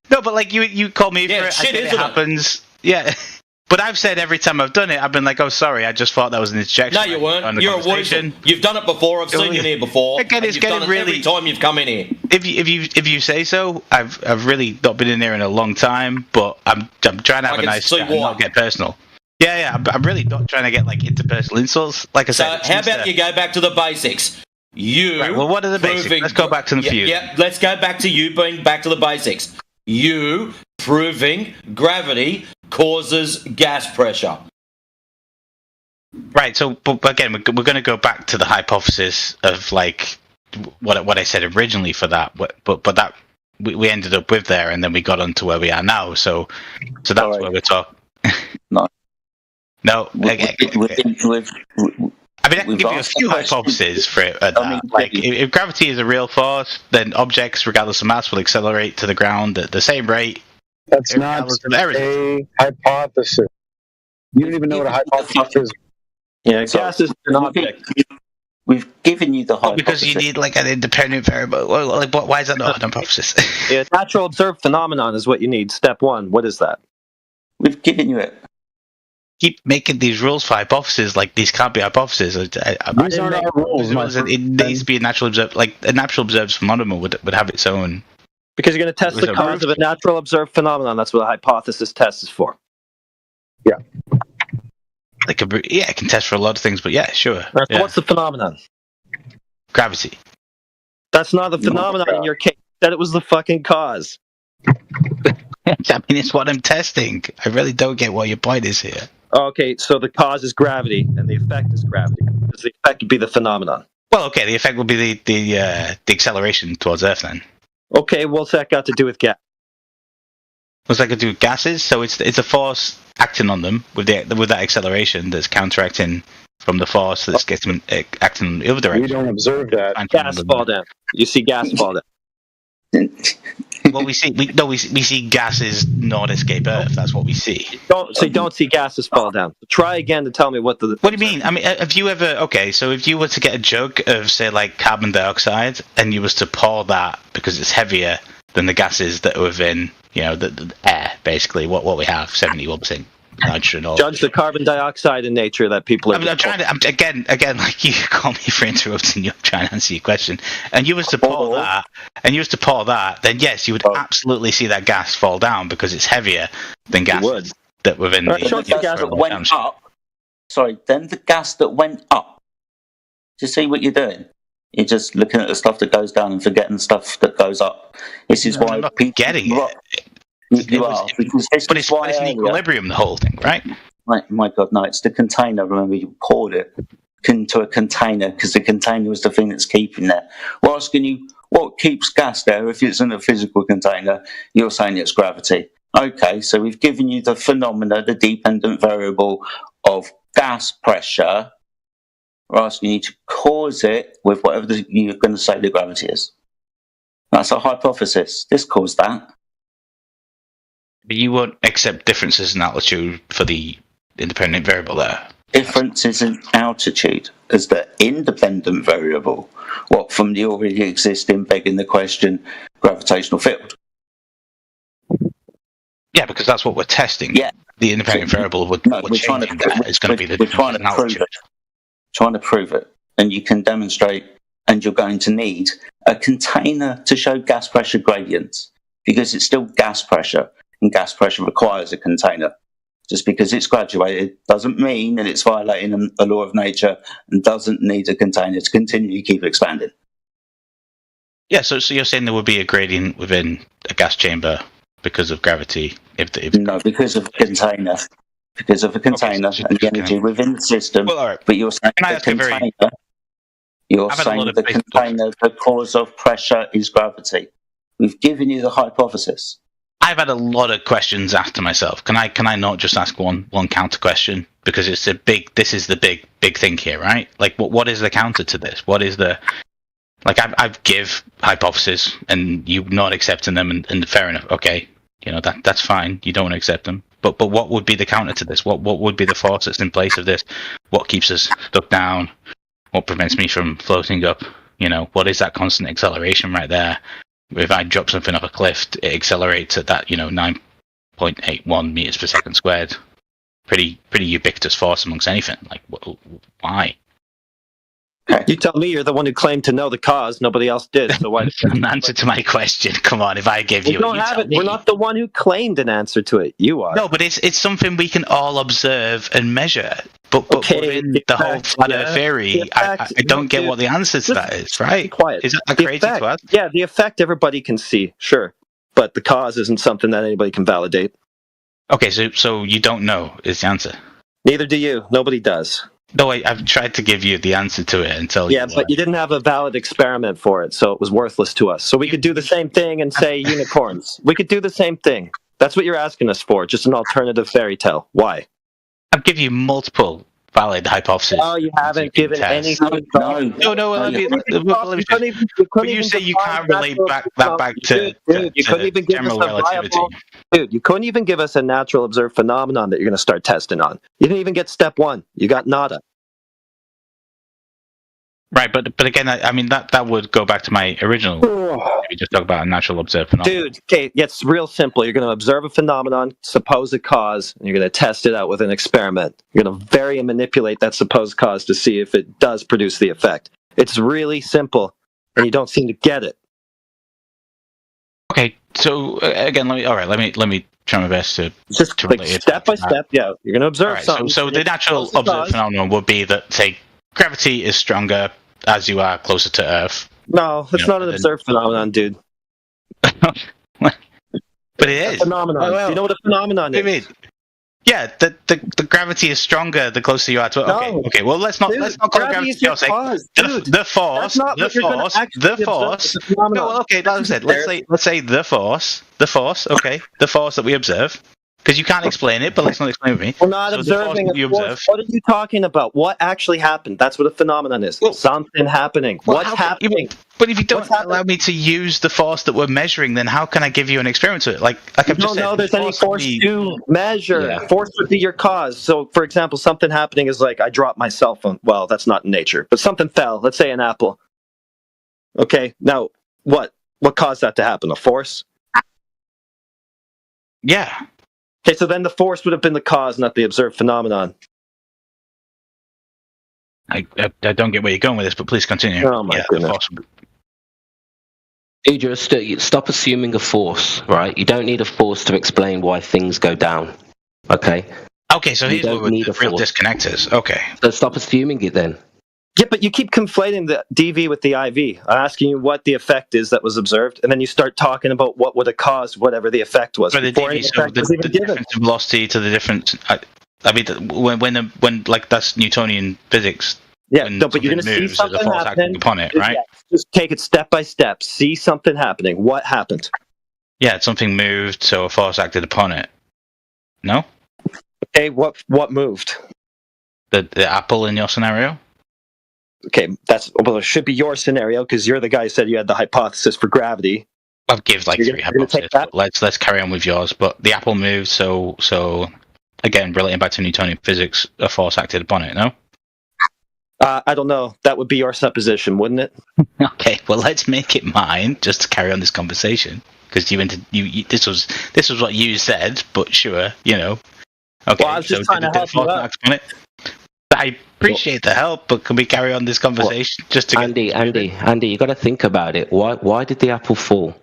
no, but like you call me for it. Shit, it happens. Yeah. But I've said every time I've done it, I've been like, "Oh, sorry, I just thought that was an interjection." No, you weren't. You're a weasel. You've done it before. I've seen you here before. Again, it's getting really. Every time you've come in here. If you say so, I've really not been in there in a long time, but I'm trying to have a nice chat and not get personal. Yeah, I'm really not trying to get like interpersonal insults. Like I said. So how about you go back to the basics? Right, well, what are the basics? Let's go back to the few. Yeah, let's go back to you being back to the basics. You proving gravity causes gas pressure. Right. So, but again, we're going to go back to the hypothesis of like what I said originally for that. But that we ended up with there, and then we got onto where we are now. So that's where we're talking. No. I mean, I can give you a few hypotheses for it at that. Like, if gravity is a real force, then objects, regardless of mass, will accelerate to the ground at the same rate. That's not a hypothesis. You don't even know what a hypothesis is. Yeah, gas is an object. We've given you the hypothesis. Because you need like an independent variable. Like, why is that not an hypothesis? Yeah, natural observed phenomenon is what you need. Step one. What is that? We've given you it. Keep making these rules for hypotheses like these can't be hypotheses. These aren't our rules. It needs to be a natural observed, like a natural observed phenomenon would have its own Because you're going to test the cause of a natural observed phenomenon. That's what a hypothesis test is for. It can test for a lot of things, but yeah, sure. So what's the phenomenon? Gravity. That's not the phenomenon in your case. That it was the fucking cause. I mean, it's what I'm testing. I really don't get what your point is here. Okay, so the cause is gravity, and the effect is gravity. Does the effect be the phenomenon? Well, okay, the effect will be the acceleration towards Earth then. Okay, what's that got to do with gas? What's that got to do with gases? So it's a force acting on them with that acceleration that's counteracting from the force that's acting in the other direction. We don't observe that. Gas fall down. You see gas fall down. Well, we see gases not escape Earth. That's what we see. You don't see gases fall down. Try again to tell me what the. What do you mean? I mean, have you ever? Okay, so if you were to get a jug of, say, like carbon dioxide, and you was to pour that because it's heavier than the gases that are within, the air, basically, what we have, 71% nitrogen. Judge the carbon dioxide in nature that people are. I'm trying to. Again, like you call me for interrupting you. I'm trying to answer your question. And you was to pour that, then yes, you would absolutely see that gas fall down because it's heavier than gases that within the gas that went up. Sorry, then the gas that went up. Do you see what you're doing? You're just looking at the stuff that goes down and forgetting the stuff that goes up. This is why I'm not getting it. But it's in equilibrium, the whole thing, right? My God, no! It's the container. Remember, you poured it into a container because the container was the thing that's keeping there. We're asking you what keeps gas there if it's in a physical container. You're saying it's gravity. Okay, so we've given you the phenomena, the dependent variable of gas pressure. We're asking you to cause it with whatever you're going to say the gravity is. That's a hypothesis. This caused that. But you won't accept differences in altitude for the independent variable there. Differences in altitude as the independent variable. What, from the already existing, begging the question, gravitational field? Yeah, because that's what we're testing. Yeah. The independent variable would change that. It's going to be the difference in altitude. Trying to prove it. And you can demonstrate, and you're going to need a container to show gas pressure gradients, because it's still gas pressure, and gas pressure requires a container. Just because it's graduated doesn't mean that it's violating a law of nature and doesn't need a container to continually keep expanding. Yeah, so you're saying there would be a gradient within a gas chamber because of gravity? No, because of a container. Because of a container and the energy within the system. Well, all right. But you're saying the container. The cause of pressure is gravity. We've given you the hypothesis. I've had a lot of questions after myself. Can I not just ask one counter question? Because this is the big thing here, right? Like, what is the counter to this? What is the, like, I've give hypotheses and you not accepting them, and fair enough. Okay, that's fine. You don't want to accept them. But what would be the counter to this? What would be the force that's in place of this? What keeps us stuck down? What prevents me from floating up? What is that constant acceleration right there? If I drop something off a cliff, it accelerates at that 9.81 meters per second squared. Pretty ubiquitous force amongst anything. Like, why? You tell me. You're the one who claimed to know the cause. Nobody else did. So why? An answer to my question. Come on, if I give you, don't have it. We're not the one who claimed an answer to it. You are. No, but it's something we can all observe and measure. But within the whole flat Earth theory, I don't get what the answer to that is. Right? Quiet. Is that crazy to us? Yeah, the effect everybody can see. Sure, but the cause isn't something that anybody can validate. Okay, so you don't know is the answer. Neither do you. Nobody does. No, I've tried to give you the answer to it and tell you. Yeah, but you didn't have a valid experiment for it, so it was worthless to us. So we could do the same thing and say unicorns. We could do the same thing. That's what you're asking us for, just an alternative fairy tale. Why? I've given you multiple valid hypotheses. Oh, you haven't given any. No. You say you can't relate back to general relativity. Dude, you couldn't even give us a natural observed phenomenon that you're going to start testing on. You didn't even get step one. You got nada. Right, but again, I mean that would go back to my original. We just talk about a natural observed phenomenon. Dude, okay, it's real simple. You're going to observe a phenomenon, suppose a cause, and you're going to test it out with an experiment. You're going to vary and manipulate that supposed cause to see if it does produce the effect. It's really simple, and you don't seem to get it. Okay, so again, let me try my best to just like step by step. Yeah, you're going to observe right, something. So the natural observed phenomenon would be that, say, gravity is stronger as you are closer to Earth. No, it's not an observed phenomenon, dude. But it is a phenomenon. Do you know what a phenomenon is? Mean? Yeah, the gravity is stronger the closer you are to it. No. Okay. Well, let's not call it gravity. The force. No, okay, that was it. Let's say the force. Okay, the force that we observe. Because you can't explain it, but let's not explain it with me. We're not observing a force. What are you talking about? What actually happened? That's what a phenomenon is. Something happening. What's happening? But if you don't allow me to use the force that we're measuring, then how can I give you an experiment to it? Like I've just said, there's any force to measure. Yeah. Force would be your cause. So, for example, something happening is like I dropped my cell phone. Well, that's not in nature, but something fell. Let's say an apple. Okay, now what? What caused that to happen? A force? Yeah. Okay, so then the force would have been the cause, not the observed phenomenon. I don't get where you're going with this, but please continue. Oh my goodness. Just stop assuming a force, right? You don't need a force to explain why things go down. Okay? Okay, so here's what the real disconnect is. Okay. So stop assuming it then. Yeah, but you keep conflating the DV with the IV. I'm asking you what the effect is that was observed, and then you start talking about what would have caused whatever the effect was. For the DV, so the difference in velocity to the difference. I mean, when like that's Newtonian physics. Yeah, no, but you're going to see something happening upon it, right? Yeah, just take it step by step. See something happening. What happened? Yeah, something moved, so a force acted upon it. No. Okay, what moved? The apple in your scenario. Okay, it should be your scenario because you're the guy who said you had the hypothesis for gravity. I've given like 3 hypotheses. But let's carry on with yours. But the apple moved, so again, relating back to Newtonian physics, a force acted upon it. No. I don't know. That would be your supposition, wouldn't it? Okay, well, let's make it mine just to carry on this conversation because this was what you said, but sure, you know. Okay, well, I was just trying to help you out. I appreciate the help, but can we carry on this conversation just to Andy, you got to think about it. Why did the apple fall?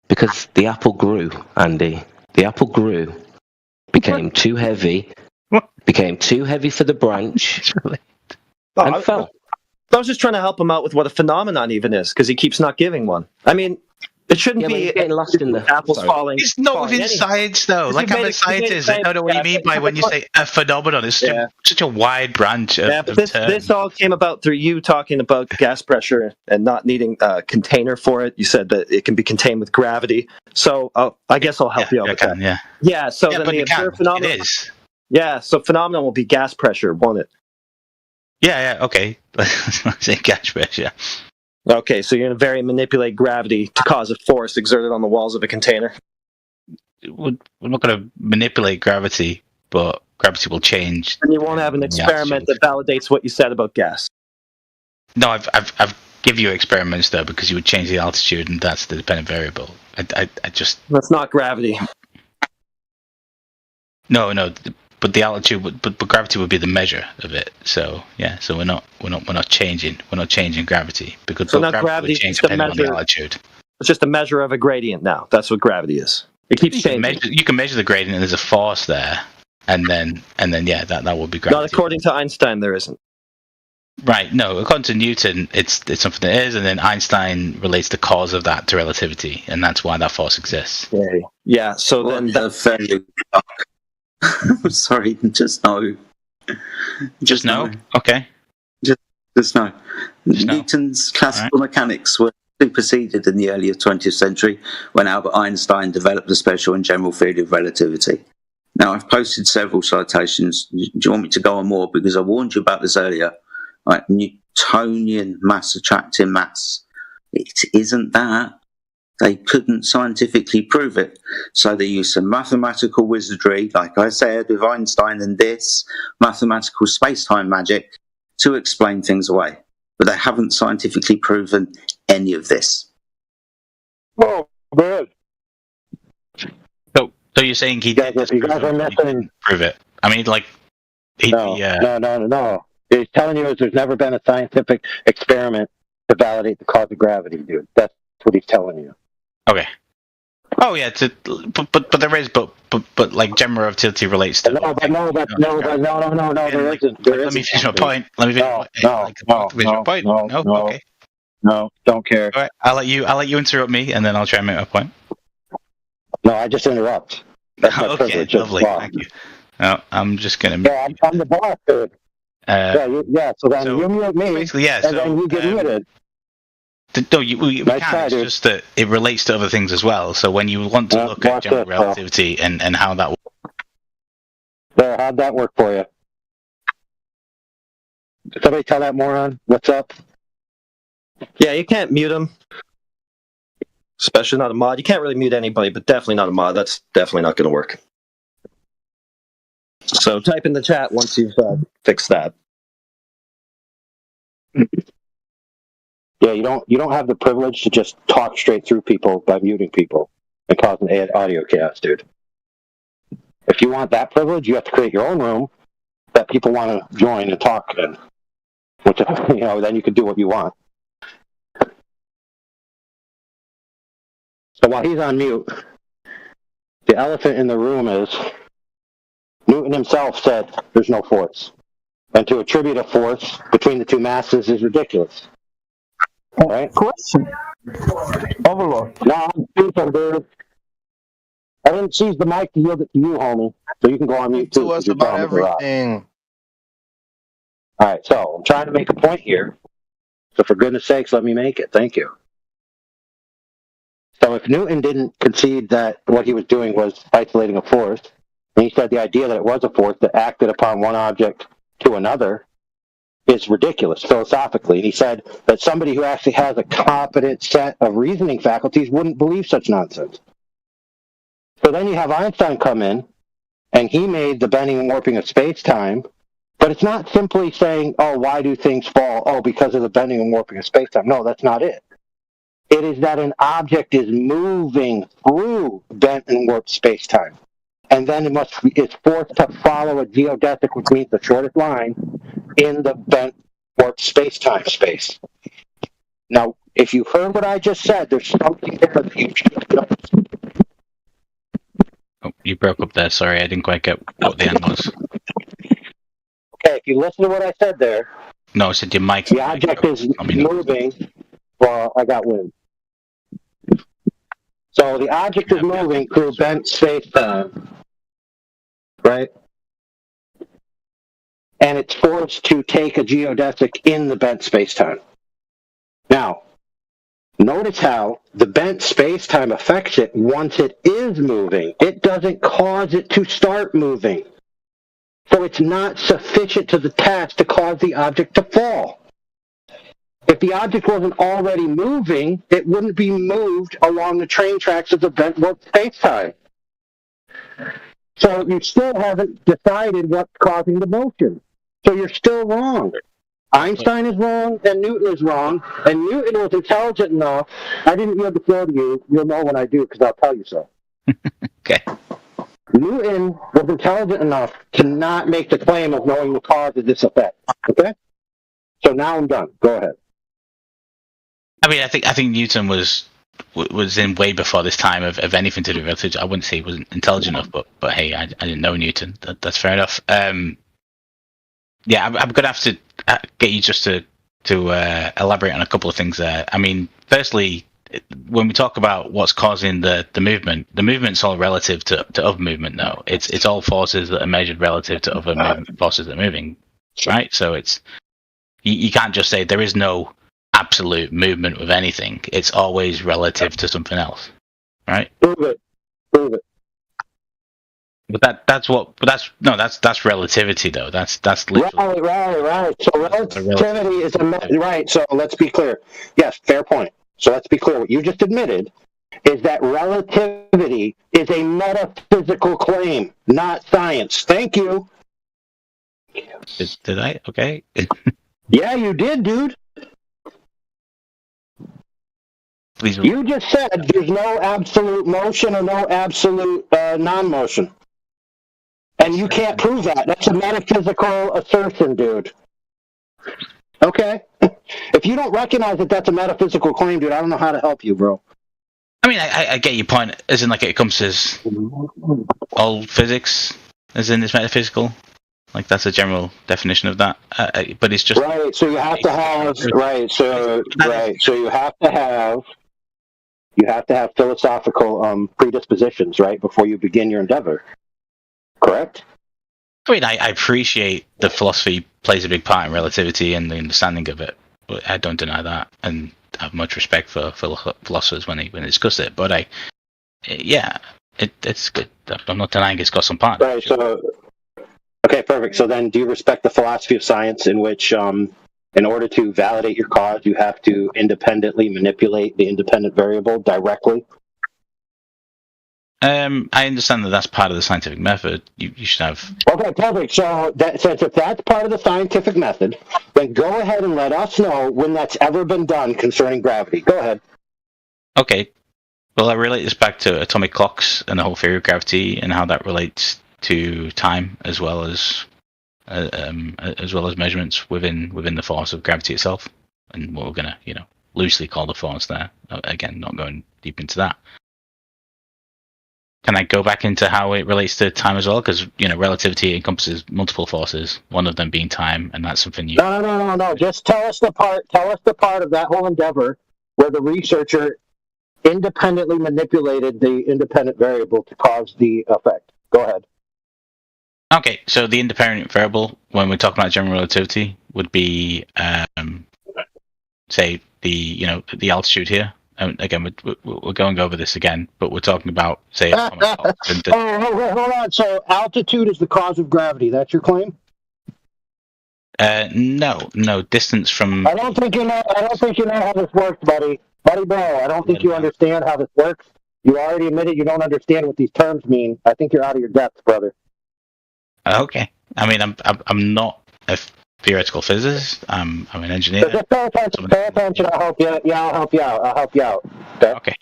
Because the apple grew, Andy. The apple grew, became too heavy, for the branch, and fell. I was just trying to help him out with what a phenomenon even is, because he keeps not giving one. I mean, it shouldn't be getting lost in the apples falling. It's not within science, though. Like I'm a scientist, I don't know what you mean by when you say a phenomenon. It's such a wide branch of this all came about through you talking about gas pressure and not needing a container for it. You said that it can be contained with gravity. So I guess I'll help you out with that. Yeah. So then the observed phenomenon. It is. Yeah. So phenomenon will be gas pressure, won't it? Yeah. Okay. Let's say gas pressure. Okay, so you're going to manipulate gravity to cause a force exerted on the walls of a container? We're not going to manipulate gravity, but gravity will change. And you won't have an experiment that validates what you said about gas? No, I've give you experiments, though, because you would change the altitude, and that's the dependent variable. I just... That's not gravity. No, but the altitude, but gravity would be the measure of it. So yeah, so we're not changing gravity because gravity would change depending on the altitude. It's just a measure of a gradient now. That's what gravity is. It keeps changing. You can measure the gradient, and there's a force there, and then yeah, that would be gravity. Not according to Einstein, there isn't. Right. No, according to Newton, it's something that is, and then Einstein relates the cause of that to relativity, and that's why that force exists. Yeah. So then that's fairly. Sorry, just no. Just no? Okay. Just no. Newton's classical mechanics were superseded in the earlier 20th century when Albert Einstein developed the special and general theory of relativity. Now, I've posted several citations. Do you want me to go on more? Because I warned you about this earlier. Right, Newtonian mass attracting mass. It isn't that. They couldn't scientifically prove it. So they used some mathematical wizardry, like I said, with Einstein and this, mathematical space-time magic to explain things away. But they haven't scientifically proven any of this. Oh, good. So you're saying he did you guys are missing. Prove it? I mean, like... No. He's telling you there's never been a scientific experiment to validate the cause of gravity, dude. That's what he's telling you. Okay. Oh yeah, but there is, but like general relativity relates to. No, there isn't. Let me finish my point. Let me finish my point. Okay. No, don't care. All right, I'll let you interrupt me, and then I'll try and make my point. No, I just interrupt. That's my Okay, privilege. lovely. Thank you. No, I'm just gonna. Yeah, I'm the boss, dude. So then you mute me, basically, yeah, and then you get muted. No, we can. It's just that it relates to other things as well. So when you want to look at general relativity and how that works. There, how'd that work for you? Did somebody tell that moron what's up? Yeah, you can't mute him. Especially not a mod. You can't really mute anybody, but definitely not a mod. That's definitely not going to work. So type in the chat once you've fixed that. Yeah, you don't have the privilege to just talk straight through people by muting people and causing audio chaos, dude. If you want that privilege, you have to create your own room that people want to join and talk in. Which, then you can do what you want. So while he's on mute, the elephant in the room is Newton himself said there's no force. And to attribute a force between the two masses is ridiculous. Right? Question. Overlord. No, I'm speaking, dude. I didn't seize the mic to yield it to you, homie. So you can go on mute too. To us about everything. Alright, so I'm trying to make a point here. So for goodness sakes, let me make it. Thank you. So if Newton didn't concede that what he was doing was isolating a force, and he said the idea that it was a force that acted upon one object to another, is ridiculous philosophically. He said that somebody who actually has a competent set of reasoning faculties wouldn't believe such nonsense. So then you have Einstein come in, and he made the bending and warping of space-time, but it's not simply saying, oh, why do things fall? Oh, because of the bending and warping of space-time. No, that's not it. It is that an object is moving through bent and warped space-time. And then it's forced to follow a geodesic, which means the shortest line, in the bent warped space-time space. Now, if you heard what I just said, there's something there that you should know. Oh, you broke up there. Sorry, I didn't quite get what the end was. Okay, if you listen to what I said there. No, I said your mic. The object is moving. Well, I got wind. So the object is moving through bent space-time, right? And it's forced to take a geodesic in the bent space-time. Now, notice how the bent space-time affects it once it is moving. It doesn't cause it to start moving. So it's not sufficient to the task to cause the object to fall. If the object wasn't already moving, it wouldn't be moved along the train tracks of the bent warp space-time. So you still haven't decided what's causing the motion. So you're still wrong. Einstein is wrong, and Newton is wrong, and Newton was intelligent enough. I didn't yield the floor to you. You'll know when I do, because I'll tell you so. Okay. Newton was intelligent enough to not make the claim of knowing the cause of this effect. Okay? So now I'm done. Go ahead. I mean, I think Newton was in way before this time of anything to do with relativity. I wouldn't say he wasn't intelligent enough, but hey, I didn't know Newton. That's fair enough. Yeah, I'm going to have to get you just to elaborate on a couple of things there. I mean, firstly, when we talk about what's causing the movement's all relative to other movement. No, it's all forces that are measured relative to other forces that are moving, right? So it's you can't just say there is no absolute movement with anything. It's always relative to something else, right? Prove it. But that's relativity though. That's literally right. So relativity is right. So let's be clear. Yes, fair point. So let's be clear. What you just admitted is that relativity is a metaphysical claim, not science. Thank you. Did I? Okay. Yeah, you did, dude. Please. You just said there's no absolute motion or no absolute non-motion. And you can't prove that. That's a metaphysical assertion, dude. Okay? If you don't recognize that that's a metaphysical claim, dude, I don't know how to help you, bro. I mean, I get your point, as in like it encompasses all physics, as in it's metaphysical. Like that's a general definition of that. But it's just right. So you have to have right. So you have to have philosophical predispositions, right, before you begin your endeavor. Correct. I mean, I appreciate that philosophy plays a big part in relativity and the understanding of it. I don't deny that, and I have much respect for philosophers when they discuss it. But it's good. I'm not denying it's got some part. Right. So, okay, perfect. So then, do you respect the philosophy of science in which, in order to validate your cause, you have to independently manipulate the independent variable directly? I understand that that's part of the scientific method. You should have. Okay, perfect. So since if that's part of the scientific method, then go ahead and let us know when that's ever been done concerning gravity. Go ahead. Okay. Well, I relate this back to atomic clocks and the whole theory of gravity and how that relates to time as well as measurements within the force of gravity itself, and what we're gonna loosely call the force there. Again, not going deep into that. Can I go back into how it relates to time as well? Because relativity encompasses multiple forces, one of them being time, and that's something you. No. Just tell us the part. Tell us the part of that whole endeavor where the researcher independently manipulated the independent variable to cause the effect. Go ahead. Okay, so the independent variable, when we're talking about general relativity, would be, say, the altitude here. Again, we're going over this again, but we're talking about, say, hold on. So altitude is the cause of gravity. That's your claim? No, distance from. I don't think you know how this works, buddy. Buddy bro, I don't think you understand how this works. You already admitted you don't understand what these terms mean. I think you're out of your depth, brother. Okay. I mean, I'm not a theoretical physicist. I'm an engineer. So just pay attention. I'll help you. Yeah, I'll help you out. Okay.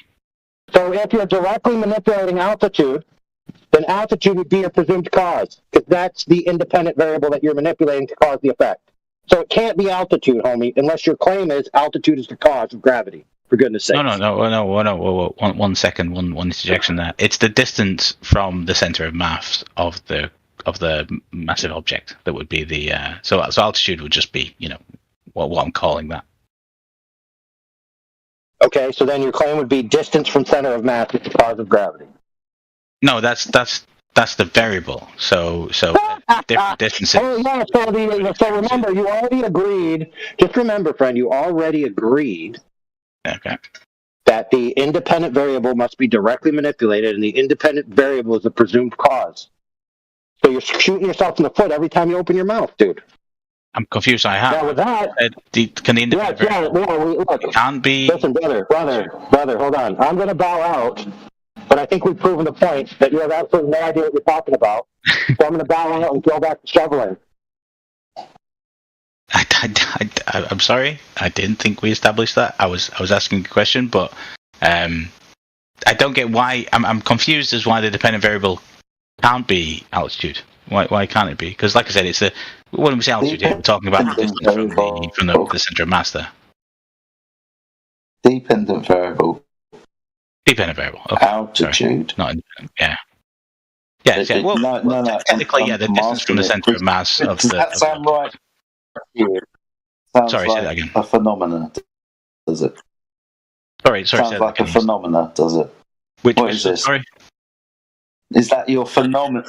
So if you're directly manipulating altitude, then altitude would be your presumed cause, because that's the independent variable that you're manipulating to cause the effect. So it can't be altitude, homie, unless your claim is altitude is the cause of gravity. For goodness sake. No. One second. One interjection there. It's the distance from the center of mass of the massive object that would be the so altitude would just be what I'm calling that. Okay, so then your claim would be distance from center of mass is the cause of gravity. No, that's the variable. So different distances. Oh yeah. So remember, you already agreed. Just remember, friend, you already agreed. Okay. That the independent variable must be directly manipulated, and the independent variable is the presumed cause. So you're shooting yourself in the foot every time you open your mouth, dude. I'm confused. I have. Now with that, can the independent variable can't be? Listen, brother, hold on. I'm going to bow out, but I think we've proven the point that you have absolutely no idea what you're talking about. So I'm going to bow out and go back to shoveling. I'm sorry. I didn't think we established that. I was asking a question, but I don't get why. I'm confused as why the dependent variable can't be altitude. Why can't it be? Because, like I said, it's when we say altitude here, we're talking about the distance from the center of mass there. Dependent variable. Okay. Altitude. Sorry. Not independent. Yeah. Yeah. Well, no. Technically, the distance from the center of mass of the. Does that sound right? Sounds sorry, like say that again. A phenomena, does it? Sorry. Sounds like a phenomena, does it? What is this? Sorry. Is that your phenomena?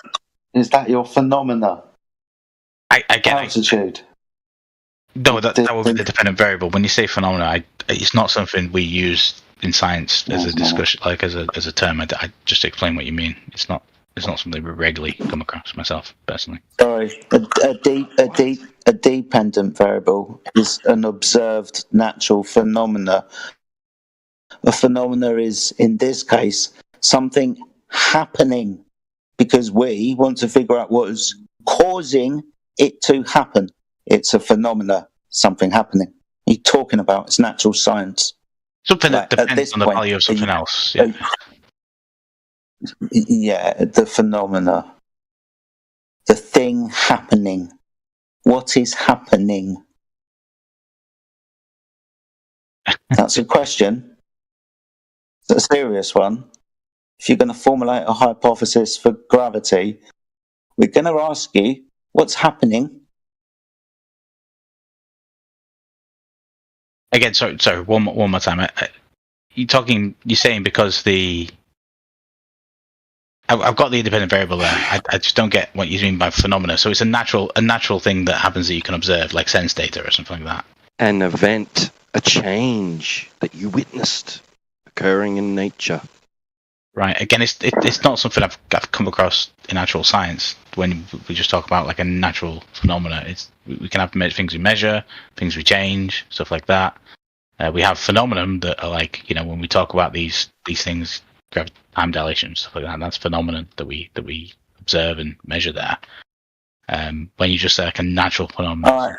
I get altitude. No, that would be the dependent variable. When you say phenomena, it's not something we use in science as a discussion, like as a term. I just explain what you mean. It's not something we regularly come across myself personally. Sorry, a dependent variable is an observed natural phenomena. A phenomena is, in this case, something happening because we want to figure out what is causing it to happen. It's a phenomena, something happening. You're talking about it's natural science. Something that depends on the value of something else. Yeah. Yeah, the phenomena. The thing happening. What is happening? That's a question. a serious one. If you're going to formulate a hypothesis for gravity, we're going to ask you what's happening. Again, sorry, one more time. You're saying because I've got the independent variable there. I just don't get what you mean by phenomena. So it's a natural thing that happens that you can observe, like sense data or something like that. An event, a change that you witnessed occurring in nature. Right. Again, it's not something I've come across in actual science. When we just talk about like a natural phenomena, we can have things we measure, things we change, stuff like that. We have phenomenon that are like, when we talk about these things, time dilation, stuff like that. That's phenomenon that we observe and measure there. When you just say like a natural phenomenon,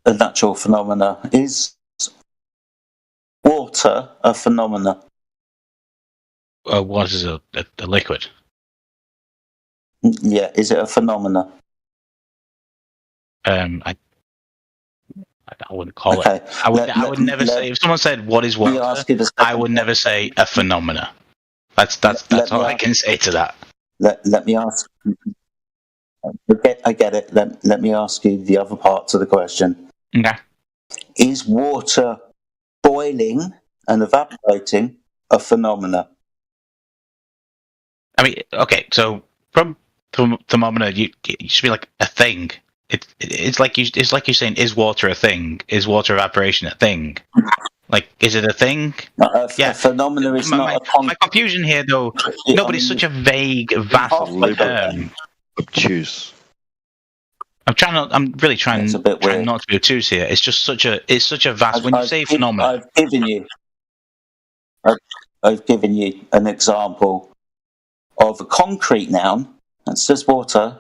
a natural phenomena is water a phenomena. Water is a liquid. Yeah, is it a phenomena? I wouldn't call it. I would never say. If someone said what is water, I would never say a phenomena. That's all I can say to that. Let me ask. I get it. Let me ask you the other parts of the question. Okay. Is water boiling and evaporating a phenomena? I mean, okay. So from phenomena, you should be like a thing. It's like you're saying, is water a thing? Is water evaporation a thing? Like, is it a thing? A phenomena is not my confusion here, though. Nobody's such a vague, vast term. Obtuse. I'm really trying not to be obtuse here. It's just such a vast. When you say phenomena, I've given you an example of a concrete noun. That's just water.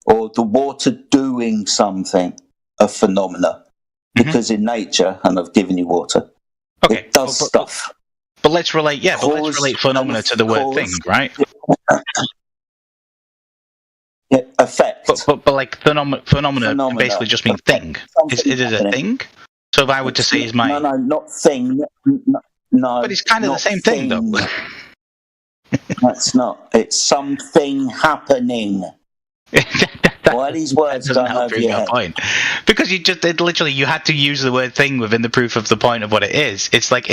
Or the water doing something, a phenomena. Because in nature, and I've given you water, it does stuff. But let's relate phenomena to the word thing, right? Yeah, effect. But like phenomena basically just mean thing. Is it a thing? So if I were to say is my... No, not thing. No. But it's kind of the same thing, though. That's not. It's something happening. Why these words doesn't don't help have your head? point. Because you had to use the word thing within the proof of the point of what it is. It's like,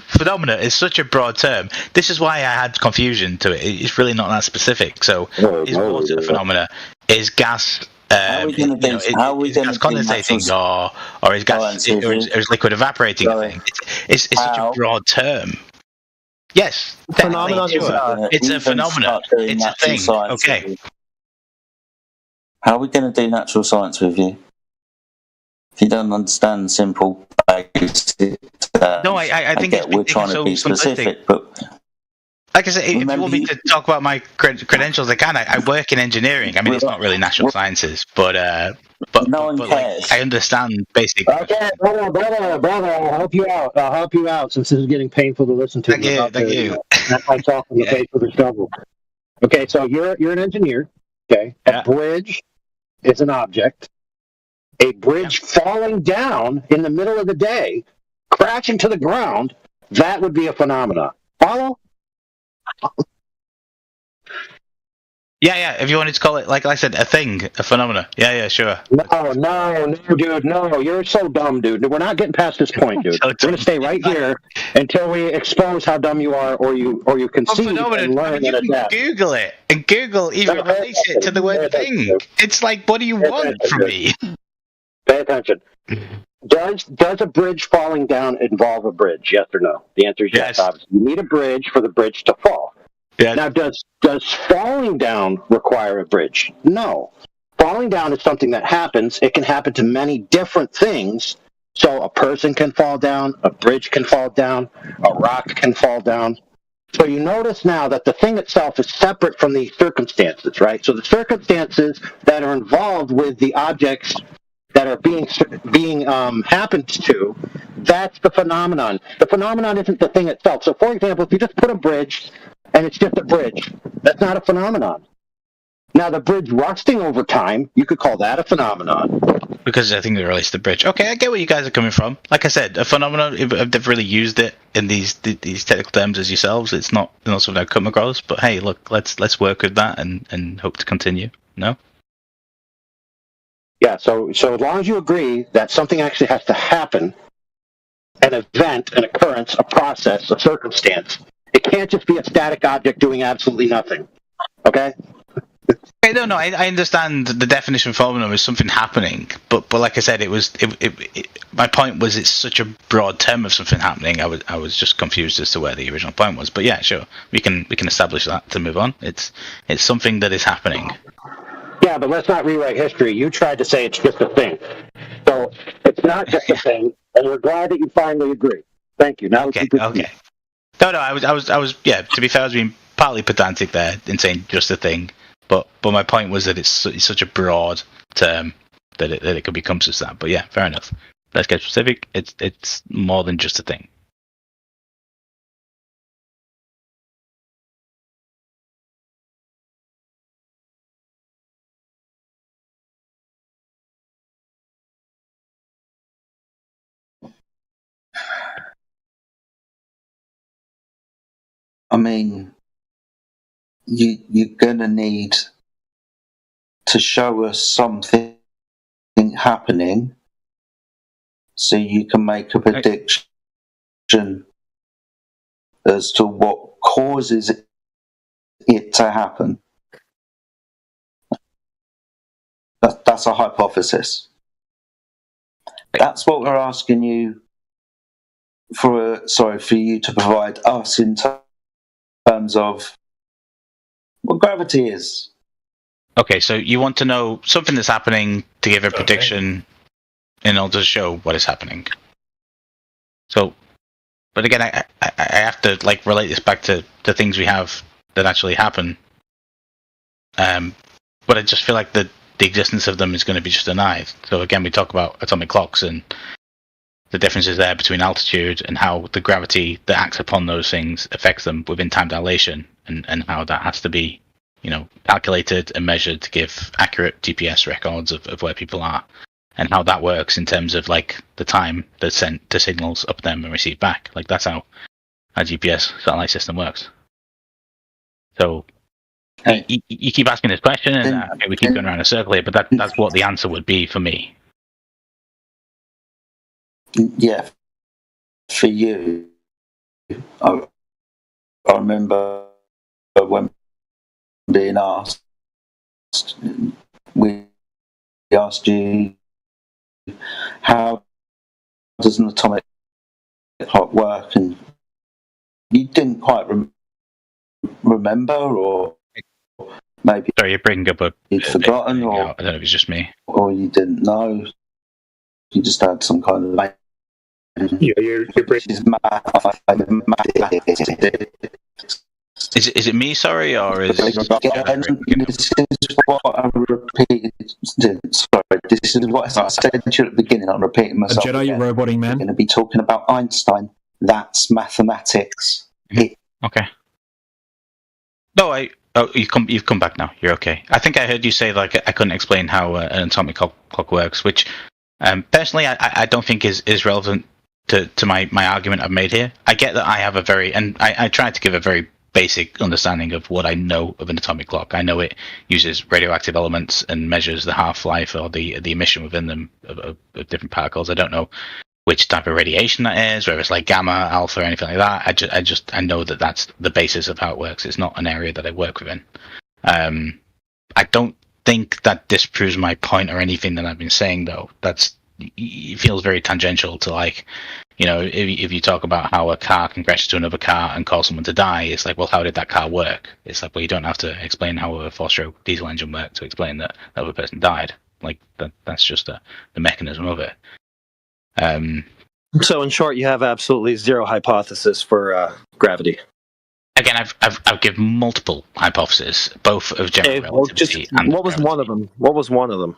phenomena is such a broad term. This is why I had confusion to it. It's really not that specific. So is water a phenomena? Is gas is gas condensating or is gas or is liquid evaporating a thing? It's such a broad term. Yes, phenomenon it's a phenomenon. It's a thing. Okay. How are we going to do natural science with you? If you don't understand simple basics, no, I think we're trying to be specific, but like I said, if you want me to talk about my credentials, I can. I work in engineering. I mean, it's not really natural sciences, but no one cares. Like, I understand basic. Okay, brother, I'll help you out. Since this is getting painful to listen to. Thank you. That's my talk on the face of the shovel. Okay, so you're an engineer. Okay, a bridge is an object. A bridge falling down in the middle of the day, crashing to the ground, that would be a phenomenon. Follow? Yeah. If you wanted to call it, like I said, a thing, a phenomena. Yeah, sure. No, dude, no. You're so dumb, dude. We're not getting past this point, dude. We're going to stay right here until we expose how dumb you are, or you concede and learn and adapt. Google it, and Google even relates it to the word thing. It's like, what do you want from me? Pay attention. Does a bridge falling down involve a bridge? Yes or no? The answer is yes. Obviously, you need a bridge for the bridge to fall. Yes. Now, does falling down require a bridge? No. Falling down is something that happens. It can happen to many different things. So a person can fall down, a bridge can fall down, a rock can fall down. So you notice now that the thing itself is separate from the circumstances, right? So the circumstances that are involved with the objects that are being happened to, that's the phenomenon. The phenomenon isn't the thing itself. So, for example, if you just put a bridge and it's just a bridge, that's not a phenomenon. Now, the bridge rusting over time, you could call that a phenomenon. Because I think they released the bridge. Okay, I get where you guys are coming from. Like I said, a phenomenon. If they've really used it in these technical terms as yourselves, it's not something I've come across. But hey, look, let's work with that and hope to continue. No. Yeah. So as long as you agree that something actually has to happen, an event, an occurrence, a process, a circumstance, it can't just be a static object doing absolutely nothing. Okay. Okay, no, I understand the definition of phenomenon is something happening, but like I said, my point was it's such a broad term of something happening. I was just confused as to where the original point was. But yeah, sure, we can establish that to move on. It's something that is happening. Yeah, but let's not rewrite history. You tried to say it's just a thing, so it's not just a thing, and we're glad that you finally agree. Thank you. Now Okay. No, I was yeah. To be fair, I was being partly pedantic there in saying just a thing. But my point was that it's such a broad term that it could become just that. But yeah, fair enough. Let's get specific. It's more than just a thing. I mean, you're going to need to show us something happening so you can make a prediction as to what causes it to happen. That's a hypothesis. That's what we're asking you for you to provide us in terms of what gravity is. Okay, so you want to know something that's happening to give a prediction in order to show what is happening. So, but again, I have to relate this back to the things we have that actually happen. But I just feel like the existence of them is going to be just denied. So again, we talk about atomic clocks and the differences there between altitude and how the gravity that acts upon those things affects them within time dilation, and how that has to be, calculated and measured to give accurate GPS records of where people are, and how that works in terms of the time that's sent to signals up them and received back. That's how a GPS satellite system works. So you keep asking this question, and we keep going around in a circle here, but that's what the answer would be for me. Yeah, for you, I remember when being asked, we asked you, how does an atomic clock work, and you didn't quite remember, or maybe sorry, you're bringing up you'd forgotten, or I don't know if it's just me, or you didn't know. You just had some kind of Is it me? Sorry, or is this is what I repeated? Sorry, this is what I said to you at the beginning. I'm repeating myself. A Jedi, you roboting man. We're going to be talking about Einstein. That's mathematics. Okay. No, you've come back now. You're okay. I think I heard you say I couldn't explain how an atomic clock works, which personally I don't think is relevant to my argument I've made here. I get that I have I tried to give a very basic understanding of what I know of an atomic clock. I know it uses radioactive elements and measures the half-life or the emission within them of different particles. I don't know which type of radiation that is, whether it's gamma, alpha, or anything like that. I know that that's the basis of how it works. It's not an area that I work within. I don't think that disproves my point or anything that I've been saying, though. It feels very tangential to if you talk about how a car can crash into another car and cause someone to die, it's well, how did that car work? It's well, you don't have to explain how a four-stroke diesel engine worked to explain that the other person died. That's just the mechanism of it. So in short, you have absolutely zero hypothesis for gravity. Again, I've given multiple hypotheses, both of general relativity and what was gravity. One of them? What was one of them?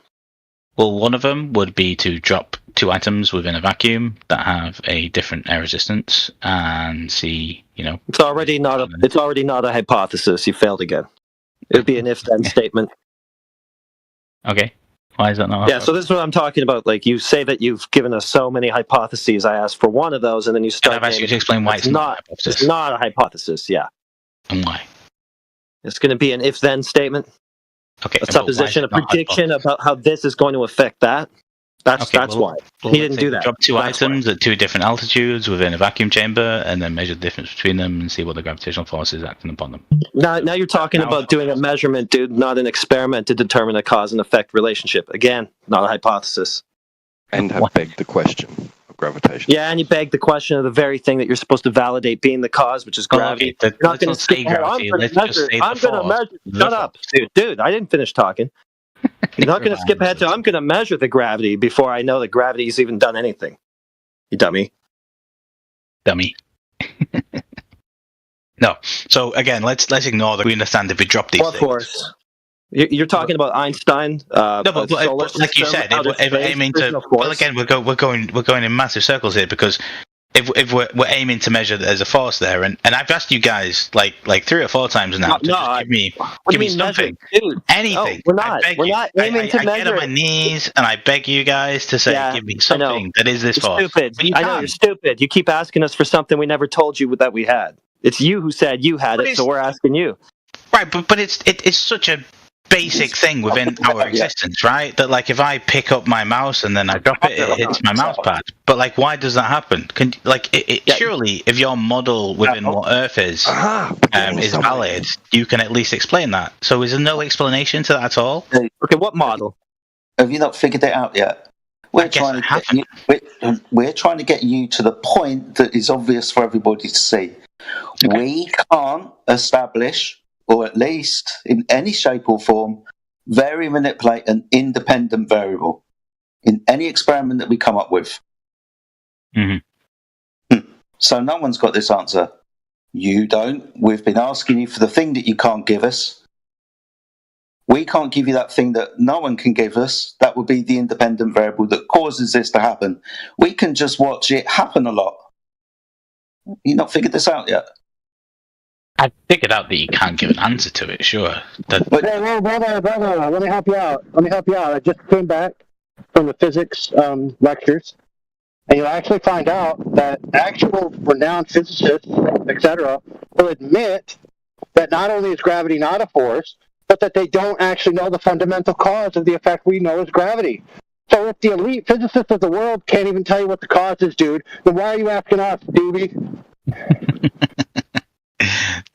Well, one of them would be to drop two atoms within a vacuum that have a different air resistance and see, It's already not a hypothesis. You failed again. It would be an if-then statement. Okay. Why is that not? Yeah, so this is what I'm talking about. Like, you say that you've given us so many hypotheses. I asked for one of those, and then you start. And I've asked you to explain why it's not a hypothesis. It's not a hypothesis. Yeah. And why? It's going to be an if-then statement. Okay. A supposition, a prediction about how this is going to affect that. That's why. He didn't do that. Drop two items at two different altitudes within a vacuum chamber, and then measure the difference between them and see what the gravitational force is acting upon them. Now you're talking about doing a measurement, dude, not an experiment to determine a cause and effect relationship. Again, not a hypothesis. And have begged the question of gravitation. Yeah, and you beg the question of the very thing that you're supposed to validate being the cause, which is gravity. Okay, you're not going to say gravity. I'm going to measure. Shut up, dude. I didn't finish talking. You're not going to skip ahead to I'm going to measure the gravity before I know that gravity's even done anything. You dummy. No. So again, let's ignore that we understand if we drop these things. Of course. You're talking about Einstein. No, but like you said, if we're aiming to, well, again, we're going in massive circles here because if we're aiming to measure there's a force there, and I've asked you guys like 3 or 4 times now to just give me something, anything. No, we're not aiming to measure. I get on my knees and I beg you guys to say, give me something that is this force. Stupid. I know you're stupid. You keep asking us for something we never told you that we had. It's you who said you had it, so we're asking you. Right, but it's such a basic thing within our existence, right? That like if I pick up my mouse and then I drop it, it hits my mouse pad. But like, why does that happen? Surely, if your model within what Earth is valid, you can at least explain that. So is there no explanation to that at all? Okay, what model? Have you not figured it out yet? We're trying to get you to the point that is obvious for everybody to see. Okay. We can't establish, or at least in any shape or form, manipulate an independent variable in any experiment that we come up with. Mm-hmm. So no one's got this answer. You don't. We've been asking you for the thing that you can't give us. We can't give you that thing that no one can give us. That would be the independent variable that causes this to happen. We can just watch it happen a lot. You not figured this out yet? I figured out that you can't give an answer to it, sure. Hey, brother, let me help you out. I just came back from the physics lectures, and you'll actually find out that actual renowned physicists, etc., will admit that not only is gravity not a force, but that they don't actually know the fundamental cause of the effect we know as gravity. So if the elite physicists of the world can't even tell you what the cause is, dude, then why are you asking us, doobie?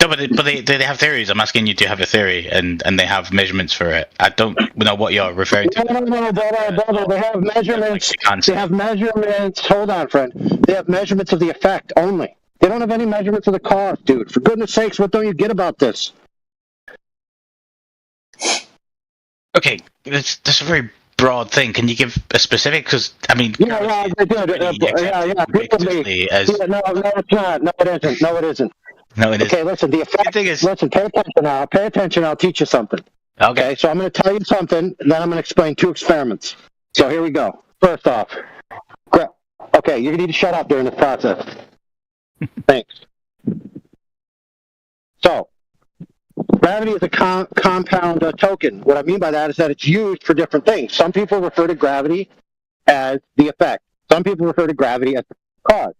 No, but they have theories. I'm asking you to have a theory, and they have measurements for it. I don't know what you're referring to. No, brother. They have measurements. They have measurements. Hold on, friend. They have measurements of the effect only. They don't have any measurements of the cause, dude. For goodness sakes, what don't you get about this? Okay, that's a very broad thing. Can you give a specific? Because I mean, I did. No, it's not. No, it isn't. No, it isn't. Okay, listen. The effect. Listen. Pay attention now. Pay attention. I'll teach you something. Okay. So I'm going to tell you something, then I'm going to explain 2 experiments. So here we go. First off, okay, you're going to need to shut up during this process. Thanks. So, gravity is a compound token. What I mean by that is that it's used for different things. Some people refer to gravity as the effect. Some people refer to gravity as the cause.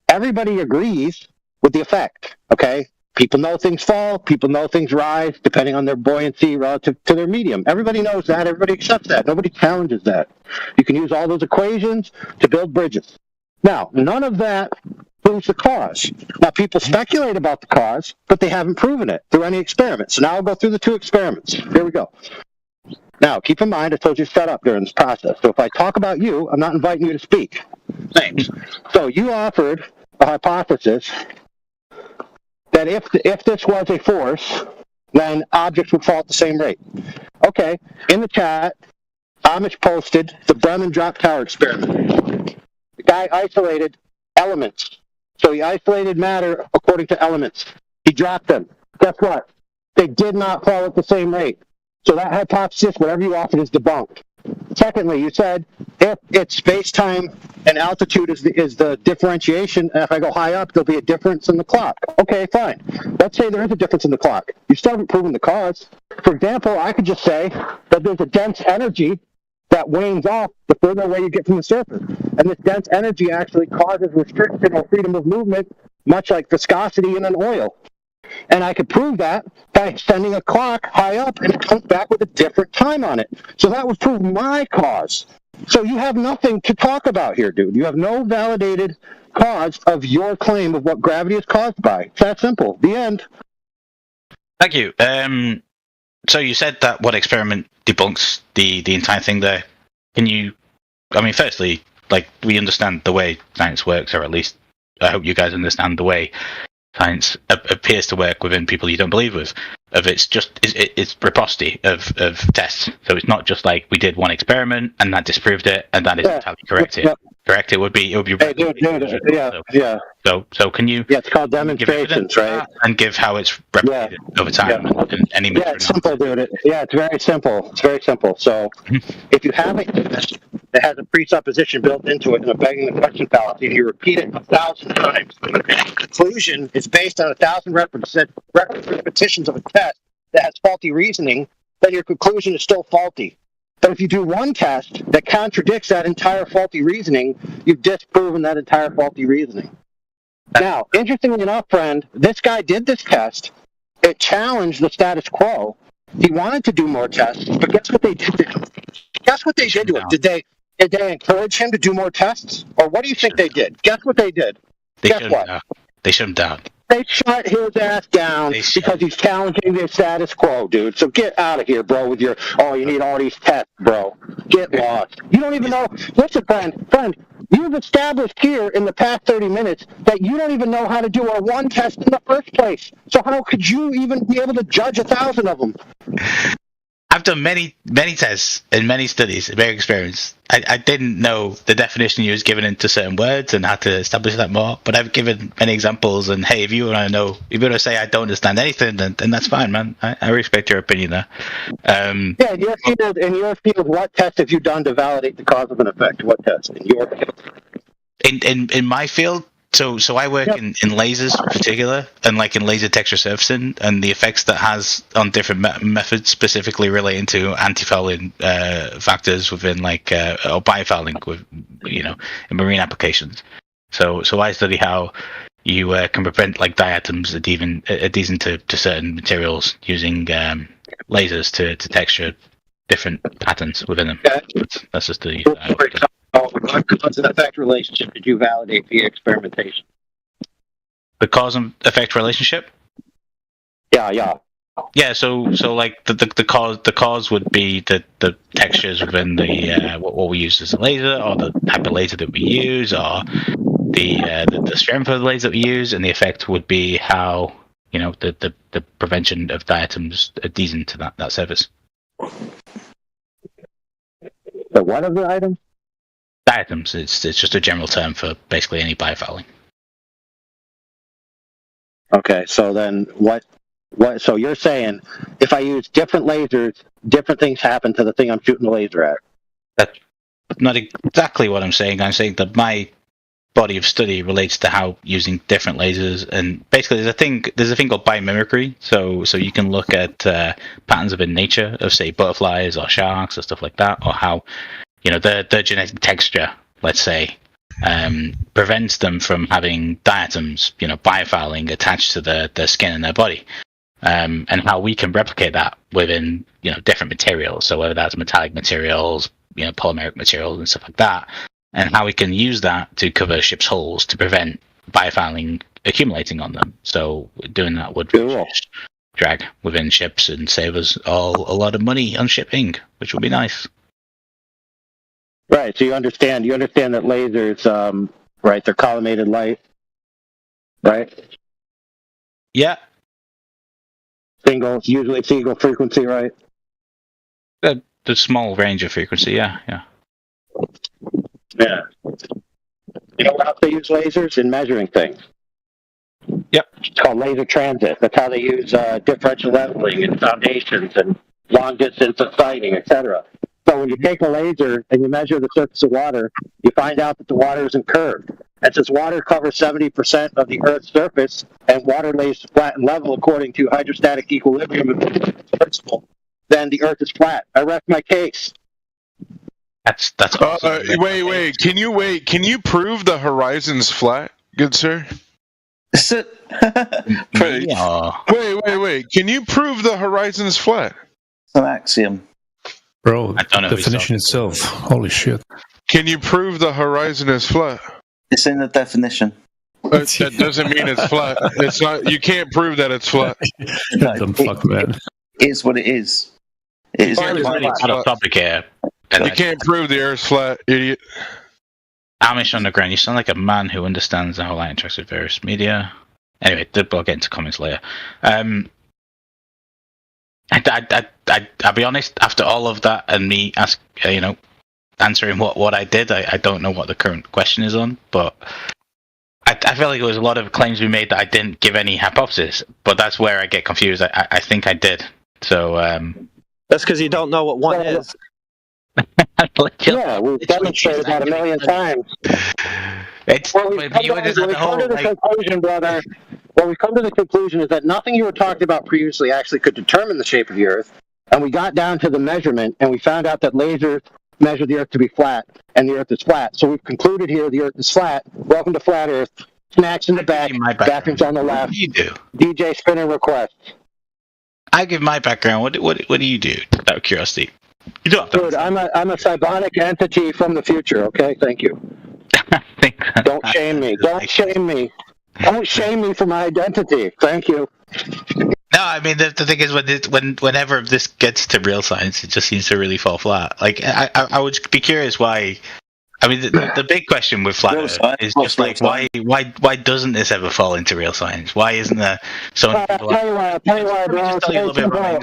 Everybody agrees with the effect, okay? People know things fall, people know things rise, depending on their buoyancy relative to their medium. Everybody knows that, everybody accepts that, nobody challenges that. You can use all those equations to build bridges. Now, none of that proves the cause. Now, people speculate about the cause, but they haven't proven it through any experiment. So now I'll go through the 2 experiments. Here we go. Now, keep in mind, I told you to shut up during this process. So if I talk about you, I'm not inviting you to speak. Thanks. So you offered a hypothesis that if this was a force, then objects would fall at the same rate. Okay, in the chat, Amish posted the Bremen drop tower experiment. The guy isolated elements. So he isolated matter according to elements. He dropped them. Guess what? They did not fall at the same rate. So that hypothesis, whatever you offered, is debunked. Secondly, you said if it's space-time and altitude is the differentiation, and if I go high up, there'll be a difference in the clock. Okay, fine. Let's say there is a difference in the clock. You still haven't proven the cause. For example, I could just say that there's a dense energy that wanes off the further away you get from the surface. And this dense energy actually causes restriction or freedom of movement, much like viscosity in an oil. And I could prove that by sending a clock high up, and it comes back with a different time on it. So that would prove my cause. So you have nothing to talk about here, dude. You have no validated cause of your claim of what gravity is caused by. It's that simple. The end. Thank you. So you said that one experiment debunks the entire thing there. Can you, I mean, firstly, like, we understand the way science works, or at least I hope you guys understand the way science appears to work within people you don't believe with. Of it's reciprocity of tests. So it's not just like we did one experiment and that disproved it and that is entirely correct. Correct. It would be. Hey, dude, yeah. So can you? Yeah, it's called demonstrations, right? And give how it's replicated over time and any. Yeah, it's simple, dude. It's very simple. It's very simple. So if you have a test that has a presupposition built into it and a begging the question fallacy, and you repeat it 1,000 times, the conclusion is based on 1,000 repetitions of a test that has faulty reasoning, then your conclusion is still faulty. But if you do one test that contradicts that entire faulty reasoning, you've disproven that entire faulty reasoning. Now, interestingly enough, friend, this guy did this test. It challenged the status quo. He wanted to do more tests, but guess what they did to him? Guess what they did to him? Did they encourage him to do more tests? Or what do you think they did? Guess what they did? Guess what? They shut him down. They shut his ass down because he's challenging the status quo, dude. So get out of here, bro, with your, you need all these tests, bro. Get lost. You don't even know. Listen, friend, you've established here in the past 30 minutes that you don't even know how to do a one test in the first place. So how could you even be able to judge 1,000 of them? I've done many tests and many studies, many experiments. I didn't know the definition you was given into certain words and how to establish that more. But I've given many examples. And hey, if you want to say I don't understand anything, then that's fine, man. I respect your opinion there. In your field, what test have you done to validate the cause of an effect? What test in your field? In my field. So I work in lasers in particular, and like in laser texture surfacing, and the effects that has on different methods, specifically relating to anti-fouling factors within or biofouling with in marine applications. So I study how you can prevent like diatoms adhesing to certain materials using lasers to texture different patterns within them. That's just the. What cause and effect relationship did you validate via experimentation? The cause and effect relationship? Yeah. Yeah, so like the cause would be the textures within the what we use as a laser, or the type of laser that we use, or the strength of the laser that we use, and the effect would be how the prevention of diatoms adhesing to that surface. The what of the item? Diatoms. It's just a general term for basically any biofouling. Okay, so then what? So you're saying if I use different lasers, different things happen to the thing I'm shooting the laser at? That's not exactly what I'm saying. I'm saying that my body of study relates to how using different lasers, and basically there's a thing called biomimicry. So you can look at patterns within nature of, say, butterflies or sharks or stuff like that, or how their genetic texture, let's say, prevents them from having diatoms, biofouling attached to their skin and their body, and how we can replicate that within different materials. So whether that's metallic materials, polymeric materials and stuff like that, and how we can use that to cover ships' hulls to prevent biofouling accumulating on them. So doing that would reduce drag within ships and save us all a lot of money on shipping, which would be nice. Right, so you understand that lasers, right, they're collimated light, right? Yeah. Usually single frequency, right? The small range of frequency, yeah. Yeah. You know what else they use lasers? In measuring things. Yep. It's called laser transit. That's how they use differential leveling and foundations and long distance of sighting, etc. So when you take a laser and you measure the surface of water, you find out that the water isn't curved. And since water covers 70% of the Earth's surface, and water lays flat and level according to hydrostatic equilibrium principle, then the Earth is flat. I rest my case. That's wait. Can you prove the horizon's flat, good sir? Wait. Can you prove the horizon's flat? It's an axiom. Bro, I don't know definition itself. Holy shit. Can you prove the horizon is flat? It's in the definition. That doesn't mean it's flat. It's not. You can't prove that it's flat. Dumb fuck, man. It is what it is. It is really out of topic here. You can't prove the Earth's flat, idiot. Amish Underground, you sound like a man who understands how light interacts with various media. Anyway, we'll get into comments later. I'll be honest, after all of that and me answering what I did, I don't know what the current question is on, but I feel like there was a lot of claims we made that I didn't give any hypothesis, but that's where I get confused. I think I did. So that's because you don't know what one is. Yeah, we've demonstrated that a million times. What we've come to the conclusion, brother, what we've come to the conclusion is that nothing you were talking about previously actually could determine the shape of the Earth, and we got down to the measurement, and we found out that lasers measure the Earth to be flat, and the Earth is flat. So we've concluded here the Earth is flat. Welcome to Flat Earth. Snacks in the back, bathrooms on the left. What do you do? DJ spinner request. I give my background. What do you do? Out of curiosity. You don't have to. Dude, I'm a psionic entity from the future, okay? Thank you. Don't shame me. Don't shame me. Don't shame me for my identity. Thank you. No, I mean, the thing is, whenever this gets to real science, it just seems to really fall flat. Like, I would be curious why. I mean, the big question with flat Earth is just like, why doesn't this ever fall into real science? Why isn't there so many people? I'll tell you why, bro.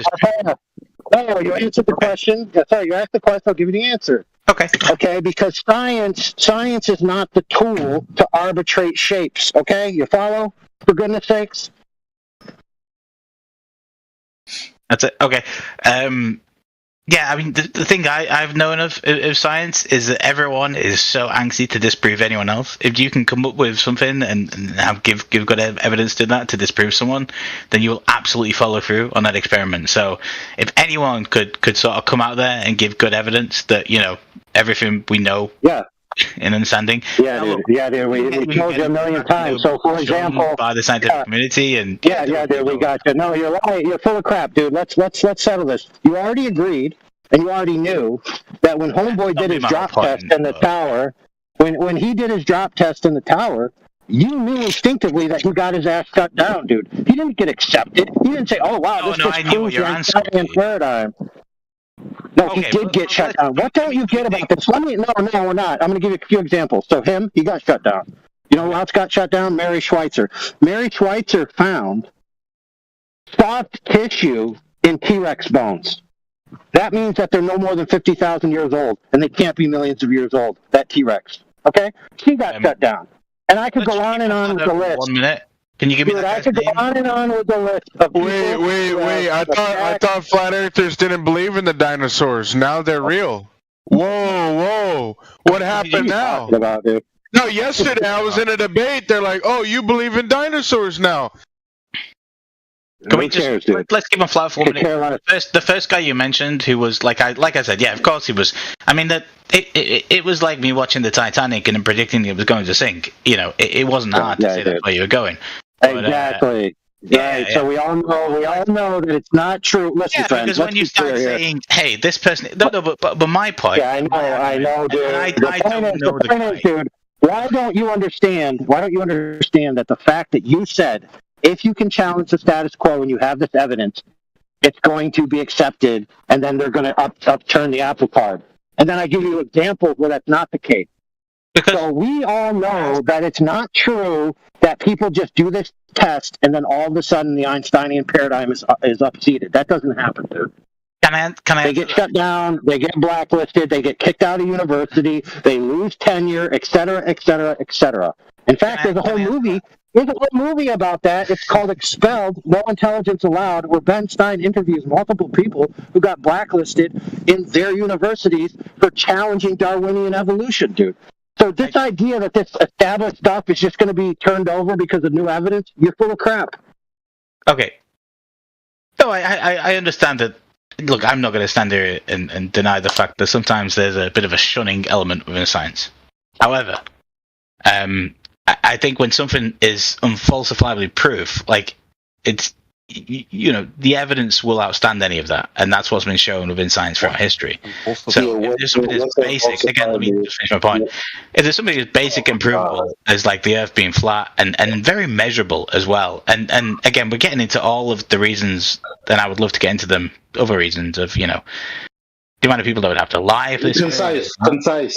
No, you answered the question. Sorry, you asked the question. I'll give you the answer. Okay, because science is not the tool to arbitrate shapes. Okay, you follow? For goodness sakes. That's it. Okay. Yeah, I mean, the thing I've known of science is that everyone is so angsty to disprove anyone else. If you can come up with something and give good evidence to that to disprove someone, then you will absolutely follow through on that experiment. So if anyone could sort of come out there and give good evidence that, everything we know in understanding. Yeah, dude. We told you a million times. So, for example, by the scientific community and dude, we got you. No, you're right. You're full of crap, dude. Let's settle this. You already agreed, and you already knew that when Homeboy did his drop test in the tower, when he did his drop test in the tower, you knew instinctively that he got his ass shut down, dude. He didn't get accepted. He didn't say, "Oh wow, this just proves your Einsteinian paradigm." No, he did get shut down. What don't you get about this? No, we're not. I'm going to give you a few examples. So he got shut down. You know who else got shut down? Mary Schweitzer. Mary Schweitzer found soft tissue in T-Rex bones. That means that they're no more than 50,000 years old, and they can't be millions of years old, that T-Rex. Okay? She got shut down. And I could go on and on with the list. 1 minute. Can you give me that? I could go on and on with the list of Wait. I thought flat earthers didn't believe in the dinosaurs. Now they're real. Whoa. What happened now? No, yesterday I was in a debate. They're like, "Oh, you believe in dinosaurs now." Can we let's give him flat for 1 minute. The first guy you mentioned, who was like I said, yeah, of course he was. I mean, it was like me watching the Titanic and predicting it was going to sink. It wasn't hard to see that's where you were going. Exactly. Right. So we all know that it's not true. Listen, friends, because when you start saying, "Hey, this person," but my point. Yeah, I know, dude. The point is, dude. Why don't you understand that the fact that you said, if you can challenge the status quo and you have this evidence, it's going to be accepted, and then they're going to upturn the apple card. And then I give you examples where that's not the case. So we all know that it's not true that people just do this test and then all of a sudden the Einsteinian paradigm is upseated. That doesn't happen, dude. They get shut down, they get blacklisted, they get kicked out of university, they lose tenure, etc., etc., etc. In fact, there's a whole movie There's a whole movie about that. It's called Expelled, No Intelligence Allowed, where Ben Stein interviews multiple people who got blacklisted in their universities for challenging Darwinian evolution, dude. So this idea that this established stuff is just going to be turned over because of new evidence, you're full of crap. Okay. No, I understand that. Look, I'm not going to stand there and deny the fact that sometimes there's a bit of a shunning element within science. However, I think when something is unfalsifiably proof, like it's, the evidence will outstand any of that, and that's what's been shown within science throughout history. So if there's something that's basic, again, let me just finish my point. If there's something that's basic and provable, as like the Earth being flat and very measurable as well, and again, we're getting into all of the reasons, and I would love to get into them, other reasons of the amount of people that would have to lie if this. Concise.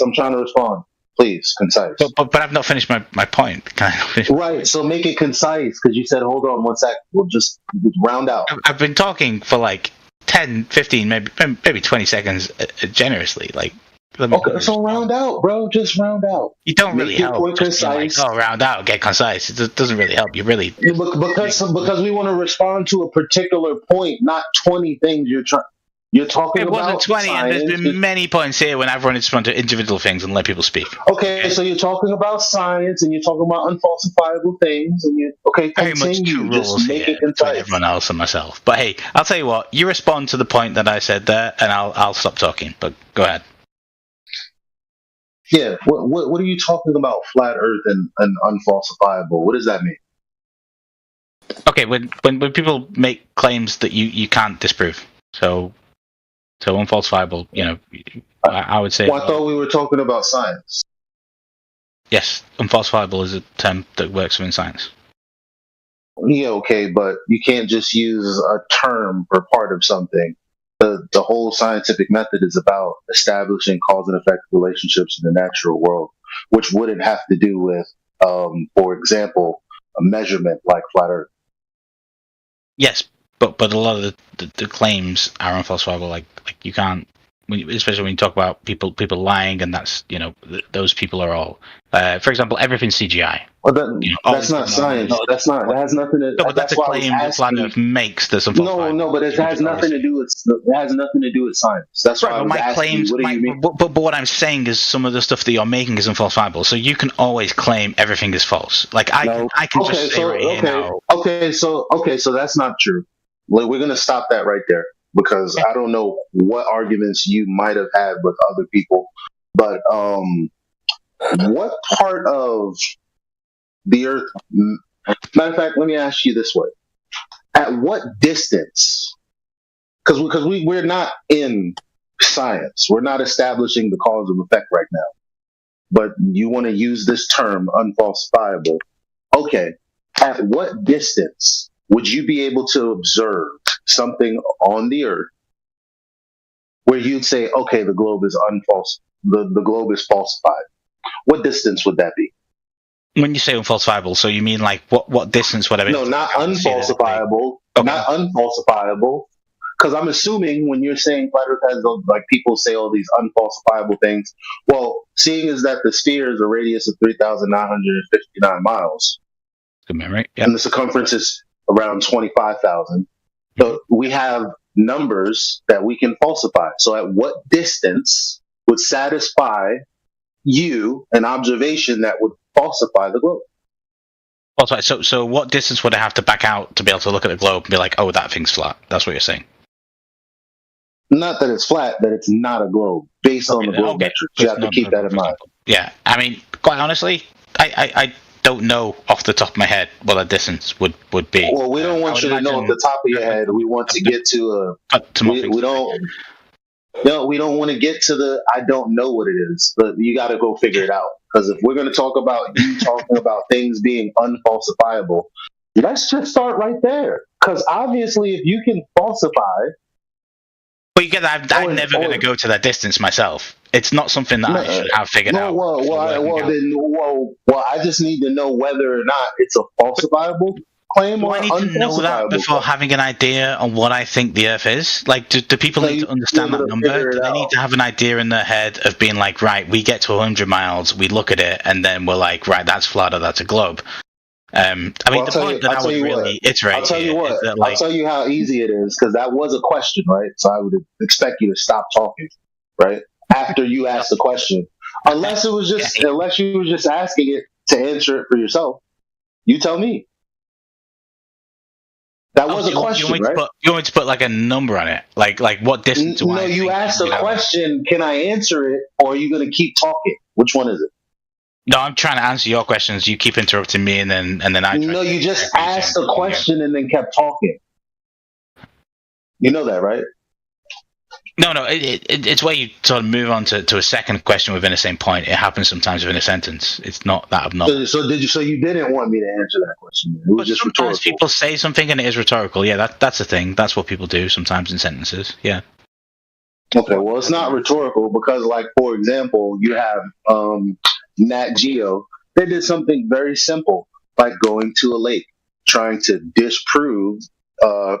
I'm trying to respond. Please, concise. But I've not finished my point. Can I finish? Right, so make it concise, because you said, hold on one sec, we'll just round out. I've been talking for like 10, 15, maybe 20 seconds generously. Okay, so round out, bro. Just round out. You don't really help. Just round out, get concise. It doesn't really help. You really... Because we want to respond to a particular point, not 20 things you're talking about. It wasn't 20, science. And there's been many points here when I've run into individual things and let people speak. Okay, so you're talking about science and you're talking about unfalsifiable things, and very much two rules here between everyone else and myself. But hey, I'll tell you what. You respond to the point that I said there, and I'll stop talking. But go ahead. Yeah, what are you talking about? Flat Earth and unfalsifiable. What does that mean? Okay, when people make claims that you can't disprove, so unfalsifiable, I would say. Well, I thought we were talking about science. Yes, unfalsifiable is a term that works within science. Yeah, okay, but you can't just use a term for part of something. The whole scientific method is about establishing cause and effect relationships in the natural world, which wouldn't have to do with, for example, a measurement like flat Earth. Yes, but a lot of the claims are unfalsifiable. Like you can't, especially when you talk about people lying, and that's those people are all. For example, everything's CGI. Well, that's not science. No, that's not. That has nothing to. No, but that's a claim that Flat Earth makes. That's unfalsifiable. No, but it has nothing to do with. It has nothing to do with science. That's right. But my claims. But what I'm saying is some of the stuff that you're making is unfalsifiable. So you can always claim everything is false. Like I can just say right here now. Okay, so that's not true. We're going to stop that right there, because I don't know what arguments you might have had with other people, but what part of the Earth? Matter of fact, let me ask you this way: at what distance? Because we're not in science, we're not establishing the cause and effect right now, but you want to use this term unfalsifiable. Okay, at what distance would you be able to observe something on the Earth where you'd say, okay, the globe is the globe is falsified? What distance would that be? When you say unfalsifiable, so you mean like what distance, whatever? No, not unfalsifiable. Okay. Not unfalsifiable. Because I'm assuming when you're saying flat Earth has, like, people say all these unfalsifiable things. Well, seeing as that the sphere is a radius of 3,959 miles. Good memory. Yep. And the circumference is around 25,000. So we have numbers that we can falsify. So at what distance would satisfy you an observation that would falsify the globe? So what distance would I have to back out to be able to look at the globe and be like, oh, that thing's flat? That's what you're saying. Not that it's flat, that it's not a globe. Based on the globe metrics. You have to keep that in mind. Yeah. I mean, quite honestly, I don't know off the top of my head what that distance would be. Well, we don't want you to know off the top of your head. We want to get to we don't want to get to the I don't know what it is, but you got to go figure it out. Because if we're going to talk about you talking about things being unfalsifiable, let's just start right there. Because obviously, if you can falsify, but you get that, I'm never going to go to that distance myself. It's not something that I should have figured out. Well, I just need to know whether or not it's a falsifiable claim or I need to know that before having an idea on what I think the Earth is? Like, do people need to understand that number? Do they need to have an idea in their head of being like, right, we get to 100 miles, we look at it, and then we're like, right, that's flat or that's a globe? I mean, the point that I would really iterate. I'll tell you what. Is that, like, I'll tell you how easy it is, because that was a question, right? So I would expect you to stop talking, right, after you asked the question, unless you were just asking it to answer it for yourself. You tell me. That was a question, right? You want me to put like a number on it, like what distance? No, you asked a question. Can I answer it, or are you going to keep talking? Which one is it? No, I'm trying to answer your questions. You keep interrupting me, and then I. No, you just asked a question and then kept talking. You know that, right? No, it's where you sort of move on to a second question within the same point. It happens sometimes within a sentence. It's not that abnormal. So you didn't want me to answer that question? It was just sometimes rhetorical. people say something and it is rhetorical. Yeah, that's a thing. That's what people do sometimes in sentences. Yeah. Okay, well, it's not rhetorical because, like, for example, you have Nat Geo. They did something very simple, like going to a lake, trying to disprove.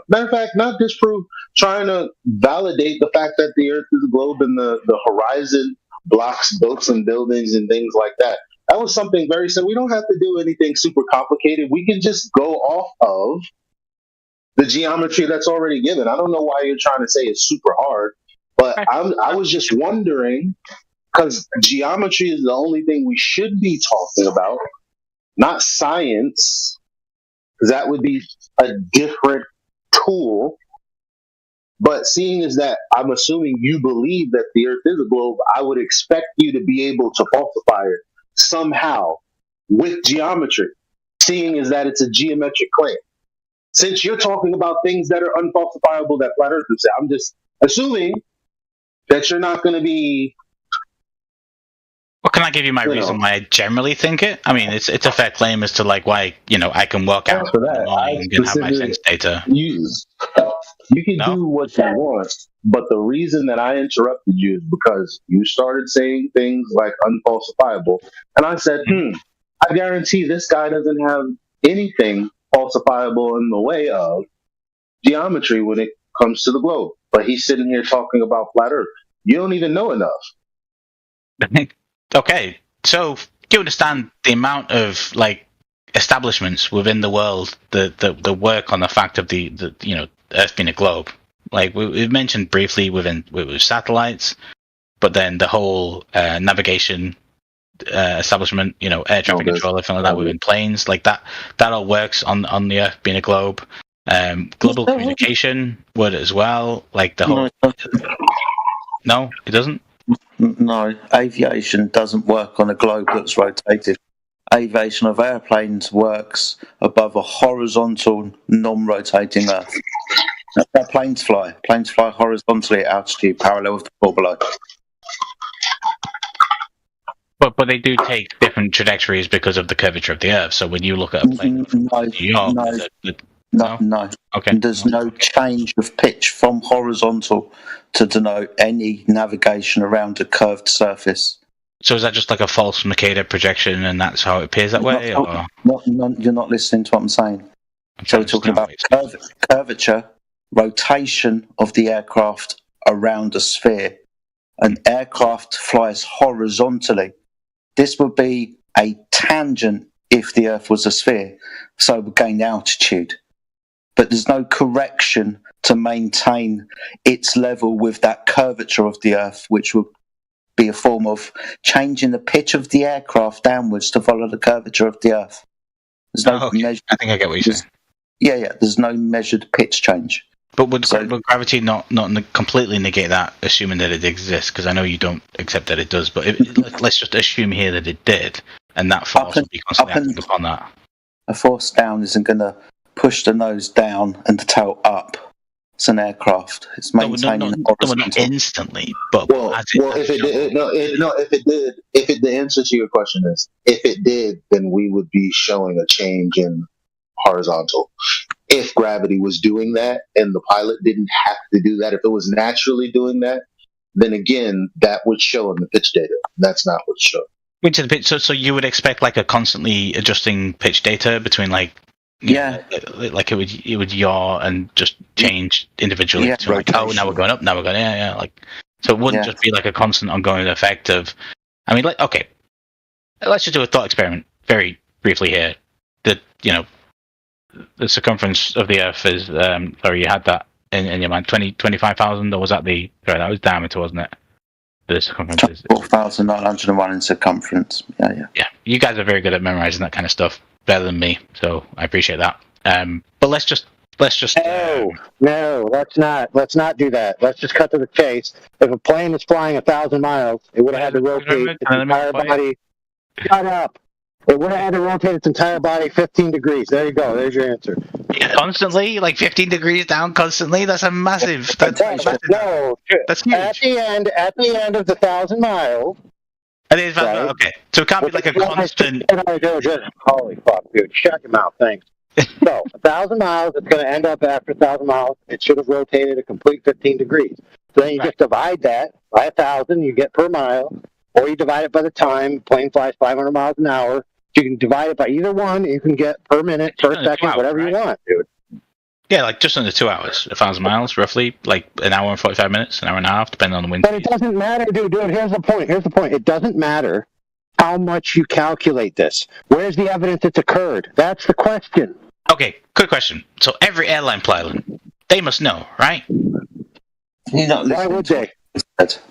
Matter of fact, not disprove, trying to validate the fact that the Earth is a globe and the horizon blocks boats and buildings and things like that. That was something very simple. We don't have to do anything super complicated. We can just go off of the geometry that's already given. I don't know why you're trying to say it's super hard, but I was just wondering, because geometry is the only thing we should be talking about, not science, because that would be a different tool. But seeing as that I'm assuming you believe that the Earth is a globe, I would expect you to be able to falsify it somehow with geometry, seeing as that it's a geometric claim. Since you're talking about things that are unfalsifiable that flat earthers say, I'm just assuming that you're not going to be. Well, can I give you my reason why I generally think it? I mean, it's a fair claim as to like why I can work out for that. and have my sense data. You can do what you want, but the reason that I interrupted you is because you started saying things like unfalsifiable, and I said, I guarantee this guy doesn't have anything falsifiable in the way of geometry when it comes to the globe. But he's sitting here talking about flat Earth. You don't even know enough. Okay, so do you understand the amount of like establishments within the world that work on the fact of the Earth being a globe? Like we've mentioned briefly with satellites, but then the whole navigation establishment, air traffic control, everything like that within planes, like that all works on the Earth being a globe. Global communication would as well, like the whole. No, it doesn't. No, aviation doesn't work on a globe that's rotated. Aviation of airplanes works above a horizontal, non-rotating Earth. That's how planes fly. Planes fly horizontally at altitude, parallel with the floor below. But they do take different trajectories because of the curvature of the Earth. So when you look at a plane from New York, no. Okay. There's no change of pitch from horizontal to denote any navigation around a curved surface. So is that just like a false Mercator projection, and that's how it appears that way? You're not listening to what I'm saying. So we're talking about curvature, rotation of the aircraft around a sphere. An aircraft flies horizontally. This would be a tangent if the Earth was a sphere, so we gain altitude. But there's no correction to maintain its level with that curvature of the Earth, which would be a form of changing the pitch of the aircraft downwards to follow the curvature of the Earth. There's no I think I get what you're saying. Yeah, there's no measured pitch change. But would gravity not completely negate that, assuming that it exists? Because I know you don't accept that it does, but let's just assume here that it did, and that force would be constantly acting upon that. A force down isn't going to push the nose down and the tail up. It's an aircraft. It's maintaining the horizontal. Not instantly, but if it did, the answer to your question is, if it did, then we would be showing a change in horizontal. If gravity was doing that and the pilot didn't have to do that, if it was naturally doing that, then again, that would show in the pitch data. That's not what's shown. Which is the pitch? So you would expect like a constantly adjusting pitch data between like. Like it would yaw and just change individually. Yeah, to like, now we're going up, now we're going, like, so it wouldn't just be like a constant ongoing effect of, I mean, like, okay, let's just do a thought experiment very briefly here. the circumference of the Earth is sorry, you had that in your mind, 25,000, or was that the that was diameter, wasn't it? The circumference is 4,901 in circumference. Yeah. You guys are very good at memorizing that kind of stuff, better than me, so I appreciate that. But let's just No, let's not do that. Let's just cut to the chase. If a plane was flying 1,000 miles, it would have had to rotate its entire body. Shut up. It would have had to rotate its entire body 15 degrees. There you go. There's your answer. Constantly, like 15 degrees down constantly. That's a massive. That's huge. At the end of the 1,000 miles. It is okay. So it can't be like a constant. Holy fuck, dude! Shut your mouth. Thanks. So 1,000 miles. It's going to end up after 1,000 miles. It should have rotated a complete 15 degrees. So then you just divide that by 1,000. You get per mile, or you divide it by the time. Plane flies 500 miles an hour. You can divide it by either one. You can get per minute, per second, whatever you want, dude. Yeah, like just under 2 hours, 1,000 miles, roughly, like an hour and 45 minutes, an hour and a half, depending on the wind. But it doesn't matter, dude. Here's the point. It doesn't matter how much you calculate this. Where's the evidence it's occurred? That's the question. Okay, quick question. So every airline pilot, they must know, right? Why would they?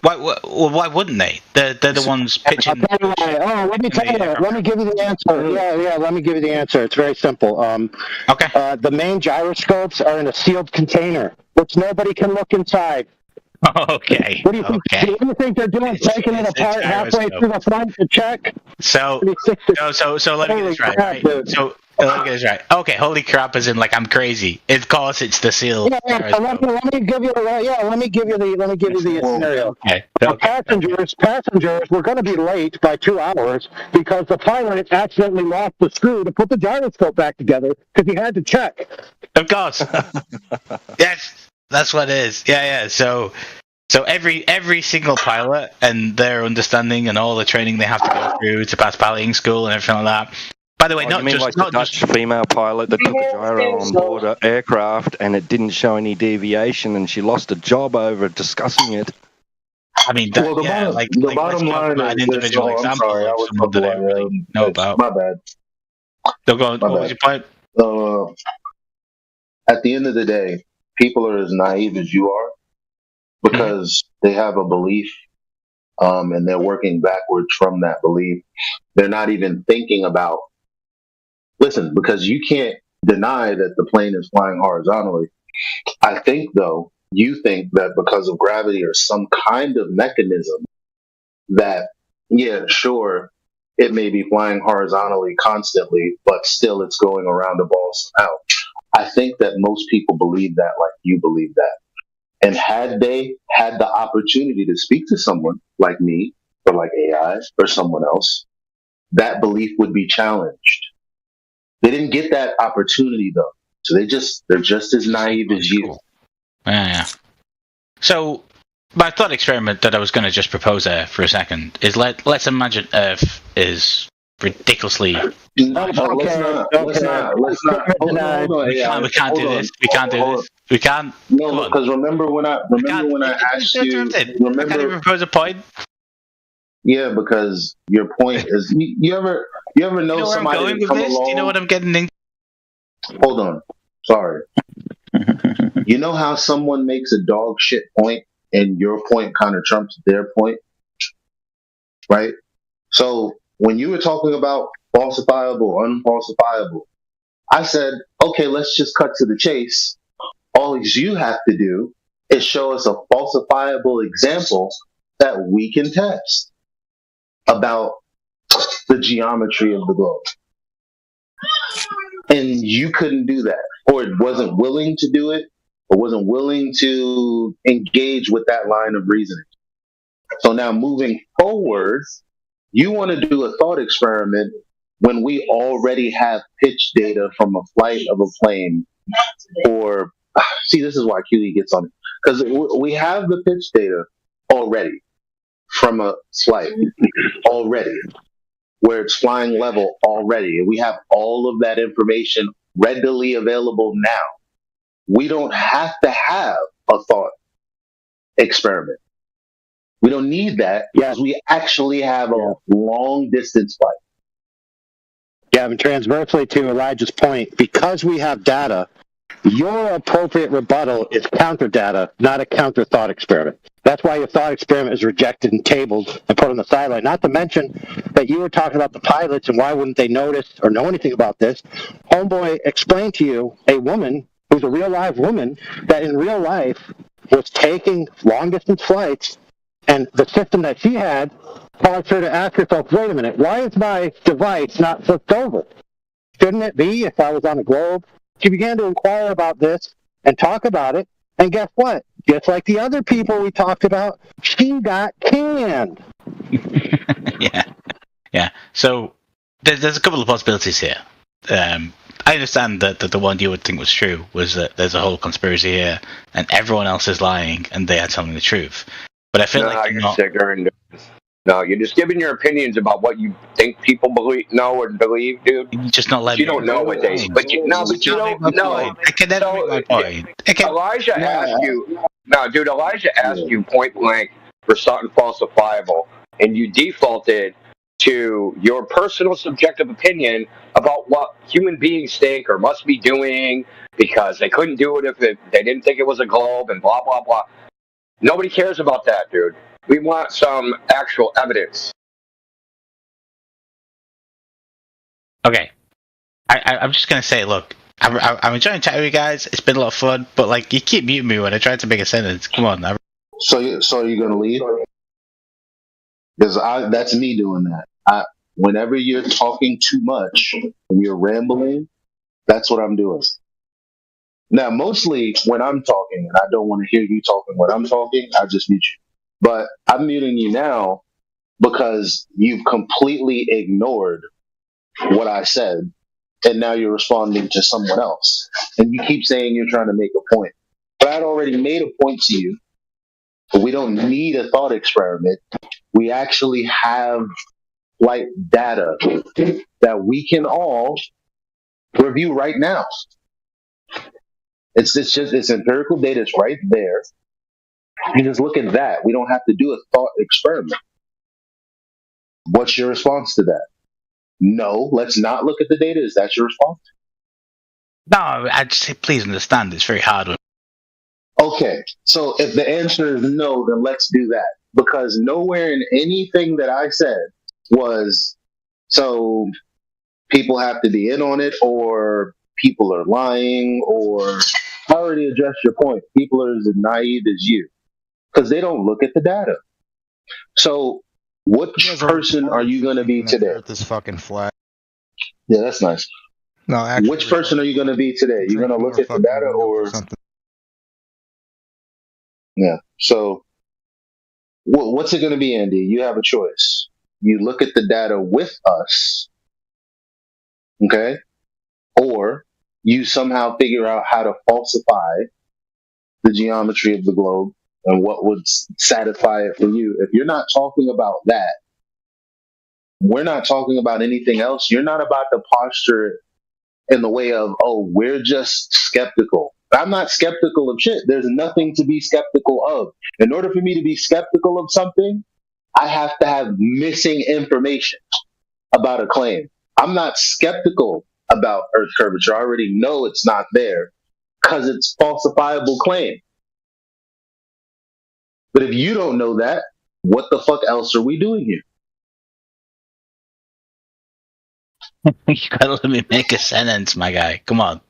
Why wouldn't they? They're the ones pitching. Let me tell you. Let me give you the answer. Yeah. Let me give you the answer. It's very simple. Okay. The main gyroscopes are in a sealed container, which nobody can look inside. Okay. What do you think? Do you think they're doing? Taking it apart halfway through the flight to check? So let me get this right. So let me get this right. Okay, holy crap! As in, like, I'm crazy. Of course, it's the seal. Yeah. Let me give you the scenario. Okay. Passengers were going to be late by 2 hours because the pilot accidentally lost the screw to put the gyroscope back together because he had to check. Of course. Yes, that's what it is. Yeah. So every single pilot and their understanding and all the training they have to go through to pass piloting school and everything like that. By the way, the Dutch female pilot that took a gyro on board an aircraft and it didn't show any deviation and she lost a job over discussing it. I mean, the bottom line is an individual example of someone that I really know about. My bad. So go on. What was your point? At the end of the day, people are as naive as you are because they have a belief and they're working backwards from that belief. They're not even thinking about, listen, because you can't deny that the plane is flying horizontally. I think, though, you think that because of gravity or some kind of mechanism that, yeah, sure, it may be flying horizontally constantly, but still it's going around a ball somehow. I think that most people believe that like you believe that. And had they had the opportunity to speak to someone like me or like AI or someone else, that belief would be challenged. They didn't get that opportunity though. So they're just as naive as you. Yeah. So my thought experiment that I was going to just propose there for a second is let's imagine Earth is ridiculously. Let's not. We can't do this. We can't. No, because remember when I asked you. I can't even propose a point. Yeah, because your point is you ever know somebody I'm going with this? Do you know what I'm getting into? Hold on. Sorry. You know how someone makes a dog shit point and your point kind of trumps their point? Right? So when you were talking about falsifiable, unfalsifiable, I said, okay, let's just cut to the chase. All you have to do is show us a falsifiable example that we can test about the geometry of the globe. And you couldn't do that, or it wasn't willing to do it, or wasn't willing to engage with that line of reasoning. So now moving forward, you want to do a thought experiment when we already have pitch data from a flight of a plane, or see, this is why QE gets on it, because we have the pitch data already from a flight already, where it's flying level already, and we have all of that information readily available now. We don't have to have a thought experiment. We don't need that because we actually have a long distance flight. Gavin, transversely to Elijah's point, because we have data, your appropriate rebuttal is counter data, not a counter thought experiment. That's why your thought experiment is rejected and tabled and put on the sideline. Not to mention that you were talking about the pilots and why wouldn't they notice or know anything about this. Homeboy explained to you a woman who's a real live woman that in real life was taking long distance flights, and the system that she had caused her to ask herself, wait a minute, why is my device not flipped over? Shouldn't it be if I was on a globe? She began to inquire about this and talk about it, and guess what? Just like the other people we talked about, she got canned. Yeah. So there's a couple of possibilities here. I understand that the one you would think was true was that there's a whole conspiracy here, and everyone else is lying, and they are telling the truth. But I feel like you're ignorant. No, you're just giving your opinions about what you think people know and believe, dude. You just not let you don't know what they. But you don't know. I can never make my point. Elijah asked you. No, dude. Elijah asked you point blank for something falsifiable, and you defaulted to your personal subjective opinion about what human beings think or must be doing because they couldn't do it if they didn't think it was a globe and blah blah blah. Nobody cares about that, dude. We want some actual evidence. Okay. I'm just going to say, look, I'm enjoying chatting with you guys. It's been a lot of fun, but, like, you keep muting me when I try to make a sentence. Come on. So you're going to leave? Because that's me doing that. Whenever you're talking too much and you're rambling, that's what I'm doing. Now, mostly when I'm talking, and I don't want to hear you talking when I'm talking, I just mute you. But I'm muting you now because you've completely ignored what I said, and now you're responding to someone else. And you keep saying you're trying to make a point. But I'd already made a point to you. But we don't need a thought experiment. We actually have flight data that we can all review right now. It's empirical data. It's right there. You just look at that. We don't have to do a thought experiment. What's your response to that? No, let's not look at the data. Is that your response? No, I'd say please understand. It's very hard. Okay, so if the answer is no, then let's do that. Because nowhere in anything that I said was, so people have to be in on it, or people are lying, or I already addressed your point. People are as naive as you. Because they don't look at the data. So, which person are you going to be today? This fucking flat. Yeah, that's nice. No, actually, which person are you going to be today? You're going to look at the data or something? Yeah. So, what's it going to be, Andy? You have a choice. You look at the data with us, okay, or you somehow figure out how to falsify the geometry of the globe and what would satisfy it for you. If you're not talking about that, we're not talking about anything else. You're not about to posture in the way of, oh, we're just skeptical. I'm not skeptical of shit. There's nothing to be skeptical of. In order for me to be skeptical of something, I have to have missing information about a claim. I'm not skeptical about Earth curvature. I already know it's not there because it's falsifiable claim. But if you don't know that, what the fuck else are we doing here? You gotta let me make a sentence, my guy. Come on.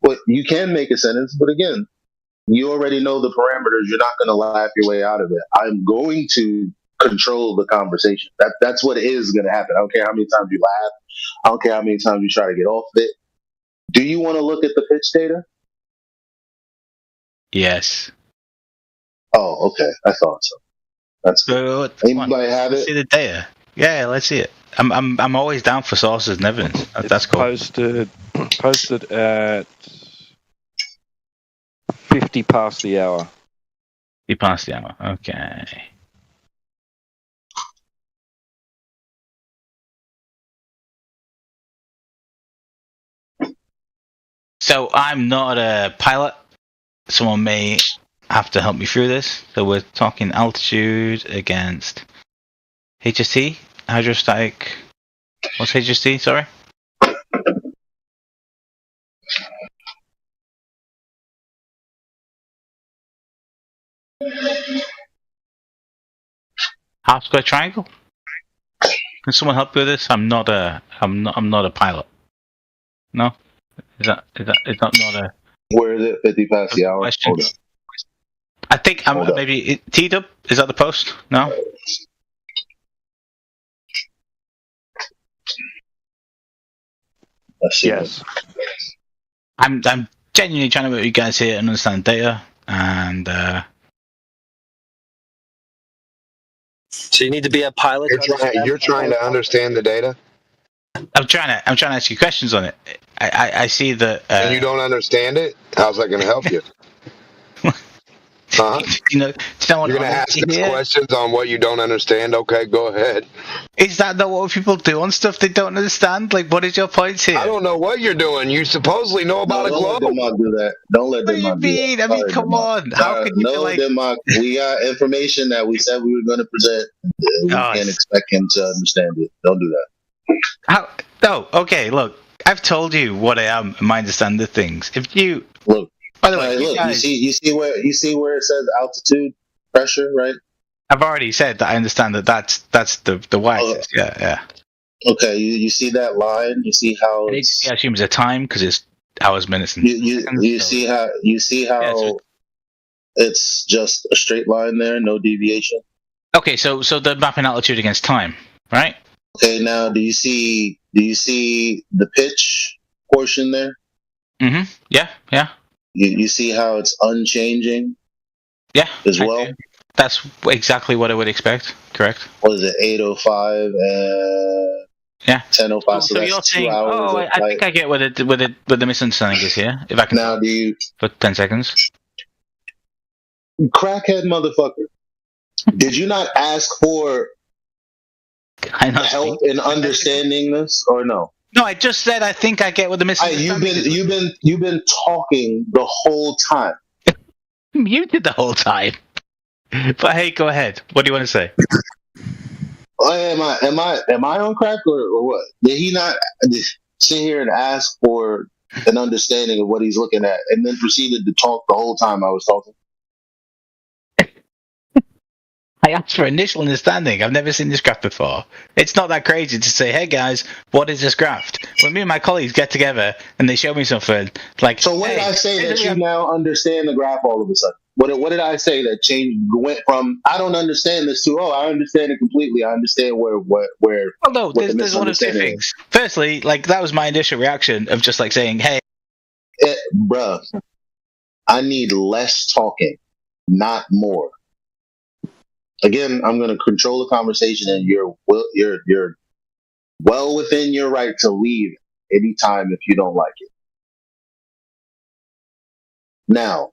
But you can make a sentence, but again, you already know the parameters. You're not going to laugh your way out of it. I'm going to control the conversation. That's what is going to happen. I don't care how many times you laugh. I don't care how many times you try to get off it. Do you want to look at the pitch data? Yes. Oh, okay. I thought so. That's good. Anybody have let's it? See the data. Yeah, let's see it. I'm always down for sources and evidence. That's cool. Posted at 50 past the hour. 50 past the hour. Okay. So I'm not a pilot. Someone may have to help me through this. So we're talking altitude against HST, hydrostatic What's HST? Sorry. Half square triangle. Can someone help me with this? I'm not a pilot. No, is that not a? Where is it? 50 past the hour. Question. Hold on. I think maybe T-Dub. Is that the post? No. Yes. I'm genuinely trying to work with you guys here and understand data, and so you need to be a pilot. You're trying to understand the data. I'm trying to ask you questions on it. I see that. And you don't understand it. How's that going to help you? Huh? You know what? You're going to ask us questions on what you don't understand. Okay, go ahead. Is that not what people do on stuff they don't understand? Like, what is your point here? I don't know what you're doing. You supposedly know about a globe. Don't let them do that. Don't let them do that. I mean, come on. How can you no, like? We got information that we said we were going to present. We can't expect him to understand it. Don't do that. How? No. Okay. Look, I've told you what I am. My understanding of things. If you look. By the way, look, you see where it says altitude pressure, right? I've already said that I understand that's the y-axis. Yeah. Okay, you see that line? You see how I assume it's a time because it's hours, minutes, and seconds. You see how it's just a straight line there, no deviation. Okay, so they're mapping altitude against time, right? Okay, now do you see the pitch portion there? Mm-hmm. Yeah. You see how it's unchanging? Yeah. As well? do. That's exactly what I would expect. Correct. What is it, 8:05 and 10:05? So that's you're 2 saying, hours. I think I get what the misunderstanding is here. If I can now, for 10 seconds. Crackhead motherfucker. Did you not ask for help in understanding this or no? No, I just said I think I get what the misunderstanding is. You've been talking the whole time. Muted the whole time. But hey, go ahead. What do you want to say? Am I on crack or what? Did he not sit here and ask for an understanding of what he's looking at, and then proceeded to talk the whole time I was talking? I asked for initial understanding. I've never seen this graph before. It's not that crazy to say, hey guys, what is this graph? When me and my colleagues get together and they show me something, like... So what did I say that you now understand the graph all of a sudden? What did I say that went from, I don't understand this to, I understand it completely. I understand where well, no, there's one of two things. Firstly, like, that was my initial reaction of just like saying, hey... Bruh, I need less talking, not more. Again, I'm going to control the conversation, and you're well within your right to leave anytime if you don't like it. Now,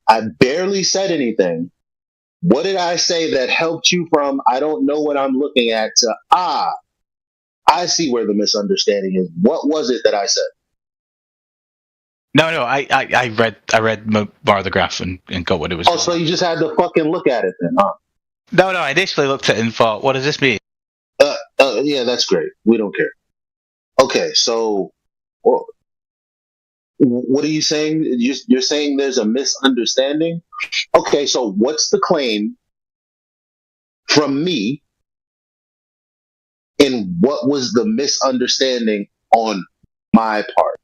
I barely said anything. What did I say that helped you from I don't know what I'm looking at to I see where the misunderstanding is? What was it that I said? No, I read more of the graph and got what it was. Oh, so you just had to fucking look at it then, huh? No, I initially looked at it and thought, what does this mean? Yeah, that's great. We don't care. Okay, so what are you saying? You're saying there's a misunderstanding? Okay, so what's the claim from me, and what was the misunderstanding on my part?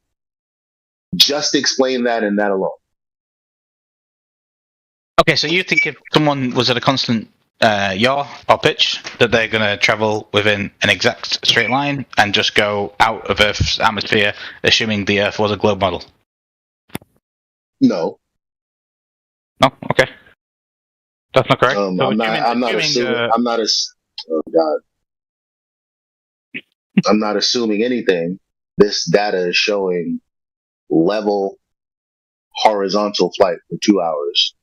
Just explain that and that alone. Okay, so you think if someone was at a constant yaw or pitch, that they're going to travel within an exact straight line and just go out of Earth's atmosphere, assuming the Earth was a globe model? No. No? Okay. That's not correct. I'm not assuming anything. This data is showing level horizontal flight for 2 hours.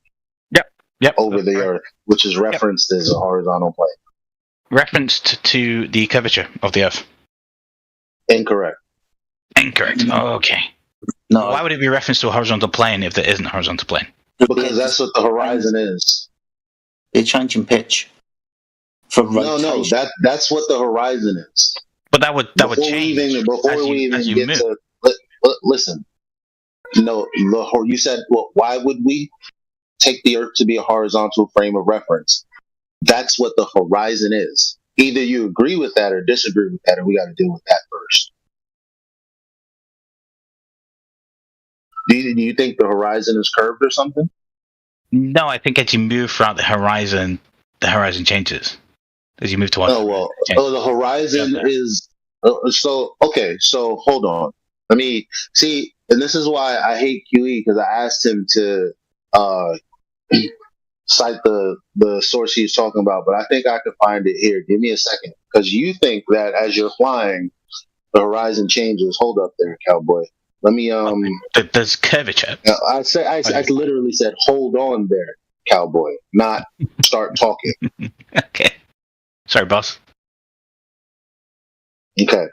Yep. Over the Earth, which is referenced as a horizontal plane. Referenced to the curvature of the Earth. Incorrect. Oh, okay. No. Why would it be referenced to a horizontal plane if there isn't a horizontal plane? Because that's what the horizon is. They're changing pitch for rotation. No, that's what the horizon is. But that would change before we even get to listen. No, you said, well, why would we take the Earth to be a horizontal frame of reference? That's what the horizon is. Either you agree with that or disagree with that, and we got to deal with that first. Do you think the horizon is curved or something? No, I think as you move throughout the horizon changes. As you move towards the horizon is so okay. So hold on. Let me see, and this is why I hate QE, because I asked him to cite the source he's talking about, but I think I could find it here. Give me a second, because you think that as you're flying, the horizon changes. Hold up there, cowboy. Let me There's curvature. I literally said, hold on there, cowboy, not start talking. Okay. Sorry, boss. Okay.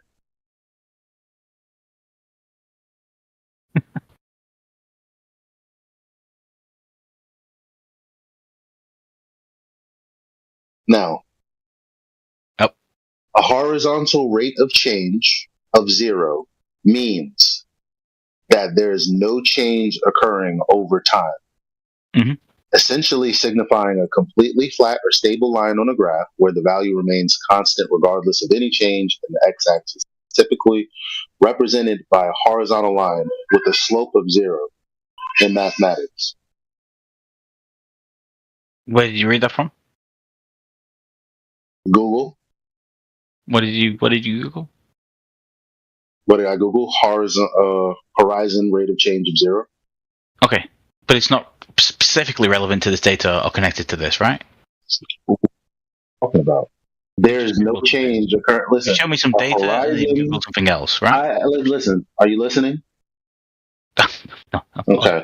Now, a horizontal rate of change of 0 means that there is no change occurring over time, essentially signifying a completely flat or stable line on a graph where the value remains constant regardless of any change in the x-axis, typically represented by a horizontal line with a slope of 0 in mathematics. Where did you read that from? Google. What did you Google? What did I Google? Horizon rate of change of 0. Okay, but it's not specifically relevant to this data or connected to this, right? Talking about there's no change occurring. Listen, show me some data and then Google something else, right? Listen, are you listening? No. Okay.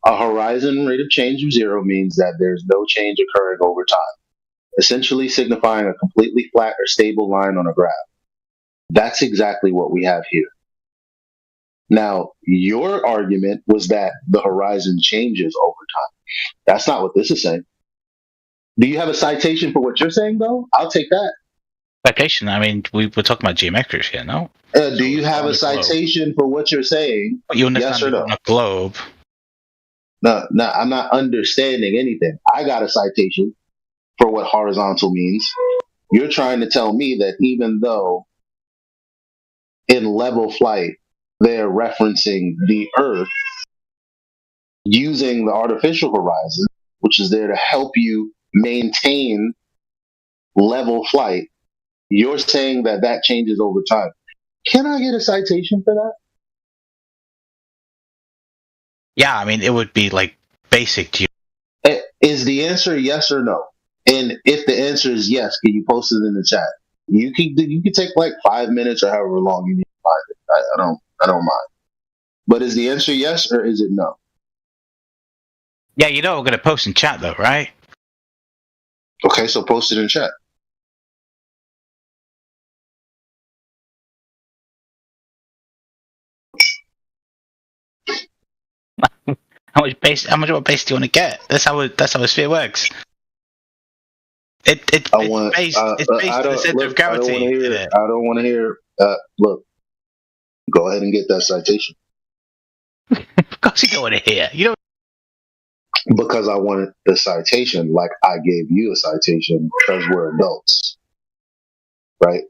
A horizon rate of change of 0 means that there's no change occurring over time, essentially signifying a completely flat or stable line on a graph. That's exactly what we have here. Now, your argument was that the horizon changes over time. That's not what this is saying. Do you have a citation for what you're saying, though? I'll take that. Citation? I mean, we're talking about geometrics here, no? Do you have a citation for what you're saying? You understand yes or no? On a globe. No, I'm not understanding anything. I got a citation for what horizontal means. You're trying to tell me that even though in level flight they're referencing the Earth using the artificial horizon, which is there to help you maintain level flight, you're saying that that changes over time. Can I get a citation for that? Yeah, I mean, it would be like basic to you. Is the answer yes or no? And if the answer is yes, can you post it in the chat? You can take like 5 minutes or however long you need to find it. I don't mind. But is the answer yes or is it no? Yeah, you know we're going to post in chat though, right? Okay, so post it in chat. How much of a base do you want to get? That's how a sphere works. It's based to the center of gravity. I don't want to hear. Look, go ahead and get that citation. Of course you don't want to hear. You don't. Because I wanted the citation, like I gave you a citation because we're adults, right?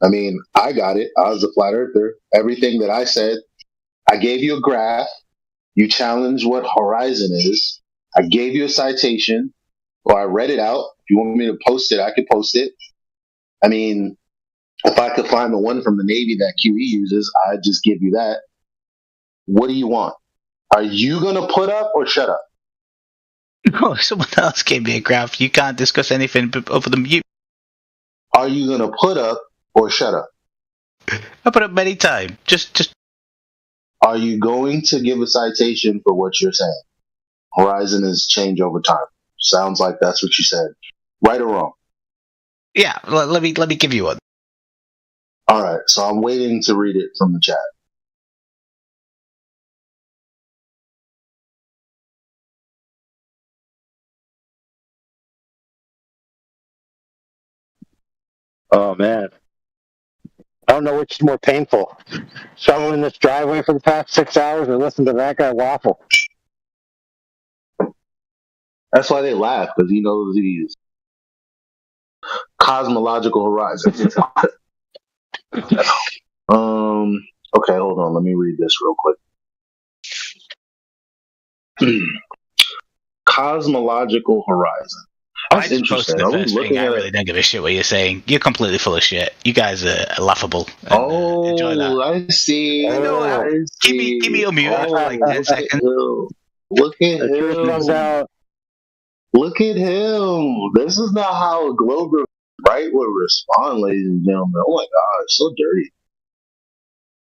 I mean, I got it. I was a flat earther. Everything that I said, I gave you a graph. You challenged what horizon is. I gave you a citation, or I read it out. If you want me to post it, I could post it. I mean, if I could find the one from the Navy that QE uses, I'd just give you that. What do you want? Are you going to put up or shut up? No, someone else gave me a graph. You can't discuss anything over the mute. Are you going to put up or shut up? I put up many times. Just. Are you going to give a citation for what you're saying? Horizon is change over time. Sounds like that's what you said. Right or wrong? Yeah, let me give you one. All right, so I'm waiting to read it from the chat. Oh man. I don't know which is more painful. Shoveling this driveway for the past 6 hours or listen to that guy waffle. That's why they laugh, because he knows these cosmological horizons. Okay, hold on. Let me read this real quick. Cosmological horizon. I just posted the first thing. I really don't give a shit what you're saying. You're completely full of shit. You guys are laughable. And, enjoy that. I see. You know what? Give me your mute for like 10 seconds. Look at him. Look at him. This is not how a Glober right would respond, ladies and gentlemen. Oh my God, so dirty.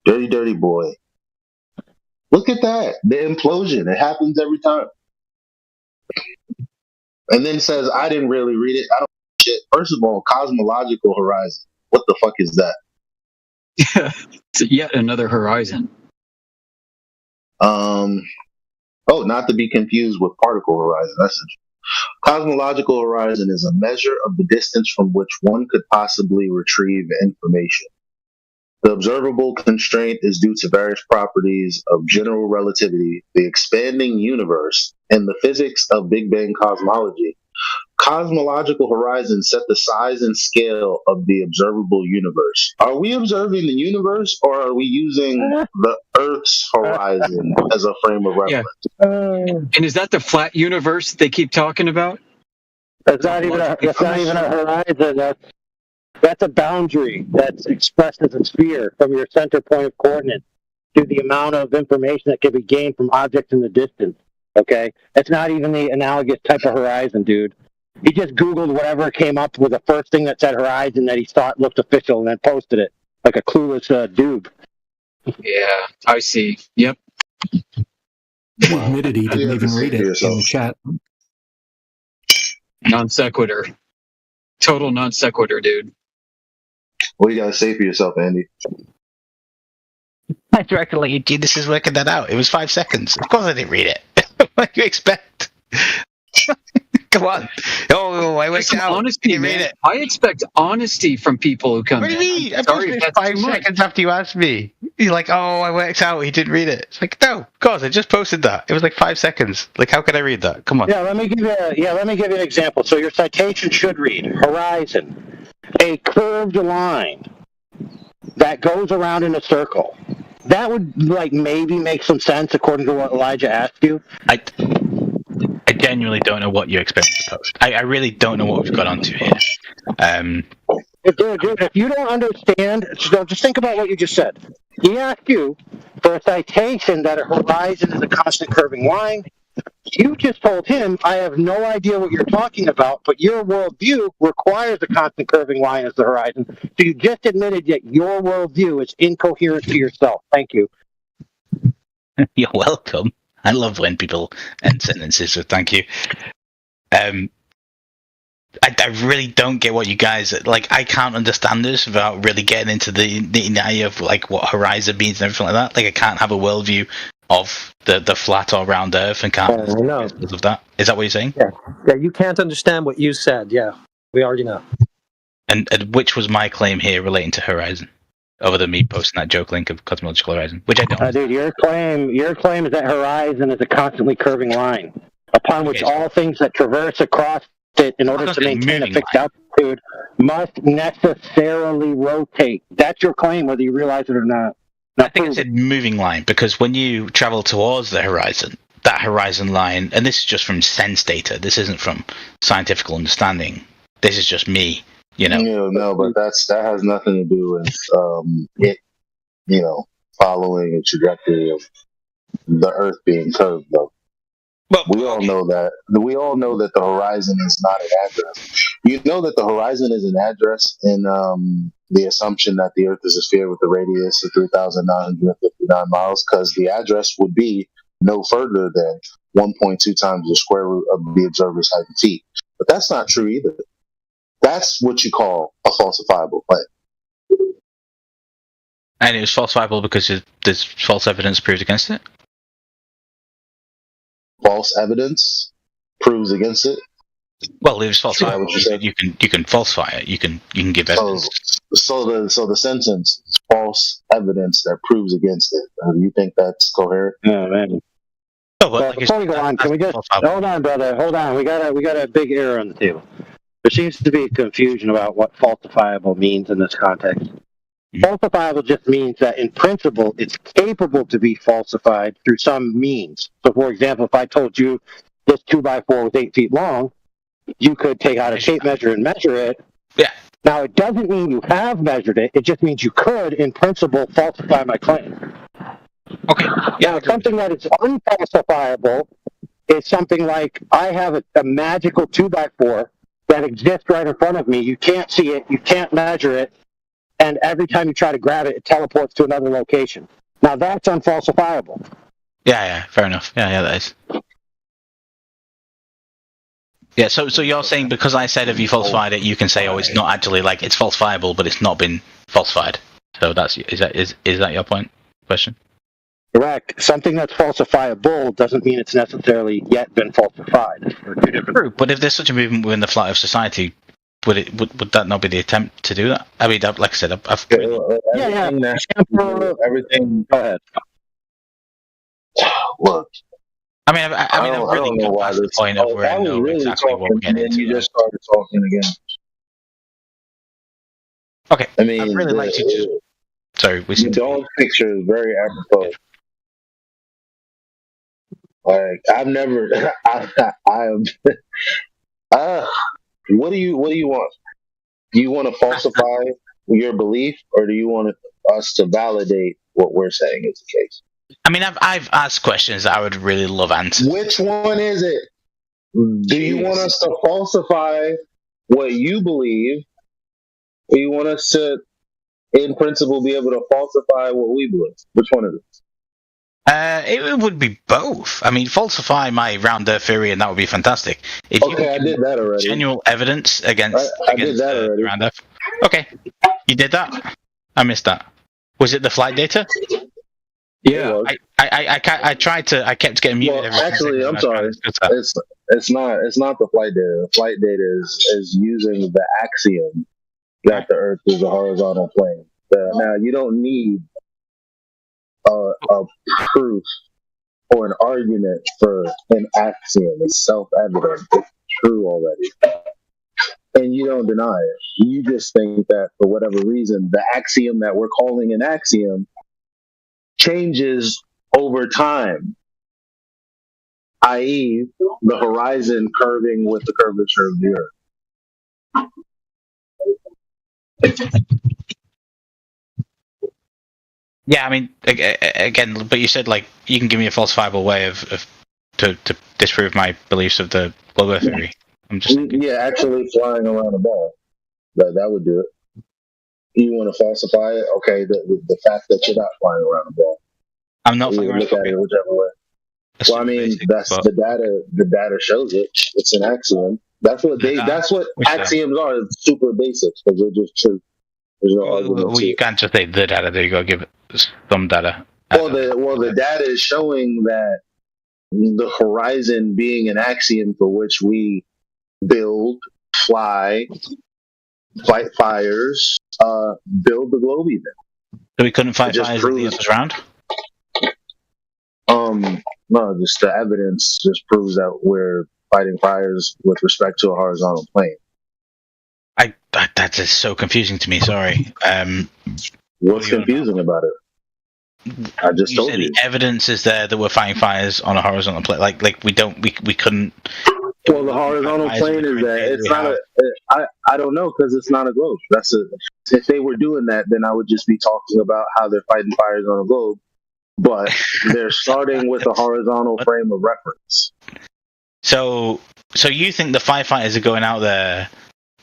Dirty, dirty boy. Look at that. The implosion. It happens every time. And then says, I didn't really read it. I don't shit. First of all, cosmological horizon. What the fuck is that? Yeah, it's yet another horizon. Oh, not to be confused with particle horizon. That's interesting. Cosmological horizon is a measure of the distance from which one could possibly retrieve information. The observable constraint is due to various properties of general relativity, the expanding universe, and the physics of Big Bang cosmology. Cosmological horizons set the size and scale of the observable universe. Are we observing the universe, or are we using the Earth's horizon as a frame of reference? And is that the flat universe they keep talking about? That's not even a horizon. That's a boundary that's expressed as a sphere from your center point of coordinates to the amount of information that can be gained from objects in the distance. Okay? It's not even the analogous type of horizon, dude. He just Googled whatever came up with the first thing that said horizon that he thought looked official and then posted it like a clueless doob. Yeah, I see. Yep. He admitted he didn't even read it in the chat. Non sequitur. Total non sequitur, dude. What do you got to say for yourself, Andy? I tried to let you geniuses working that out. It was 5 seconds. Of course I didn't read it. What do you expect? Come on. Oh, I worked out. Honesty, you read it. I expect honesty from people who come What do you mean? in. I posted it 5 seconds after you asked me. You're like, oh, I worked out. He didn't read it. It's like, no, of course, I just posted that. It was like 5 seconds. Like, how could I read that? Come on. Yeah, let me give you an example. So your citation should read horizon, a curved line that goes around in a circle. That would maybe make some sense according to what Elijah asked you. I genuinely don't know what you expect to post. I really don't know what we've got onto here. Dude, if you don't understand, just think about what you just said. He asked you for a citation that a horizon is a constant curving line. You just told him, I have no idea what you're talking about, but your worldview requires a constant curving line as the horizon. So you just admitted that your worldview is incoherent to yourself. Thank you. You're welcome. I love when people end sentences, so thank you. I really don't get what you guys like. I can't understand this without really getting into the nitty of like what horizon means and everything like that. Like I can't have a worldview of the flat or round Earth and can't because of that. Is that what you're saying? Yeah, you can't understand what you said. Yeah, we already know. And which was my claim here relating to horizon, other than me posting that joke link of cosmological horizon, which I don't. Dude, your claim is that horizon is a constantly curving line upon which all things that traverse across it in order to maintain a fixed altitude must necessarily rotate. That's your claim, whether you realize it or not. I think I said moving line because when you travel towards the horizon, that horizon line, and this is just from sense data, this isn't from scientific understanding, this is just me, you know. No, but that has nothing to do with it, following a trajectory of the Earth being curved, though. But we all know that the horizon is not an address. You know that the horizon is an address in the assumption that the Earth is a sphere with a radius of 3,959 miles, because the address would be no further than 1.2 times the square root of the observer's height in feet. But that's not true either. That's what you call a falsifiable claim. And it was falsifiable because there's false evidence proved against it? False evidence proves against it? Well, if it's falsifiable, you can falsify it. You can give evidence. So the sentence is false evidence that proves against it. You think that's coherent? Oh man. Oh, well, before we go on, can we just hold on, brother? Hold on. We got a big error on the table. There seems to be confusion about what falsifiable means in this context. Falsifiable just means that in principle it's capable to be falsified through some means. So for example, if I told you this 2x4 was 8 feet long, you could take out a tape measure and measure it. Yeah. Now it doesn't mean you have measured it, it just means you could in principle falsify my claim. Okay. Yeah, now something that is unfalsifiable is something like I have a magical 2x4 that exists right in front of me. You can't see it, you can't measure it, and every time you try to grab it, it teleports to another location. Now that's unfalsifiable. Yeah, fair enough. Yeah, that is. Yeah, so you're saying because I said if you falsified it, you can say, oh, it's not actually like it's falsifiable, but it's not been falsified. So is that your point? Question? Correct. Something that's falsifiable doesn't mean it's necessarily yet been falsified. True, but if there's such a movement within the flat of society, would that not be the attempt to do that? I mean, like I said, everything. Go ahead. Look. I mean, I've really got past the point of where I know exactly what we're getting into. You just started talking again. Okay. I mean, I'd really like to just. Sorry, the dog picture is very apropos. Like I've never, what do you want? Do you want to falsify your belief, or do you want us to validate what we're saying is the case? I mean, I've asked questions that I would really love answers. Which one is it? Do you want us to falsify what you believe, or you want us to, in principle, be able to falsify what we believe? Which one is it? It would be both. I mean, falsify my round earth theory, and that would be fantastic. If I did that already. Genuine evidence against round earth. Okay, you did that. I missed that. Was it the flight data? Yeah. I tried to. I kept getting muted. Well, actually, I'm sorry. It's not the flight data. The flight data is using the axiom that the Earth is a horizontal plane. Now you don't need a proof or an argument for an axiom. It's self-evident. It's true already. And you don't deny it. You just think that for whatever reason, the axiom that we're calling an axiom changes over time, i.e., the horizon curving with the curvature of the Earth. Yeah, I mean, again, but you said like you can give me a falsifiable way to disprove my beliefs of the globe Earth theory. I'm just actually flying around a ball. That would do it. You want to falsify it? Okay, the fact that you're not flying around a ball. I'm not flying around look at it whichever way. That's well, I mean, basic, that's the data. The data shows it. It's an axiom. That's what axioms are. It's super basic because they're just true. There's no argument. Well, you can't just say the data. There you go. Give it some data. The data is showing that the horizon being an axiom for which we build, fly, fight fires, build the globe even. So we couldn't fight fires if the Earth was round? No, just the evidence just proves that we're fighting fires with respect to a horizontal plane. That is so confusing to me. Sorry. What's confusing about it? I just told you. The evidence is there that we're fighting fires on a horizontal plane. Like we couldn't. Well, the horizontal plane is that it's not I don't know because it's not a globe. If they were doing that, then I would just be talking about how they're fighting fires on a globe. But they're starting with a horizontal frame of reference. So you think the firefighters are going out there,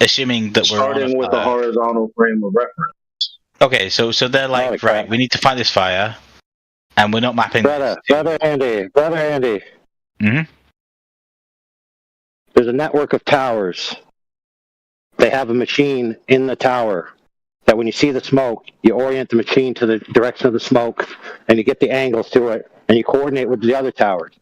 assuming that we're starting with a horizontal frame of reference? Okay, so they're like, right, we need to fight this fire, and we're not mapping. Brother Andy. Mm-hmm. There's a network of towers. They have a machine in the tower that when you see the smoke, you orient the machine to the direction of the smoke, and you get the angles to it, and you coordinate with the other towers.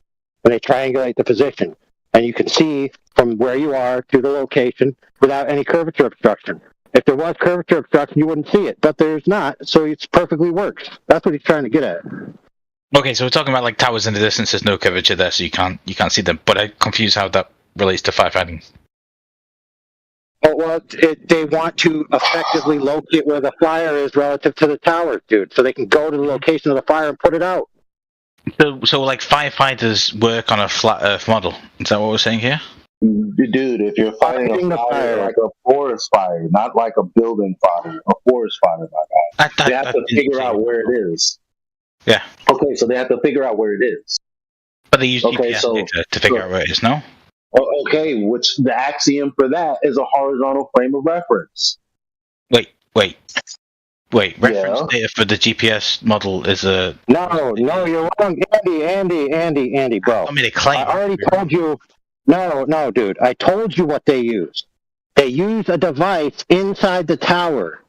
When they triangulate the position, and you can see from where you are to the location without any curvature obstruction. If there was curvature obstruction, you wouldn't see it, but there's not, so it perfectly works. That's what he's trying to get at. Okay, so we're talking about like towers in the distance. There's no curvature there, so you can't see them. But I'm confused how that relates to firefighting. Oh, well, they want to effectively locate where the fire is relative to the towers, dude, so they can go to the location of the fire and put it out. So like firefighters work on a flat Earth model. Is that what we're saying here? Dude, if you're fighting a fire like a forest fire, not like a building fire, a forest fire, my guy, they have to figure out where it is. Yeah. Okay, so they have to figure out where it is. But they use GPS data to figure out where it is, no? Okay, which the axiom for that is a horizontal frame of reference. Wait. Reference data for the GPS model is a... No, you're wrong. Andy, bro. I made a claim. I already told you. No, dude. I told you what they use. They use a device inside the tower.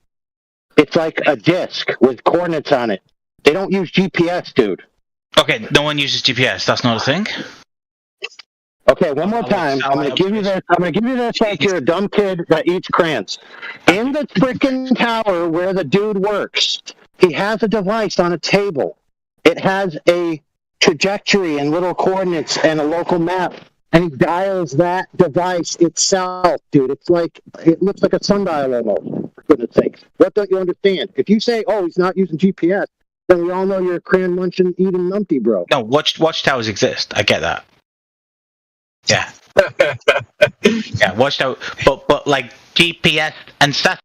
It's like a disc with coordinates on it. They don't use GPS, dude. Okay, no one uses GPS. That's not a thing? Okay, one more time. I'm gonna give you this like you're a dumb kid that eats crayons. In the frickin' tower where the dude works, he has a device on a table. It has a trajectory and little coordinates and a local map. And he dials that device itself, dude. It looks like a sundial almost, for goodness sakes. What don't you understand? If you say, oh, he's not using GPS, then we all know you're a crayon munching, eating numpty, bro. No, watchtowers exist. I get that. Yeah. Yeah, watchtower. But like GPS and stuff.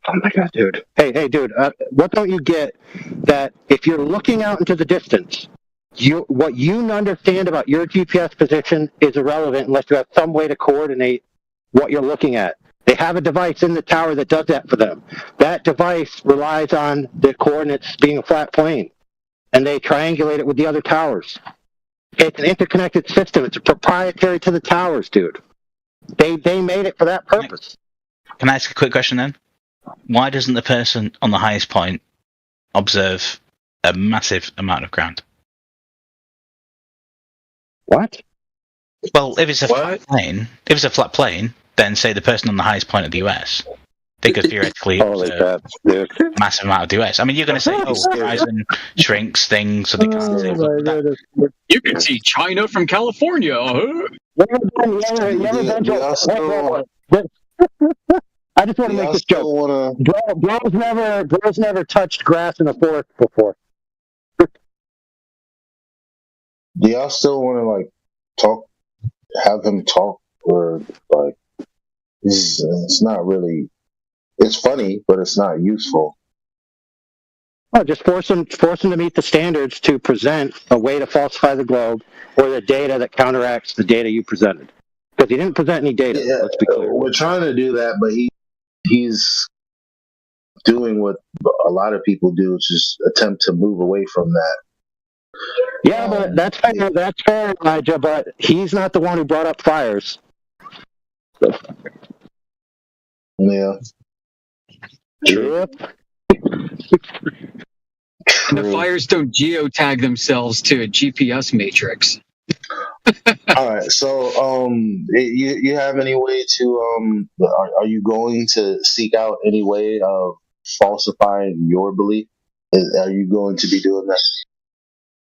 Oh my god, dude. Hey, dude. What don't you get that if you're looking out into the distance, what you understand about your GPS position is irrelevant unless you have some way to coordinate what you're looking at. They have a device in the tower that does that for them. That device relies on the coordinates being a flat plane, and they triangulate it with the other towers. It's an interconnected system. It's proprietary to the towers, dude. They made it for that purpose. Can I ask a quick question then? Why doesn't the person on the highest point observe a massive amount of ground? What? Well, if it's a flat plane, then say the person on the highest point of the US, they could theoretically observe a massive amount of the US. I mean, you're going to say, oh, horizon shrinks things so they can't see. You can see China from California. I just want to make this joke. Bro's never touched grass in a forest before. Do y'all still want to have him talk, or it's not really? It's funny, but it's not useful. Oh, just force him to meet the standards to present a way to falsify the globe or the data that counteracts the data you presented. Because he didn't present any data. Yeah, let's be clear. We're trying to do that, but he's doing what a lot of people do, which is attempt to move away from that. Yeah, but that's fair, Elijah. But he's not the one who brought up fires. Yeah. True. And the fires don't geotag themselves to a GPS matrix. All right. So, you have any way to are you going to seek out any way of falsifying your belief? Are you going to be doing that?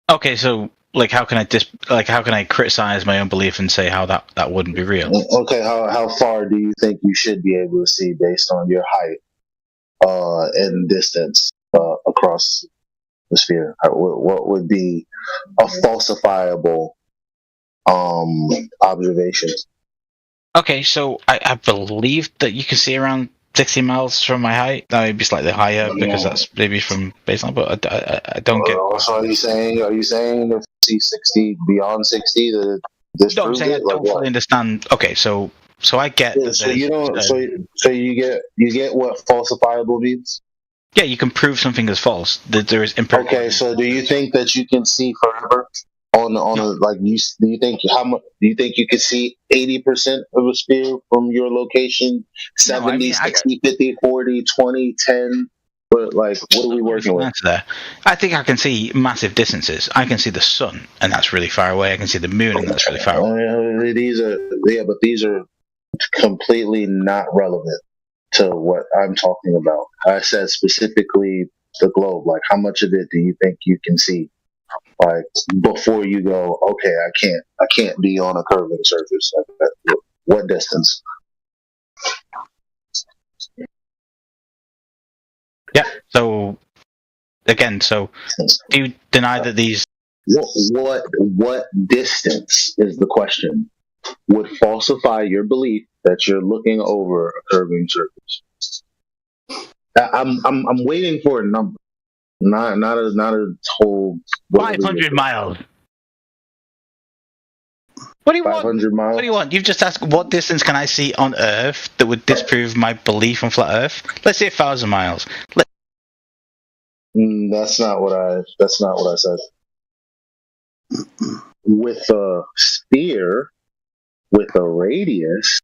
Okay, so how can I criticize my own belief and say how that wouldn't be real? Okay, how far do you think you should be able to see based on your height and distance across the sphere? What would be a falsifiable observation? Okay, so I believe that you can see around 60 miles from my height. That may be slightly higher because that's maybe from baseline, but I don't get. So are you saying if you see 60 beyond 60 that this? No, I'm saying I don't fully understand. Okay, so I get. Yeah, so you don't. So you get what falsifiable means? Yeah, you can prove something is false. That there is empirical. Okay, so do you think that you can see forever? Do you think you could see 80% of a sphere from your location? 70, 60, 50, 40, 20, 10, But like, what are we working with? There. I think I can see massive distances. I can see the sun, and that's really far away. I can see the moon, and that's really far away. These are completely not relevant to what I'm talking about. I said specifically the globe. Like, how much of it do you think you can see? Like, before you go, okay, I can't be on a curving surface. Like, what distance? Yeah. So again, do you deny that these? What distance is the question? Would falsify your belief that you're looking over a curving surface? I'm waiting for a number, not a whole 500 miles. What do you want? 500 miles. What do you want? You've just asked what distance can I see on Earth that would disprove my belief on flat Earth? Let's say 1,000 miles. That's not what I said. With a sphere with a radius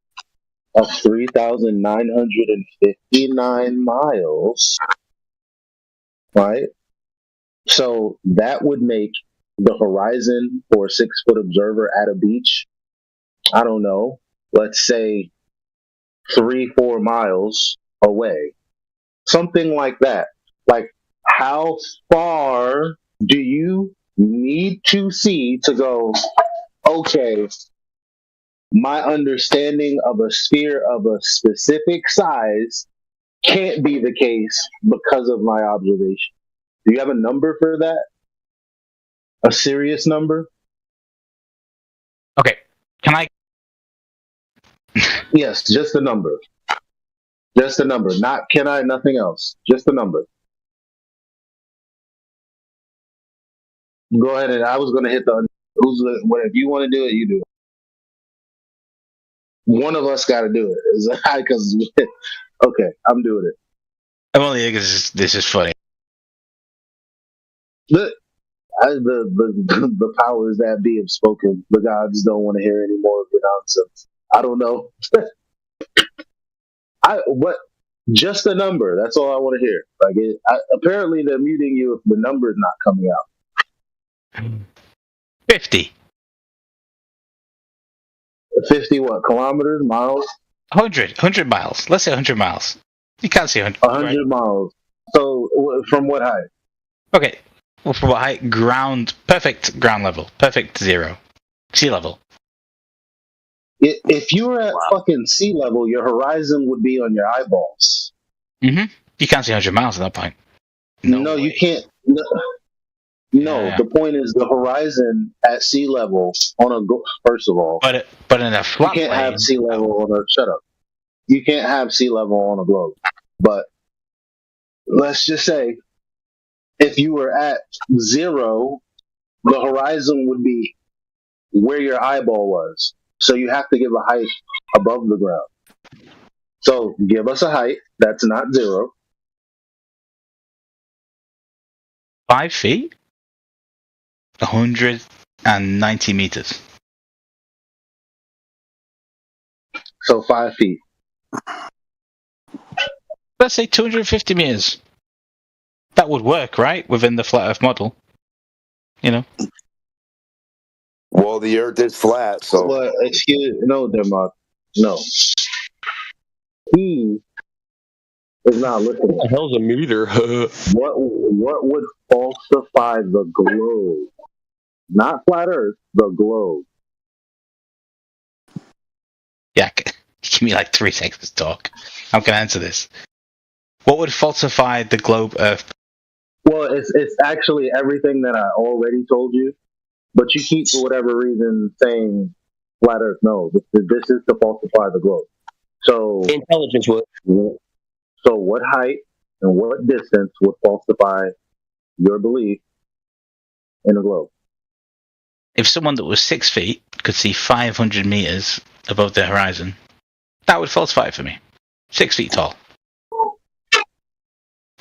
of 3,959 miles, right? So that would make the horizon for a 6-foot observer at a beach, I don't know, let's say 3-4 miles away. Something like that. Like, how far do you need to see to go, okay, my understanding of a sphere of a specific size can't be the case because of my observation? Do you have a number for that? A serious number? Okay. Can I? Yes, just a number. Just a number. Not can I, nothing else. Just a number. Go ahead, and I was going to hit the. If you want to do it, you do it. One of us got to do it. Because okay, I'm doing it. I'm only because this is funny. The powers that be have spoken. The gods don't want to hear any more of the nonsense. I don't know. Just a number. That's all I want to hear. Like, apparently they're muting you if the number is not coming out. 50. 50 what? Kilometers? Miles? 100 miles. Let's say 100 miles. You can't see 100. 100 right? Miles. So from what height? Okay. Well, from what height? Perfect ground level. Perfect zero. Sea level. If you were at fucking sea level, your horizon would be on your eyeballs. Mm-hmm. You can't see 100 miles at that point. No, you can't. No, yeah. The point is the horizon at sea level first of all. But in a flat you can't have sea level on a shut up. You can't have sea level on a globe. But let's just say if you were at zero, the horizon would be where your eyeball was. So you have to give a height above the ground. So give us a height that's not 0. 5 feet? 190 meters. So 5 feet. Let's say 250 meters. That would work, right? Within the flat Earth model. You know? Well, the Earth is flat, so. Well, Denmark. No. He is not listening. What the hell's a meter? What would falsify the globe? Not flat Earth, the globe. Yeah, give me like 3 seconds to talk. How can I answer this? What would falsify the globe Earth? Well, it's actually everything that I already told you, but you keep, for whatever reason, saying flat Earth. No, this is to falsify the globe. So intelligence would. So what height and what distance would falsify your belief in the globe? If someone that was 6 feet could see 500 meters above the horizon, that would falsify it for me. 6 feet tall.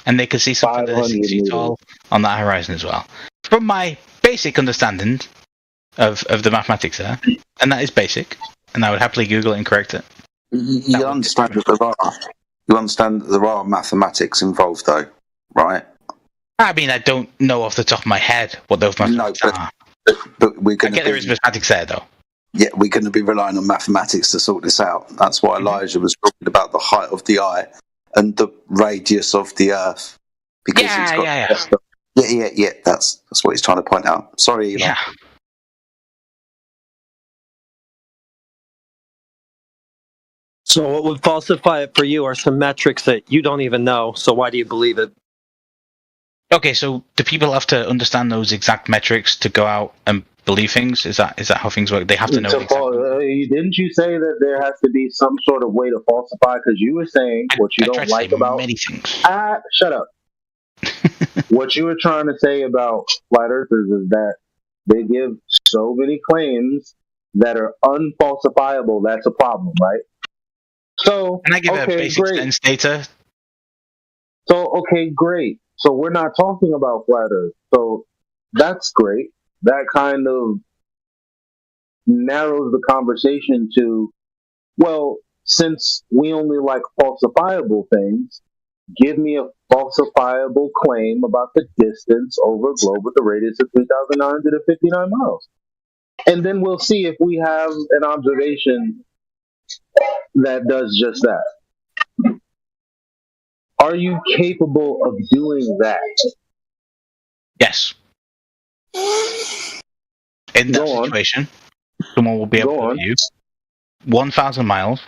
And they could see something that is 6 feet tall on that horizon as well. From my basic understanding of the mathematics there, and that is basic, and I would happily Google it and correct it. You understand that there are mathematics involved, though. right? I mean, I don't know off the top of my head what those mathematics are. But we're going I get there is mathematics there, though. Yeah, we're going to be relying on mathematics to sort this out. That's why Elijah was talking about the height of the eye and the radius of the Earth. Because yeah. That's what he's trying to point out. Sorry, Eli. Yeah. So what would falsify it for you are some metrics that you don't even know. So why do you believe it? Okay, so do people have to understand those exact metrics to go out and believe things? Is that how things work? They have to know. Didn't you say that there has to be some sort of way to falsify? Because you were saying what you don't like about many things. Shut up. What you were trying to say about flat earthers is that they give so many claims that are unfalsifiable. That's a problem, right? So can I give a basic sense data? So okay, great. So we're not talking about flat earth. So that's great. That kind of narrows the conversation to, well, since we only like falsifiable things, give me a falsifiable claim about the distance over a globe with a radius of 3,959 miles. And then we'll see if we have an observation that does just that. Are you capable of doing that? Yes. In that situation, someone will be able to view 1,000 miles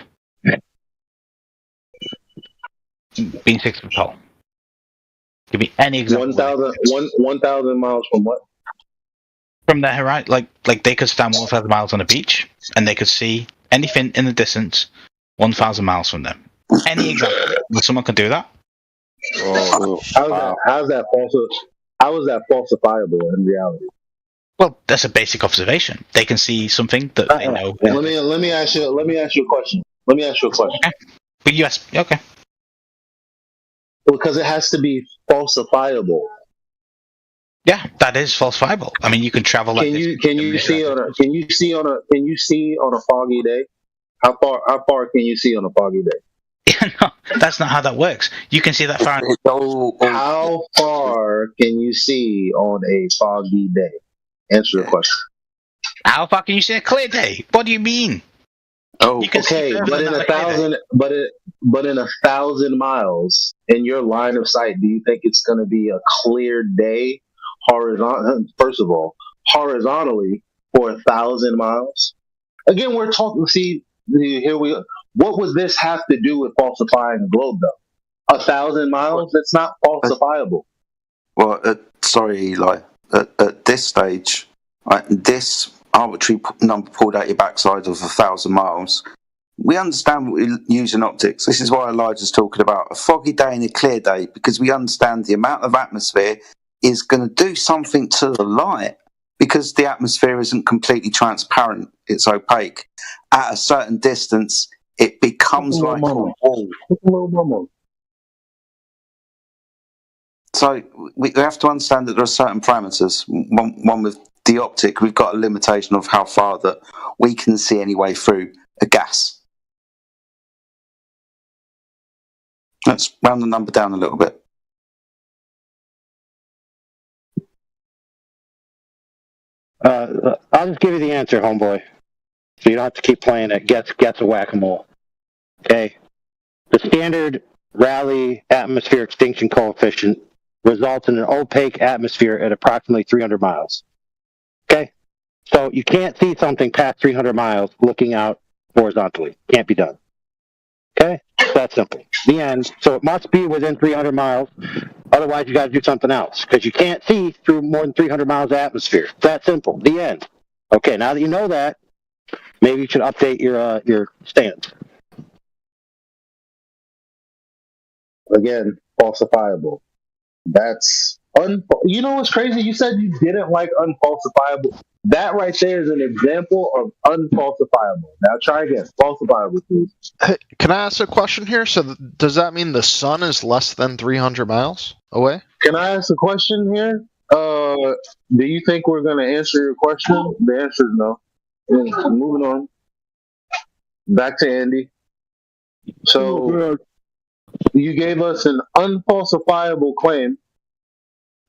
being 6 foot tall. Give me any example. 1,000 miles from what? From the horizon, like they could stand 1,000 miles on a beach, and they could see anything in the distance 1,000 miles from them. Any example? Someone can do that? How is that falsifiable in reality? Well, that's a basic observation. They can see something that they know. Let me ask you a question. Okay. But you ask, okay. Because it has to be falsifiable. Yeah, that is falsifiable. I mean, you can travel. Can you see on a foggy day? How far can you see on a foggy day? No, that's not how that works. You can see that far. How far can you see on a foggy day? Answer the question. How far can you see a clear day? What do you mean? Oh, okay, but in 1,000 miles in your line of sight, do you think it's going to be a clear day? First of all, horizontally for 1,000 miles. Again, we're talking. See, here we. What would this have to do with falsifying the globe, though? 1,000 miles? That's not falsifiable. Well, sorry, Eli. At this stage, this arbitrary number pulled out your backside of 1,000 miles. We understand we're using optics. This is why Elijah's talking about a foggy day and a clear day, because we understand the amount of atmosphere is going to do something to the light, because the atmosphere isn't completely transparent. It's opaque. At a certain distance, it becomes like a wall. So we have to understand that there are certain parameters. One with the optic, we've got a limitation of how far that we can see anyway through a gas. Let's round the number down a little bit. I'll just give you the answer, homeboy. So you don't have to keep playing it. Gets a whack-a-mole. Okay? The standard Rayleigh atmosphere extinction coefficient results in an opaque atmosphere at approximately 300 miles. Okay? So you can't see something past 300 miles looking out horizontally. Can't be done. Okay? That's simple. The end. So it must be within 300 miles. Otherwise, you got to do something else, because you can't see through more than 300 miles of atmosphere. That simple. The end. Okay, now that you know that, maybe you should update your stance. Again, falsifiable. That's you know what's crazy? You said you didn't like unfalsifiable. That right there is an example of unfalsifiable. Now try again. Falsifiable, please. Hey, can I ask a question here? So does that mean the sun is less than 300 miles away? Can I ask a question here? Do you think we're going to answer your question? The answer is no. Moving on. Back to Andy. So You gave us an unfalsifiable claim.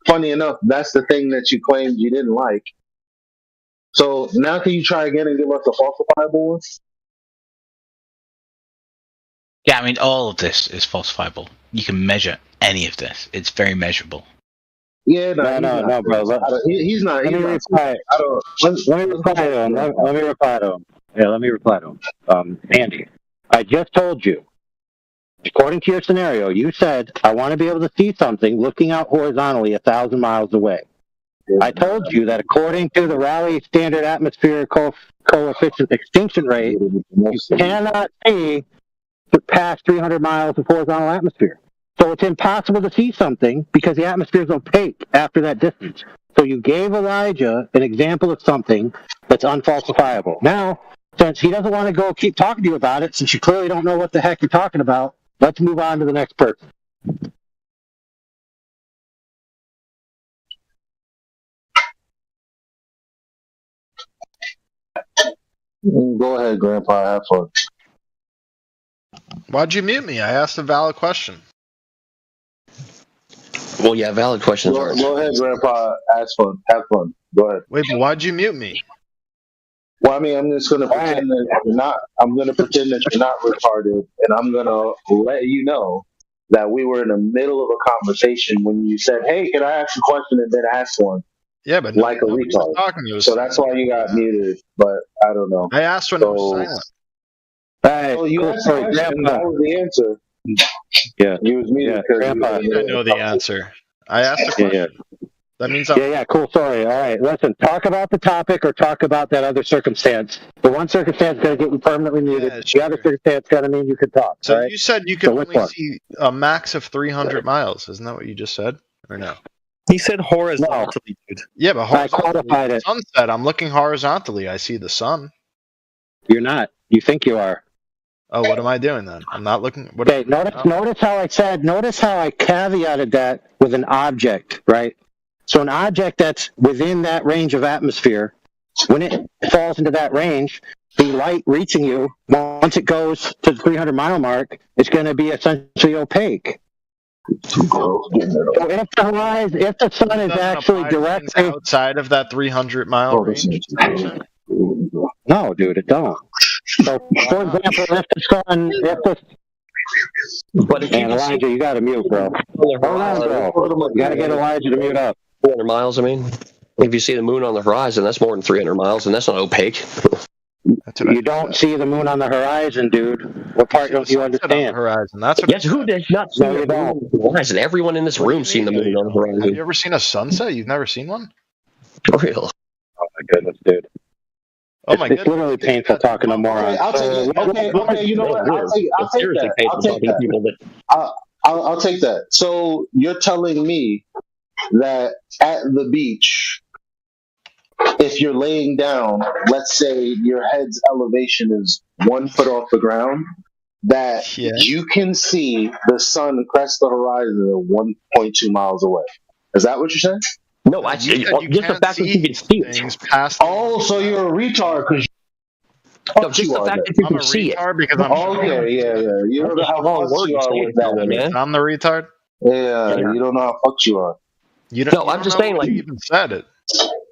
Funny enough, that's the thing that you claimed you didn't like. So now can you try again and give us a falsifiable one? Yeah, I mean, all of this is falsifiable. You can measure any of this. It's very measurable. Yeah, no, bro. He's not. Let me reply. Let me reply to him. Let me reply to him. Yeah, let me reply to him. Andy, I just told you, according to your scenario, you said, I want to be able to see something looking out horizontally 1,000 miles away. I told you that according to the Rayleigh Standard Atmospheric Coefficient extinction rate, you cannot see past 300 miles of horizontal atmosphere. So it's impossible to see something because the atmosphere is opaque after that distance. So you gave Elijah an example of something that's unfalsifiable. Now, since he doesn't want to keep talking to you about it, since you clearly don't know what the heck you're talking about, let's move on to the next person. Go ahead, Grandpa. Have fun. Why'd you mute me? I asked a valid question. Well, yeah, valid questions. Go ahead, Grandpa. Have fun. Go ahead. Wait, but why'd you mute me? Well, I mean, I'm just going to pretend that you're not. I'm going to pretend that you're not retarded, and I'm going to let you know that we were in the middle of a conversation when you said, "Hey, can I ask a question?" and then ask one. Yeah, but like a retard. So that's why you got muted. But I don't know. I asked when it was silent. Hey, well, you asked the question. That was the answer. Yeah, you was muted. Grandpa, I know the answer. I asked a question. Yeah. That means cool. Sorry. All right. Listen, talk about the topic or talk about that other circumstance. The one circumstance is going to get you permanently muted. The other circumstance going to mean you can talk. So right? you said you can only see a max of 300 miles. Isn't that what you just said? Or no? He said horizontally, dude. Yeah, but horizontally. I qualified it. Sunset. I'm looking horizontally. I see the sun. You're not. You think you are. Oh, what am I doing then? I'm not looking. Okay, notice how I said. Notice how I caveated that with an object, right? So an object that's within that range of atmosphere, when it falls into that range, the light reaching you, once it goes to the 300-mile mark, it's going to be essentially opaque. So if the sun is actually directly outside of that 300-mile range, no, dude, it don't. So, for example, if Elijah, you got to mute, bro. Hold on, bro. You got to get Elijah to mute up. 300 miles, I mean. If you see the moon on the horizon, that's more than 300 miles, and that's not opaque. You don't see the moon on the horizon, dude. What part don't you understand? Horizon. That's what yes, who does not see the moon on the horizon? Everyone in this room seen the moon on the horizon. Have you ever seen a sunset? You've never seen one? For real? Oh my goodness, dude. Oh my goodness. It's literally painful talking to morons. I'll take it. Okay, you know what? I'll take that. I'll take that. So you're telling me that at the beach, if you're laying down, let's say your head's elevation is 1 foot off the ground, that you can see the sun crest the horizon at 1.2 miles away. Is that what you're saying? No, actually, just the fact that you can see it. Oh, so you're a retard because no, just the fact that you can see it. Because I'm yeah. You don't know how fucked you are with that, man. I'm the retard? Yeah, you don't know how fucked you are. I'm just saying, like, you even said it.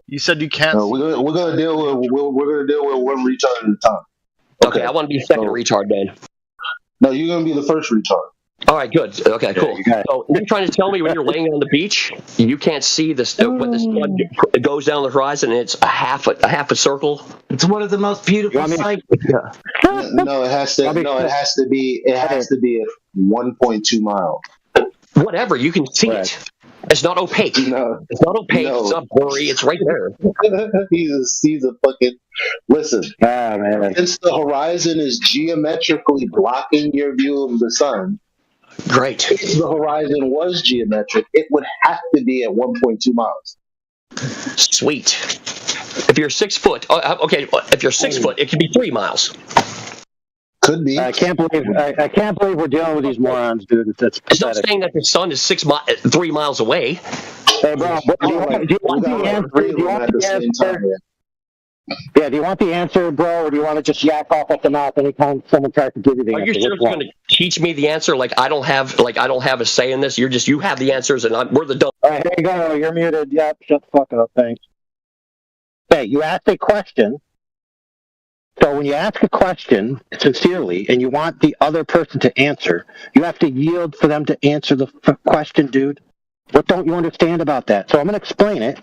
You said you can't. No, we're gonna deal with one retard at a time. Okay, I want to be the second retard then. No, you're gonna be the first retard. All right, good. Okay, cool. So you're trying to tell me when you're laying on the beach, you can't see when the sun goes down the horizon and it's a half a circle. It's one of the most beautiful sights. No, it has to be at 1.2 miles. Whatever, you can see it. It's not opaque. No, it's not opaque. No. It's not blurry. It's right there. he's a fucking. Listen, man. Since the horizon is geometrically blocking your view of the sun. Great. If the horizon was geometric, it would have to be at 1.2 miles. Sweet. If you're 6 foot, if you're 6 foot, it could be 3 miles. Could be. I can't believe we're dealing with these morons, dude. That's it's not saying that the sun is 3 miles away. Hey, bro, do you want the answer? Yeah, do you want the answer, bro, or do you want to just yak off at the mouth anytime someone tries to give you the Are answer? you just going to teach me the answer? Like I don't have a say in this. You have the answers, and we're the dumb. All right, here you go. You're muted. Yep, shut the fuck up. Thanks. Okay, you asked a question. So when you ask a question sincerely and you want the other person to answer, you have to yield for them to answer the question, dude. What don't you understand about that? So I'm going to explain it.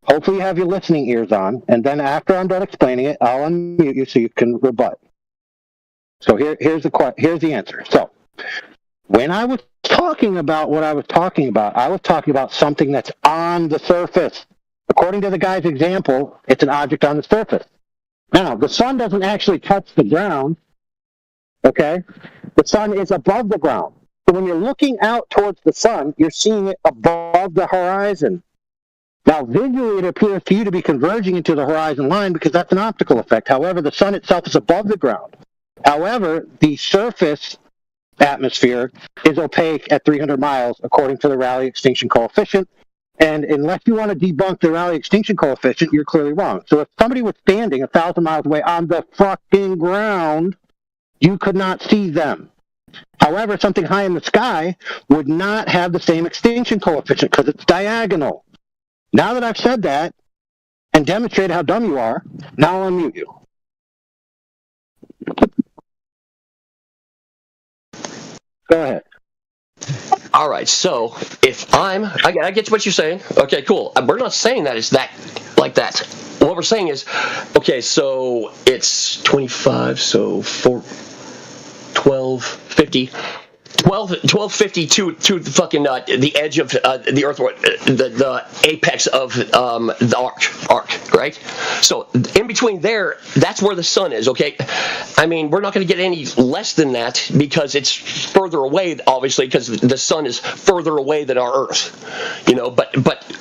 Hopefully you have your listening ears on, and then after I'm done explaining it, I'll unmute you so you can rebut. So here's the answer. So when I was talking about what I was talking about something that's on the surface. According to the guy's example, it's an object on the surface. Now, the sun doesn't actually touch the ground, okay? The sun is above the ground. So when you're looking out towards the sun, you're seeing it above the horizon. Now, visually, it appears to you to be converging into the horizon line because that's an optical effect. However, the sun itself is above the ground. However, the surface atmosphere is opaque at 300 miles, according to the Rayleigh extinction coefficient. And unless you want to debunk the Rayleigh extinction coefficient, you're clearly wrong. So if somebody was standing 1,000 miles away on the fucking ground, you could not see them. However, something high in the sky would not have the same extinction coefficient because it's diagonal. Now that I've said that and demonstrated how dumb you are, now I'll unmute you. Go ahead. All right, so if I get what you're saying. Okay, cool. We're not saying that it's that like that. What we're saying is, okay, so it's 25, so 1250. 1250 to the fucking the edge of the Earth, the apex of the arc, right? So in between there, that's where the sun is. Okay, I mean we're not going to get any less than that because it's further away, obviously, because the sun is further away than our Earth, you know. But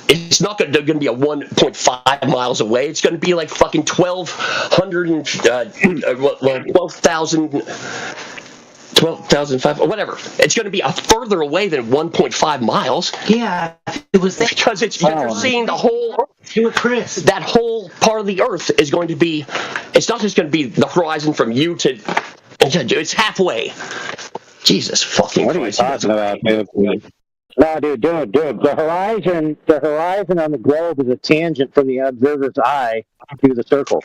it's not going to be a 1.5 miles away. It's going to be like fucking 12,000. 12,005, or whatever. It's going to be a further away than 1.5 miles. Yeah, it was there. Because you're seeing the whole. Chris. That whole part of the Earth is going to be. It's not just going to be the horizon from you to. It's halfway. Jesus fucking Christ. What are you talking about, dude? No, dude. The horizon on the globe is a tangent from the observer's eye to the circle.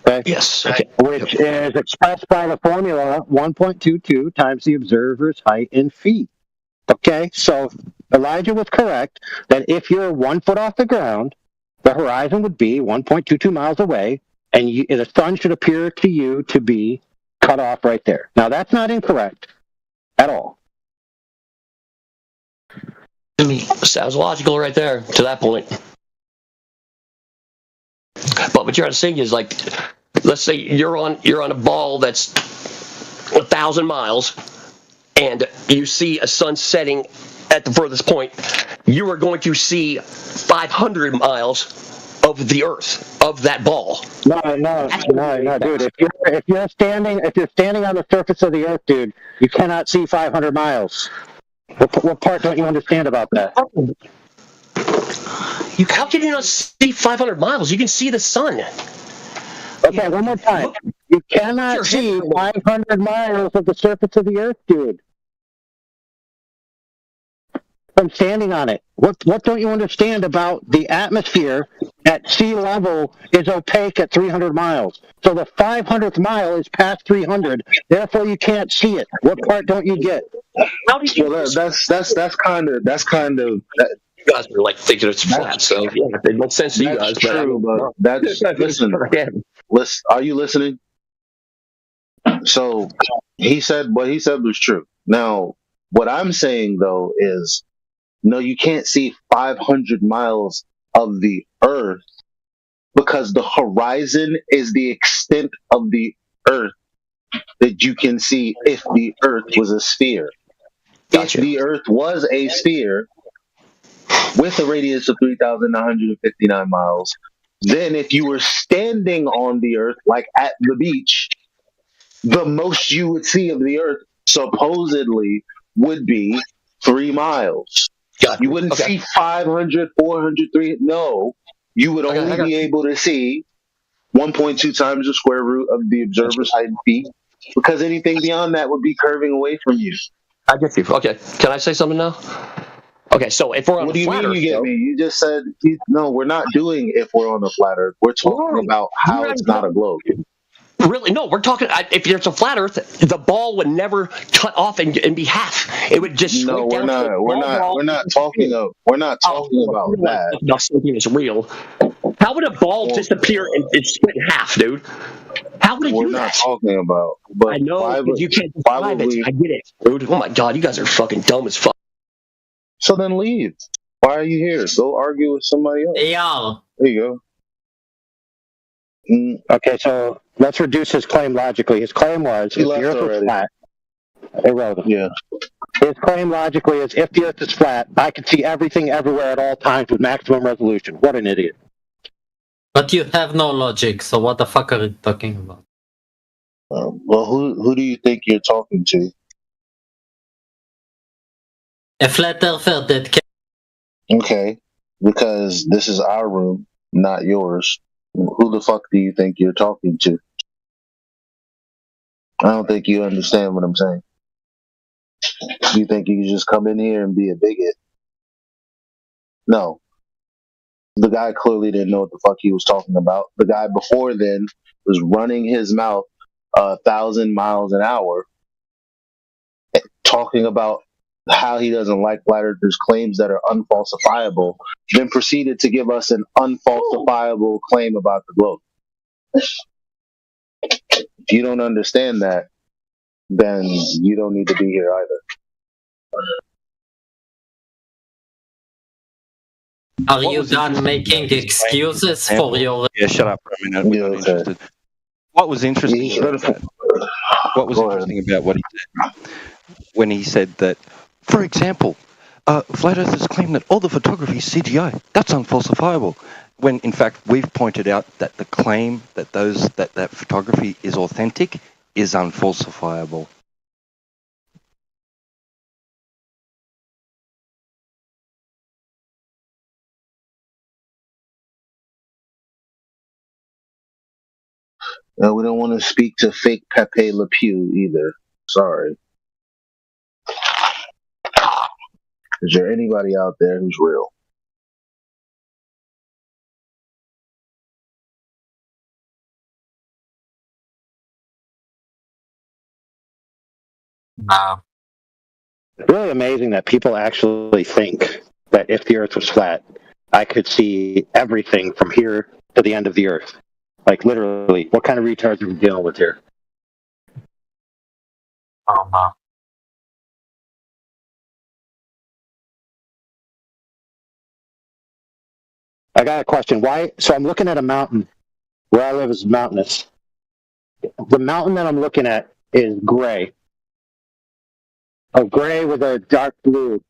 Okay? Yes. Okay. Which is expressed by the formula 1.22 times the observer's height in feet. Okay? So Elijah was correct that if you're 1 foot off the ground, the horizon would be 1.22 miles away, and the sun should appear to you to be cut off right there. Now, that's not incorrect at all. Sounds logical right there to that point. But what you're saying is, like, let's say you're on a ball that's 1,000 miles, and you see a sun setting at the furthest point. You are going to see 500 miles of the Earth of that ball. No, dude. If you're standing on the surface of the Earth, dude, you cannot see 500 miles. What part don't you understand about that? How can you not see 500 miles? You can see the sun. Okay, one more time. You cannot see 500 miles of the surface of the Earth, dude. From standing on it. What don't you understand about the atmosphere at sea level is opaque at 300 miles. So the 500th mile is past 300. Therefore, you can't see it. What part don't you get? How do you? Well, that's kind of. You guys are like thinking it's flat, so yeah, it makes sense to you guys. True, but that's listen. Are you listening? So he said what he said was true. Now, what I'm saying though is, no, you can't see 500 miles of the Earth because the horizon is the extent of the Earth that you can see if the Earth was a sphere. Gotcha. If the Earth was a sphere with a radius of 3,959 miles, then if you were standing on the Earth, like at the beach, the most you would see of the Earth supposedly would be 3 miles. You wouldn't see 500, 400, 300. No, you would only be able to see 1.2 times the square root of the observer's height in feet, because anything beyond that would be curving away from you. I get you. Okay, can I say something now? Okay, so if we're on What do you flat mean Earth, you get though, me? You just said, no, we're not doing if we're on a flat Earth. We're talking about how it's not a globe. Really? No, we're talking. If it's a flat Earth, the ball would never cut off and be half. It would just shrink No, down. we're not talking about that. Not something is real. How would a ball disappear and split in half, dude? How would it We're do not that? talking about. But I know, why but you can't describe it. I get it, dude. Oh my god, you guys are fucking dumb as fuck. So then leave. Why are you here? Go argue with somebody else. Yeah. There you go. Okay, so let's reduce his claim logically. His claim was if the Earth was flat, irrelevant. Yeah. His claim logically is if the Earth is flat, I can see everything everywhere at all times with maximum resolution. What an idiot. But you have no logic, so what the fuck are you talking about? Well, who do you think you're talking to? A flat earther that can... Okay, because this is our room, not yours. Who the fuck do you think you're talking to? I don't think you understand what I'm saying. You think you can just come in here and be a bigot? No. The guy clearly didn't know what the fuck he was talking about. The guy before then was running his mouth 1,000 miles an hour, talking about how he doesn't like flat earthers' claims that are unfalsifiable, then proceeded to give us an unfalsifiable claim about the globe. If you don't understand that, then you don't need to be here either. Are you done making excuses for your... Yeah, shut up for a minute. We're not interested. What was interesting about that? What was interesting about what he said? When he said that, for example, flat earthers claim that all the photography is CGI. That's unfalsifiable. When in fact we've pointed out that the claim that that photography is authentic is unfalsifiable. We don't want to speak to fake Pepe Le Pew either. Sorry. Is there anybody out there who's real? It's really amazing that people actually think that if the Earth was flat, I could see everything from here to the end of the Earth. Like, literally, what kind of retards are we dealing with here? I got a question. Why? So I'm looking at a mountain. Where I live is mountainous. The mountain that I'm looking at is gray. A gray with a dark blue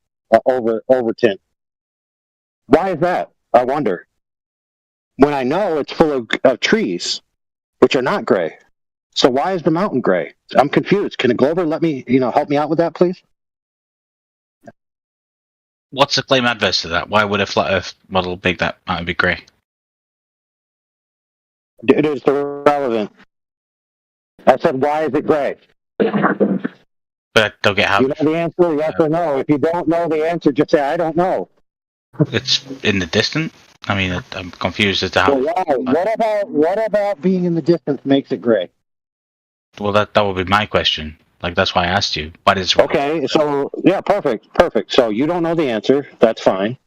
over tint. Why is that? I wonder. When I know it's full of trees, which are not gray. So why is the mountain gray? I'm confused. Can a Glover let me, help me out with that, please? What's the claim adverse to that? Why would a flat Earth model make that mountain be grey? It is irrelevant. I said, why is it gray? But I don't get how. You know the answer, yes or no. If you don't know the answer, just say, I don't know. It's in the distance. I mean, I'm confused as to how. So why? What about being in the distance makes it gray? Well, that would be my question. Like, that's why I asked you. What is okay? So yeah, perfect. So you don't know the answer. That's fine.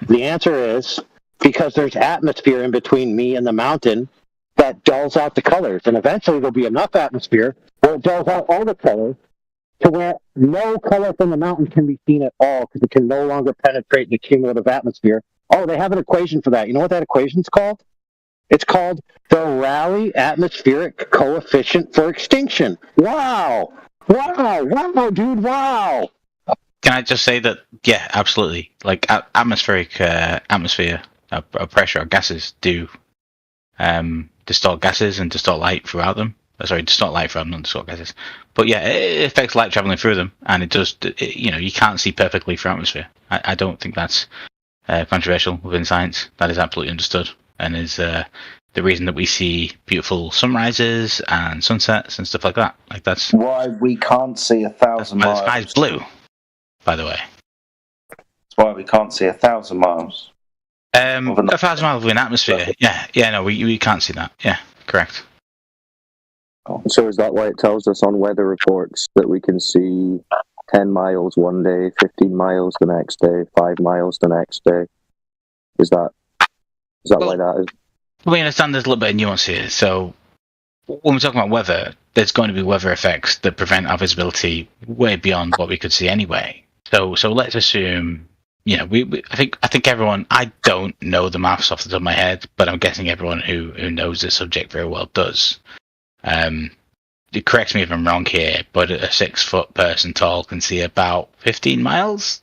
The answer is because there's atmosphere in between me and the mountain that dulls out the colors, and eventually there'll be enough atmosphere where it dulls out all the colors to where no color from the mountain can be seen at all because it can no longer penetrate the cumulative atmosphere. Oh, they have an equation for that. You know what that equation's called? It's called the Rayleigh Atmospheric Coefficient for Extinction. Wow, dude, wow. Can I just say that? Yeah, absolutely. Like atmosphere, pressure, or gases do distort gases and distort light throughout them. Distort light throughout them, not distort gases. But yeah, it affects light traveling through them, and it does. You can't see perfectly through atmosphere. I don't think that's controversial within science. That is absolutely understood and is the reason that we see beautiful sunrises and sunsets and stuff like that. Like that's why we can't see 1,000 miles. The sky's blue, by the way. That's why we can't see 1,000 miles. 1,000 miles of an atmosphere. Yeah. No, we can't see that. Yeah, correct. So is that why it tells us on weather reports that we can see 10 miles one day, 15 miles the next day, 5 miles the next day? Is that why that is? We understand there's a little bit of nuance here. So when we're talking about weather, there's going to be weather effects that prevent our visibility way beyond what we could see anyway. So let's assume, I think everyone, I don't know the maths off the top of my head, but I'm guessing everyone who knows the subject very well does. Correct me if I'm wrong here, but a 6-foot person tall can see about 15 miles.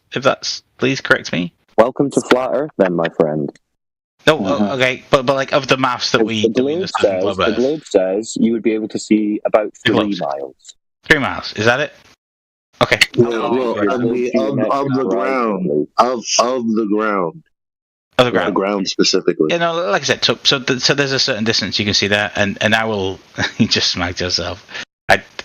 Please correct me. Welcome to Flat Earth, then, my friend. No, okay, but like of the maths that the globe says you would be able to see about 3 miles. 3 miles, is that it? Okay. Of the ground. Of the ground specifically. Like I said, so there's a certain distance you can see there, and I will. You just smacked yourself.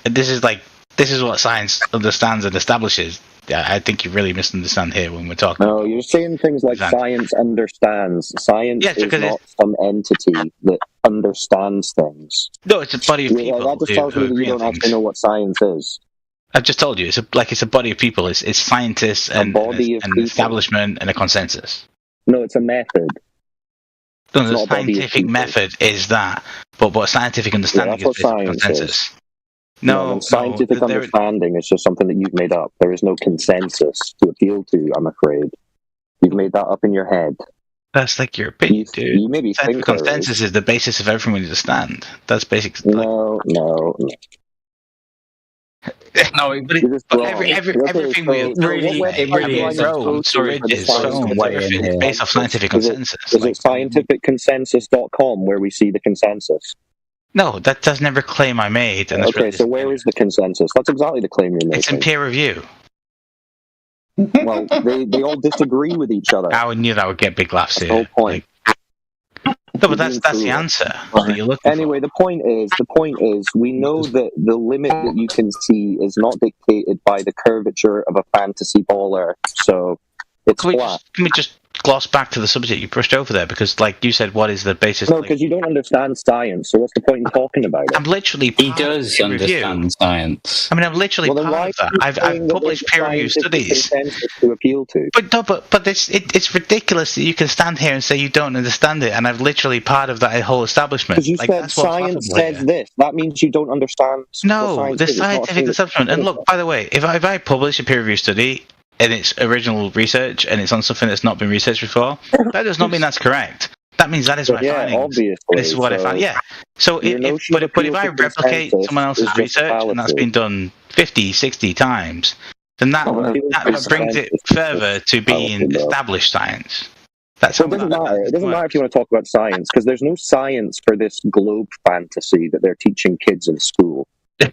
This is what science understands and establishes. I think you really misunderstand here when we're talking. No, you're saying things like science understands. Science is not some entity that understands things. No, it's a body of people. That just tells me that you don't actually know what science is. I've just told you, it's a body of people. It's scientists and an establishment and a consensus. No, it's a method. No, the scientific method is that, but what scientific understanding is consensus. No, scientific understanding is just something that you've made up. There is no consensus to appeal to, I'm afraid. You've made that up in your head. That's like your opinion, dude. You maybe think consensus is the basis of everyone to understand. That's basic. No. No, but everything we it's based off scientific consensus. Is it scientificconsensus.com where we see the consensus? No, that's never a claim I made. And okay, so where is the consensus? That's exactly the claim you're making. It's in peer review. Well, they all disagree with each other. I knew that would get big laughs here. No point. No, but that's the answer that you're looking for. The point is, we know that the limit that you can see is not dictated by the curvature of a fantasy ball Earth. So it's flat. Can we just gloss back to the subject you brushed over there? Because, like you said, what is the basis? No, because you don't understand science. So what's the point in talking about it? I'm literally. He does understand science. I mean, I'm literally part of that. I've published peer-reviewed studies to appeal to. But it's ridiculous that you can stand here and say you don't understand it, and I'm literally part of that whole establishment. Because you said science says this. That means you don't understand. No, the scientific establishment. And look, by the way, if I publish a peer-reviewed study and it's original research and it's on something that's not been researched before, that does not mean that's correct. That means that is my findings. Obviously. This is what I found. Yeah. So if I replicate someone else's research and that's been done 50, 60 times, then that brings it further to being established science. It doesn't matter. It doesn't matter if you want to talk about science, because there's no science for this globe fantasy that they're teaching kids in school. There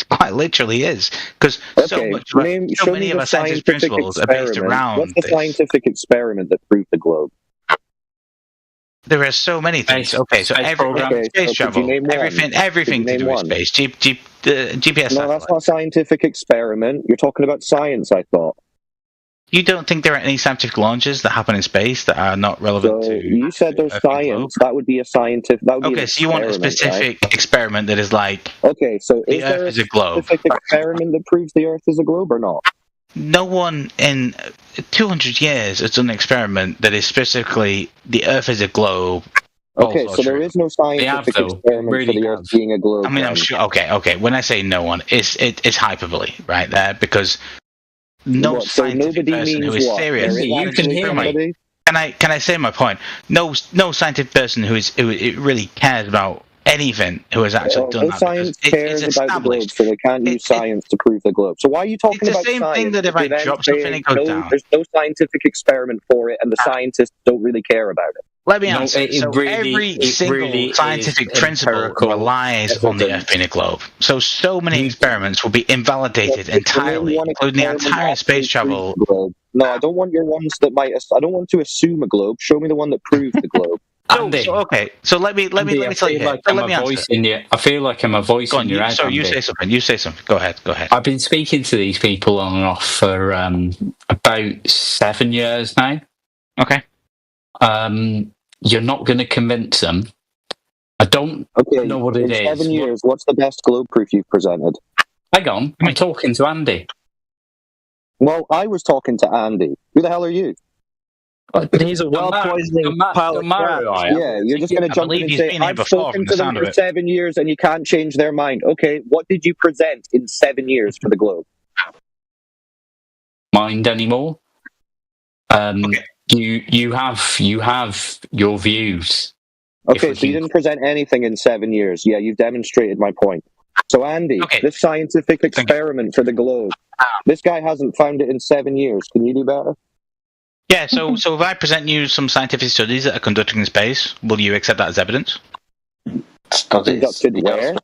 quite literally is, because so many of our scientific principles are based around. What's the scientific experiment that proved the globe? There are so many things. Okay, so space travel, everything to do with space. GPS. No, that's not a scientific experiment. You're talking about science, I thought. You don't think there are any scientific launches that happen in space that are not relevant to? You said there's science. That would be a scientific. So you want a specific experiment that is like? Okay, so the Earth is a globe. Specific experiment that proves the Earth is a globe or not? No one in 200 years has done an experiment that is specifically the Earth is a globe. Okay, so there is no scientific experiment for the Earth being a globe. I mean, I'm sure. Okay. When I say no one, it's hyperbole right there, because no scientific person who is serious. You can hear me. Can I say my point? No scientific person who really cares about anything who has actually done that. Science cares about the globe, so they can't use science to prove the globe. So why are you talking about science? It's the same thing that if I drop something, it goes down. There's no scientific experiment for it, and the scientists don't really care about it. Let me answer. Every single scientific principle relies on the Earth being a globe. So many experiments will be invalidated entirely, including the entire space travel. No, I don't want your ones that might. I don't want to assume a globe. Show me the one that proves the globe. So okay, so let me tell you here. So let me answer. I feel like I'm a voice Go in on, your head. sorry, you Andy. say something. You say something. Go ahead. I've been speaking to these people on and off for about 7 years now. Okay. You're not going to convince them. I don't know what it is. In 7 years, what's the best globe proof you've presented? Hang on, I'm talking to Andy. Well, I was talking to Andy. Who the hell are you? He's a well-poisoning pile of crap. Yeah, you're just going to jump in and say, I've spoken to them for 7 years and you can't change their mind. Okay, what did you present in 7 years for the globe? Mind anymore? You have your views. Okay, so you didn't present anything in 7 years. Yeah, you've demonstrated my point. So, Andy, this scientific experiment for the globe, this guy hasn't found it in 7 years. Can you do better? Yeah, so if I present you some scientific studies that are conducted in space, will you accept that as evidence? Conducted where?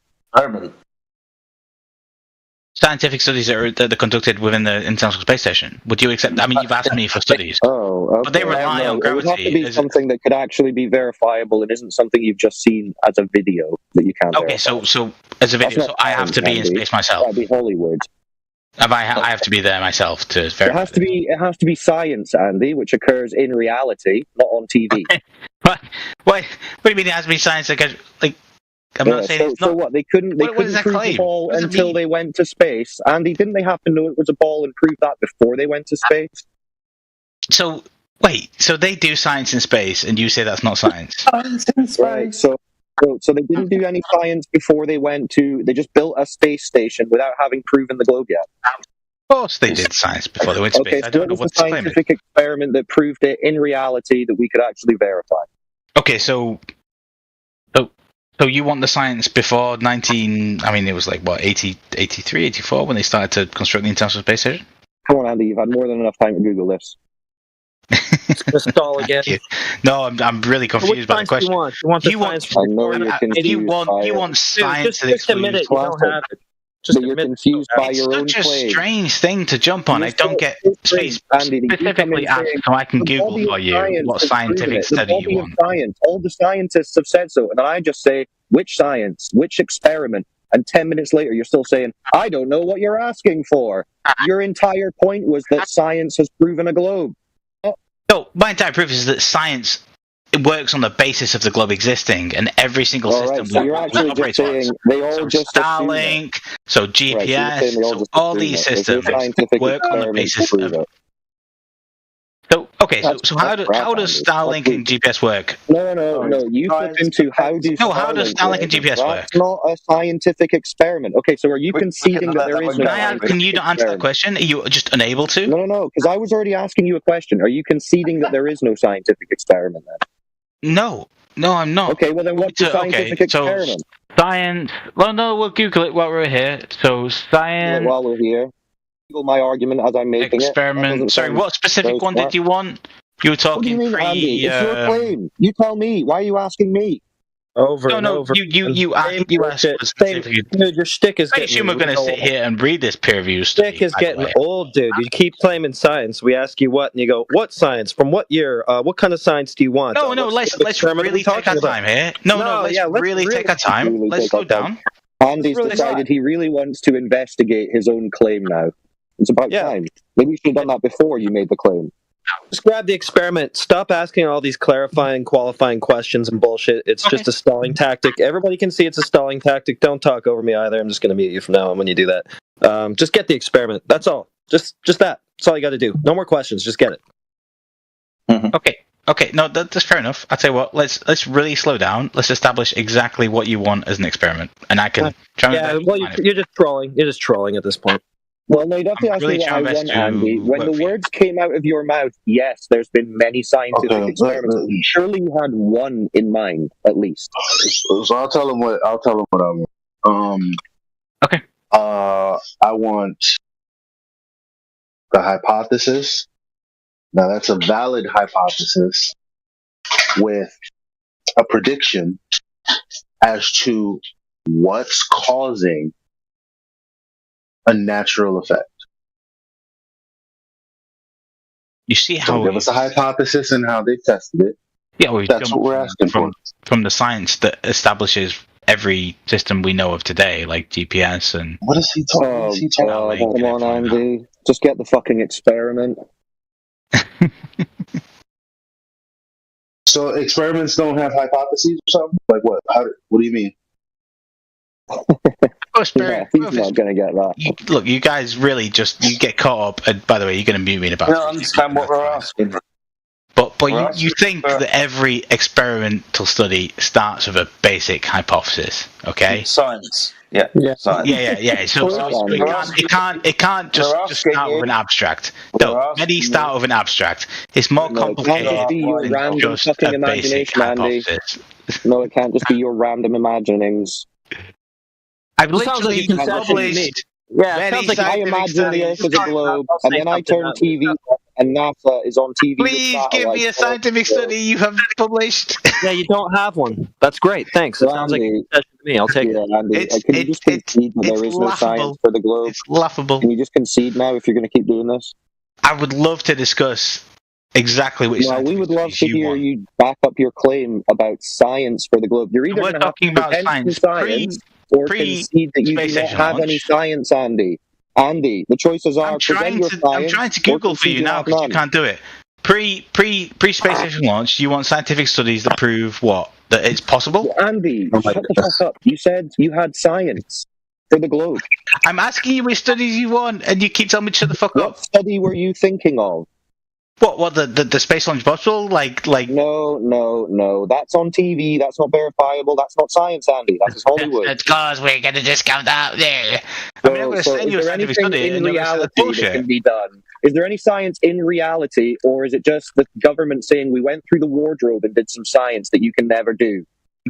Scientific studies that are conducted within the International Space Station. Would you accept? I mean, you've asked me for studies. Oh, okay. But they rely on It would have to gravity. be something that could actually be verifiable and isn't something you've just seen as a video that you can't Okay, verify. so as a video, so I have to be in space myself. That'd be Hollywood. I have to be there myself to verify. It has to be science, Andy, which occurs in reality, not on TV. What do you mean it has to be science? Like I'm not saying it's not. So what? They couldn't prove the ball until they went to space. Andy, didn't they have to know it was a ball and prove that before they went to space? So wait, so they do science in space, and you say that's not science? Right. So they didn't do any science before they went to. They just built a space station without having proven the globe yet. Of course, they did science before they went to space. Okay, I don't know what was what the the claim is. scientific experiment that proved it in reality that we could actually verify? Okay, so you want the science before 19... I mean, it was like, what, 80, 83, 84 when they started to construct the International Space Station? Come on, Andy, you've had more than enough time to Google this. Just stall again. No, I'm really confused by the question. You want the science? I know you're confused. You want science to just admit it. You don't have it. Just you're confused by your own claim. It's such a claim. strange thing to jump on. I don't get specifically asked so I can Google for you what scientific study you want. All the scientists have said so, and then I just say, which science, which experiment, and 10 minutes later you're still saying, I don't know what you're asking for. Your entire point was that science has proven a globe. No, my entire proof is that science works on the basis of the globe existing, and every single system so you're actually just saying they all just Starlink, so GPS, so all these systems work on the basis of. So how does Starlink and GPS work? No. You flip into how does Starlink and GPS work? That's not a scientific experiment. Okay, so are you conceding that there is no? Can you not answer that question? Are you just unable to? No, because I was already asking you a question. Are you conceding that there is no scientific experiment then? No, I'm not. Okay, well then what's the scientific experiment? Science. Well, no, we'll Google it while we're here. So science. While we're here, Google my argument as I'm making experiment. Sorry, what specific one did you want? You were talking what do you mean, Andy? It's your claim. You tell me. Why are you asking me? Over. You asked specifically. Dude, your shtick is. I assume we're going to sit here and read this peer review study. Shtick is getting old, dude. You keep claiming science. We ask you what, and you go, "What science? From what year? What kind of science do you want?" No. Let's really take our time here. Let's really take our time. Let's slow down. Andy's decided he really wants to investigate his own claim now. It's about time. Maybe you should have done that before you made the claim. Just grab the experiment. Stop asking all these clarifying, qualifying questions and bullshit. It's just a stalling tactic. Everybody can see it's a stalling tactic. Don't talk over me either. I'm just going to mute you from now on when you do that. Just get the experiment. That's all. Just that. That's all you got to do. No more questions. Just get it. Mm-hmm. Okay. No, that's fair enough. I'll tell you what. Let's really slow down. Let's establish exactly what you want as an experiment, and I can try. You're just trolling. You're just trolling at this point. Well, no, you don't have to ask me what I want, Andy. When the words came out of your mouth, yes, there's been many scientific experiments. Surely you had one in mind, at least. So I'll tell him what I want. Okay. I want the hypothesis. Now that's a valid hypothesis with a prediction as to what's causing a natural effect. You see how give us a hypothesis and how they tested it. Yeah, we've That's what we're asking from the science that establishes every system we know of today, like GPS and. What is he talking? Come on, Andy. Just get the fucking experiment. So experiments don't have hypotheses or something? Like what? What do you mean? He's not going to get that. Look, you guys really you get caught up. And by the way, you're going to mute me in about. I don't understand what we're asking. But you think that every experimental study starts with a basic hypothesis, okay? Science. Yeah. Science. Yeah. So it can't just start with an abstract. No, many start with an abstract. It's more complicated It can't just be your random fucking imagination, Andy. No, it can't just be your random imaginings. I've literally published. Yeah, it sounds like I imagine the Earth as a globe, and then I turn TV on, and NASA is on TV. Please give me a scientific study you have published. Yeah, you don't have one. That's great. Thanks. It sounds like a session to me. I'll take it. Andy, can you just concede that there is no science for the globe? It's laughable. Can you just concede now if you're going to keep doing this? I would love to discuss exactly which. Well, we would love to hear you back up your claim about science for the globe. You're either going to have to pretend science or concede that you do not have any science, Andy. Andy, the choices are I'm trying to Google for you now because you can't do it. Pre space station launch, you want scientific studies that prove what? That it's possible? Well, Andy, shut the fuck up. You said you had science for the globe. I'm asking you which studies you want, and you keep telling me to shut the fuck up. What study were you thinking of? What the space launch bottle? Like No. That's on TV. That's not verifiable. That's not science, Andy. That's Hollywood. It's because we're going to discount out there. I mean, I'm going to send you a scientific study, and you're going to bullshit. Can be done. Is there any science in reality, or is it just the government saying we went through the wardrobe and did some science that you can never do?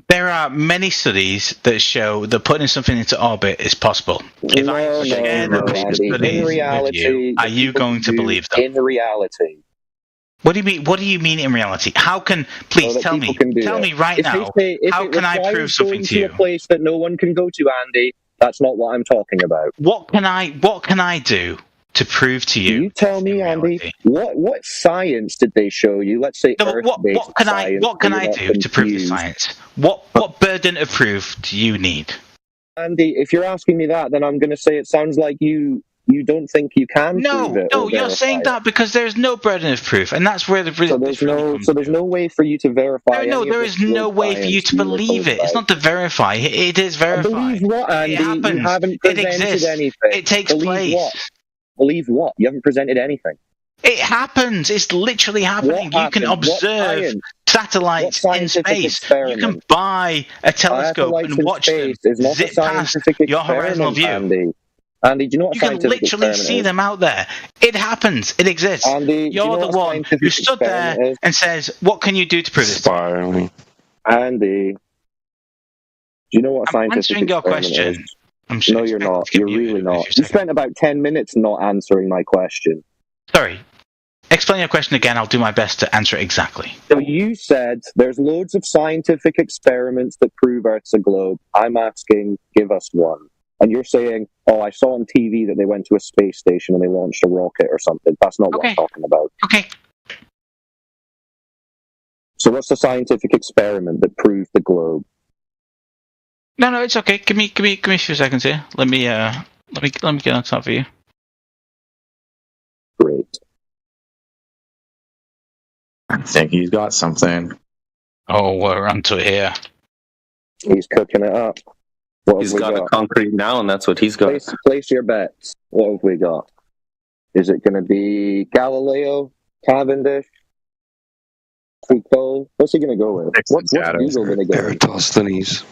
There are many studies that show that putting something into orbit is possible. If I share the studies with you, are you going to believe them? In reality. What do you mean? What do you mean in reality? How can please tell me? Tell me right now. How can I prove something to you? A place that no one can go to, Andy. That's not what I'm talking about. What can I do to prove to you? You tell me, Andy. What science did they show you? Let's say what can I do to prove the science? What burden of proof do you need? Andy, if you're asking me that, then I'm going to say it sounds like you don't think you can prove it. No, you're saying that because there's no burden of proof, and that's where the there's no way for you to verify. No, there is no way for you to believe it. It's not to verify. It is verified. Believe what, Andy? It happens. You haven't presented anything. It takes place. What? Believe what? You haven't presented anything. It happens. It's literally happening. You can observe satellites in space. You can buy a telescope and watch them zip past your horizontal view. Andy, do you know what you can literally see them out there. It happens. It exists. Andy, you're the one who stood there and says, "What can you do to prove this?" Andy, do you know what a scientific answering your question. Is? No, you're not. You're really not. You spent about 10 minutes not answering my question. Sorry. Explain your question again. I'll do my best to answer it exactly. So you said there's loads of scientific experiments that prove Earth's a globe. I'm asking, give us one. And you're saying, oh, I saw on TV that they went to a space station and they launched a rocket or something. That's not what I'm talking about. Okay. So what's the scientific experiment that proved the globe? No, it's okay. Give me a few seconds here. Let me get on top for you. Great. I think he's got something. Oh, we're onto it here. He's cooking it up. He's got a concrete noun, that's what he's got. Place your bets. What have we got? Is it going to be Galileo, Cavendish, Foucault? What's he going to go with? What's Google going to go with? Eratosthenes.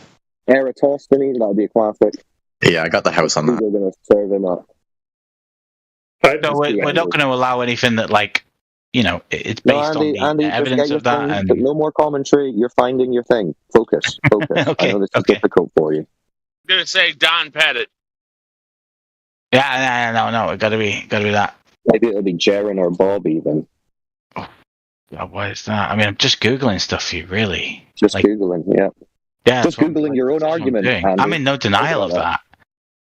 Eratosthenes, that would be a classic. Yeah, I got the house on that. We're going to serve him up. No, we're not going to allow anything that, like, you know, it's based on the evidence of that. And no more commentary. You're finding your thing. Focus. Okay, I know this is difficult for you. I'm gonna say Don Pettit. Yeah, no, it gotta be that. Maybe it'll be Jaren or Bob even. Oh, God, why is that? I mean, I'm just googling stuff for you, really. Just Googling, yeah. Yeah, just Googling your own argument. I'm in no denial of that.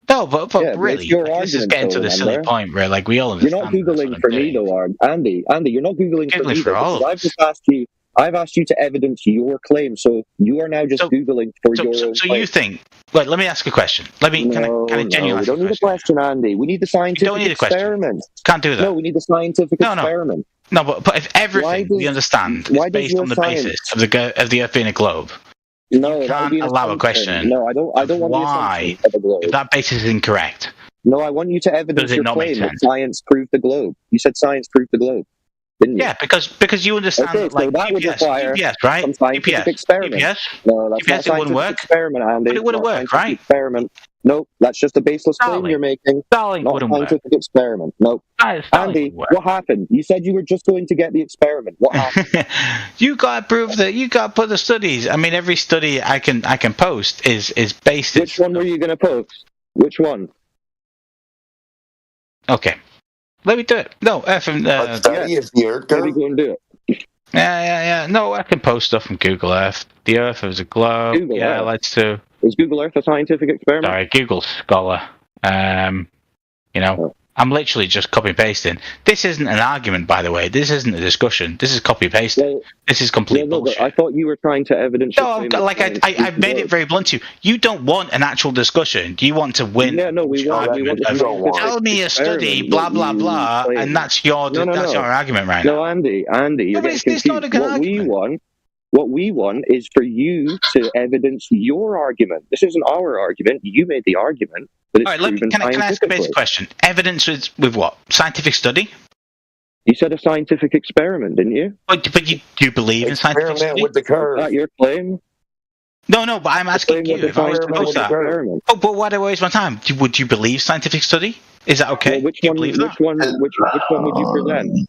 No, but really, this is getting to the silly point where, like, we all understand. You're not Googling for me, though, Andy. You're not Googling for me, for all because I've just asked you. I've asked you to evidence your claim, so you are now just googling for your own So claim. you think? Wait, let me ask a question. Can I genuinely we don't need a question, Andy. We need the scientific experiment. Can't do that. No, we need the scientific experiment. No, but if everything we understand is based on the basis of the Earth being a globe, no, you can't allow a question. No, I don't want why, the globe. if that basis is incorrect. No, I want you to evidence your claim that science proved the globe. You said science proved the globe, didn't you? Yeah, because you understand that, like, that would require GPS, right? some scientific experiment. GPS? No, that's GPS, not a it wouldn't work. Experiment, Andy. But it wouldn't work, right? Experiment. Nope, that's just a baseless claim you're making. Starlink not wouldn't a scientific experiment. Nope. Andy, what happened? You said you were just going to get the experiment. What happened? You got to prove that. You got to put the studies. I mean, every study I can post is based. Which one were you going to post? Which one? Okay, let me do it. No, study is the Earth. Maybe go and do it. Yeah. No, I can post stuff from Google Earth. The Earth is a globe. Google Earth. Let's do. Is Google Earth a scientific experiment? Sorry, Google Scholar. I'm literally just copy pasting. This isn't an argument, by the way. This isn't a discussion. This is copy pasting. This is complete bullshit. I thought you were trying to evidence. No, I made it very blunt to you. You don't want an actual discussion. You want to win. Yeah, no, we want. Tell me a study, blah blah blah, and that's your argument right now. No, Andy, you're getting confused. Not a good argument. What we want is for you to evidence your argument. This isn't our argument. You made the argument. But it's all right, can I ask a basic question? Evidence with what? Scientific study? You said a scientific experiment, didn't you? But you believe in scientific study? With the curve. Is that your claim? No, but I'm asking you if I was to post that. Oh, but why do I waste my time? Would you believe scientific study? Is that okay? Well, which one would you present?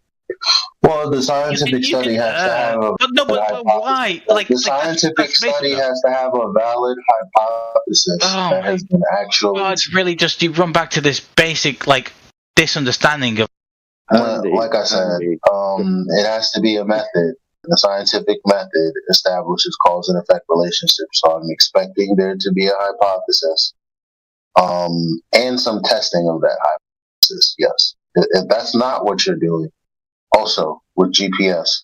Well, the scientific study has to have a why? The scientific study has to have a valid hypothesis that has been actually. Well, it's really just you run back to this basic misunderstanding of. Like I said, it has to be a method. The scientific method establishes cause and effect relationships. So I'm expecting there to be a hypothesis, and some testing of that hypothesis. Yes, if that's not what you're doing. Also, with GPS.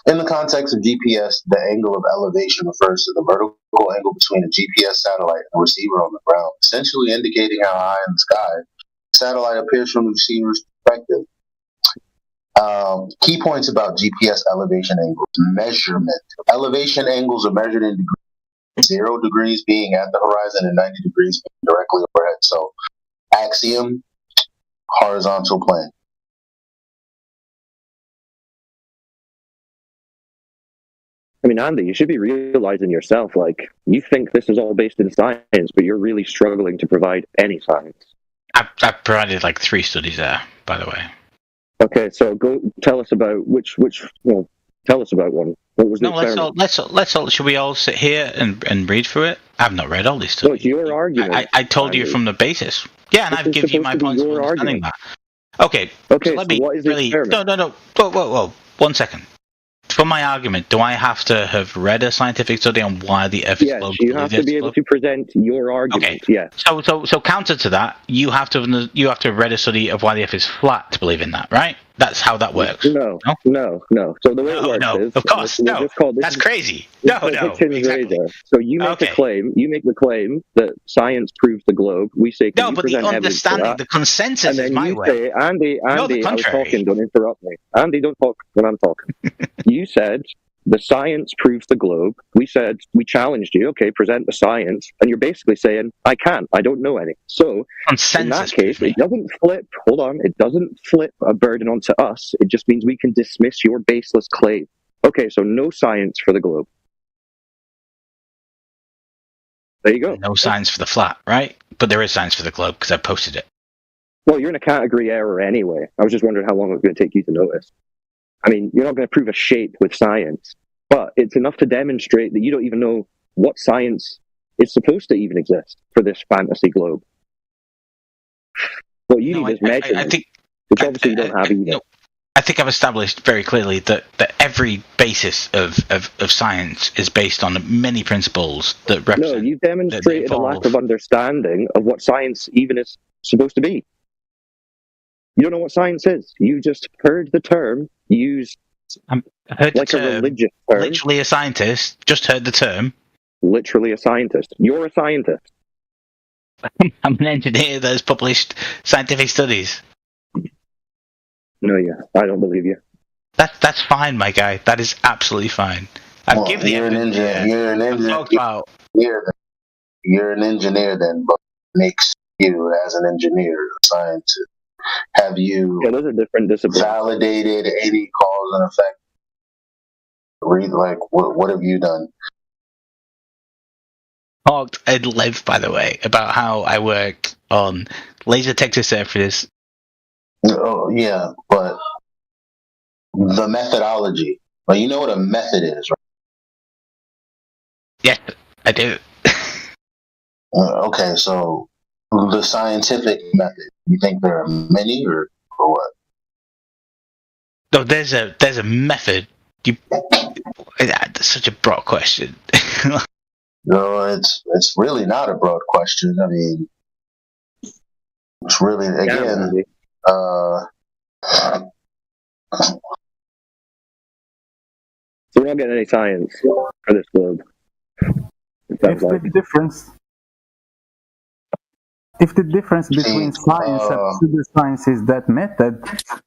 In the context of GPS, the angle of elevation refers to the vertical angle between a GPS satellite and a receiver on the ground, essentially indicating how high in the sky the satellite appears from the receiver's perspective. Key points about GPS elevation angles. Measurement. Elevation angles are measured in degrees, 0 degrees being at the horizon and 90 degrees being directly overhead. So, axiom, horizontal plane. I mean, Andy, you should be realizing yourself, you think this is all based in science, but you're really struggling to provide any science. I've provided 3 studies there, by the way. Okay, so go tell us about tell us about one. What was the experiment? Let's all. Should we all sit here and read through it? I've not read all these studies. No, it's your argument. I told you from the basis. Yeah, and I've given you my points of understanding that. Okay. Okay. So let me what is the experiment? No. Whoa. 1 second. For my argument, do I have to have read a scientific study on why the Earth is globe? Yes, you have to be able to present your argument. Okay. Yeah. So counter to that, you have to have read a study of why the Earth is flat to believe in that, right? That's how that works. No. So the way it works is, of course, no. That's crazy. No. Exactly. So you make a claim. You make the claim that science proves the globe. We say, no, but the understanding, the consensus is my way. Say, Andy, I was talking. Don't interrupt me. Andy, don't talk when I'm talking. You said the science proves the globe. We said, we challenged you. Okay, present the science, and you're basically saying, I can't. I don't know any. So in that case, it doesn't flip. Hold on. It doesn't flip a burden onto us. It just means we can dismiss your baseless claim. Okay, so no science for the globe. There you go. No science for the flat, right? But there is science for the globe because I posted it. Well, you're in a category error anyway. I was just wondering how long it was going to take you to notice. I mean, you're not going to prove a shape with science, but it's enough to demonstrate that you don't even know what science is supposed to even exist for this fantasy globe. What you need is measurement, which obviously you don't have either. No, I think I've established very clearly that every basis of science is based on many principles that represent... No, you've demonstrated a lack of understanding of what science even is supposed to be. You don't know what science is. You just heard the term used I heard like the a term. religious term. Literally a scientist. Just heard the term. Literally a scientist. You're a scientist. I'm an engineer that has published scientific studies. No, yeah, I don't believe you. That's fine, my guy. That is absolutely fine. I've given you're an engineer. You're an engineer. You're an engineer then, but makes you as an engineer a scientist. Have you those are different disciplines. Validated any cause and effect? Like, what have you done? Talked at length, by the way, about how I work on laser Texas surfaces. Oh yeah, but the methodology. Well, you know what a method is, right? Yeah, I do. Okay, so the scientific method. You think there are many, or what? No, there's a method. That's such a broad question. No, it's really not a broad question. I mean, it's really again. So we're not getting any science for this globe. If the difference between science and pseudoscience is that method,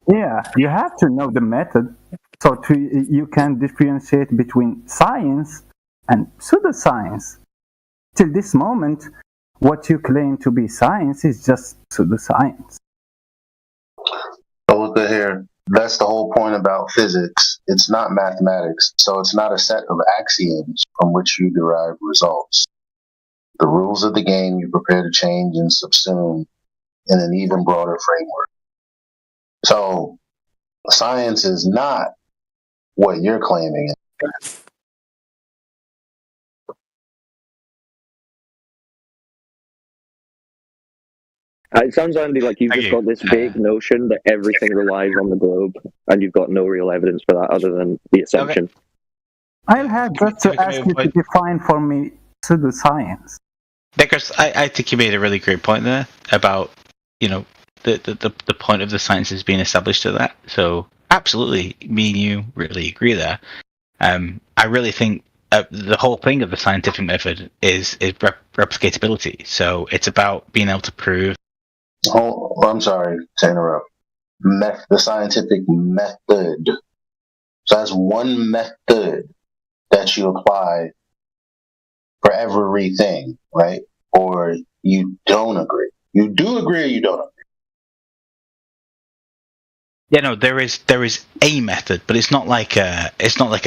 yeah, you have to know the method so you can differentiate between science and pseudoscience. Till this moment, what you claim to be science is just pseudoscience. So look at here. That's the whole point about physics. It's not mathematics, so it's not a set of axioms from which you derive results. The rules of the game you prepare to change and subsume in an even broader framework. So, science is not what you're claiming. It sounds, Andy, like you've just got this big notion that everything relies on the globe, and you've got no real evidence for that other than the assumption. Okay. I'll have just to ask you to define for me pseudoscience. Because I think you made a really great point there about, the point of the sciences being established to that. So absolutely, me and you really agree there. I really think the whole thing of the scientific method is replicatability. So it's about being able to prove. Oh, I'm sorry to interrupt. The scientific method. So that's one method that you apply for everything, right? Or you don't agree. You do agree or you don't agree? Yeah, no, there is a method, but it's not like a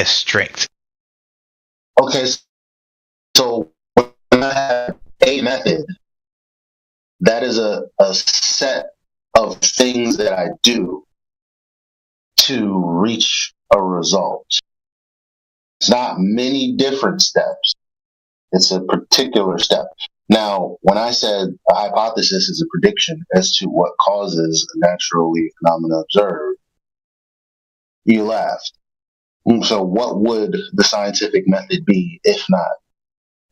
strict. Okay, so when I have a method, that is a set of things that I do to reach a result. It's not many different steps. It's a particular step. Now, when I said a hypothesis is a prediction as to what causes a naturally phenomena observed, you laughed. So what would the scientific method be if not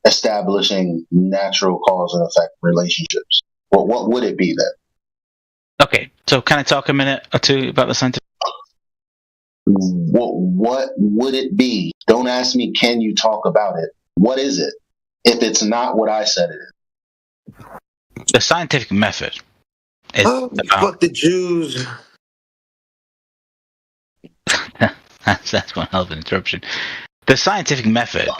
establishing natural cause and effect relationships? Well, what would it be then? Okay, so can I talk a minute or two about the scientific? What would it be? Don't ask me, can you talk about it? What is it? If it's not what I said it is. The scientific method is fuck the Jews. That's one hell of an interruption. The scientific method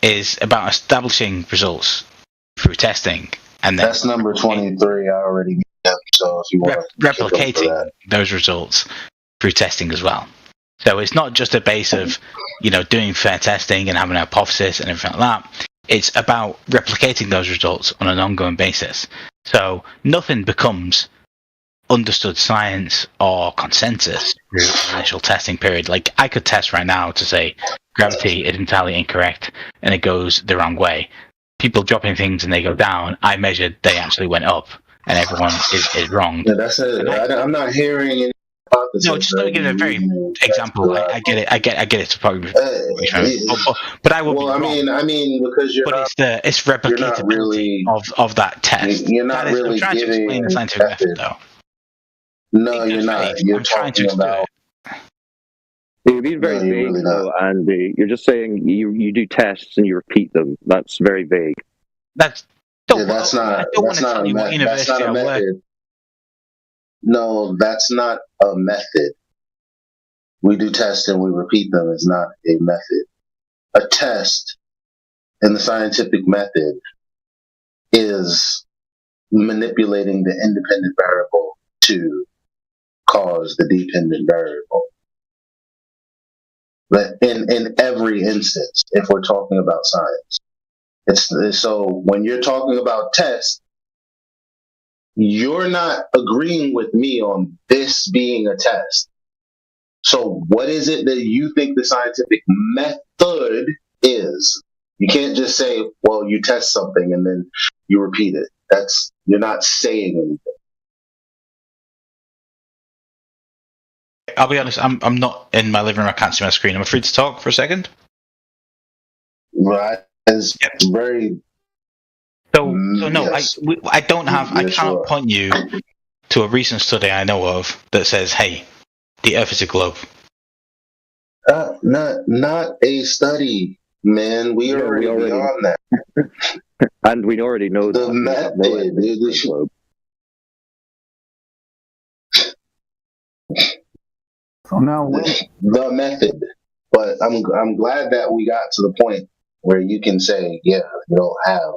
is about establishing results through testing, and then that's number 23. I already get. So if you want replicating those results through testing as well. So it's not just a base of doing fair testing and having a hypothesis and everything like that. It's about replicating those results on an ongoing basis. So nothing becomes understood science or consensus through the initial testing period. Like, I could test right now to say gravity is entirely incorrect and it goes the wrong way. People dropping things and they go down, I measured they actually went up, and everyone is wrong. Yeah, that's it. I'm not hearing any hypothesis. No, just let me give a very example. I get it. It's probably, but I will. Well, be I mean, because you're. But it's replicatability of that test. You're not really I'm trying to explain the scientific method, though. No, you're not. You're talking about. You're being very No, you're vague, really though, not. Andy. You're just saying you do tests and you repeat them. That's very vague. That's Yeah, that's not. I don't want That's to not tell a you what That's not university a I work. method. No, that's not a method. We do tests and we repeat them. It's not a method. A test in the scientific method is manipulating the independent variable to cause the dependent variable. But in every instance, if we're talking about science, it's so when you're talking about tests, you're not agreeing with me on this being a test. So what is it that you think the scientific method is? You can't just say, well, you test something and then you repeat it. You're not saying anything. I'll be honest. I'm not in my living room. I can't see my screen. I'm free to talk for a second. Right. It's very. So no, yes. I don't have. I Yeah, cannot sure. point you to a recent study I know of that says, "Hey, the Earth is a globe." Not a study, man. We are already beyond that. And we already know The that. method. So now, The method. But I'm glad that we got to the point where you can say, yeah, you don't have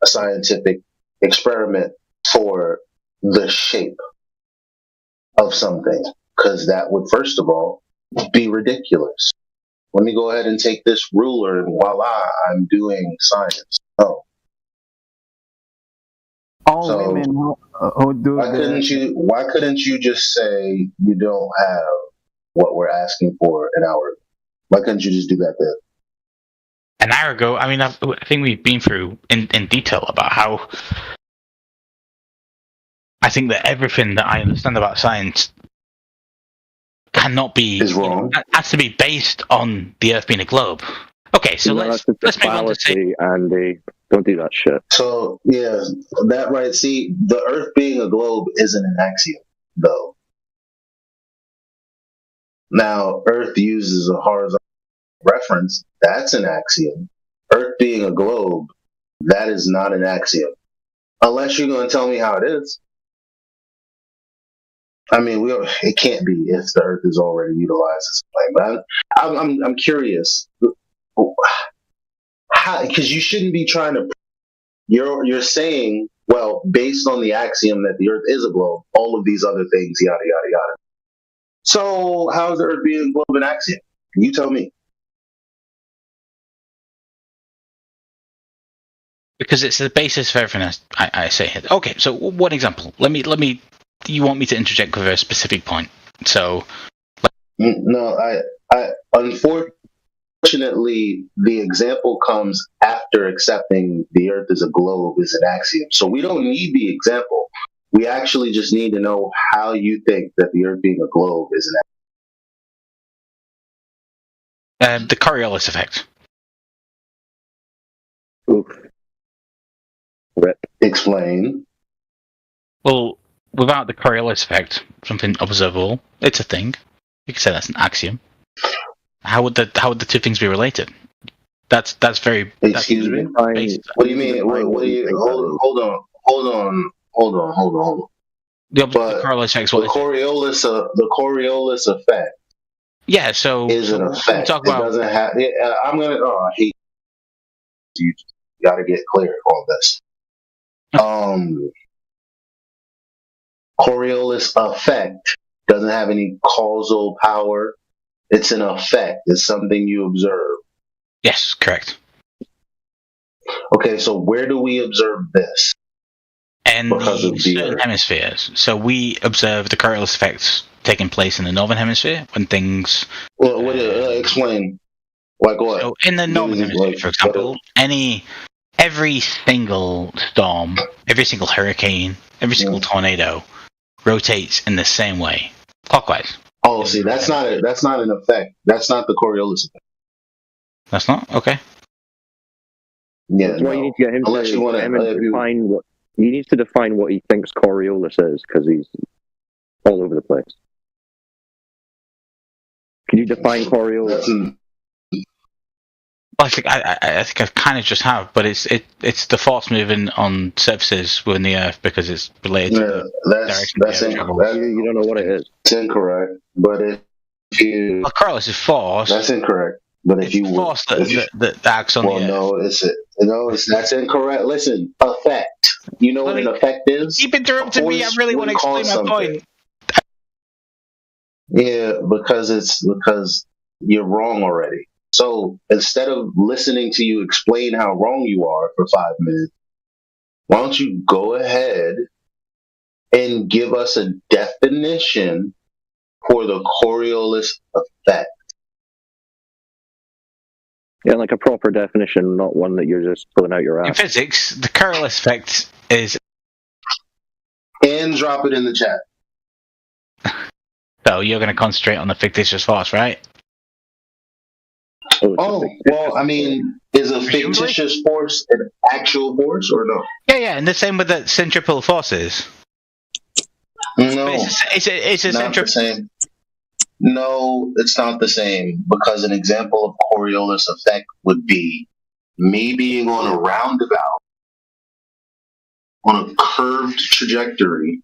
a scientific experiment for the shape of something, because that would, first of all, be ridiculous. Let me go ahead and take this ruler and voila, I'm doing science. No. all women who do Why couldn't you just say you don't have what we're asking for an hour ago? Why couldn't you just do that then? An hour ago, I mean, I think we've been through in detail about how I think that everything that I understand about science cannot be wrong. Has to be based on the Earth being a globe. Okay, so let's move on to say, Andy, don't do that shit. So yeah, that right. See, the Earth being a globe isn't an axiom, though. Now, Earth uses a horizontal reference. That's an axiom. Earth being a globe, that is not an axiom. Unless you're going to tell me how it is. I mean, it can't be if the Earth is already utilized as a plane. But I'm curious, because you shouldn't be trying to. You're saying, well, based on the axiom that the Earth is a globe, all of these other things, yada yada yada. So how is the Earth being a globe an axiom? You tell me. because it's the basis for everything I say here. Okay, so one example. Let me. Do you want me to interject with a specific point? So. No, I unfortunately, the example comes after accepting the Earth as a globe is an axiom. So we don't need the example. We actually just need to know how you think that the Earth being a globe is an axiom. The Coriolis effect. Oof. Rip. Explain. Well, without the Coriolis effect, something observable, it's a thing. You could say that's an axiom. How would the two things be related? That's very. Excuse me. What do you mean? What do you? Hold on. The Coriolis effect. The Coriolis effect. Yeah. So is an effect. Talk about. It doesn't have. I'm gonna. Oh, I hate you. Got to get clear on this. Coriolis effect doesn't have any causal power. It's an effect. It's something you observe. Yes, correct. Okay, so where do we observe this? And the certain hemispheres. So we observe the Coriolis effects taking place in the northern hemisphere when things. Well, explain. Like what? So in the northern hemisphere, for example, every single storm, every single hurricane, every single tornado rotates in the same way, clockwise. Oh, see, that's not an effect. That's not the Coriolis effect. That's not okay. Yeah, that's why you need to get him he needs to define what he thinks Coriolis is, because he's all over the place. Can you define Coriolis? I think I kind of just have, but it's the force moving on surfaces within the Earth because it's related to the direction that's the Earth travels. incorrect. You don't know what it is. It's incorrect. But if you Coriolis is force. That's incorrect. But if you force that acts on the Earth. That's incorrect. Listen, effect. You know what an effect is? Keep interrupting me. I really want to explain my point. Yeah, because you're wrong already. So instead of listening to you explain how wrong you are for 5 minutes, why don't you go ahead and give us a definition for the Coriolis effect? Yeah, like a proper definition, not one that you're just pulling out your ass. In physics, the Coriolis effect is... And drop it in the chat. So you're going to concentrate on the fictitious force, right? Oh, well, I mean, is a fictitious force an actual force or no? Yeah, and the same with the centripetal forces. No, it's a not the same. No, it's not the same, because an example of Coriolis effect would be me being on a roundabout, on a curved trajectory,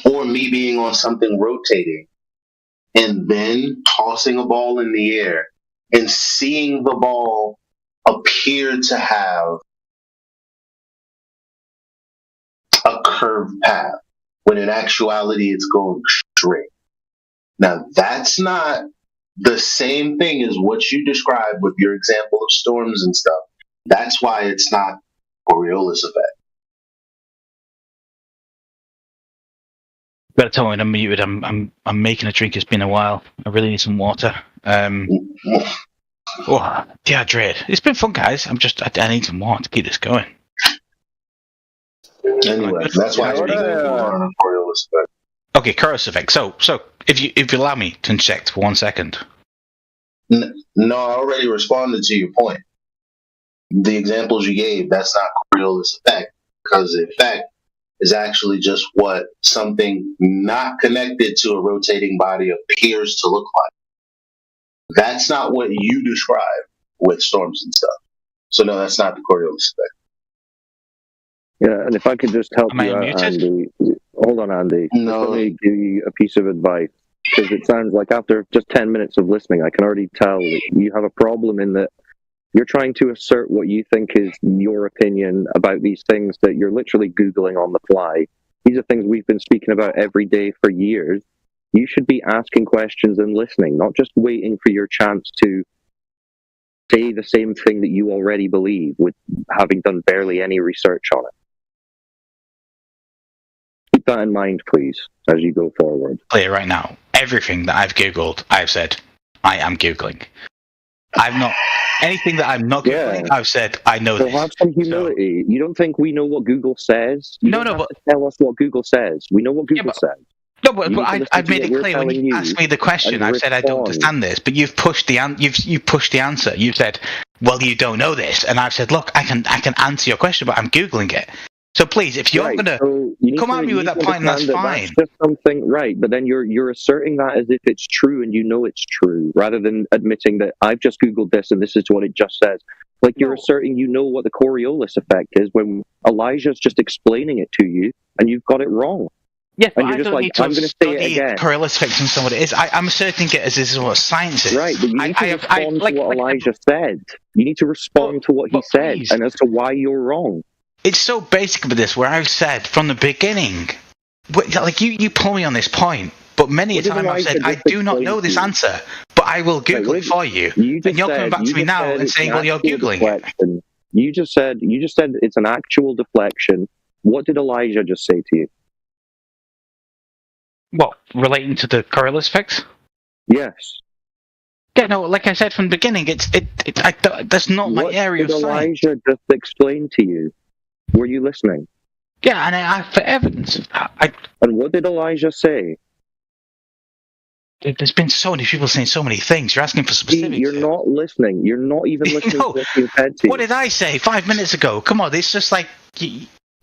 or me being on something rotating, and then tossing a ball in the air and seeing the ball appear to have a curved path, when in actuality it's going straight. Now, that's not the same thing as what you described with your example of storms and stuff. That's why it's not Coriolis effect. Better tell me I'm muted. I'm making a drink. It's been a while. I really need some water. Dehydrated. It's been fun, guys. I need some water to keep this going. Anyway, that's why it's Coriolis effect. Okay, Coriolis effect. So if you allow me to inject for 1 second. No, I already responded to your point. The examples you gave, that's not Coriolis effect, because the effect is actually just what something not connected to a rotating body appears to look like. That's not what you describe with storms and stuff. So no, that's not the Coriolis effect. Yeah, and if I could just help you out, Andy. Hold on, Andy. No. Let me give you a piece of advice, because it sounds like after just 10 minutes of listening, I can already tell that you have a problem in that you're trying to assert what you think is your opinion about these things that you're literally Googling on the fly. These are things we've been speaking about every day for years. You should be asking questions and listening, not just waiting for your chance to say the same thing that you already believe, with having done barely any research on it. Keep that in mind, please, as you go forward. Clear right now. Everything that I've Googled, I've said, I am Googling. I've not... Anything that I'm not Googling, I've said, I know this. Have some humility. So, you don't think we know what Google says? You don't have to tell us what Google says. We know what Google says. No, but I've made it clear when you asked me the question. I've said I don't understand this, but you've pushed the answer. You've said, well, you don't know this, and I've said, look, I can answer your question, but I'm Googling it. So please, if you're going to come at me with that point, that's fine. That's just something, right? But then you're asserting that as if it's true and you know it's true, rather than admitting that I've just Googled this and this is what it just says. Like you're asserting you know what the Coriolis effect is when Elijah's just explaining it to you and you've got it wrong. Yeah, but and you're I just don't like, need to I'm going to say it again. Coriolis effect and what it is. I'm asserting it as this is what science is. Right, but you need to respond to what Elijah said. You need to respond to what he said and as to why you're wrong. It's so basic with this, where I've said from the beginning, like you pull me on this point, but many a time I've said, I do not know this answer, but I will Google it for you. And you're coming back to me now and saying, well, you're Googling it. You just said it's an actual deflection. What did Elijah just say to you? What, relating to the Coriolis effect? Yes. Yeah, no, like I said from the beginning, that's not my area of science. What did Elijah just explain to you? Were you listening? Yeah, and I for evidence. And what did Elijah say? There's been so many people saying so many things. You're asking for specifics. You're not listening. You're not even listening to what you said to you. What did I say 5 minutes ago? Come on, it's just like...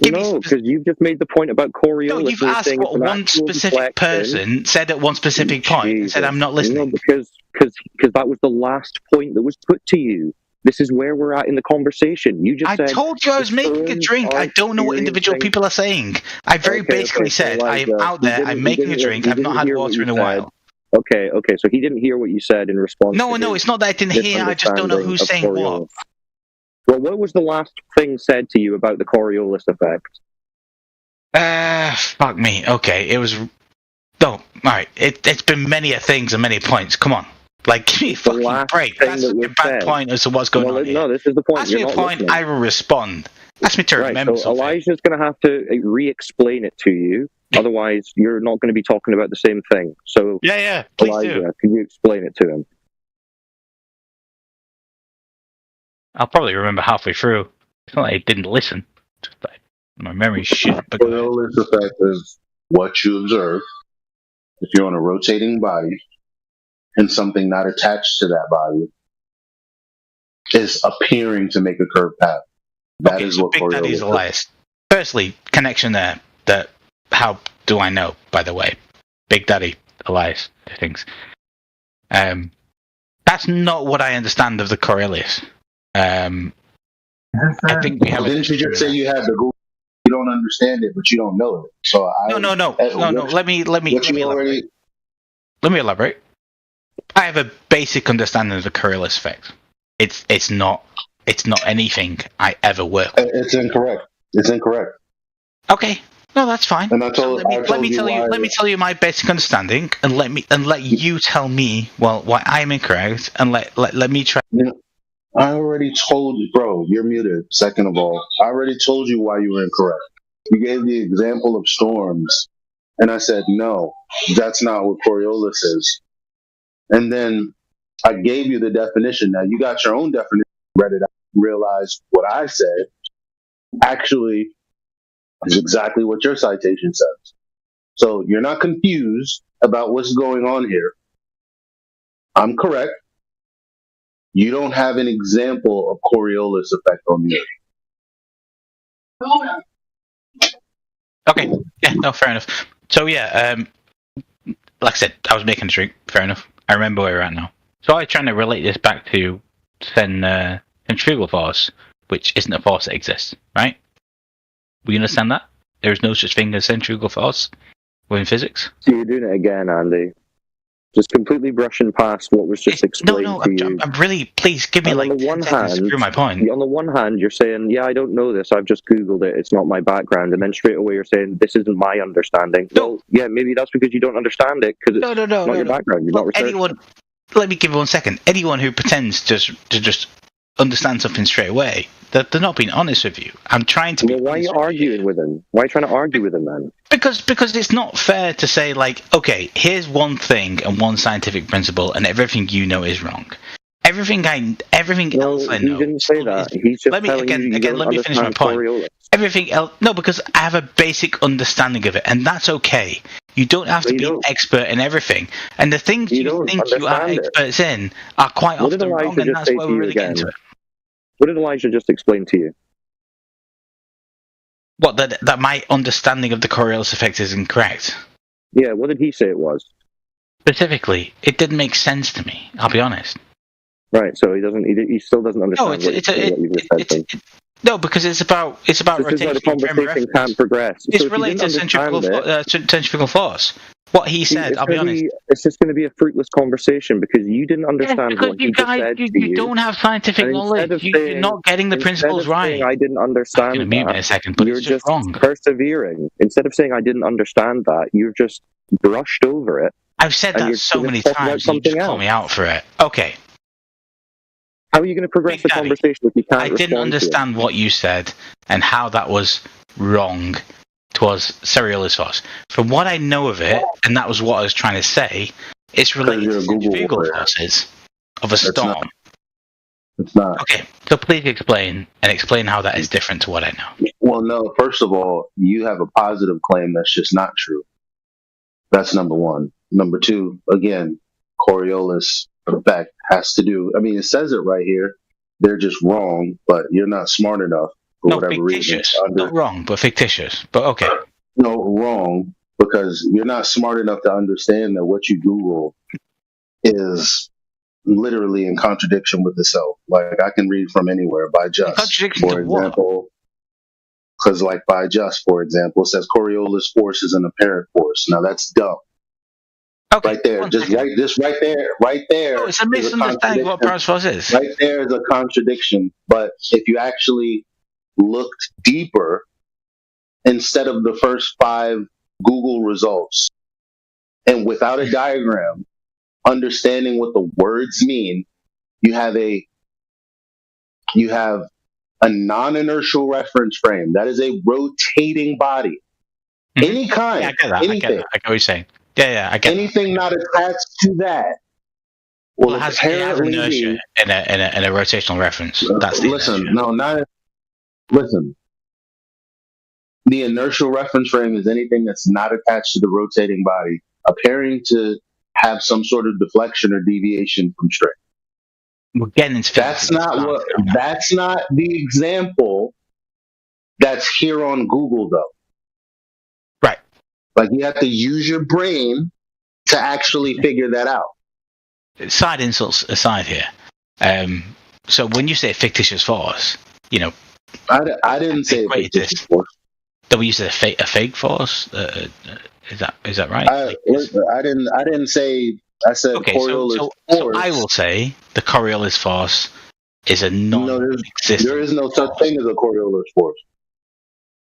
No, because you've just made the point about Coriolis. No, you've asked what one specific person said at one specific point and said, I'm not listening. No, because that was the last point that was put to you. This is where we're at in the conversation. You just I said, told you I was making a drink. I don't know what individual people are saying. I very basically said, I am out there, I'm making a drink, I've not had water in a while. Okay, so he didn't hear what you said in response to No, it's not that I didn't hear, I just don't know who's saying what. Well, what was the last thing said to you about the Coriolis effect? Fuck me. Okay, it was... No, alright, it's been many a things and many points. Come on. Like, give me a fucking break. That's a bad point as to what's going on here. No, this is the point. Ask me a point, I will respond. Ask me to remember so something. Elijah's going to have to re-explain it to you. Otherwise, you're not going to be talking about the same thing. So, yeah, please Elijah, do. can you explain it to him? I'll probably remember halfway through. It's not like I didn't listen. Just like my memory's shit. The Coriolis effect is what you observe if you're on a rotating body and something not attached to that body is appearing to make a curved path. That is what Big Daddy's Coriolis Elias. Firstly, connection there. That how do I know? By the way, Big Daddy Elias things. That's not what I understand of the Coriolis. I think we have. Didn't you just say you had the Google? You don't understand it, but you don't know it. So No. Let me elaborate. I have a basic understanding of the Coriolis effect. It's not anything I ever work with. It's incorrect. It's incorrect. Okay. No, that's fine. And let me tell you my basic understanding, and let you tell me why I'm incorrect, and let me try. I already told you, bro. You're muted. Second of all, I already told you why you were incorrect. You gave the example of storms, and I said no, that's not what Coriolis is. And then I gave you the definition. Now you got your own definition. Read it out, realized what I said actually is exactly what your citation says. So you're not confused about what's going on here. I'm correct. You don't have an example of Coriolis effect on you. Okay. Yeah. No. Fair enough. So yeah. Like I said, I was making a drink. Fair enough. I remember where we're at now. So I'm trying to relate this back to centrifugal force, which isn't a force that exists, right? We understand that? There is no such thing as centrifugal force within physics? So you're doing it again, Andy. Just completely brushing past what was just explained to you. I'm really... Please, give me 10 seconds to prove my point. On the one hand, you're saying, yeah, I don't know this, I've just Googled it, it's not my background. And then straight away you're saying, this isn't my understanding. No. Well, yeah, maybe that's because you don't understand it, because it's not your background, you're not researching. Let me give you 1 second. Anyone who pretends to just understand something straight away, they're not being honest with you. I'm trying to be... Why are you arguing with him? Why are you trying to argue with him, then? Because it's not fair to say, like, okay, here's one thing and one scientific principle, and everything you know is wrong. Everything else I know... He didn't say that. He's just let me finish my point. Coriolis. Everything else... No, because I have a basic understanding of it, and that's okay. You don't have to be an expert in everything. And the things you think you are experts in are quite often wrong, and that's why we're really getting into it. What did Elijah just explain to you? What, that my understanding of the Coriolis effect is incorrect? Yeah, what did he say it was? Specifically, it didn't make sense to me, I'll be honest. Right, so he still doesn't understand what you just said. No, because it's about rotation. The conversation can't progress. It's related to centrifugal force. What he said, I'll be honest. It's just going to be a fruitless conversation because you didn't understand what he just said to you. You don't have scientific knowledge. You're not getting the principles right. I didn't understand I'm going to mute in a second, but you're it's just wrong. Persevering. Instead of saying I didn't understand that, you've just brushed over it. I've said that so many times. You just call me out for it. Okay. How are you going to progress the conversation if you can't? I didn't understand what you said and how that was wrong towards Coriolis force. From what I know of it, and that was what I was trying to say, it's related to centrifugal forces of a storm. It's not. Okay, so please explain how that is different to what I know. Well, no, first of all, you have a positive claim that's just not true. That's number one. Number two, again, Coriolis effect has to do, I mean, it says it right here. They're just wrong, but you're not smart enough for No, whatever reason. fictitious. Not wrong, but fictitious. But okay. No, wrong, because you're not smart enough to understand that what you Google is literally in contradiction with itself. Like, I can read from anywhere by Just, for example. Because, like, by Just, for example, it says Coriolis force is an apparent force. Now, that's dumb. Okay, right there, just right there. Oh, it's a misunderstanding what apparent force is. Right there is a contradiction. But if you actually looked deeper, instead of the first 5 Google results, and without a diagram, understanding what the words mean, you have a non-inertial reference frame. That is a rotating body. Any kind. Yeah, I get that. Anything. I get what you're saying. Yeah, I get anything not attached to that. Well, it has inertia in a rotational reference. That's the listen. The inertial reference frame is anything that's not attached to the rotating body, appearing to have some sort of deflection or deviation from straight. We're getting into that's not the example that's here on Google, though. Right. Like, you have to use your brain to actually figure that out. Side insults aside here. So when you say fictitious force, I didn't say fictitious force. No, you said a fake force. Is that right? I didn't say. I said Coriolis force. So I will say the Coriolis force is a non-existent. There is no such thing as a Coriolis force.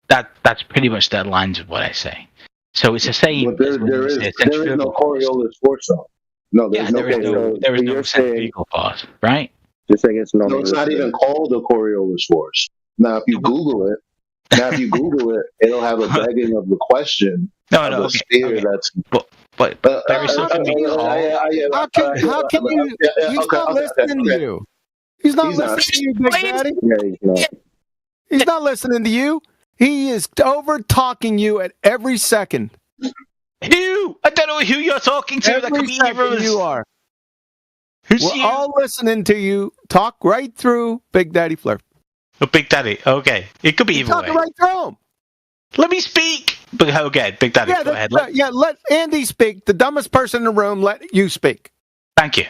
That's pretty much that lines of what I say. So it's the same. But there is no Coriolis force, though. No, there is no centrifugal force, right? You're saying it's no, it's not even called a Coriolis force. Now, if you Google it, it'll have a begging of the question. But there is something we call. How can you? He's not listening to you. He's not listening to you, Big Daddy. Yeah, he's not. He's not listening to you. He is over talking you at every second. Who? I don't know who you're talking to. That could be either of us. You are. We're all listening to you talk right through Big Daddy Flurf. Oh, Big Daddy. Okay, it could be either way. Talking right through him. Let me speak. Okay, Big Daddy. Go ahead. Let Andy speak. The dumbest person in the room. Let you speak. Thank you.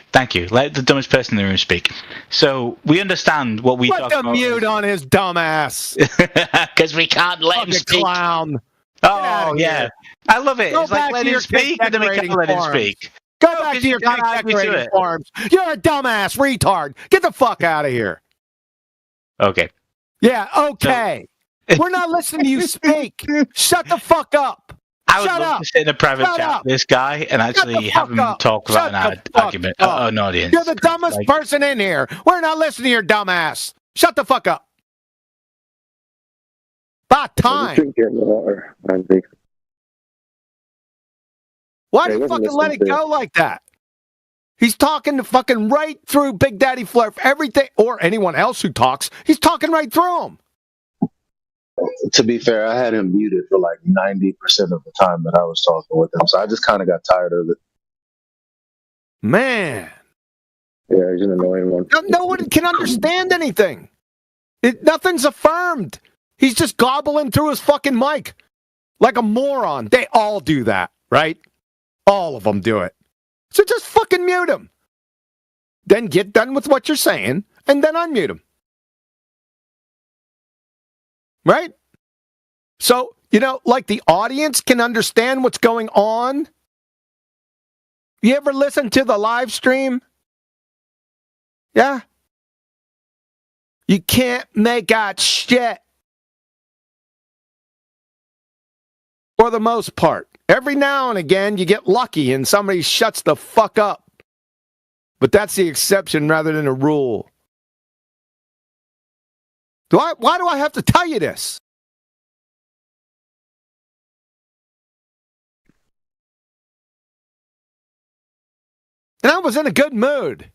Let the dumbest person in the room speak. So we understand what we talk about. Put the mute on his dumb ass. Because we can't let him speak. Clown. Oh, yeah. I love it. It's like, let him speak, and then we can't let him speak. Go back to your cake decorating farms. You're a dumbass retard. Get the fuck out of here. Okay. Yeah, okay. We're not listening to you speak. Shut the fuck up. I would love to sit in a private chat with this guy and actually have him talk about an argument, an audience. You're the dumbest person in here. We're not listening to your dumbass. Shut the fuck up. About time. Drink your water, Andy. Why do you fucking let it go like that? He's talking to fucking right through Big Daddy Flurf. Everything, or anyone else who talks, he's talking right through him. To be fair, I had him muted for like 90% of the time that I was talking with him, so I just kind of got tired of it. Man. Yeah, he's an annoying one. No one can understand anything. Nothing's affirmed. He's just gobbling through his fucking mic like a moron. They all do that, right? All of them do it. So just fucking mute him. Then get done with what you're saying, and then unmute him. Right? So, like the audience can understand what's going on. You ever listen to the live stream? Yeah? You can't make out shit. For the most part. Every now and again, you get lucky and somebody shuts the fuck up. But that's the exception rather than a rule. Why do I have to tell you this? And I was in a good mood.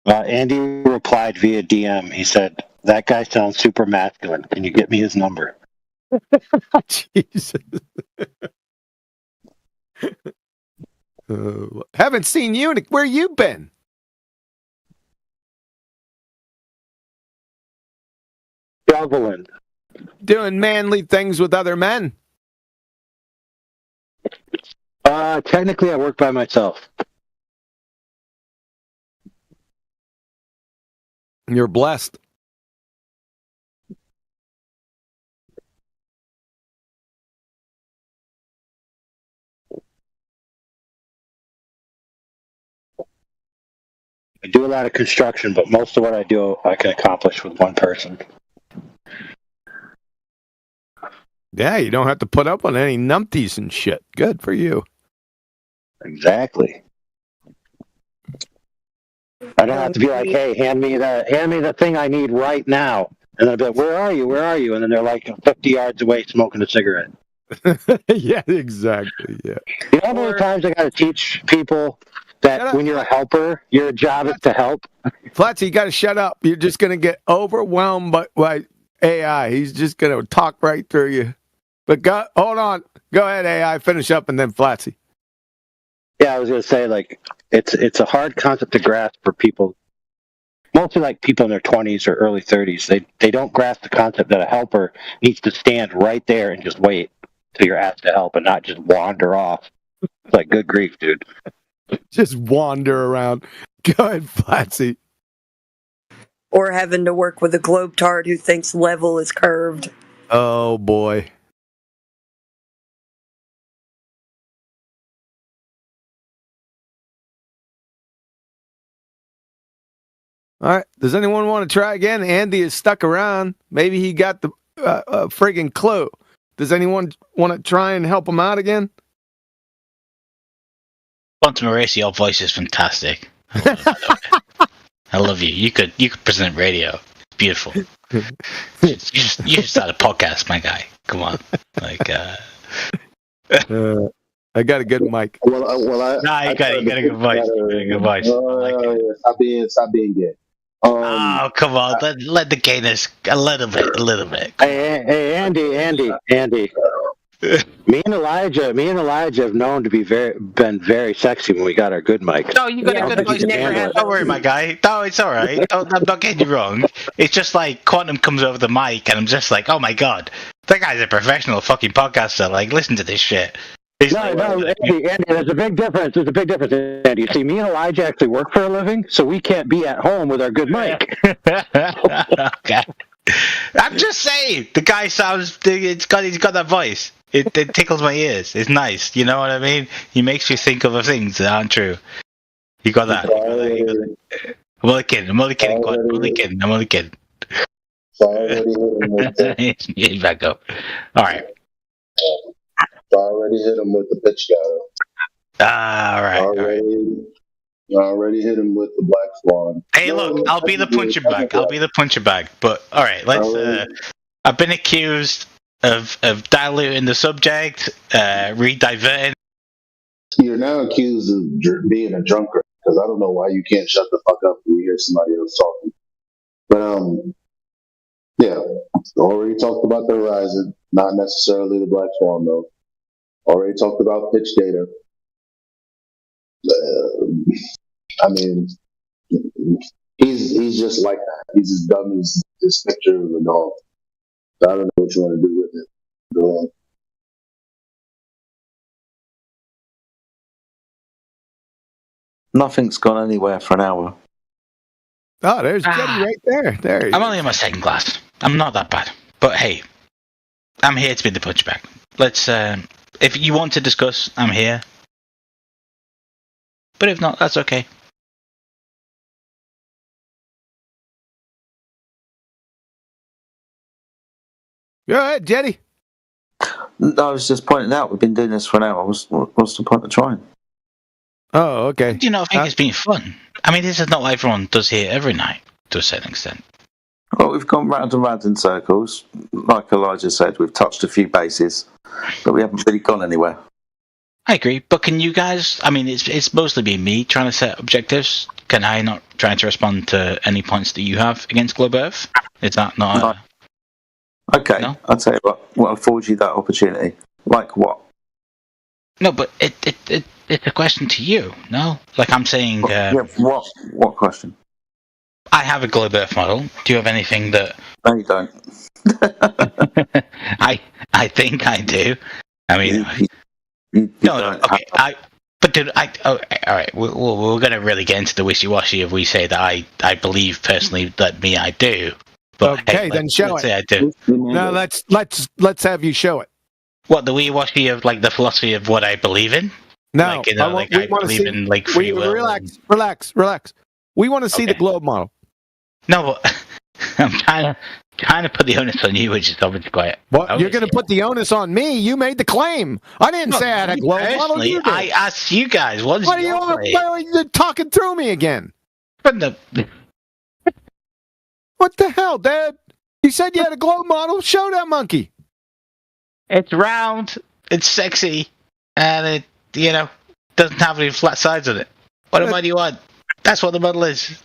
Andy replied via DM. He said, "That guy sounds super masculine. Can you get me his number?" Jesus. Haven't seen you. Where you been? Juggling. Doing manly things with other men. Technically, I work by myself. You're blessed. I do a lot of construction, but most of what I do, I can accomplish with one person. Yeah, you don't have to put up with any numpties and shit. Good for you. Exactly. I don't have to be like, "Hey, hand me the thing I need right now," and then I'll be like, "Where are you? Where are you?" And then they're like 50 yards away smoking a cigarette. Yeah, exactly. Yeah. You know how many times I got to teach people that when you're a helper, your job is to help? Flatsy, you got to shut up. You're just going to get overwhelmed by AI. He's just going to talk right through you. But hold on. Go ahead, AI. Finish up, and then Flatsy. Yeah, I was going to say, like, it's a hard concept to grasp for people, mostly like people in their 20s or early 30s. They don't grasp the concept that a helper needs to stand right there and just wait till you're asked to help and not just wander off. It's like, good grief, dude. Just wander around. Go ahead, Flatsy. Or having to work with a globetard who thinks level is curved. Oh, boy. All right. Does anyone want to try again? Andy is stuck around. Maybe he got the friggin' clue. Does anyone want to try and help him out again? Quantum Eraser, your voice is fantastic. I love you. You could present radio. It's beautiful. You should start a podcast, my guy. Come on. Like I got a good mic. you got a good voice. Stop being gay. Oh, come on. Let the gayness a little bit. Hey, Andy. Me and Elijah have known to been very sexy when we got our good mic. No, you got a good voice. Don't worry, my guy. No, it's all right. I'm not getting you wrong. It's just like Quantum comes over the mic, and I'm just like, oh my god, that guy's a professional fucking podcaster. Like, listen to this shit. Andy, there's a big difference. Andy. See, me and Elijah actually work for a living, so we can't be at home with our good mic. Okay. I'm just saying, the guy sounds. He's got that voice. It tickles my ears. It's nice. You know what I mean? He makes you think of things that aren't true. You got that. I'm only kidding. I'm only kidding. He's back up. All right. I already hit him with the pitch guy. All right. I already hit him with the Black Swan. Hey, look, I'll be the puncher bag. But all right, let's. I've been accused of diluting the subject, re-diverting. You're now accused of being a drunkard because I don't know why you can't shut the fuck up when you hear somebody else talking. But yeah, already talked about the Horizon, not necessarily the Black Swan though. Already talked about pitch data. I mean, he's just like that. He's as dumb as this picture of a dog. So I don't know what you want to do with it. Go on. Nothing's gone anywhere for an hour. Oh, there's Jetty right there. There. I'm only in my second glass. I'm not that bad. But hey, I'm here to be the punchback. Let's. If you want to discuss, I'm here. But if not, that's okay. Go ahead, Jetty. I was just pointing out, we've been doing this for an hour. What's the point of trying? Oh, okay. Do you not think it's been fun? I mean, this is not what everyone does here every night, to a certain extent. Well, we've gone round and round in circles. Like Elijah said, we've touched a few bases, but we haven't really gone anywhere. I agree, but can you guys? I mean, it's mostly been me trying to set objectives. Can I not try to respond to any points that you have against Globe Earth? Is that not? Okay, no? I'll tell you what. I'll afford you that opportunity. Like what? No, but it's a question to you. No, like I'm saying. What question? I have a Globe Earth model. Do you have anything that? No, you don't. I think I do. I mean, no. Okay, all right. We're going to really get into the wishy-washy if we say that I believe personally that I do. But okay, then show it. Say I do. No, let's have you show it. What, the wishy-washy of like the philosophy of what I believe in? No, like, I believe in like free will. Relax. We want to see the globe model. No, but I'm trying to put the onus on you, which is obviously quite. What? You're going to put the onus on me? You made the claim. I didn't say I had a globe model. I asked you guys. Why are you talking through me again? What the hell, Dad? You said you had a globe model. Show that monkey. It's round. It's sexy, and it doesn't have any flat sides on it. What more do you want? That's what the model is.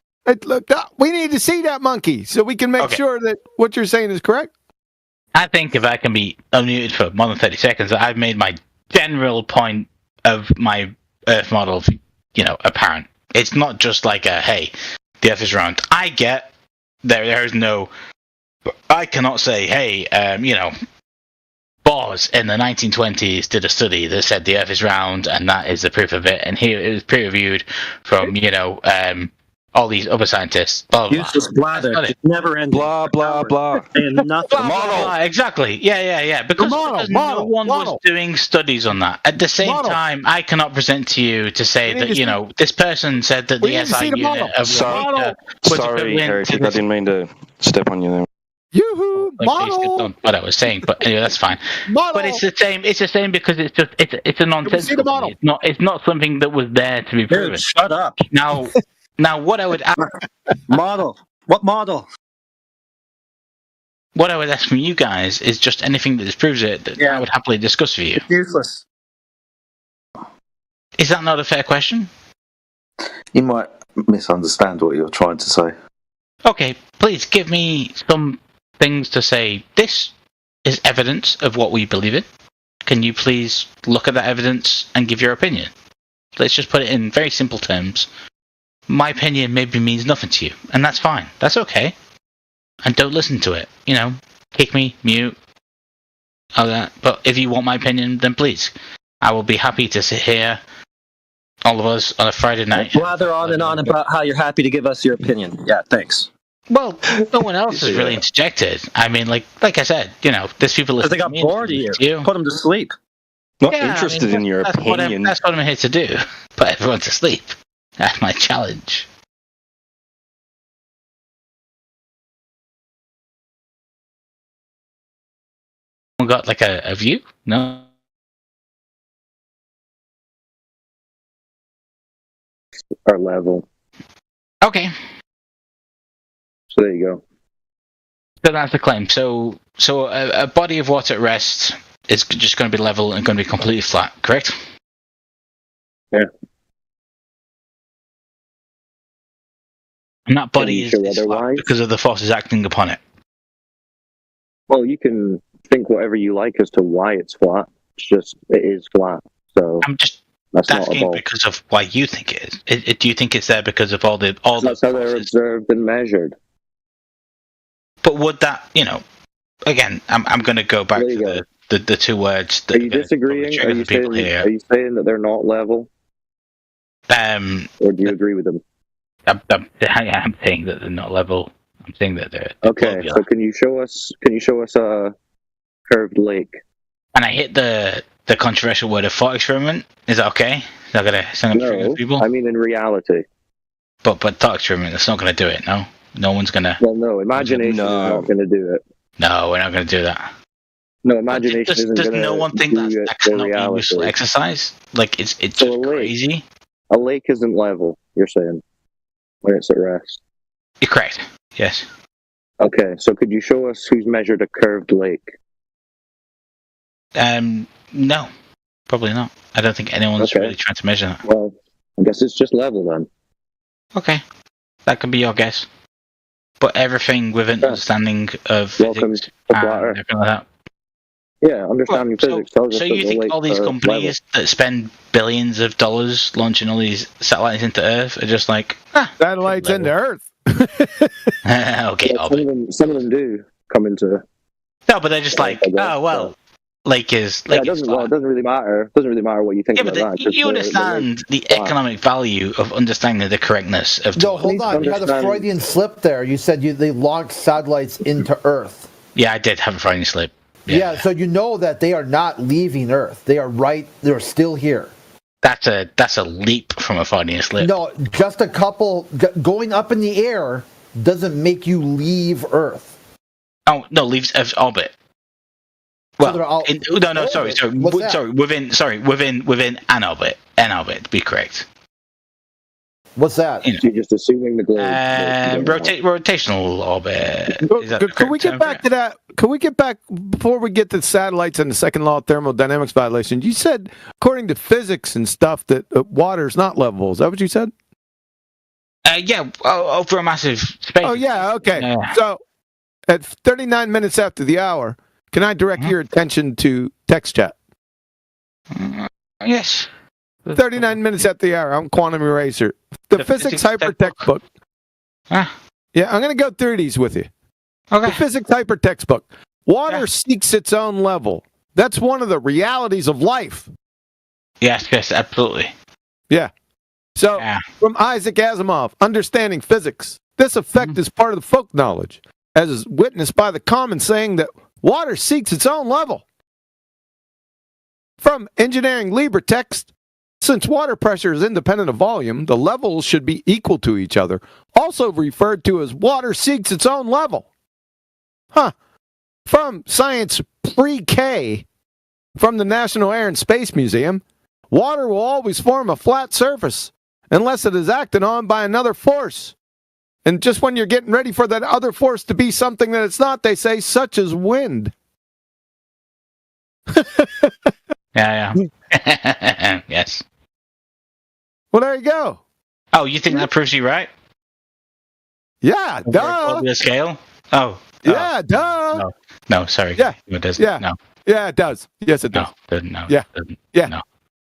We need to see that monkey so we can make sure that what you're saying is correct. I think if I can be unmuted for more than 30 seconds, I've made my general point of my Earth model, apparent. It's not just like hey, the Earth is round. I get there is no. I cannot say, hey, Bohr in the 1920s did a study that said the Earth is round, and that is the proof of it. And here it was peer-reviewed from, all these other scientists. Blah, blah, Useless blather. Never ending. Blah, blah, blah. And nothing. Blah, exactly. Yeah. Because no one was doing studies on that. At the same time, I cannot present to you to say that, this person said that the SI unit of Sorry, Eric, I didn't mean to step on you there. Yoo-hoo! Model! What I was saying, but anyway, that's fine. Model. But it's the same. It's the same because it's a nonsensical thing. It's not something that was there to be proven. Dude, shut up. Now, what I would ask... Model. What model? What I would ask from you guys is just anything that disproves it that I would happily discuss with you. Useless. Is that not a fair question? You might misunderstand what you're trying to say. Okay, please give me some things to say. This is evidence of what we believe in. Can you please look at that evidence and give your opinion? Let's just put it in very simple terms. My opinion maybe means nothing to you, and that's fine. That's okay. And don't listen to it. Kick me, mute, all that. But if you want my opinion, then please. I will be happy to sit here, all of us, on a Friday night. Blather on and on about how you're happy to give us your opinion. Yeah, thanks. Well, no one else has really interjected. I mean, like I said, there's people listening to me. They got bored of you. Put them to sleep. Not interested in your opinion. That's what I'm here to do. Put everyone to sleep. That's my challenge. We got like a view? No. Our level. Okay. So there you go. So that's the claim. So a body of water at rest is just going to be level and going to be completely flat, correct? Yeah. And that body is flat because of the forces acting upon it. Well, you can think whatever you like as to why it's flat. It's just, it is flat. So I'm just that's asking not because of why you think it is. Do you think it's there because of all that's the how they're observed and measured. But would that, again, I'm going to go back to the two words. That are you disagreeing? Are you saying that they're not level? Or do you agree with them? I'm saying that they're not level. I'm saying that they're okay. globular. So can you show us a curved lake? And I hit the controversial word of thought experiment. Is that okay? Is that gonna trigger people? I mean in reality. But thought experiment, that's not gonna do it. No one's gonna. Well, no, imagination is not gonna do it. No, we're not gonna do that. No, imagination isn't does gonna no one think that cannot be a useful exercise? Like it's just crazy. A lake isn't level. You're saying when it's at rest. You're correct. Yes. Okay, so could you show us who's measured a curved lake? No. Probably not. I don't think anyone's Okay. really trying to measure that. Well, I guess it's just level then. Okay, that can be your guess. But everything with an understanding of physics to and Flat Earth. everything like that. Yeah, understanding physics tells us So that you the think lake all these are companies that spend billions of dollars launching all these satellites into Earth are just like satellites into Earth? okay, level? Some of them do come into. No, but they're just like, oh well, lake is Yeah, it doesn't really matter. It doesn't really matter what you think Yeah, about but that. 'cause you understand the economic value of understanding the correctness of. No, hold on. You had a Freudian slip there. You said they launched satellites into Earth. Yeah, I did have a Freudian slip. Yeah, so you know that they are not leaving Earth. They are they're still here. That's a leap from a Freudian slip. No, just a couple going up in the air doesn't make you leave Earth. Oh no, leaves Earth's orbit. Well, sorry, within an orbit, to be correct. What's that? So you're just assuming the globe. Rotational orbit. Is that the Can we correct term get back to that? Can we get back before we get to satellites and the second law of thermodynamics violation? You said, according to physics and stuff, that water's not level. Is that what you said? Yeah, over a massive space. Oh yeah, okay. So at 39 minutes after the hour, can I direct your attention to text chat? Yes. 39 minutes after the hour. I'm Quantum Eraser. The Physics Hyper textbook. Yeah, I'm going to go through these with you. Okay. The Physics Hyper textbook. Water seeks its own level. That's one of the realities of life. Yes, absolutely. Yeah. So, from Isaac Asimov, Understanding Physics, this effect is part of the folk knowledge, as is witnessed by the common saying that water seeks its own level. From Engineering Libre text, since water pressure is independent of volume, the levels should be equal to each other, also referred to as water seeks its own level. From Science Pre-K, from the National Air and Space Museum, water will always form a flat surface unless it is acted on by another force. And just when you're getting ready for that other force to be something that it's not, they say, such as wind. Yeah. Yes. Well, there you go. Oh, you think that proves you right? Yeah, duh. The scale? Oh. Yeah, duh. No, sorry. Yeah. It doesn't. Yeah. No. Yeah, it does. Yes, it does. No. Yeah. Yeah. No.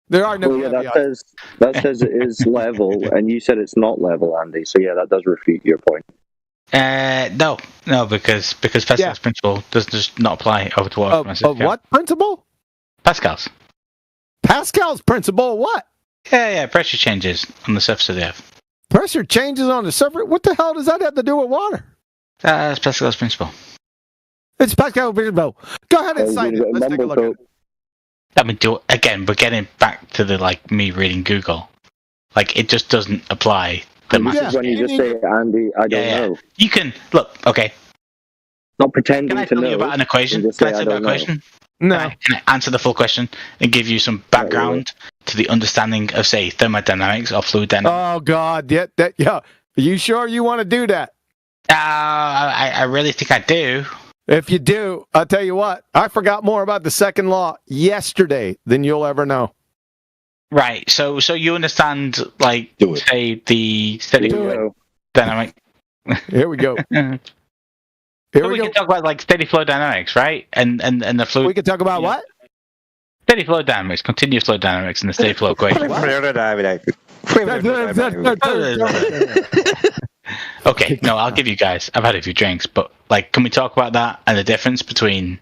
There are no. Well, that says it is level, and you said it's not level, Andy. So yeah, that does refute your point. No, because Pascal's principle does just not apply over to water. Of what principle? Pascal's. Pascal's principle. What? Yeah. Pressure changes on the surface of the Earth. Pressure changes on the surface. What the hell does that have to do with water? That's Pascal's principle. It's Pascal's principle. Go ahead and cite it. Let's take a look at it. I mean, again, we're getting back to me reading Google. Like, it just doesn't apply. This is when you just say, Andy, I don't know. You can look. Okay. Not pretending Can I to tell know. you about an equation? and just Can say, I tell you about a don't know. question? No. Can I answer the full question and give you some background to the understanding of, say, thermodynamics or fluid dynamics? Oh God, yeah. Are you sure you want to do that? I really think I do. If you do, I'll tell you what. I forgot more about the second law yesterday than you'll ever know. Right. So you understand, like, say, the steady flow dynamic. Here we go. Here we can talk about like steady flow dynamics, right? And the fluid. We can talk about what? Steady flow dynamics, continuous flow dynamics, and the steady flow equation. Okay, no, I'll give you guys. I've had a few drinks, but like, can we talk about that and the difference between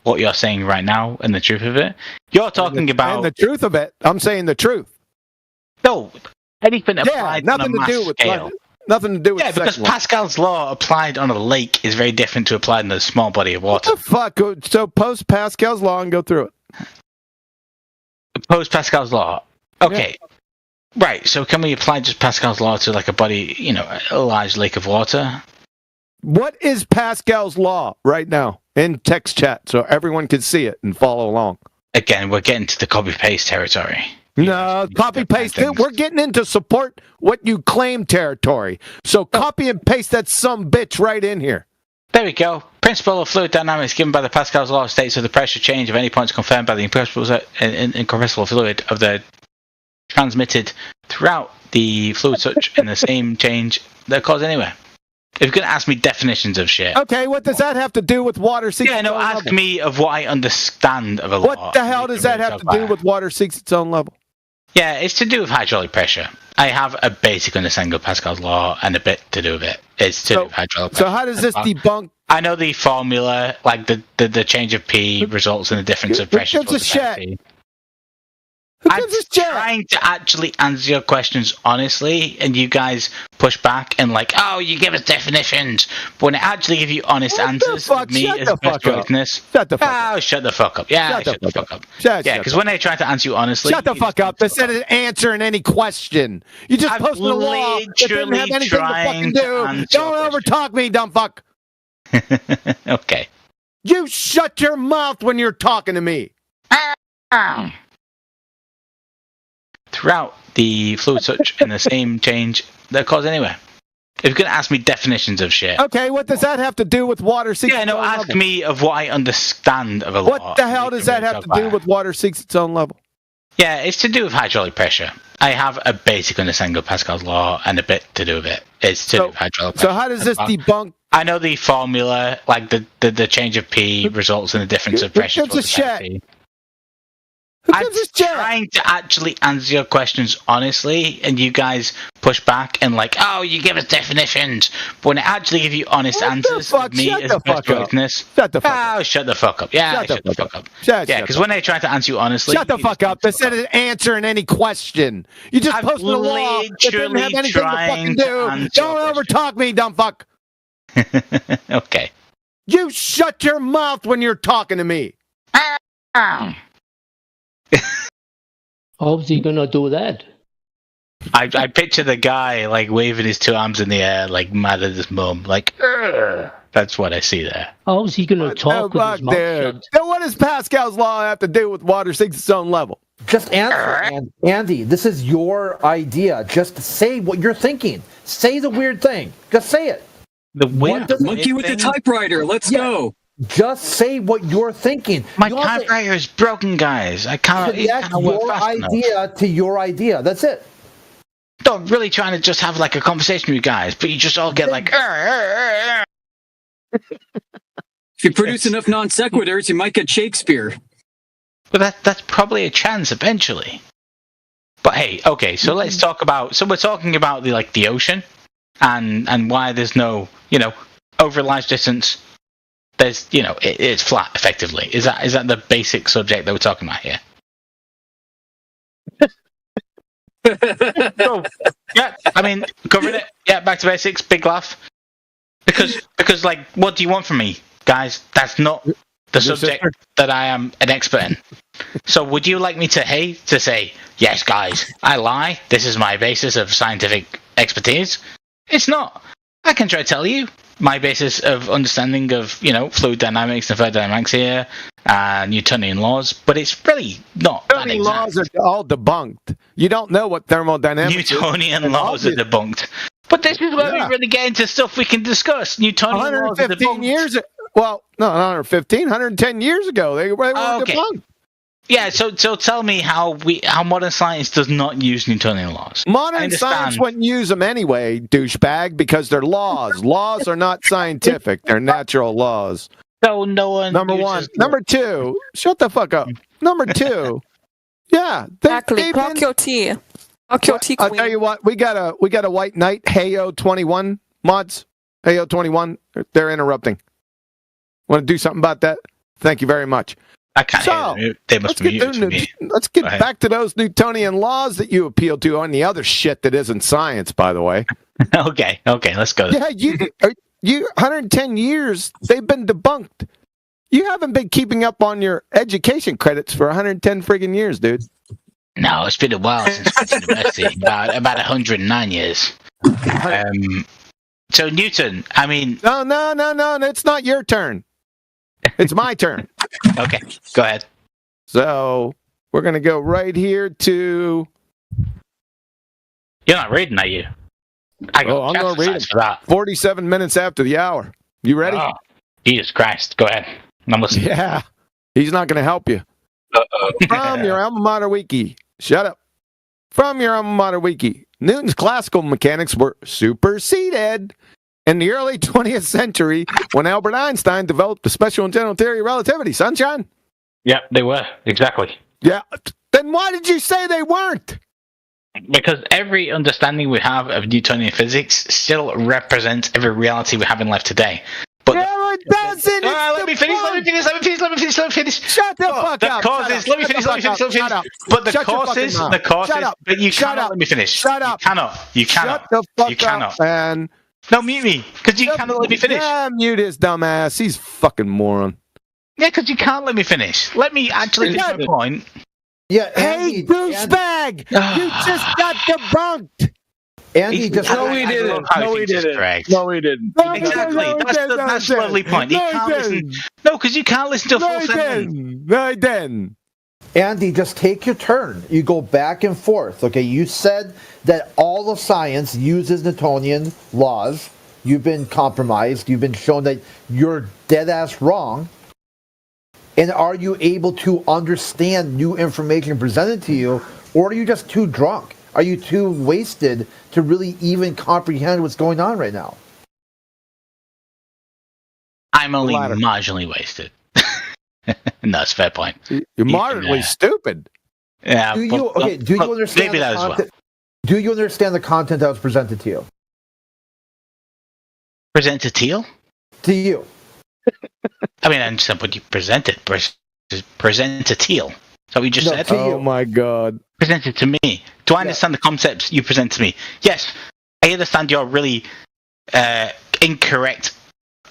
what you're saying right now and the truth of it? You're talking about and the truth of it. I'm saying the truth. No, anything applied nothing on a to do mass with scale. Nothing to do with Yeah, because second law. Pascal's law applied on a lake is very different to applied in a small body of water. What the fuck? So post Pascal's law and go through it. Post Pascal's law. Okay. Yeah. Right. So can we apply just Pascal's law to like a body, a large lake of water? What is Pascal's law right now in text chat so everyone can see it and follow along? Again, we're getting to the copy paste territory. No, copy paste. We're getting into support what you claim territory. So copy and paste that some bitch right in here. There we go. Principle of fluid dynamics given by the Pascal's law states that the pressure change of any points confirmed by the incompressible fluid of the transmitted throughout the fluid such in the same change that occurs anywhere. If you're going to ask me definitions of shit. Okay, what does that have to do with water seeks Yeah, its no, own ask level? me of what I understand of a law. What the hell does that have to do with water seeks its own level? Yeah, it's to do with hydraulic pressure. I have a basic understanding of Pascal's law and a bit to do with it. It's to do with hydraulic pressure. So how does this debunk? I know the formula, like the change of P results in the difference of pressure. Who gives a shit? I'm trying to actually answer your questions honestly, and you guys push back and like, oh, you give us definitions. But when I actually give you honest answers, me as a correctness. Shut the fuck up. Oh, shut the fuck up. Yeah, shut the fuck up. Yeah, because when I try to answer you honestly, shut the fuck up. Instead of answering any question, you just posted a law that didn't have anything to fucking do. Don't overtalk me, dumb fuck. Okay. You shut your mouth when you're talking to me. Throughout the fluid such in the same change that occurs anywhere. If you're going to ask me definitions of shit. Okay, what does that have to do with water seeks its own level? Ask me of what I understand of a law. What the hell does that have to do with water seeks its own level? Yeah, it's to do with hydraulic pressure. I have a basic understanding of Pascal's law and a bit to do with it. It's to do with hydraulic pressure. So how does this debunk? I know the formula, like the change of P results in the difference of pressure. Who gives a shit? I'm trying to actually answer your questions honestly, and you guys push back and like, oh, you give us definitions. But when I actually give you honest answers, me as a correctness. Shut the fuck up. Oh, shut the fuck up. Yeah, shut the fuck up. Yeah, because when I try to answer you honestly, shut the fuck up. Instead of answering any question, you just posted a law that didn't have anything to fucking do. Don't overtalk me, dumb fuck. Okay. You shut your mouth when you're talking to me. How's he gonna do that? I picture the guy like waving his two arms in the air, like mad at his mum, like. Urgh. That's what I see there. How's he gonna talk with his mouth shut? Then what does Pascal's law have to do with water seeks its own level? Just answer, Andy. This is your idea. Just say what you're thinking. Say the weird thing. Just say it. The weird monkey with the typewriter. Let's go. Just say what you're thinking. My typewriter is broken, guys. I can't. That's your idea to your idea. That's it. I'm really trying to just have like a conversation with you guys, but you just all get like. If you produce enough non sequiturs, you might get Shakespeare. But that's probably a chance eventually. But hey, okay. So let's talk about. So we're talking about the ocean, and why there's no over a large distance. There's it's flat effectively. Is that the basic subject that we're talking about here? So, yeah, I mean, covering it. Yeah, back to basics. Big laugh. Because like, what do you want from me, guys? That's not the subject that I am an expert in. So would you like me to say, yes, guys, I lie. This is my basis of scientific expertise. It's not. I can try to tell you my basis of understanding of, fluid dynamics and thermodynamics here, Newtonian laws, but it's really not that exact. Laws are all debunked. You don't know what thermodynamics Newtonian laws are debunked. But this is where we really get into stuff we can discuss. Newtonian laws are debunked. Well, no, 110 years ago, they were debunked. Yeah, so tell me how modern science does not use Newtonian laws. Modern science wouldn't use them anyway, douchebag, because they're laws. Laws are not scientific; they're natural laws. So no one. Number one. Number two. Shut the fuck up. Number two. Yeah. Exactly. Clock your tea. Clock your tea, I'll tell you what. We got a white knight. Heyo 21 mods. Heyo 21. They're interrupting. Want to do something about that? Thank you very much. I can't hear them. They must be muted me. Let's get back to those Newtonian laws that you appeal to on the other shit that isn't science, by the way. Okay, let's go. Yeah, you 110 years, they've been debunked. You haven't been keeping up on your education credits for 110 friggin' years, dude. No, it's been a while since I went to university. about 109 years. So Newton, I mean... No, it's not your turn. It's my turn. Okay, go ahead. So, we're going to go right here to... You're not reading, are you? I'm going to read it. For that. 47 minutes after the hour. You ready? Oh, Jesus Christ. Go ahead. I'm listening. Yeah. He's not going to help you. From your alma mater wiki. Shut up. From your alma mater wiki. Newton's classical mechanics were superseded in the early 20th century when Albert Einstein developed the special and general theory of relativity. Sunshine? Yeah, they were. Exactly. Yeah. Then why did you say they weren't? Because every understanding we have of Newtonian physics still represents every reality we have in life today. But it doesn't. Let me finish. Shut the fuck up. Let me finish. But the causes. But you cannot let me finish. Shut up. You cannot. Shut the fuck you cannot. up, man. No, mute me. Because you cannot let me finish. Yeah, mute his dumbass. He's fucking moron. Yeah, because you can't let me finish. Let me actually finish my point. Yeah, hey, douchebag! You just got debunked! Andy just... No, he didn't. No, he didn't. No, he didn't. Exactly. That's the lovely point. He can't listen. No, because you can't listen to a full sentence. No, he didn't. Andy, just take your turn. You go back and forth. Okay, you said that all of science uses Newtonian laws. You've been compromised. You've been shown that you're dead-ass wrong. And are you able to understand new information presented to you, or are you just too drunk? Are you too wasted to really even comprehend what's going on right now? I'm only marginally wasted. No, it's a fair point. You're moderately stupid. Yeah. Do you understand maybe that content? as well. Do you understand the content that was presented to you? Presented to you? To you. I mean, I understand what you presented. Present to Teal. Is that what you just said? Oh my God. Presented to me. Do I understand the concepts you present to me? Yes. I understand your really incorrect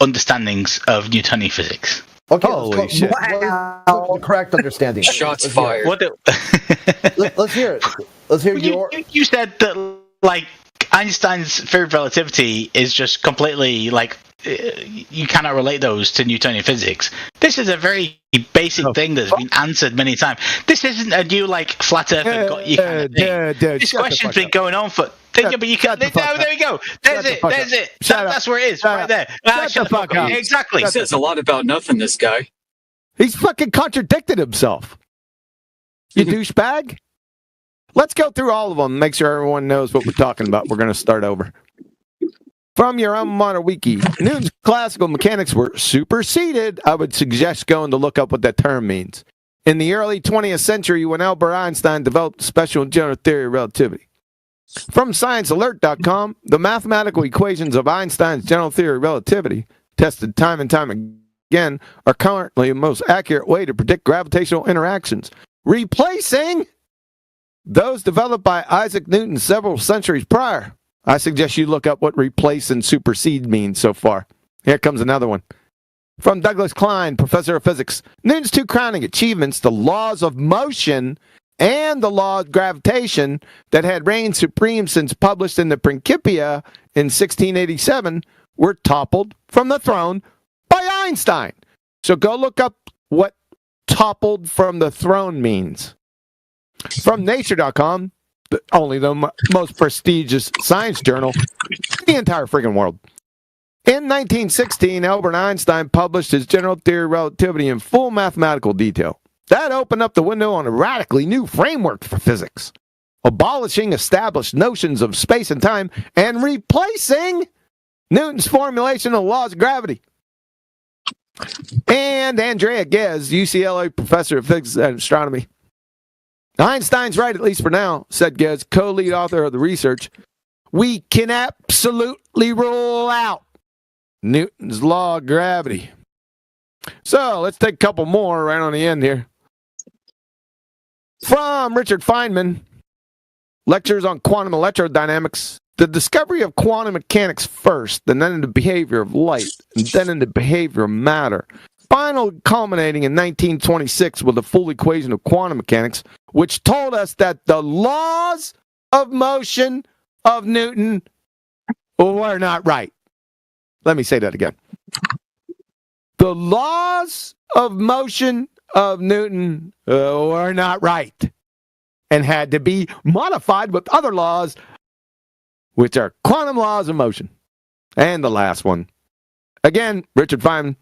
understandings of Newtonian physics. Okay, holy shit. What correct understanding? Shots fired. Let's hear it. Let's hear your... You said that, like, Einstein's theory of relativity is just completely, like, you cannot relate those to Newtonian physics. This is a very basic thing that's been answered many times. This isn't a new, like, flat earth got you kind of thing. This question's been going on for... Yeah, but you can't... there we go. There's it. That's where it is, right there. Shut the fuck up. Exactly. He says a lot about nothing, this guy. He's fucking contradicted himself. You douchebag. Let's go through all of them, make sure everyone knows what we're talking about. We're going to start over. From your alma mater wiki, Newton's classical mechanics were superseded. I would suggest going to look up what that term means. In the early 20th century, when Albert Einstein developed the special and general theory of relativity. From ScienceAlert.com, the mathematical equations of Einstein's general theory of relativity, tested time and time again, are currently the most accurate way to predict gravitational interactions, replacing those developed by Isaac Newton several centuries prior. I suggest you look up what replace and supersede means so far. Here comes another one. From Douglas Klein, professor of physics. Newton's two crowning achievements, the laws of motion and the law of gravitation that had reigned supreme since published in the Principia in 1687, were toppled from the throne by Einstein. So go look up what toppled from the throne means. From Nature.com, only the most prestigious science journal in the entire freaking world. In 1916, Albert Einstein published his general theory of relativity in full mathematical detail. That opened up the window on a radically new framework for physics, abolishing established notions of space and time and replacing Newton's formulation of the laws of gravity. And Andrea Ghez, UCLA professor of physics and astronomy. Einstein's right, at least for now, said Ghez, co-lead author of the research. We can absolutely rule out Newton's law of gravity. So let's take a couple more right on the end here. From Richard Feynman, lectures on quantum electrodynamics. The discovery of quantum mechanics first, and then in the behavior of light, and then in the behavior of matter. Finally culminating in 1926 with the full equation of quantum mechanics, which told us that the laws of motion of Newton were not right. Let me say that again. The laws of motion of Newton were not right and had to be modified with other laws, which are quantum laws of motion. And the last one. Again, Richard Feynman.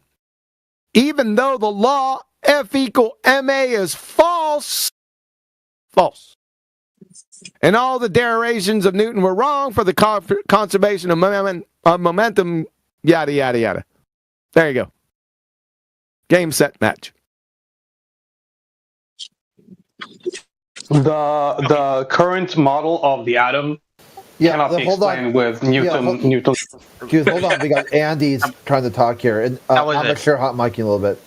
Even though the law F equal MA is false, and all the derivations of Newton were wrong for the conservation of momentum, yada, yada, yada. There you go. Game, set, match. The current model of the atom cannot be explained with Newton. Excuse, hold on, we got Andy's trying to talk here, and I'm not sure hot micing a little bit.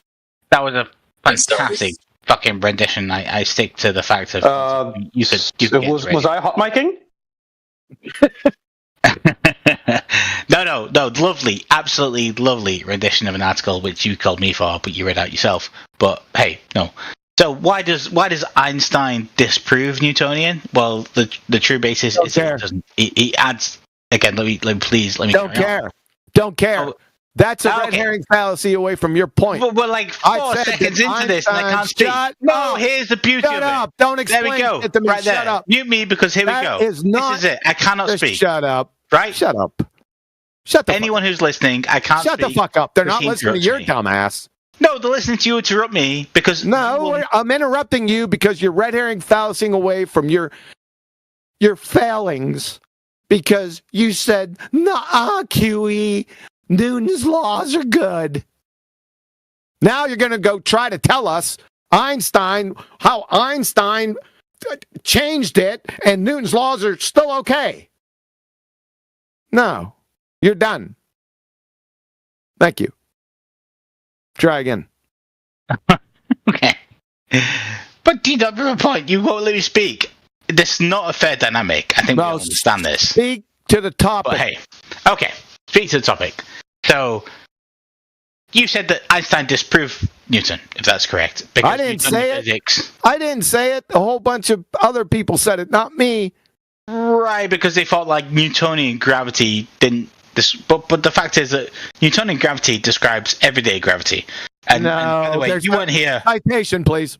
That was a fantastic fucking rendition. I stick to the fact of you said was I hot micing? No, lovely, absolutely lovely rendition of an article which you called me for, but you read out yourself. But hey, no. So why does Einstein disprove Newtonian? Well, the true basis is it doesn't. He adds again. Let me Don't care. Don't care. That's a red herring fallacy away from your point. We're like 4 seconds into this and I can't speak. No, here's the beauty of it. Shut up. Don't explain there we go. it to me. Right Shut there. up. Mute me because here we go. This is it. I cannot speak. Shut up. Right? Shut up. Shut the Anyone who's listening, I can't Shut speak. the fuck up. They're not because he listening to your interrupts me. dumbass. No, they're listening to you interrupt me because... No, I'm interrupting you because you're red herring fallacying away from your failings because you said, nah, QE, Newton's laws are good. Now you're going to go try to tell us how Einstein changed it and Newton's laws are still okay. No, you're done. Thank you. Try again. Okay. But you don't have a point. You won't let me speak. This is not a fair dynamic. I think we all understand this. Speak to the topic. But hey, okay. Speak to the topic. So, you said that Einstein disproved Newton, if that's correct. Because I didn't say it. I didn't say it. A whole bunch of other people said it, not me. Right, because they thought like Newtonian gravity didn't... But the fact is that Newtonian gravity describes everyday gravity. And by the way, you weren't here. Citation, please.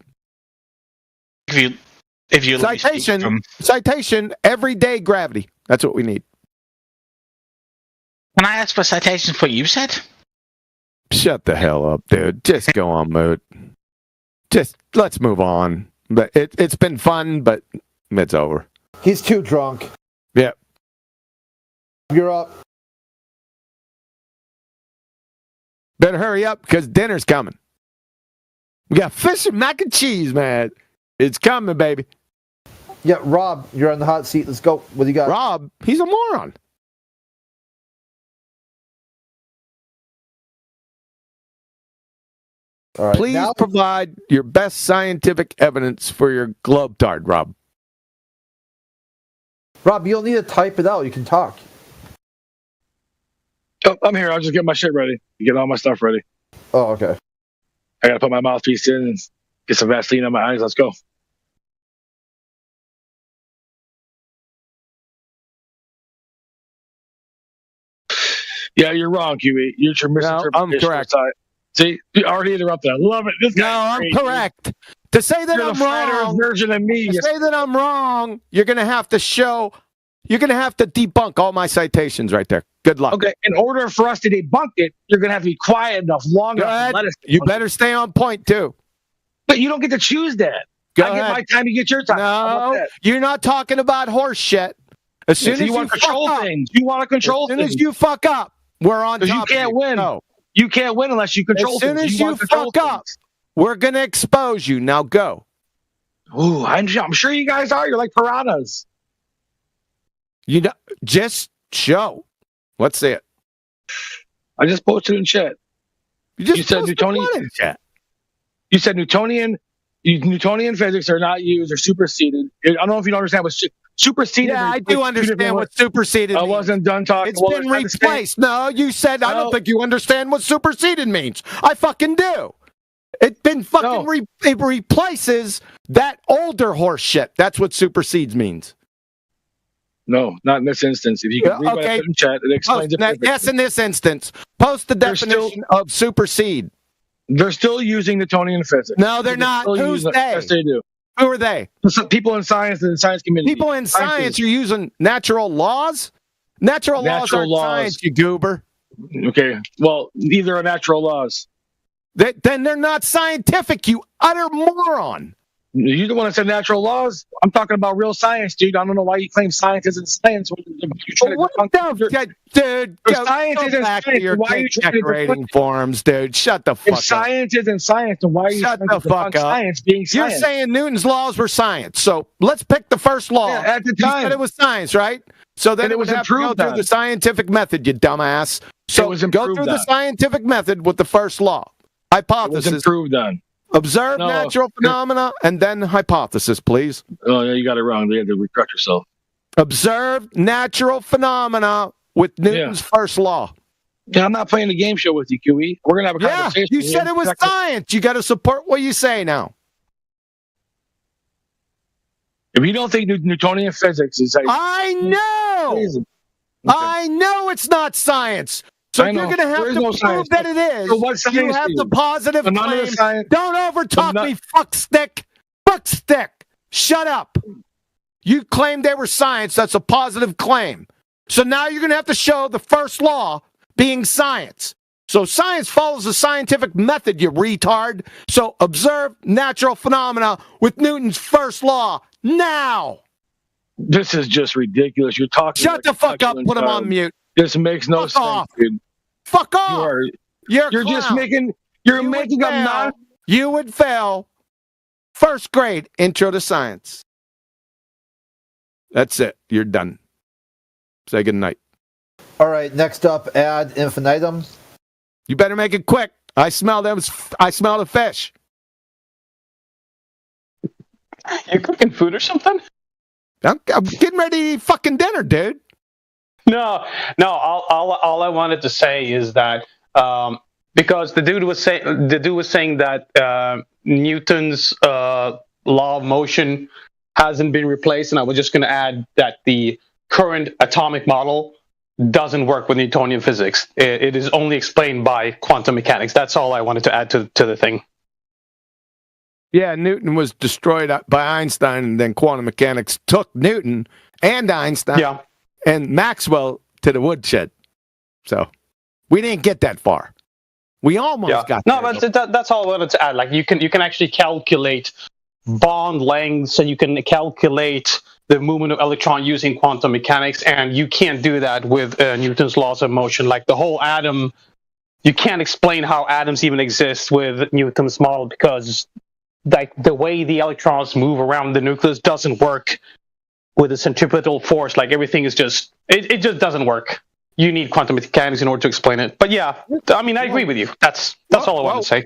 If you citation, everyday gravity. That's what we need. Can I ask for citations for what you said? Shut the hell up, dude. Just go on, Moot. Just let's move on. But it's been fun, but it's over. He's too drunk. Yeah. You're up. Better hurry up because dinner's coming. We got fish and mac and cheese, man. It's coming, baby. Yeah, Rob, you're on the hot seat. Let's go. What do you got? Rob, he's a moron. All right, Please provide your best scientific evidence for your globetard, Rob. Rob, you don't need to type it out. You can talk. Oh, I'm here. I'll just get my shit ready. Get all my stuff ready. Oh, okay. I gotta put my mouthpiece in and get some Vaseline on my eyes. Let's go. Yeah, you're wrong, QE. You're misinterpretation. No, I'm correct. See, you already interrupted. I love it. This guy. No, I'm correct. To say that I'm wrong, version of me. To say that I'm wrong, you're gonna have to debunk all my citations right there. Good luck. Okay, in order for us to debunk it, you're going to have to be quiet enough, long enough to let us. You better stay on point, too. But you don't get to choose that. Go I ahead. get my time, you get your time. No, you're not talking about horse shit. As soon as you want to control things, you want to control things. As soon as you fuck up, we're on top. You can't win. No. You can't win unless you control things. As soon as you fuck up, we're going to expose you. Now go. Ooh, I'm sure you guys are. You're like piranhas. You know, just show. Let's see it. I just posted in chat. You said Newtonian. You said Newtonian physics are not used or superseded. I don't know if you don't understand what superseded. Yeah, I do understand what superseded means. I wasn't done talking. It's been replaced. No, you said I don't think you understand what superseded means. I fucking do. It's been fucking it replaces that older horse shit. That's what supersedes means. No, not in this instance. If you can read what I put in chat, it explains it. Yes, in this instance. Post the definition of supersede. They're still using Newtonian physics. No, they're not. Who's they? Yes, they do. Who are they? People in science and the science community. People in science are using natural laws? Natural laws aren't science, you goober. Okay. Well, neither are natural laws. Then they're not scientific, you utter moron. You're the one that said natural laws. I'm talking about real science, dude. I don't know why you claim science isn't science. Dude, science isn't back science. to your Why are you trying to decorating forms, dude? Shut the fuck if up. science isn't science, then why are you Shut trying the to fuck debunk up. science being science? You're saying Newton's laws were science, so let's pick the first law. Yeah, at the You time. said it was science, right? So then And it it would was have to go improved through on. the scientific method, you dumbass. So was go improved through the on. scientific method with the first law. It was Hypothesis. improved on. Observe No. natural phenomena and then hypothesis, please. Oh, yeah, you got it wrong. You had to correct yourself. Observe natural phenomena with Newton's first law. Yeah, I'm not playing the game show with you, QE. We're gonna have a conversation. You said it was science. You got to support what you say now. If you don't think Newtonian physics is, I know. I know it's not science. So I know. you're going to have There is to no prove science. that it is. So what science you have is the it? positive So none of the claim. science- Don't overtalk So me, fuckstick. Fuckstick. Shut up. You claimed they were science. That's a positive claim. So now you're going to have to show the first law being science. So science follows the scientific method, you retard. So observe natural phenomena with Newton's first law now. This is just ridiculous. You're talking. Shut the fuck up. Put him on mute. This makes no Fuck sense, off. dude. Fuck off. You're just clown. making. You Making would a fail. non. You would fail first grade intro to science. That's it. You're done. Say good night. All right, next up, ad infinitum. You better make it quick. I smell them. I smell the fish. You cooking food or something? I'm getting ready to eat fucking dinner, dude. No. All I wanted to say is that because the dude was saying that Newton's law of motion hasn't been replaced, and I was just going to add that the current atomic model doesn't work with Newtonian physics. It is only explained by quantum mechanics. That's all I wanted to add to the thing. Yeah, Newton was destroyed by Einstein, and then quantum mechanics took Newton and Einstein and Maxwell to the woodshed. So we didn't get that far. We almost got no, there. but that's all I wanted to add. Like you can actually calculate bond lengths, and you can calculate the movement of electron using quantum mechanics, and you can't do that with Newton's laws of motion. Like the whole atom, you can't explain how atoms even exist with Newton's model because like the way the electrons move around the nucleus doesn't work with the centripetal force. Like everything is just it just doesn't work. You need quantum mechanics in order to explain it. But yeah, I mean, I agree with you. That's all I wanted to say.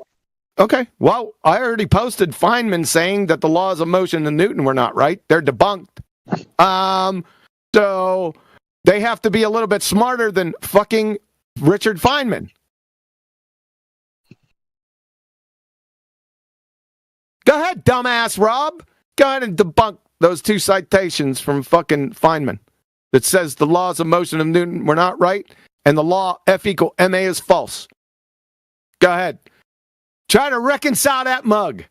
Okay. Well, I already posted Feynman saying that the laws of motion in Newton were not right. They're debunked. So they have to be a little bit smarter than fucking Richard Feynman. Go ahead, dumbass Rob. Go ahead and debunk those two citations from fucking Feynman that says the laws of motion of Newton were not right and the law F equal ma is false. Go ahead. Try to reconcile that mug.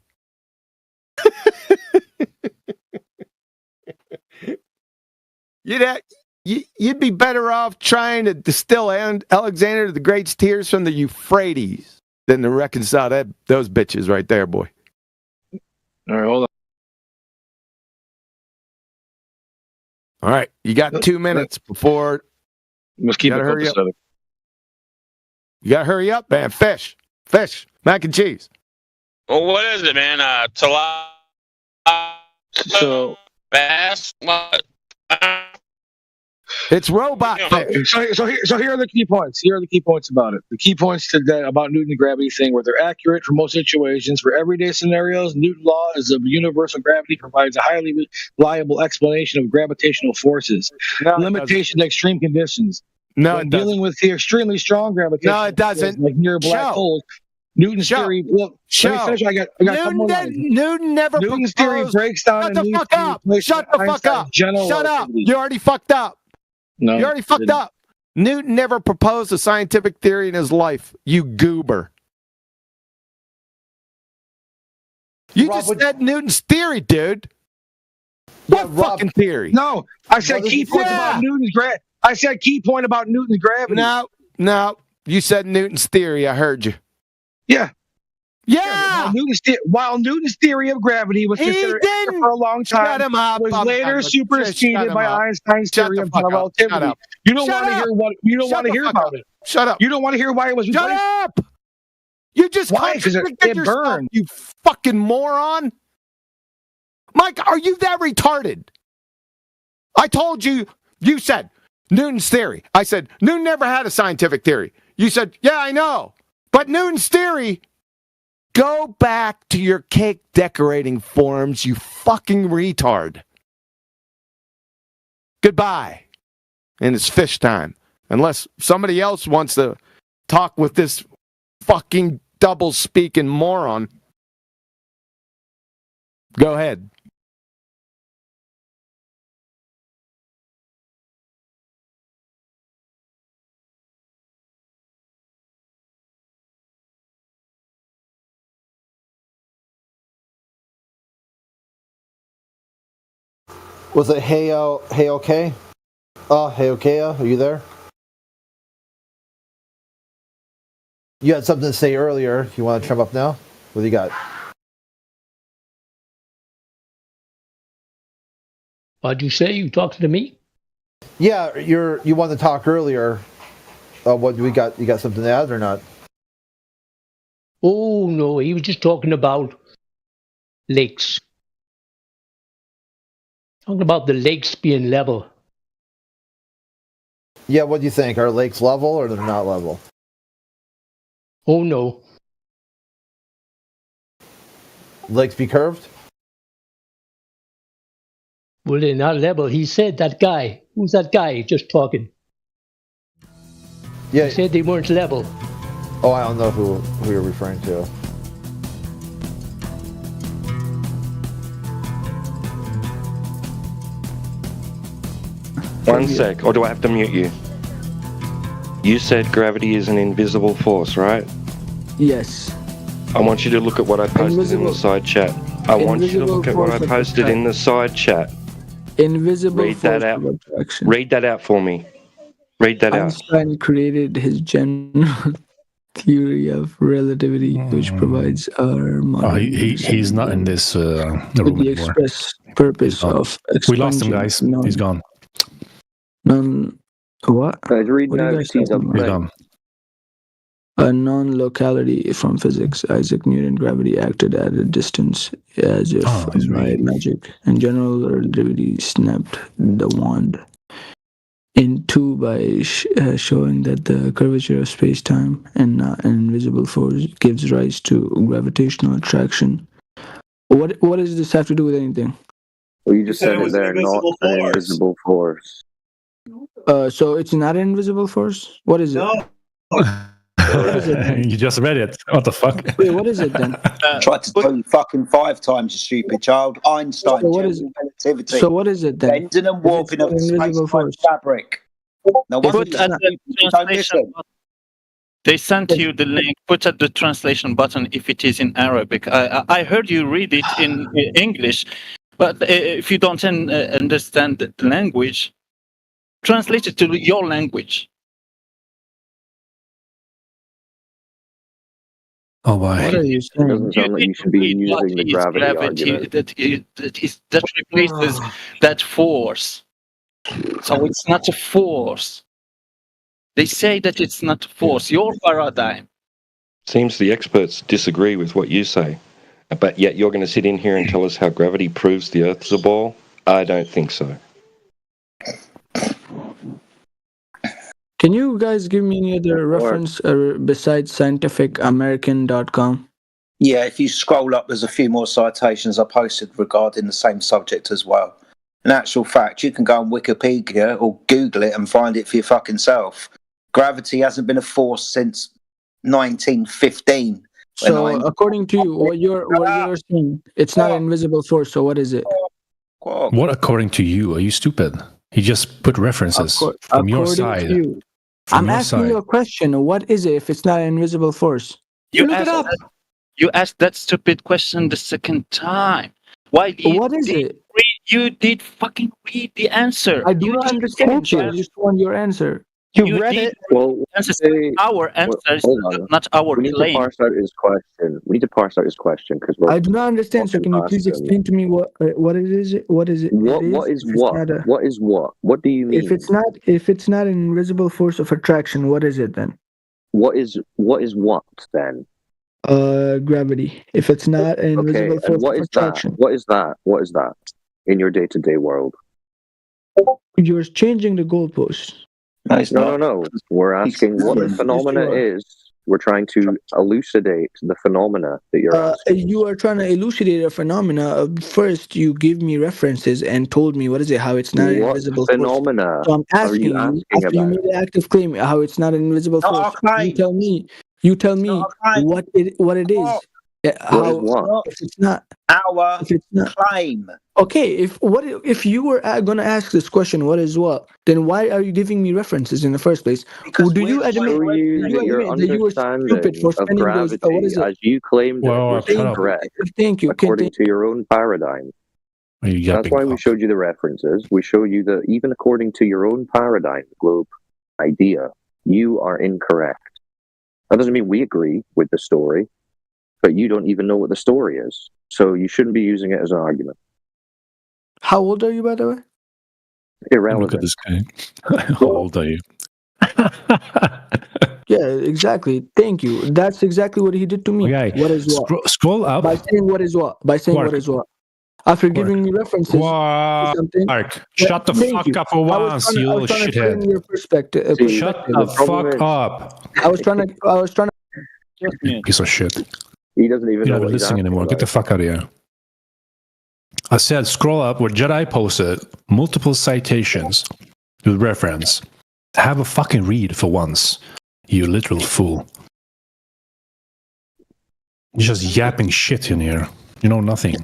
You'd be better off trying to distill Alexander the Great's tears from the Euphrates than to reconcile those bitches right there, boy. All right, hold on. All right, you got 2 minutes before. Let's keep it hurry up. You gotta hurry up, man. Fish, mac and cheese. Well, what is it, man? So fast. What? It's robot fish. So here are the key points. Here are the key points about it. The key points about Newton and gravity thing, where they're accurate for most situations. For everyday scenarios, Newton's law is of universal gravity provides a highly reliable explanation of gravitational forces. Limitation to extreme conditions. No, when dealing with the extremely strong gravitation. No, it doesn't. Like near black holes. Newton's theory. Look, let me finish. I got a couple more lines. Newton never. Newton's theory breaks down. Shut the fuck up. Shut the fuck up. Shut up. You already fucked up. No, you already fucked up. Newton never proposed a scientific theory in his life. You goober. You just said Newton's theory, dude. What fucking theory? No, I said key points about Newton's gravity. I said key point about Newton's gravity. No. You said Newton's theory. I heard you. Yeah. Yeah. While Newton's theory of gravity was considered for a long time, was later superseded by Einstein's theory of general relativity. You don't want to hear what you don't want to hear about it. Shut up. You don't want to hear why it was replaced. Shut up. You just contradicted yourself, you fucking moron. Mike, are you that retarded? I told you. You said Newton's theory. I said Newton never had a scientific theory. You said, yeah, I know. But Newton's theory. Go back to your cake decorating forums, you fucking retard. Goodbye. And it's fish time. Unless somebody else wants to talk with this fucking double-speaking moron. Go ahead. Was it hey okay? Hey okay, are you there? You had something to say earlier. You want to trim up now? What do you got? What'd you say? You talking to me? Yeah, you wanted to talk earlier. What do we got? You got something to add or not? Oh no, he was just talking about lakes. Talking about the lakes being level. Yeah, what do you think? Are lakes level or they're not level? Oh no. Lakes be curved? Well, they're not level. He said that guy. Who's that guy just talking? Yeah. He said they weren't level. Oh, I don't know who you're referring to. One sec, or do I have to mute you? You said gravity is an invisible force, right? Yes. I want you to look at what I posted in the side chat. I want you to look at what I posted in the side chat. Invisible Read that out. Read that out for me. Read that out. Einstein created his general theory of relativity, which provides our modern he's not in this room the anymore. express purpose of expansion. We lost him, guys. He's gone. What? Read What are you guys talking about? He's gone. A non-locality from physics. Isaac Newton, gravity acted at a distance as if by magic, and general relativity snapped the wand in two by showing that the curvature of space-time and not an invisible force gives rise to gravitational attraction. What does this have to do with anything? Well, you just said it there, not an invisible force. So it's not an invisible force? What is it? You just read it. What the fuck? Wait, what is it then? Tried to tell you fucking 5 times, you stupid child. Einstein, so what is it? relativity. So what is it then? Bending and warping of space-time fabric. Now, what Put at the translation. They sent you the link. Put at the translation button if it is in Arabic. I heard you read it in English, but if you don't understand the language, translate it to your language. Oh, why? What are you saying? It doesn't sound like you should be using the gravity argument. That replaces that force. So it's not a force. They say that it's not a force. Your paradigm. Seems the experts disagree with what you say, but yet you're going to sit in here and tell us how gravity proves the Earth's a ball? I don't think so. Can you guys give me any other reference besides scientificamerican.com? Yeah, if you scroll up, there's a few more citations I posted regarding the same subject as well. In actual fact, you can go on Wikipedia or Google it and find it for your fucking self. Gravity hasn't been a force since 1915. So, according to you, what you're saying, it's not an invisible force. So, what is it? What according to you? Are you stupid? He just put references from your side. I'm asking you a question. What is it if it's not an invisible force? You asked that stupid question the second time. Why? What is it? You did fucking read the answer. I do not understand you. I just want your answer. You read it. Well, our answers, hold on. not our We need claim. to parse out his question. We need to parse out his question because I do not understand, sir. Can you please explain to me what it is? What is it? What is what? What is what? What do you mean? If it's not an invisible force of attraction, what is it then? What is what then? Gravity. If it's not an invisible force what of is attraction, that? What is that? What is that in your day-to-day world? you're changing the goalposts. No. We're asking what the phenomena is. We're trying to elucidate the phenomena that you're asking. You are trying to elucidate a phenomena. First, you give me references and told me what is it? How it's not an invisible phenomena force. So I'm asking you after you made the active claim how it's not an invisible force. You tell me what it is. If it's not claim. Okay, if you were going to ask this question, what is what? Then why are you giving me references in the first place? Do you admit that you were stupid for spending those? What is it? As you claimed it was incorrect. Thank you. According to your own paradigm. That's why we showed you the references. We show you that even according to your own paradigm, globe idea, you are incorrect. That doesn't mean we agree with the story, but you don't even know what the story is. So you shouldn't be using it as an argument. How old are you, by the way? Irrelevant. Look at this guy. How old are you? Yeah, exactly. Thank you. That's exactly what he did to me. Okay. What is what? Scroll up. By saying what is what? By saying what is what? After giving me references to something. Mark, shut the fuck up for once, you little shithead. Your perspective. Shut the fuck up. I was trying to. Piece of shit. He doesn't even You're not listening anymore. Get the fuck out of here. I said scroll up where Jedi posted multiple citations with reference. Have a fucking read for once, you literal fool. You're just yapping shit in here. You know nothing.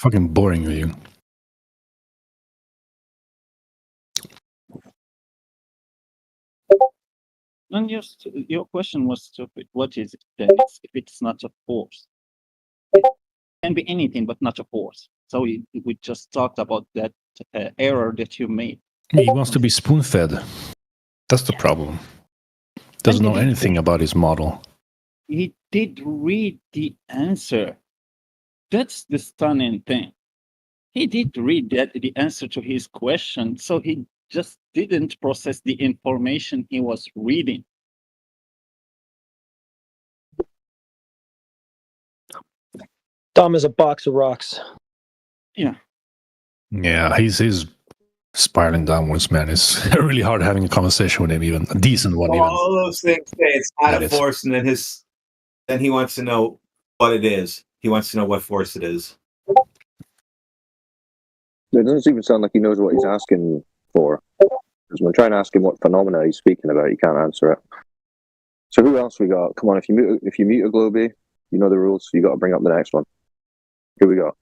Fucking boring with you. And your question was stupid. What is it then if it's not a force? It can be anything but not a force. So we just talked about that error that you made. He wants to be spoon-fed. That's the problem. Doesn't know anything about his model. He did read the answer. That's the stunning thing. He did read the answer to his question, so he just didn't process the information he was reading. Dom is a box of rocks. Yeah. Yeah, he's spiraling downwards, man. It's really hard having a conversation with him, even a decent one. Even All those things say it's not a force, and then he wants to know what it is. He wants to know what force it is. It doesn't even sound like he knows what he's asking for. Because when I try and ask him what phenomena he's speaking about, he can't answer it. So who else we got? Come on, if you mute a Globey, you know the rules. You got to bring up the next one. Who we got?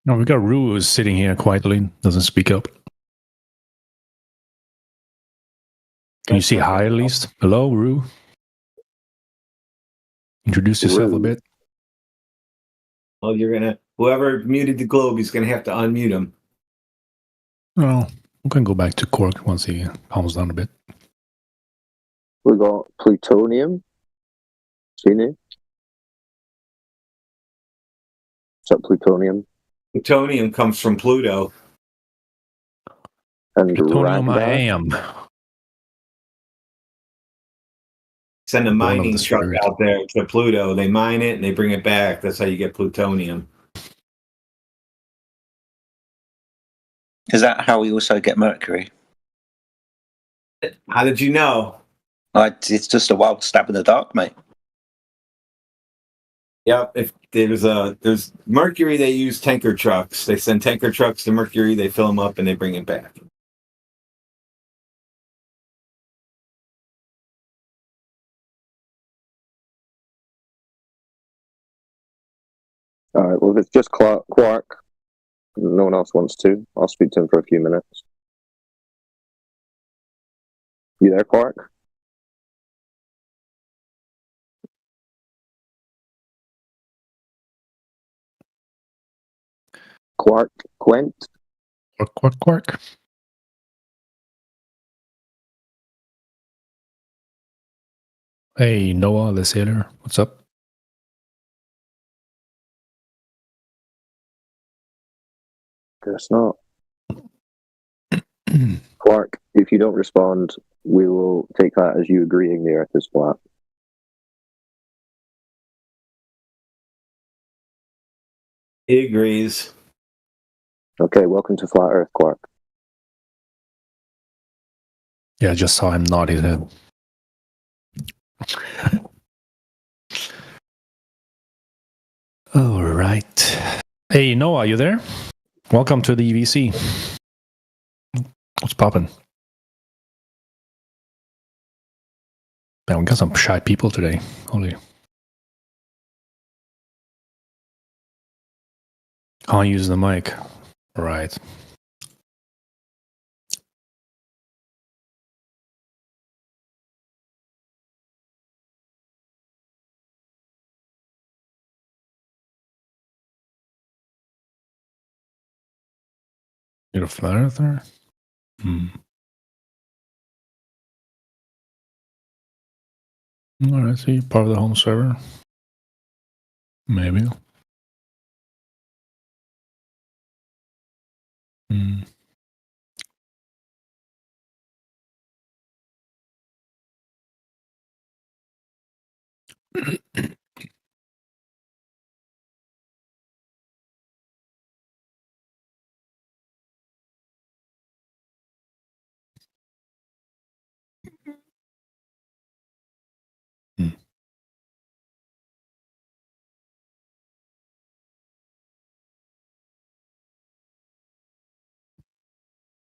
No, we got Rue who's sitting here quietly, doesn't speak up. Can you say hi at least? Hello, Rue. Introduce yourself a bit. Well, whoever muted the globe, he's gonna have to unmute him. Well, we can go back to Cork once he calms down a bit. We got plutonium. Seen it? What's up, plutonium? Plutonium comes from Pluto. And plutonium I am. Send a mining truck out there to Pluto. They mine it and they bring it back. That's how you get plutonium. Is that how we also get mercury? How did you know? It's just a wild stab in the dark, mate. Yep. If there's Mercury, they use tanker trucks. They send tanker trucks to Mercury. They fill them up and they bring it back. All right. Well, if it's just Quark, no one else wants to. I'll speak to him for a few minutes. You there, Quark? Quark, Quent? Quark. Hey, Noah, the sailor. What's up? Guess not. Clark, if you don't respond, we will take that as you agreeing the Earth is flat. He agrees. Okay, welcome to Flat Earth, Clark. Yeah, I just saw him nod his head. All right. Hey, Noah, you there? Welcome to the EVC. What's poppin'? Man, we got some shy people today. Holy. Can't use the mic. Right. You're a flat earther? Alright, so you're part of the home server? Maybe.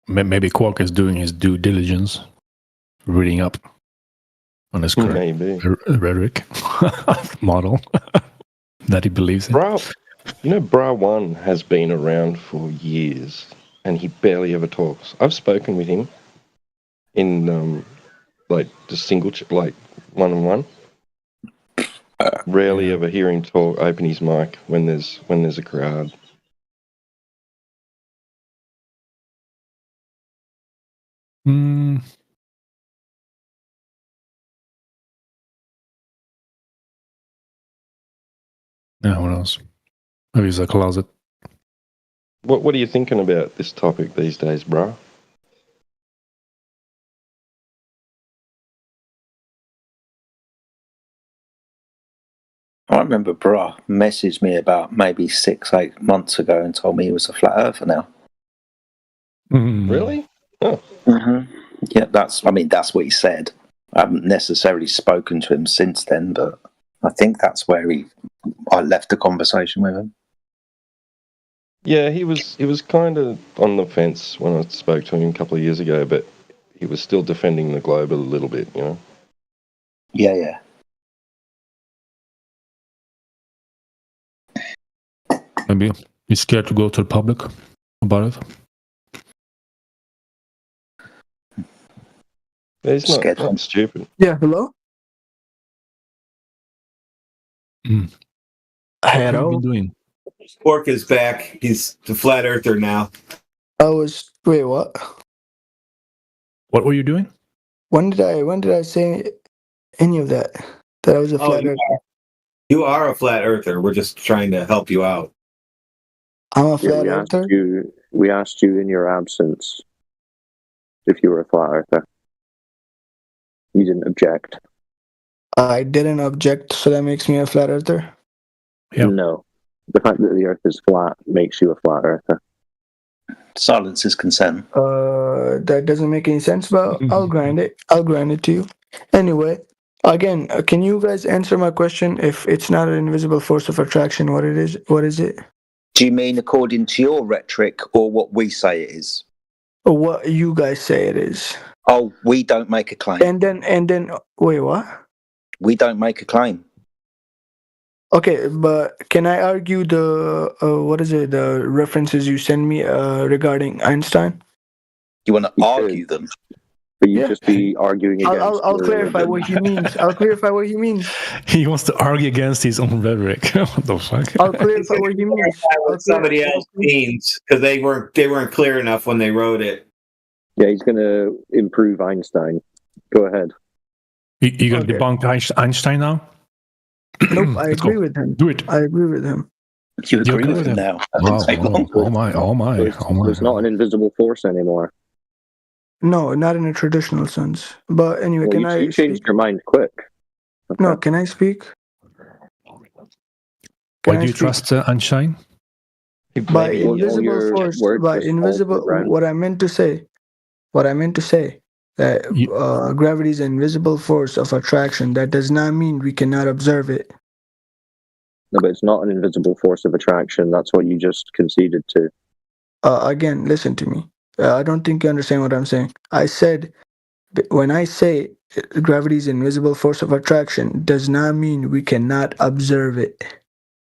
Maybe Quark is doing his due diligence, reading up on his current rhetoric model that he believes in. Bra One has been around for years, and he barely ever talks. I've spoken with him in just single, one-on-one. Rarely ever hear him talk, open his mic when there's a crowd. Yeah, what else? Maybe he's a closet. What are you thinking about this topic these days, bro? I remember Bra messaged me about maybe 6-8 months ago and told me he was a flat earther now. Really? Oh. Yeah, that's what he said. I haven't necessarily spoken to him since then, but I think that's where I left the conversation with him. Yeah, he was kind of on the fence when I spoke to him a couple of years ago, but he was still defending the globe a little bit, you know? Yeah. Maybe he's scared to go to the public about it. It's not stupid. Yeah, hello? How have you been doing? Quark is back. He's the flat earther now. Wait, what? What were you doing? When did I say any of that? That I was a flat earther? You are a flat earther. We're just trying to help you out. I'm a flat earther? We asked you in your absence if you were a flat earther. You didn't object. I didn't object, so that makes me a flat earther? Yep. No. The fact that the earth is flat makes you a flat earther. Silence is consent. That doesn't make any sense, but I'll grant it. I'll grant it to you. Anyway, again, can you guys answer my question? If it's not an invisible force of attraction, what is it? Do you mean according to your rhetoric or what we say it is? Or what you guys say it is? Oh, we don't make a claim. And then, wait, what? We don't make a claim. Okay, but can I argue the references you send me regarding Einstein? You want to argue them? But you just be arguing against. I'll clarify what he means. I'll clarify what he means. He wants to argue against his own rhetoric. What the fuck? I'll clarify what he means. What somebody else means because they weren't clear enough when they wrote it. Yeah, he's going to improve Einstein. Go ahead. You gonna debunk Einstein now? Nope, I agree with him. Do it. I agree with him. You agree with him now? That didn't take long. Oh my. There's not an invisible force anymore. No, not in a traditional sense. But anyway, Well, you changed your mind quick. No, can I speak? Why do you trust Einstein? By invisible force, by invisible. What I meant to say, that gravity is an invisible force of attraction. That does not mean we cannot observe it. No, but it's not an invisible force of attraction. That's what you just conceded to. Again, listen to me. I don't think you understand what I'm saying. I said, when I say gravity is an invisible force of attraction, does not mean we cannot observe it.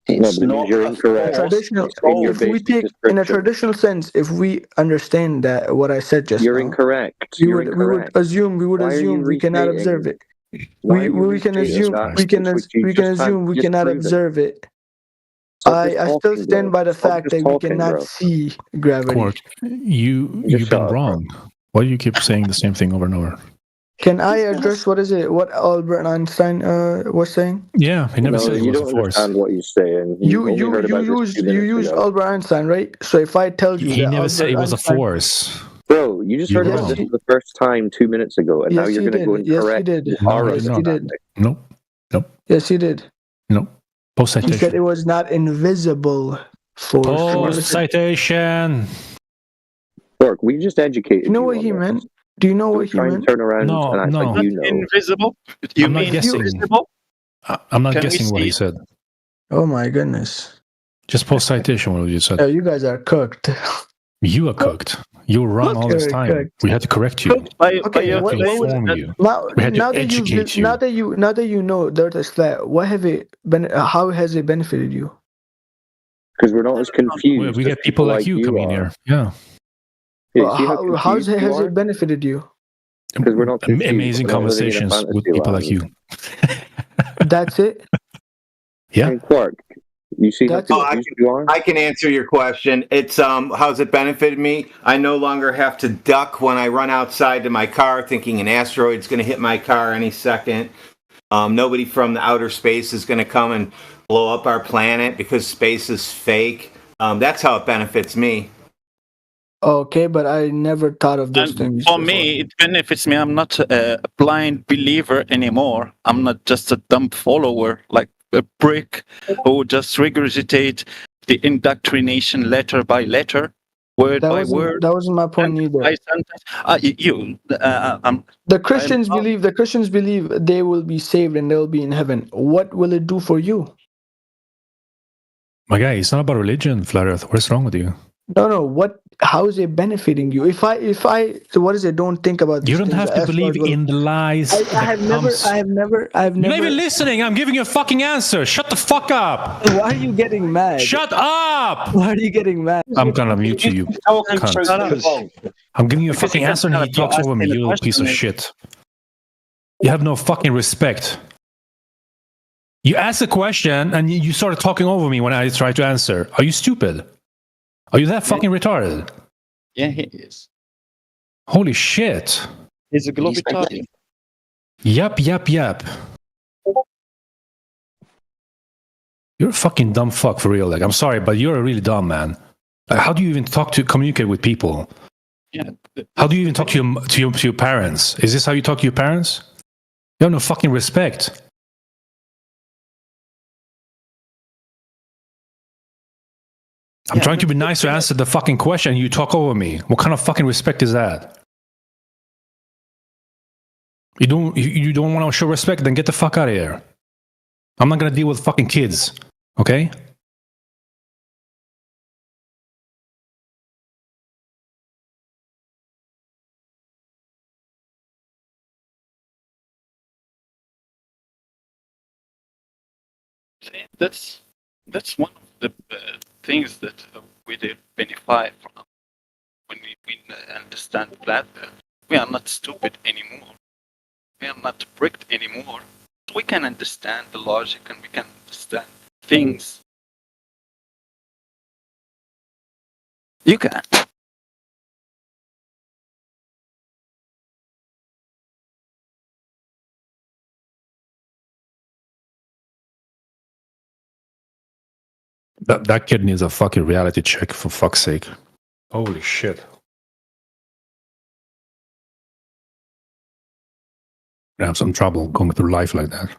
No, but you're incorrect. In a traditional sense, if we understand that what I said just you're now, incorrect. we would assume we cannot observe it. We can assume we cannot observe it. I still stand by the fact that we cannot see gravity. Quark, you've been wrong. Why do you keep saying the same thing over and over? Can I address what Albert Einstein was saying? Yeah, he never said it was a force. Understand what he's saying. You used Albert Einstein, right? So if I tell you he that never Albert said it was Einstein, a force. Bro, you just heard about this for the first time 2 minutes ago, and now you're going to go and correct. Yes, he did. Nope. Yes, he did. Nope. Post citation. He said it was not invisible force. Post citation. Look, we just educated. You know what he meant? Do you know what he meant? Turn around and act like you know. Invisible? You I'm mean not guessing. invisible? I'm not guessing what he said. Oh my goodness. Just post citation what you said. Oh, you guys are cooked. You are cooked. You were wrong all this time. Cooked. We had to correct you. Okay, we had to inform you. We had to educate you. Now that you know Dirt is flat, what have it been? How has it benefited you? Because we're not as confused. We get people like you coming here. Yeah. Well, how has it benefited you? Because we're not confused. Amazing conversations with people like you. That's it. Yeah. Hey, Clark, you see how confused you are? I can answer your question. It's how's it benefited me? I no longer have to duck when I run outside to my car thinking an asteroid's going to hit my car any second. Nobody from the outer space is going to come and blow up our planet because space is fake. That's how it benefits me. Okay, but I never thought of those things. For me, it benefits me. I'm not a blind believer anymore. I'm not just a dumb follower like a brick who just regurgitate the indoctrination letter by letter, word by word. That wasn't my point either. By sentence. The Christians believe they will be saved and they'll be in heaven. What will it do for you? My guy, it's not about religion, Flat Earth. What's wrong with you? No. How is it benefiting you? If I, so what is it? Don't think about. You don't have to believe in the lies. I have never. You're not even listening. I'm giving you a fucking answer. Shut the fuck up. Why are you getting mad? Shut up. Why are you getting mad? I'm gonna mute you. Cunt. I'm giving you a fucking answer and he talks over me. You little piece of shit. You have no fucking respect. You asked a question and you started talking over me when I tried to answer. Are you stupid? Are you that fucking retarded? Yeah, he is. Holy shit. He's a globetrotter. Yup. You're a fucking dumb fuck for real. Like, I'm sorry, but you're a really dumb man. Like, how do you even communicate with people? Yeah. How do you even talk to your parents? Is this how you talk to your parents? You have no fucking respect. I'm trying to be nice to answer the fucking question. You talk over me. What kind of fucking respect is that? You don't want to show respect? Then get the fuck out of here. I'm not gonna deal with fucking kids. Okay? That's one of the things that we did benefit from when we understand that we are not stupid anymore. We are not bricked anymore. We can understand the logic and we can understand things. You can't. That kid needs a fucking reality check, for fuck's sake. Holy shit. I have some trouble going through life like that.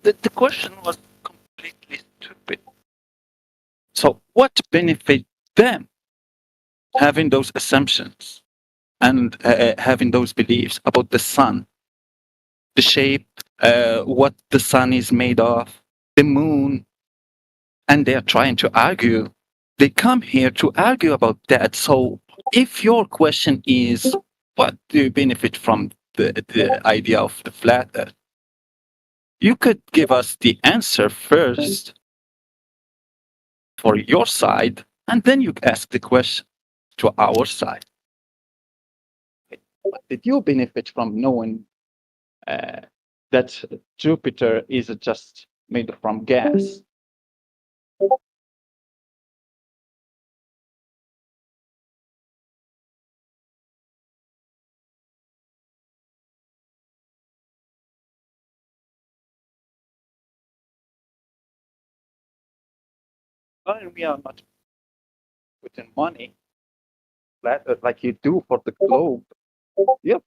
The question was completely stupid. So, what benefit them having those assumptions and having those beliefs about the sun, the shape, what the sun is made of, the moon, and they are trying to argue? They come here to argue about that. So, if your question is, what do you benefit from the idea of the flat Earth? You could give us the answer first for your side, and then you ask the question to our side. What did you benefit from knowing that Jupiter is just made from gas? Well, we are not putting money like you do for the globe. Yep,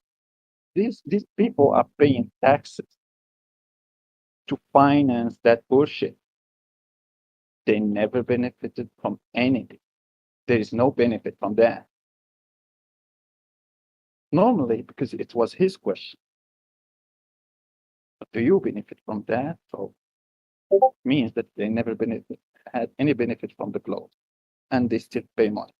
these people are paying taxes to finance that bullshit. They never benefited from anything. There is no benefit from that. Normally, because it was his question. But do you benefit from that? So means that they never had any benefit from the globe, and they still pay money.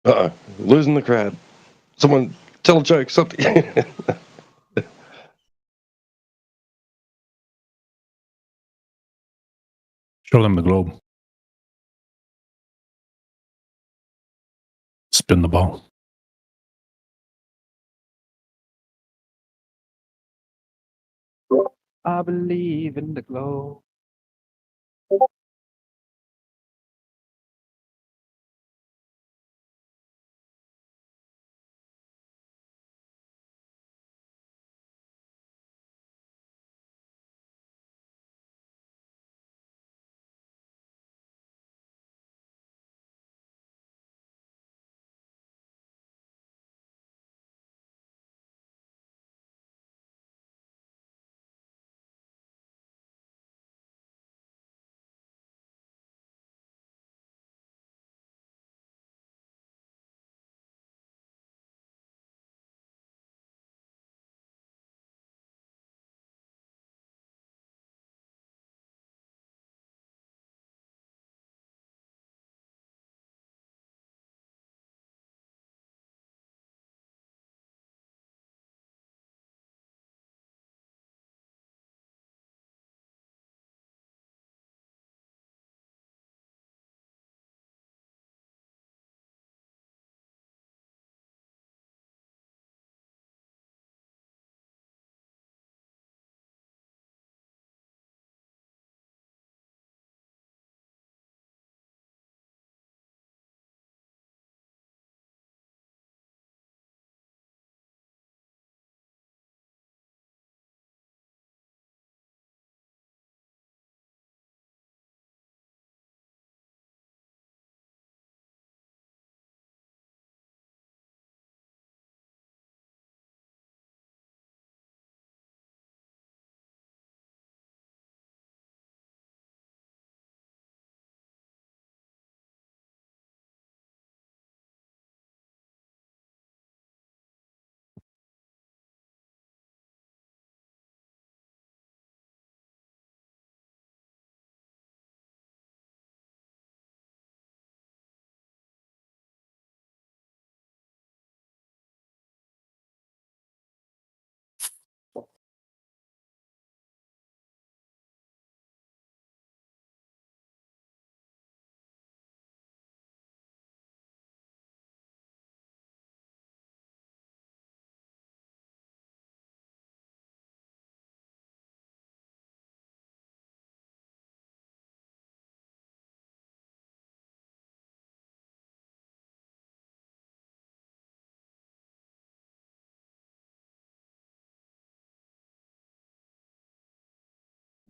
Uh-oh, losing the crowd. Someone tell a joke, something. Show them the globe. Spin the ball. I believe in the globe.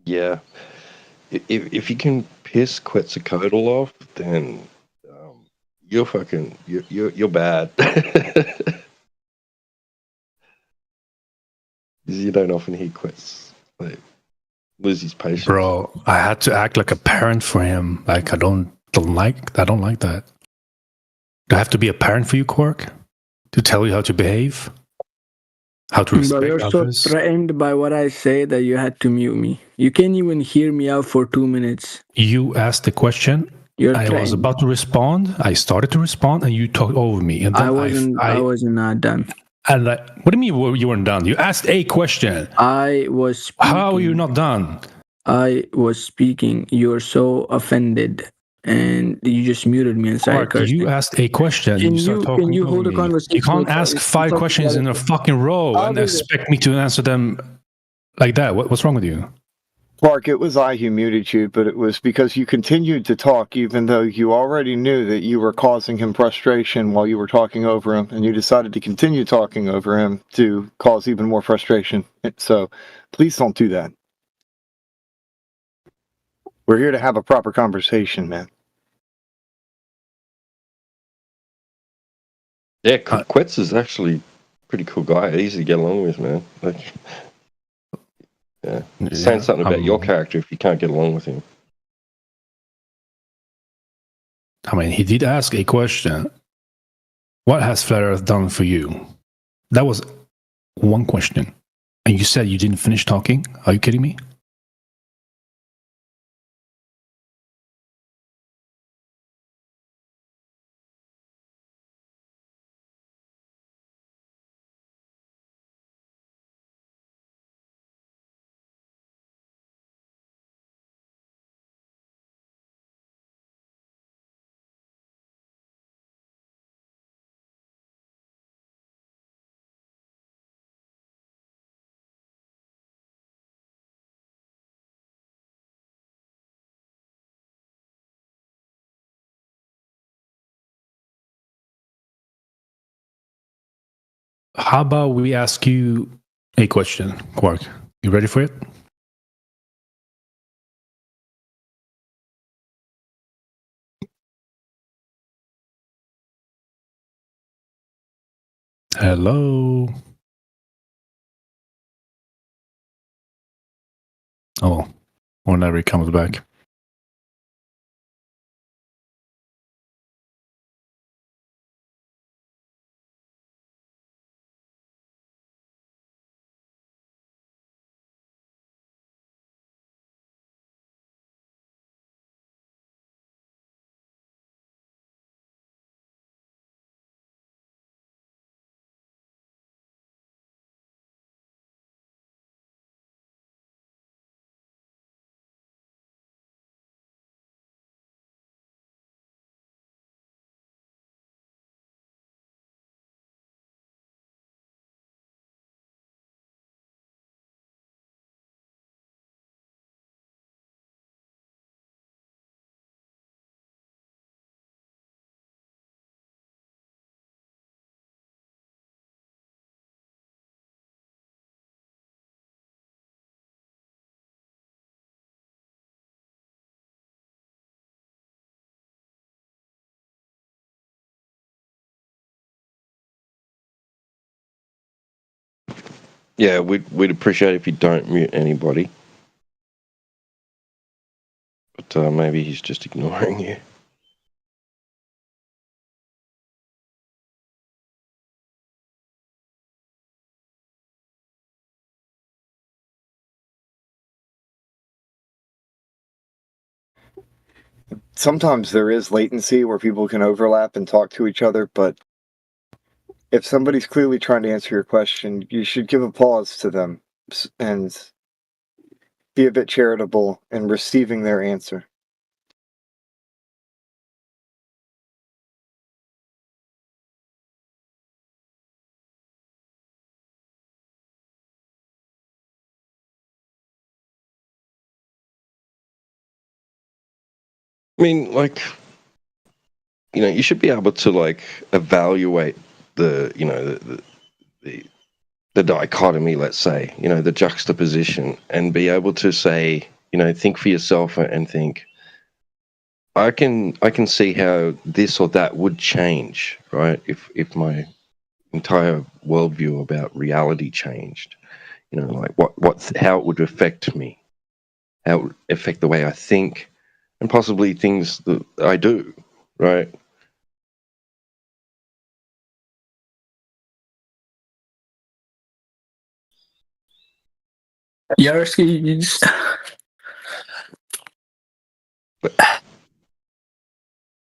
Yeah. If you can piss Quetzalcoatl off, then you're fucking you're bad. You don't often hear Quetz like lose his patience. Bro, I had to act like a parent for him. Like I don't like that. Do I have to be a parent for you, Quark? To tell you how to behave? How to respect But you're others? so threatened by what I say that you had to mute me. You can't even hear me out for 2 minutes. You asked the question. I was about to respond. I started to respond, and you talked over me. And then I wasn't not done. And what do you mean you weren't done? You asked a question. I was speaking. How are you not done? I was speaking. You're so offended, and you just muted me and started cursing. You asked a question. Can you hold a conversation? You can't ask 5 questions in a fucking row and expect me to answer them like that. What's wrong with you? Clark, it was I who muted you, but it was because you continued to talk even though you already knew that you were causing him frustration while you were talking over him, and you decided to continue talking over him to cause even more frustration. So please don't do that. We're here to have a proper conversation, man. Yeah, Quetz is actually a pretty cool guy. Easy to get along with, man. Like, yeah. Saying something about your character if you can't get along with him. I mean, he did ask a question. What has Flat Earth done for you? That was one question. And you said you didn't finish talking? Are you kidding me? How about we ask you a question, Quark? You ready for it? Hello? Oh, whenever he comes back. Yeah, we'd appreciate if you don't mute anybody. But maybe he's just ignoring you. Sometimes there is latency where people can overlap and talk to each other, but if somebody's clearly trying to answer your question, you should give a pause to them and be a bit charitable in receiving their answer. I mean, like, you know, you should be able to like evaluate the, you know, the dichotomy, let's say, you know, the juxtaposition, and be able to say, think for yourself and think, I can see how this or that would change, right? If my entire worldview about reality changed, like how it would affect me, how it would affect the way I think, and possibly things that I do, right? Yaroski, you just...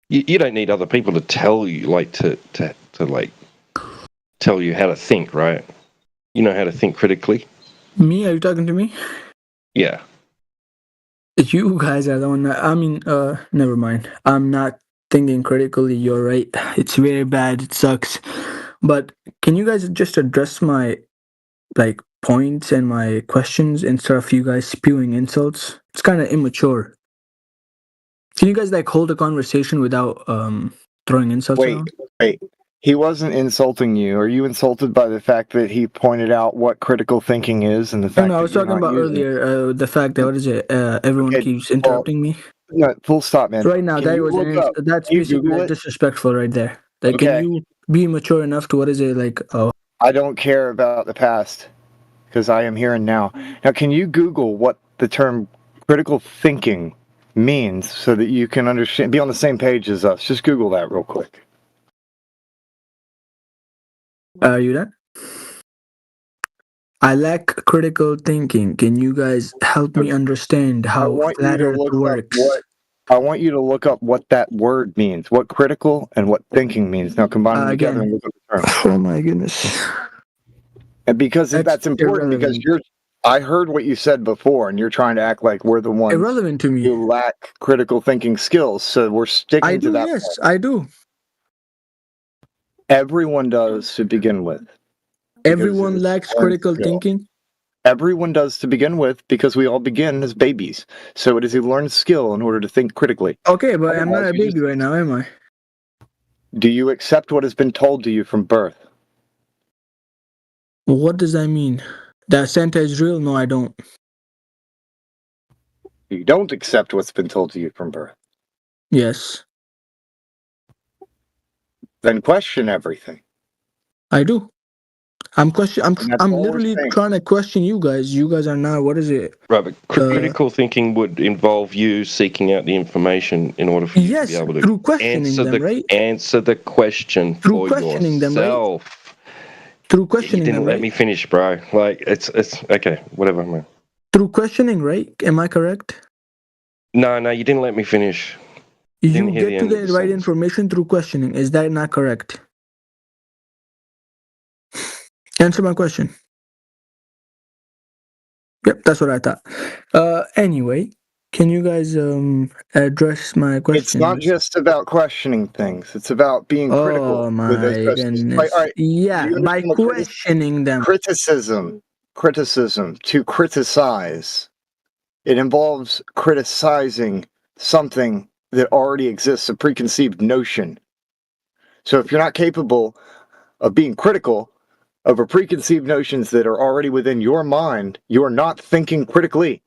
You don't need other people to tell you, to tell you how to think, right? You know how to think critically. Me? Are you talking to me? Yeah. You guys are the one that, never mind. I'm not thinking critically, you're right. It's very bad, it sucks. But can you guys just address my, points and my questions instead of you guys spewing insults? It's kind of immature. Can you guys, hold a conversation without, throwing insults around? Wait. He wasn't insulting you. Are you insulted by the fact that he pointed out what critical thinking is and the fact No, I was talking about earlier, the fact that, everyone keeps interrupting me. No, full stop, man. Right now, that's basically disrespectful right there. Can you be mature enough to, I don't care about the past, because I am here and now. Now, can you Google what the term critical thinking means so that you can understand, be on the same page as us? Just Google that real quick. Are you done? I lack critical thinking. Can you guys help me understand how flat Earth works? I want you to look up what that word means, what critical and what thinking means. Now combine them together and look up the term. Oh my goodness. And because that's important, because I heard what you said before, and you're trying to act like we're the ones irrelevant to me. You lack critical thinking skills, so we're sticking to that. Yes, I do. Everyone does to begin with. Everyone lacks critical thinking? Everyone does to begin with, because we all begin as babies. So it is a learned skill in order to think critically. Okay, but I'm not a baby right now, am I? Do you accept what has been told to you from birth? What does that mean? That Santa is real? No, I don't. You don't accept what's been told to you from birth? Yes. Then question everything. I do. I'm literally trying to question you guys. You guys are not. What is it? Right, but critical thinking would involve you seeking out the information in order for you to be able to through questioning them, right? Answer the question through for questioning yourself. Them, right? Through questioning you didn't them, let me finish, bro. It's okay. Whatever, man. Through questioning, right? Am I correct? No, you didn't let me finish. You get to the right information through questioning. Is that not correct? Answer my question. Yep, that's what I thought. Anyway, can you guys address my question? It's not just about questioning things. It's about being critical. Oh my goodness. Yeah, by questioning them. Criticism, to criticize. It involves criticizing something that already exists, a preconceived notion. So if you're not capable of being critical over preconceived notions that are already within your mind, you are not thinking critically.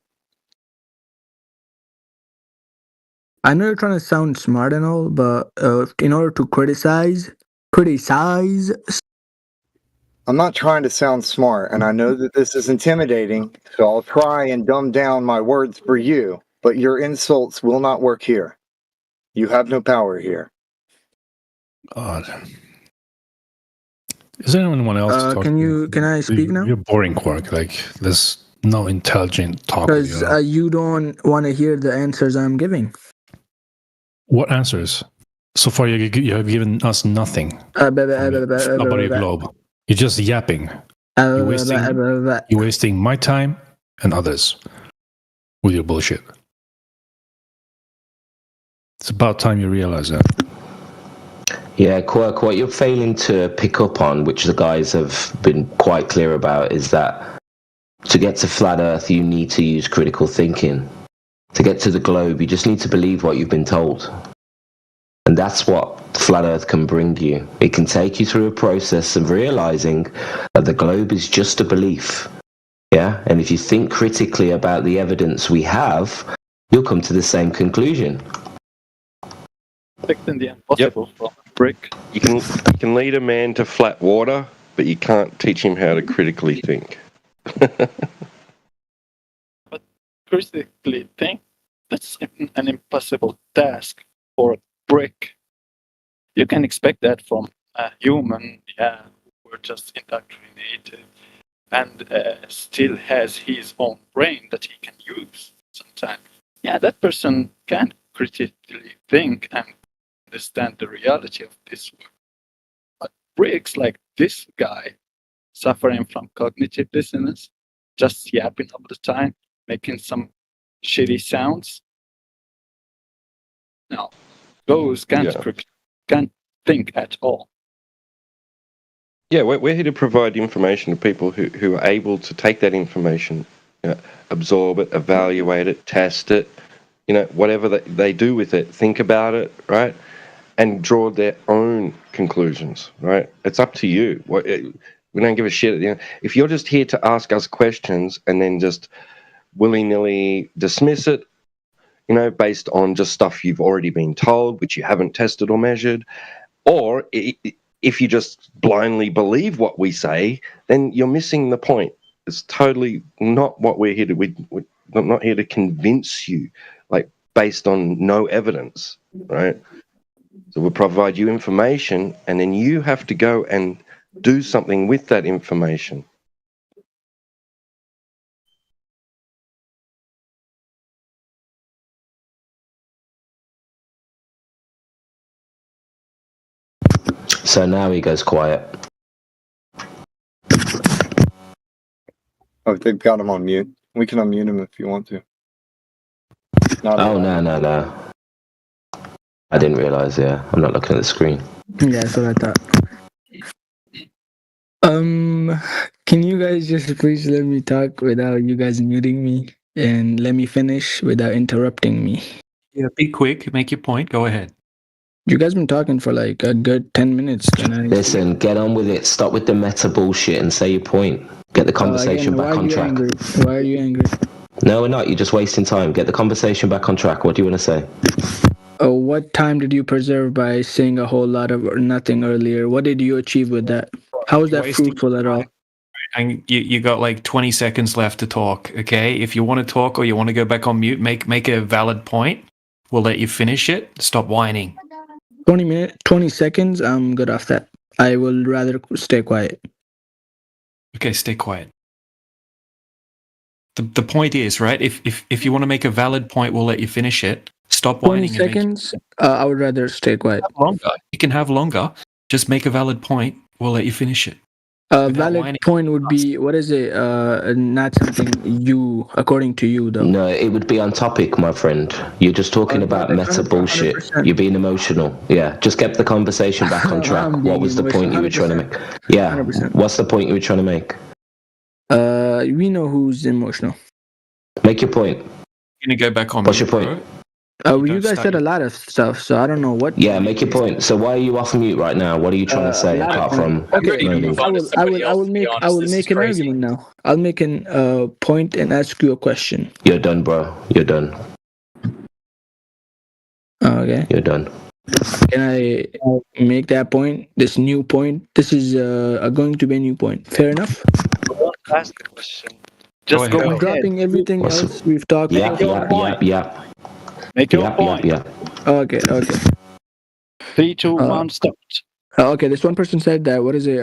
I know you're trying to sound smart and all, but in order to criticize. I'm not trying to sound smart, and I know that this is intimidating, so I'll try and dumb down my words for you, but your insults will not work here. You have no power here. God. Is there anyone else talking? Can I speak now? You're boring, Quark. There's no intelligent talk. Because you don't want to hear the answers I'm giving. What answers? So far, you have given us nothing. About your globe. You're just yapping. You're wasting my time and others with your bullshit. It's about time you realize that. Yeah, Quirk, what you're failing to pick up on, which the guys have been quite clear about, is that to get to flat Earth, you need to use critical thinking. To get to the globe, you just need to believe what you've been told. And that's what flat Earth can bring you. It can take you through a process of realizing that the globe is just a belief. Yeah, and if you think critically about the evidence we have, you'll come to the same conclusion. Expecting the impossible from a brick. You can lead a man to flat water, but you can't teach him how to critically think. But critically think, that's an impossible task for a brick. You can expect that from a human, who were just indoctrinated and still has his own brain that he can use sometimes. Yeah, that person can critically think and understand the reality of this world. But bricks like this guy, suffering from cognitive dissonance, just yapping all the time, making some shitty sounds. No, those can't think at all. Yeah, we're here to provide information to people who are able to take that information, absorb it, evaluate it, test it, whatever they do with it, think about it, right? And draw their own conclusions, right? It's up to you. We don't give a shit. If you're just here to ask us questions and then just willy-nilly dismiss it, based on just stuff you've already been told, which you haven't tested or measured, or if you just blindly believe what we say, then you're missing the point. It's totally not what we're here to. We're not here to convince you, based on no evidence, right? So we'll provide you information, and then you have to go and do something with that information. So now he goes quiet. Oh, they've got him on mute. We can unmute him if you want to. No. I didn't realize, I'm not looking at the screen. Yeah, that's what I thought. Can you guys just please let me talk without you guys muting me, and let me finish without interrupting me? Yeah, be quick, make your point, go ahead. You guys been talking for like a good 10 minutes. Listen, get on with it. Stop with the meta bullshit and say your point. Get the conversation back on track. Why are you angry? No, we're not. You're just wasting time. Get the conversation back on track. What do you want to say? What time did you preserve by saying a whole lot of nothing earlier? What did you achieve with that? How is that fruitful at all? And you got like 20 seconds left to talk, okay? If you want to talk or you want to go back on mute, make a valid point. We'll let you finish it. Stop whining. 20 seconds, I'm good off that. I will rather stay quiet. Okay, stay quiet. The point is, right, if you want to make a valid point, we'll let you finish it. Stop whining. 20 seconds, I would rather stay quiet. Longer. You can have longer. Just make a valid point. We'll let you finish it. A valid point would be, what is it? Not something according to you, though. No, it would be on topic, my friend. You're just talking about meta bullshit. 100%. You're being emotional. Yeah, just get the conversation back on track. What was the point you were trying to make? Yeah, 100%. What's the point you were trying to make? We know who's emotional. Make your point. You're going to go back on. What's your point? You guys said a lot of stuff, so I don't know what. Yeah, make your point. So why are you off mute right now? What are you trying to say apart from? Okay, I will make an argument now. I'll make a point and ask you a question. You're done, bro. You're done. Okay. You're done. Can I make that point? This new point. This is going to be a new point. Fair enough. Ask the question. Just go ahead. Dropping everything else we've talked about. Yeah. Make your point. Okay. 3, 2, 1, stop. Okay, this one person said that, what is it?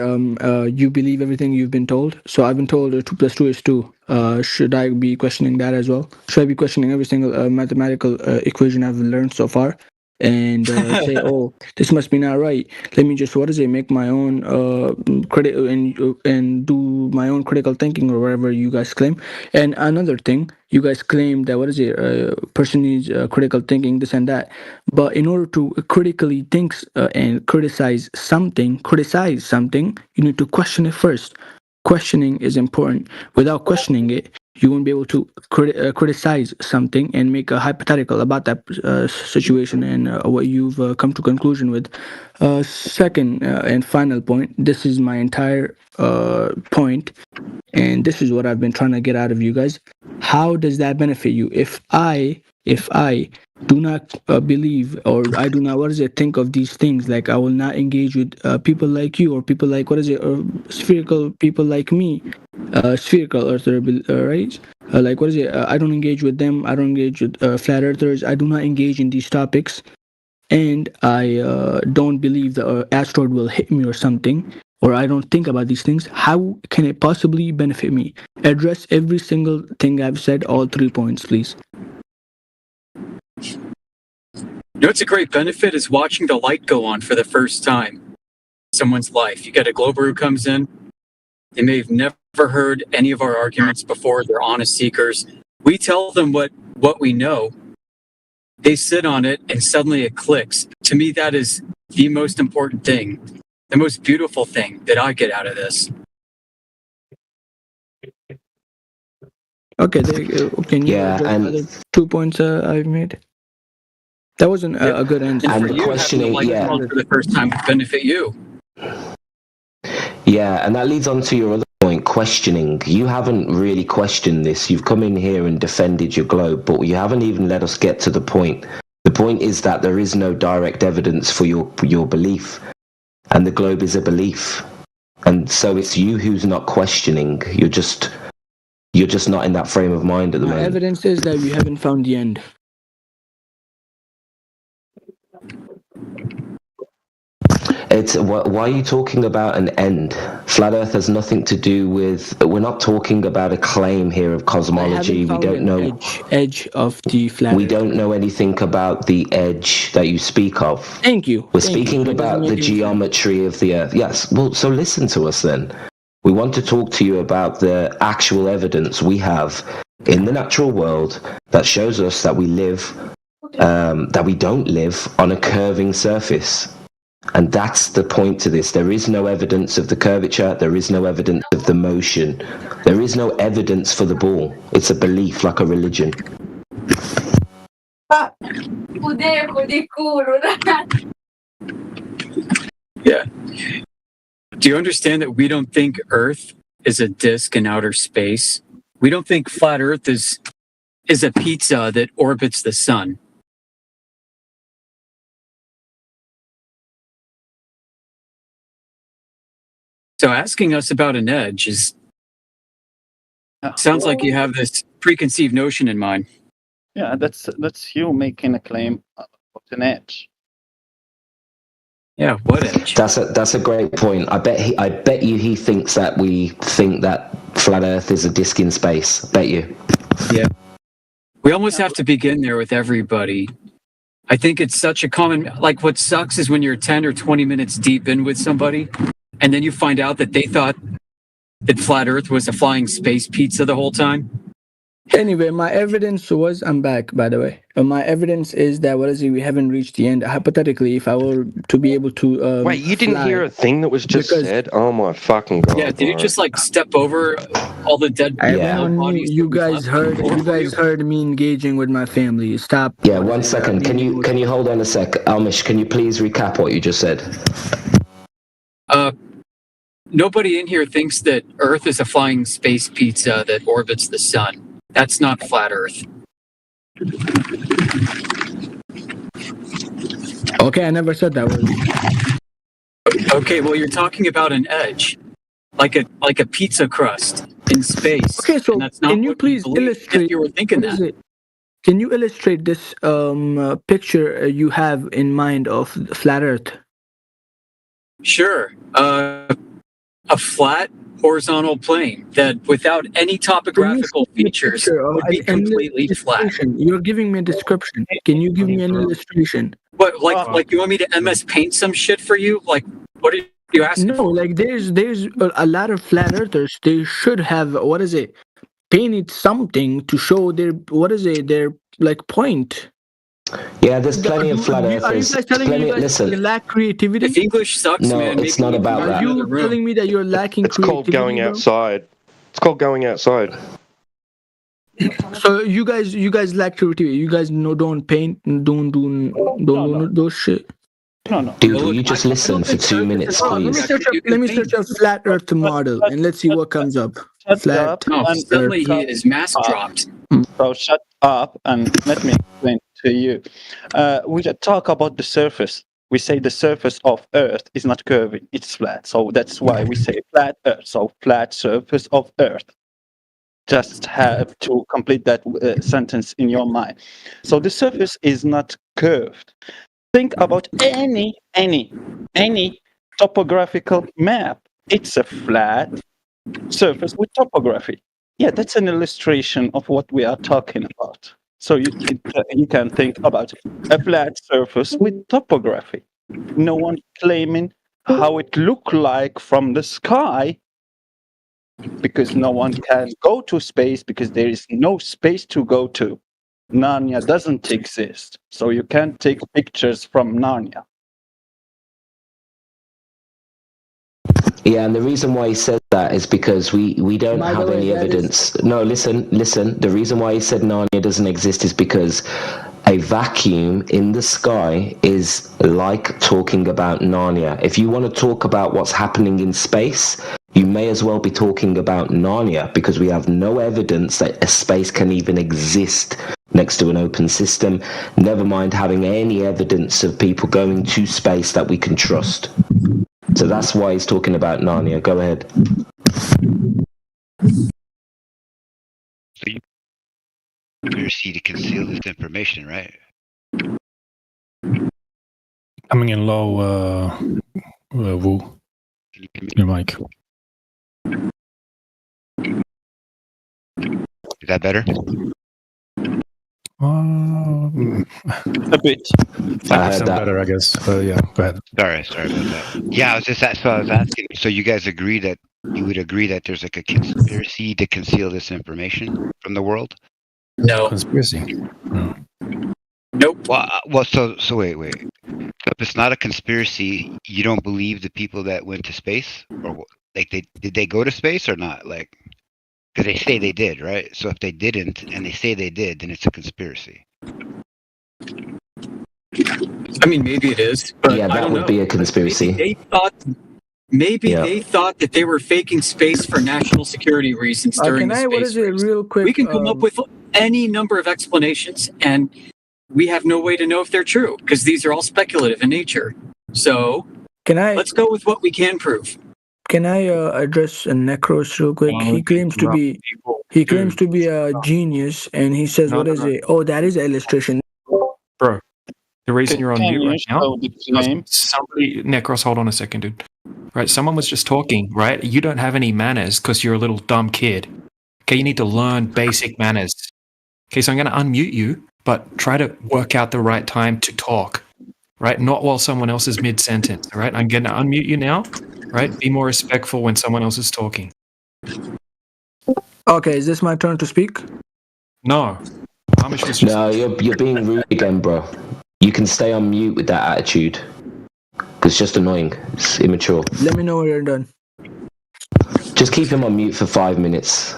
You believe everything you've been told. So I've been told 2 + 2 is 2. Should I be questioning that as well? Should I be questioning every single mathematical equation I've learned so far? And say, oh, this must be not right. Let me just, make my own critical and do my own critical thinking or whatever you guys claim. And another thing, you guys claim that person needs critical thinking, this and that. But in order to critically think and criticize something, you need to question it first. Questioning is important. Without questioning it, you won't be able to criticize something and make a hypothetical about that situation and what you've come to conclusion with. Second and final point, this is my entire point. and this is what I've been trying to get out of you guys. How does that benefit you? If I do not believe, or I do not, think of these things, like I will not engage with people like you, or people like, spherical people like me, spherical earther, right? Like, I don't engage with them. I don't engage with flat earthers. I do not engage in these topics. And I don't believe the asteroid will hit me or something, or I don't think about these things. How can it possibly benefit me? Address every single thing I've said, all 3 points, please. You know what's a great benefit is watching the light go on for the first time in someone's life. You get a Glober who comes in. They may have never heard any of our arguments before. They're honest seekers. We tell them what we know. They sit on it and suddenly it clicks. To me, that is the most important thing, the most beautiful thing that I get out of this. Okay, can you address the other 2 points I've made? That wasn't a good answer. And for you, having the light go on for the first time would benefit you. Yeah, and that leads on to your other point, questioning. You haven't really questioned this. You've come in here and defended your globe, but you haven't even let us get to the point. The point is that there is no direct evidence for your belief, and the globe is a belief. And so it's you who's not questioning. You're just not in that frame of mind at the moment. Evidence is that we haven't found the end. Why are you talking about an end? Flat Earth has nothing to do with. We're not talking about a claim here of cosmology. We don't know edge of the flat. We don't know anything about the edge that you speak of. Thank you. We're speaking about the geometry of the Earth. Yes. Well, so listen to us then. We want to talk to you about the actual evidence we have in the natural world that shows us that we don't live on a curving surface. And that's the point to this. There is no evidence of the curvature. There is no evidence of the motion. There is no evidence for the ball. It's a belief, like a religion. Yeah. Do you understand that we don't think Earth is a disk in outer space? We don't think flat Earth is a pizza that orbits the sun. So asking us about an edge sounds like you have this preconceived notion in mind. Yeah, that's you making a claim about an edge. Yeah, what edge? That's a great point. I bet you he thinks that we think that flat Earth is a disk in space. Bet you. Yeah. We almost have to begin there with everybody. I think it's such a common, like what sucks is when you're 10 or 20 minutes deep in with somebody, and then you find out that they thought that flat Earth was a flying space pizza the whole time. Anyway, my evidence was, I'm back, by the way. My evidence is that, we haven't reached the end. Hypothetically, if I were to be able to wait, you didn't hear a thing that was just said? Oh my fucking god. Yeah, did you just step over all the dead bodies? You guys heard me engaging with my family. Stop. Yeah, 1 second. Can you hold on a sec? Almish, can you please recap what you just said? Nobody in here thinks that Earth is a flying space pizza that orbits the sun. That's not flat Earth. Okay, I never said that word. Okay, well, you're talking about an edge, like a pizza crust in space. Okay, so that's not can you please illustrate? You were thinking that. Can you illustrate this picture you have in mind of flat Earth? Sure. A flat horizontal plane that without any topographical features would be completely flat. You're giving me a description. Can you give me an illustration? What, like you want me to MS Paint some shit for you? Like, what are you asking? No, like there's a lot of flat earthers. They should have painted something to show their point. Yeah, there's plenty of flat earthers. Are you guys telling me you lack creativity? If English sucks, no, man. It's not about that. Are you telling me that you're lacking creativity? It's called going outside. It's called going outside. So you guys lack creativity. You guys don't paint, don't do those shit. No. Dude, will you just listen for 2 minutes, please? Let me search a flat Earth model and let's see what comes up. shut flat. up. Oh, And suddenly his mask dropped. So shut up and let me explain to you. We just talk about the surface. We say the surface of Earth is not curving, it's flat. So that's why we say flat Earth. So flat surface of Earth. Just have to complete that sentence in your mind. So the surface is not curved. Think about any topographical map. It's a flat surface with topography. Yeah, that's an illustration of what we are talking about. So you can think about a flat surface with topography. No one claiming how it look like from the sky, because no one can go to space because there is no space to go to. Narnia doesn't exist, so you can't take pictures from Narnia. Yeah, and the reason why he said that is because we don't By the have way, any that evidence. No, listen. The reason why he said Narnia doesn't exist is because a vacuum in the sky is like talking about Narnia. If you want to talk about what's happening in space, you may as well be talking about Narnia, because we have no evidence that a space can even exist next to an open system, never mind having any evidence of people going to space that we can trust. So that's why he's talking about Narnia. Go ahead. Conspiracy to conceal this information, right? Coming in low, Wu. Your mic. Is that better? A bit. 5% better, I guess. Yeah, go ahead. Sorry about that. Yeah, I was asking. So you guys agree that you would agree that there's like a conspiracy to conceal this information from the world? No. Conspiracy. No. Nope. Well, so wait. So if it's not a conspiracy, you don't believe the people that went to space, or like did they go to space or not? Like, because they say they did, right? So if they didn't, and they say they did, then it's a conspiracy. I mean, maybe it is. But Yeah, I that don't would know. be a conspiracy. Maybe they thought that they were faking space for national security reasons during the space race. Real quick? We can come up with any number of explanations, and we have no way to know if they're true, because these are all speculative in nature. So let's go with what we can prove. Can I address Necros real quick? He claims to be a genius, and he says, "What is it? Oh, that is an illustration." Bro, the reason you're on Can mute you right now, show the claim? somebody, Necros, hold on a second, dude. Right, someone was just talking, right? You don't have any manners because you're a little dumb kid. Okay, you need to learn basic manners. Okay, so I'm going to unmute you, but try to work out the right time to talk, right? Not while someone else is mid-sentence, all right? I'm going to unmute you now, right? Be more respectful when someone else is talking. Okay, is this my turn to speak? No. Amish was just... No, you're being rude again, bro. You can stay on mute with that attitude. It's just annoying. It's immature. Let me know when you're done. Just keep him on mute for 5 minutes.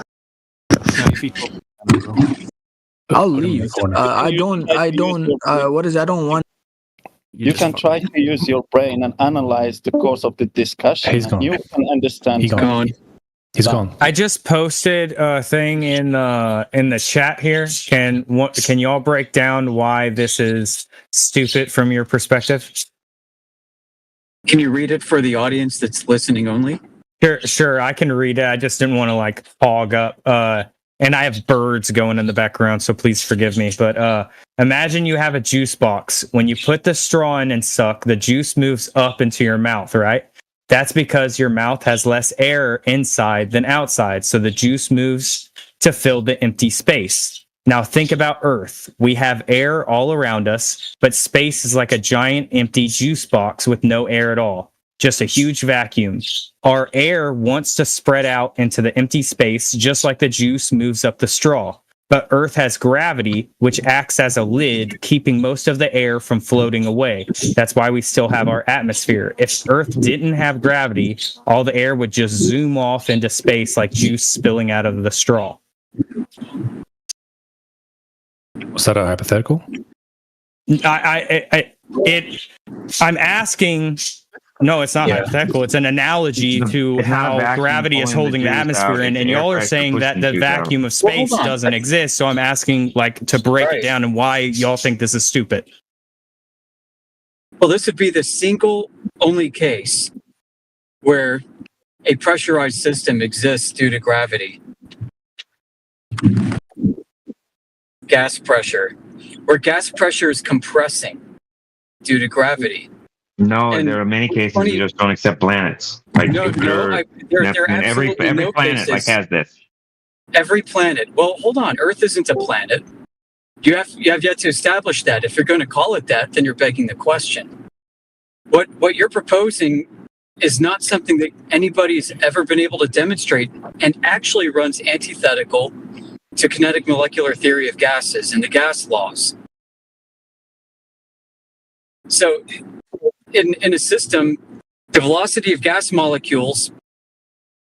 I'll leave. I don't. I don't want. You can try to use your brain and analyze the course of the discussion. He's gone. You can understand. He's gone. He's gone. I just posted a thing in the chat here. Can y'all break down why this is stupid from your perspective? Can you read it for the audience that's listening only? Sure, I can read it. I just didn't want to fog up. And I have birds going in the background, so please forgive me. But imagine you have a juice box. When you put the straw in and suck, the juice moves up into your mouth, right? That's because your mouth has less air inside than outside, so the juice moves to fill the empty space. Now think about Earth. We have air all around us, but space is like a giant empty juice box with no air at all. Just a huge vacuum. Our air wants to spread out into the empty space, just like the juice moves up the straw. But Earth has gravity, which acts as a lid, keeping most of the air from floating away. That's why we still have our atmosphere. If Earth didn't have gravity, all the air would just zoom off into space like juice spilling out of the straw. Was that a hypothetical? I'm asking No, it's not Yeah. hypothetical. It's an analogy to it's not a how vacuum gravity is pulling the holding the juice atmosphere out, in, it's and air y'all are pressure saying that pushing the the juice out. vacuum of Well, hold space on. doesn't exist. So I'm asking, like, to break Right. it down and why y'all think this is stupid. Well, this would be the single only case where a pressurized system exists due to gravity. Gas pressure, where gas pressure is compressing due to gravity. No, And there are many cases funny- you just don't accept planets. Like No, Jupiter, there are Neptune, every absolutely no planet like cases. has this. Every planet. Well, hold on. Earth isn't a planet. You have yet to establish that. If you're going to call it that, then you're begging the question. What you're proposing is not something that anybody's ever been able to demonstrate, and actually runs antithetical to kinetic molecular theory of gases and the gas laws. So, in a system, the velocity of gas molecules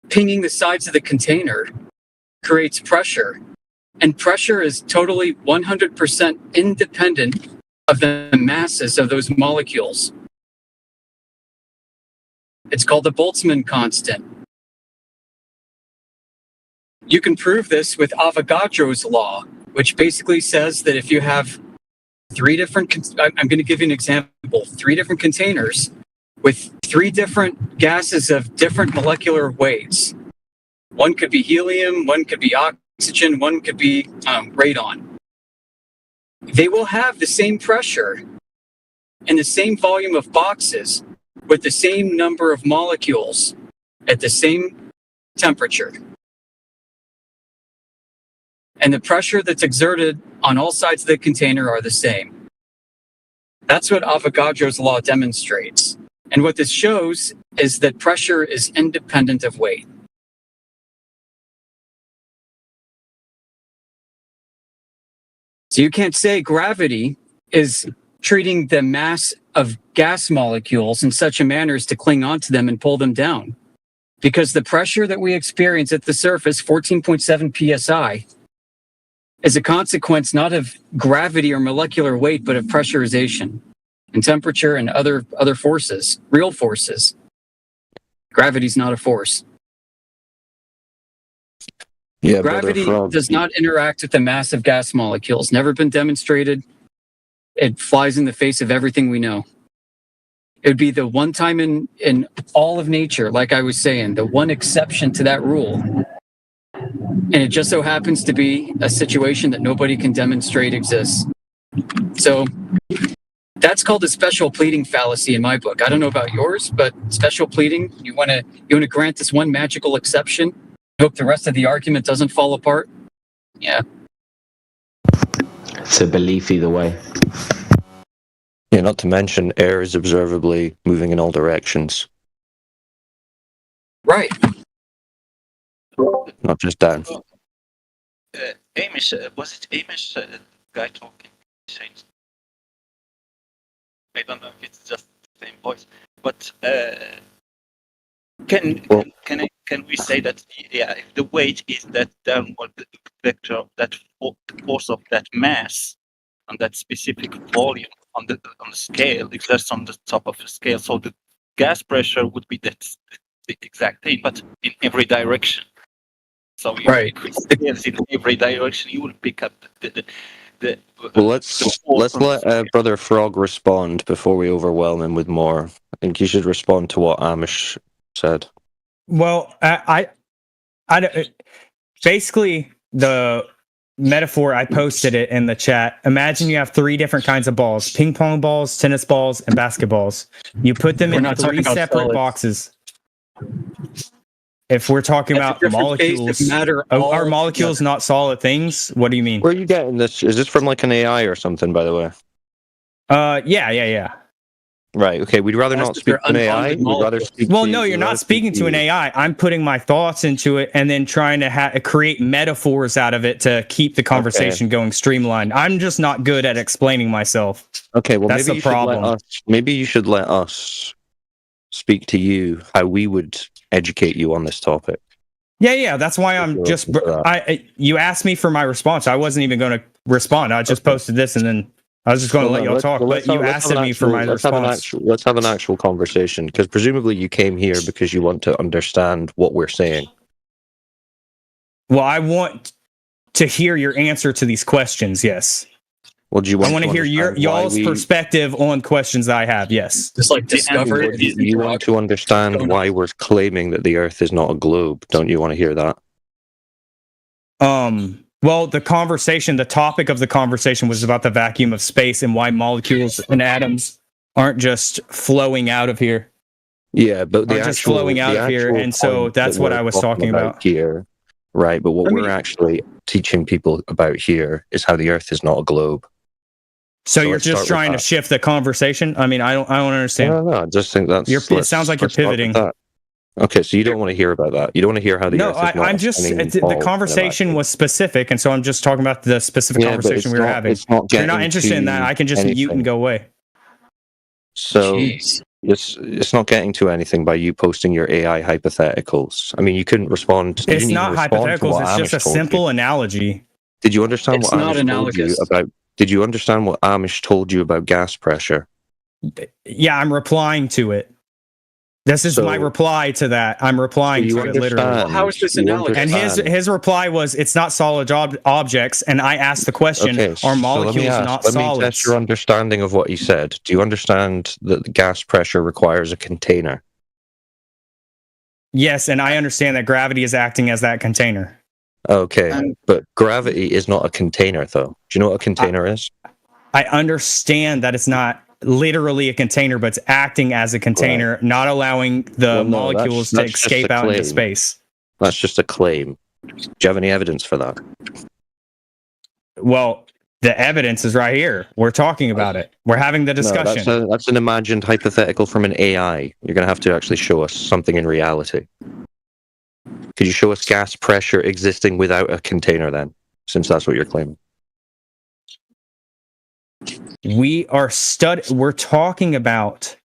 pinging the sides of the container creates pressure, and pressure is totally 100% independent of the masses of those molecules. It's called the Boltzmann constant. You can prove this with Avogadro's law, which basically says that if you have I'm going to give you an example, 3 different containers with 3 different gases of different molecular weights. One could be helium, one could be oxygen, one could be radon. They will have the same pressure and the same volume of boxes with the same number of molecules at the same temperature. And the pressure that's exerted on all sides of the container are the same. That's what Avogadro's law demonstrates. And what this shows is that pressure is independent of weight. So you can't say gravity is treating the mass of gas molecules in such a manner as to cling onto them and pull them down. Because the pressure that we experience at the surface, 14.7 psi, is a consequence not of gravity or molecular weight, but of pressurization and temperature and other forces, real forces. Gravity's not a force. Yeah, Gravity does not interact with the mass of gas molecules. Never been demonstrated. It flies in the face of everything we know. It would be the one time in all of nature, like I was saying, the one exception to that rule. And it just so happens to be a situation that nobody can demonstrate exists. So that's called a special pleading fallacy in my book. I don't know about yours, but special pleading, you want to grant this one magical exception, hope the rest of the argument doesn't fall apart? Yeah. It's a belief either way. Yeah, not to mention air is observably moving in all directions, Right. not just down. Amish, was it Amish, guy talking? I don't know if it's just the same voice, but can we say that if the weight is that downward vector of that force of that mass on that specific volume on the scale exists on the top of the scale, so the gas pressure would be the exact thing, but in every direction. So you increase scales in every direction, you will pick up the Well, let's let Brother Frog respond before we overwhelm him with more. I think you should respond to what Amish said. Well, I basically the metaphor, I posted it in the chat. Imagine you have 3 different kinds of balls: ping pong balls, tennis balls, and basketballs. You put them in 3 separate boxes. If we're talking about molecules, are molecules not solid things? What do you mean? Where are you getting this? Is this from like an AI or something, by the way? Yeah. Right. Okay. We'd rather not speak to an AI. We'd rather speak. Well, no, you're not speaking to an AI. I'm putting my thoughts into it and then trying to create metaphors out of it to keep the conversation going streamlined. I'm just not good at explaining myself. Okay. Well, that's maybe the problem. Maybe you should let us speak to you how we would educate you on this topic. Yeah. That's why I'm just. You asked me for my response. I wasn't even going to respond. I just posted this and then I was just going to let y'all talk, but you asked me for my response. Let's have an actual conversation, because presumably you came here because you want to understand what we're saying. Well, I want to hear your answer to these questions, yes. Well, do you want I want to hear y'all's perspective on questions that I have, yes. Just like discover it. You want to understand why we're claiming that the Earth is not a globe, don't you want to hear that? Well, the topic of the conversation was about the vacuum of space and why molecules and atoms aren't just flowing out of here. Yeah, but they're just flowing out of here, and so that's what I was talking about here, right? But what we're actually teaching people about here is how the Earth is not a globe. So you're just trying to shift the conversation? I mean, I don't understand. No, I just think that's. It sounds like you're pivoting. Okay, so you don't want to hear about that. You don't want to hear how the Earth is not. I'm just. The conversation was specific, and so I'm just talking about the specific conversation we were having. If you're not interested in that, I can just mute and go away. So it's not getting to anything by you posting your AI hypotheticals. I mean, you couldn't respond. It's not hypotheticals. It's just a simple analogy. Did you understand what Amish told you about? Did you understand what Amish told you about gas pressure? Yeah, I'm replying to it. This is my reply to that. I'm replying to it literally. Well, how is this analogous? And his reply was, "It's not solid objects." And I asked the question, "Are molecules not solids?" Let me test your understanding of what he said. Do you understand that the gas pressure requires a container? Yes, and I understand that gravity is acting as that container. Okay, but gravity is not a container, though. Do you know what a container is? I understand that it's not literally a container, but it's acting as a container, not allowing the molecules to escape out into space. That's just a claim. Do you have any evidence for that? Well, the evidence is right here. We're talking about it. We're having the discussion. No, that's an imagined hypothetical from an AI. You're going to have to actually show us something in reality. Could you show us gas pressure existing without a container then, since that's what you're claiming? We're talking about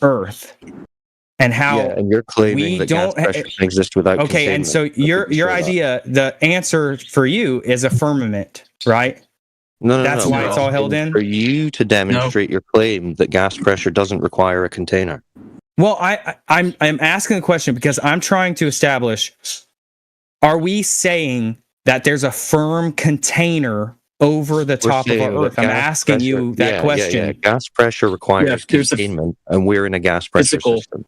Earth and how and you're claiming that gas pressure can exist without containment. And so your idea, the answer for you is a firmament, right? No, that's why it's all held in? For you to demonstrate your claim that gas pressure doesn't require a container. Well, I'm asking the question because I'm trying to establish, are we saying that there's a firm container over the top of our Earth? I'm asking you that question. Yeah. Gas pressure requires containment, and we're in a gas pressure system.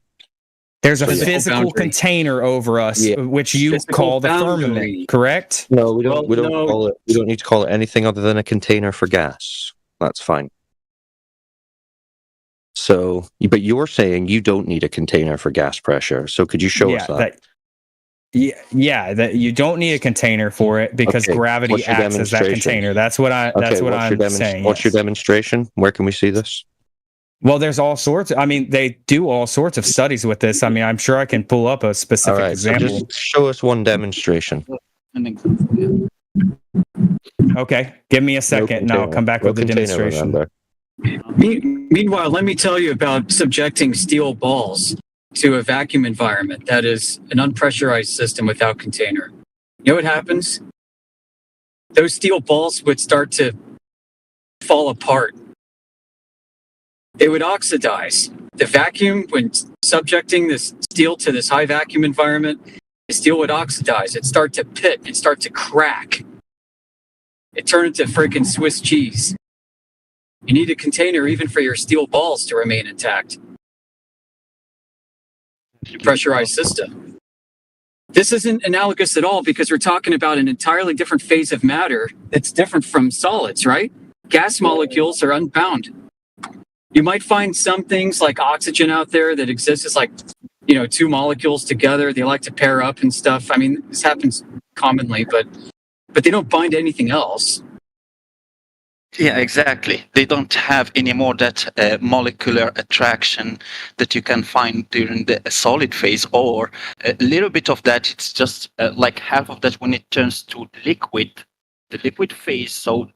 There's a physical container over us, which you call the firmament, correct? No, we don't. We don't call it. We don't need to call it anything other than a container for gas. That's fine. So, but you're saying you don't need a container for gas pressure. So, could you show us that? That you don't need a container for it because gravity acts as that container. That's what I'm saying. What's your demonstration? Where can we see this? Well, there's all sorts. I mean, they do all sorts of studies with this. I mean, I'm sure I can pull up a specific example. So just show us one demonstration. Okay, give me a second, and I'll come back with the demonstration. Meanwhile, let me tell you about subjecting steel balls to a vacuum environment that is an unpressurized system without container. You know what happens? Those steel balls would start to fall apart. They would oxidize. The vacuum, when subjecting this steel to this high vacuum environment, the steel would oxidize. It'd start to pit. It'd start to crack. It turned into freaking Swiss cheese. You need a container even for your steel balls to remain intact. Pressurized system. This isn't analogous at all because we're talking about an entirely different phase of matter that's different from solids, right? Gas molecules are unbound. You might find some things like oxygen out there that exist as like, two molecules together. They like to pair up and stuff. I mean, this happens commonly, but they don't bind anything else. Yeah, exactly. They don't have any more that molecular attraction that you can find during the solid phase, or a little bit of that. It's just like half of that when it turns to liquid, the liquid phase. So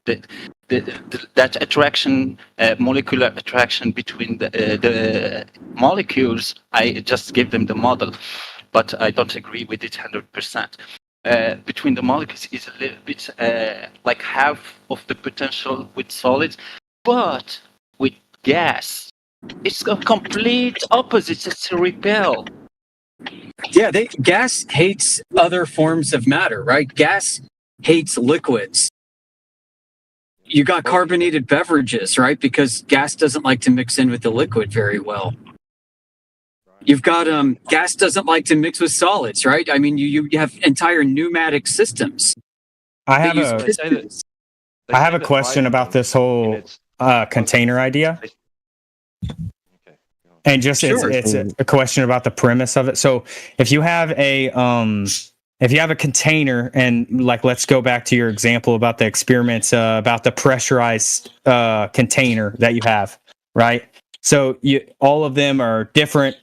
that attraction, molecular attraction between the molecules, I just gave them the model, but I don't agree with it 100%. Between the molecules is a little bit like half of the potential with solids. But with gas, it's a complete opposite. It's a repel. Yeah, gas hates other forms of matter, right? Gas hates liquids. You got carbonated beverages, right? Because gas doesn't like to mix in with the liquid very well. You've got gas doesn't like to mix with solids, right? I mean, you have entire pneumatic systems. I have a question about this whole container idea. And just Sure. it's a question about the premise of it. So if you have a container, and like let's go back to your example about the experiments about the pressurized container that you have, right? So all of them are different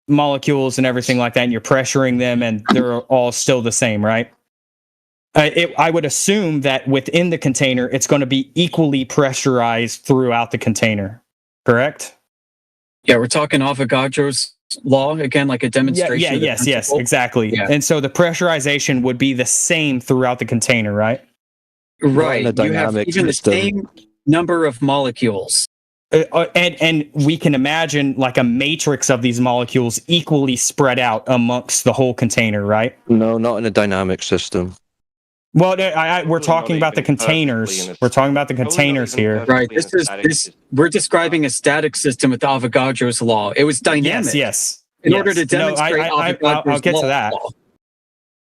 molecules and everything like that, and you're pressuring them, and they're all still the same, right? I would assume that within the container, it's going to be equally pressurized throughout the container, correct? Yeah, we're talking Avogadro's law again, like a demonstration. Yes, exactly. Yeah. And so the pressurization would be the same throughout the container, right? Right. Not in a You have dynamic even the system. same number of molecules. And we can imagine like a matrix of these molecules equally spread out amongst the whole container, right? No, not in a dynamic system. Well, we're talking about the containers. We're talking about the containers here. Right. We're describing a static system with Avogadro's law. It was dynamic. Yes. In order to demonstrate Avogadro's I'll get law. to that.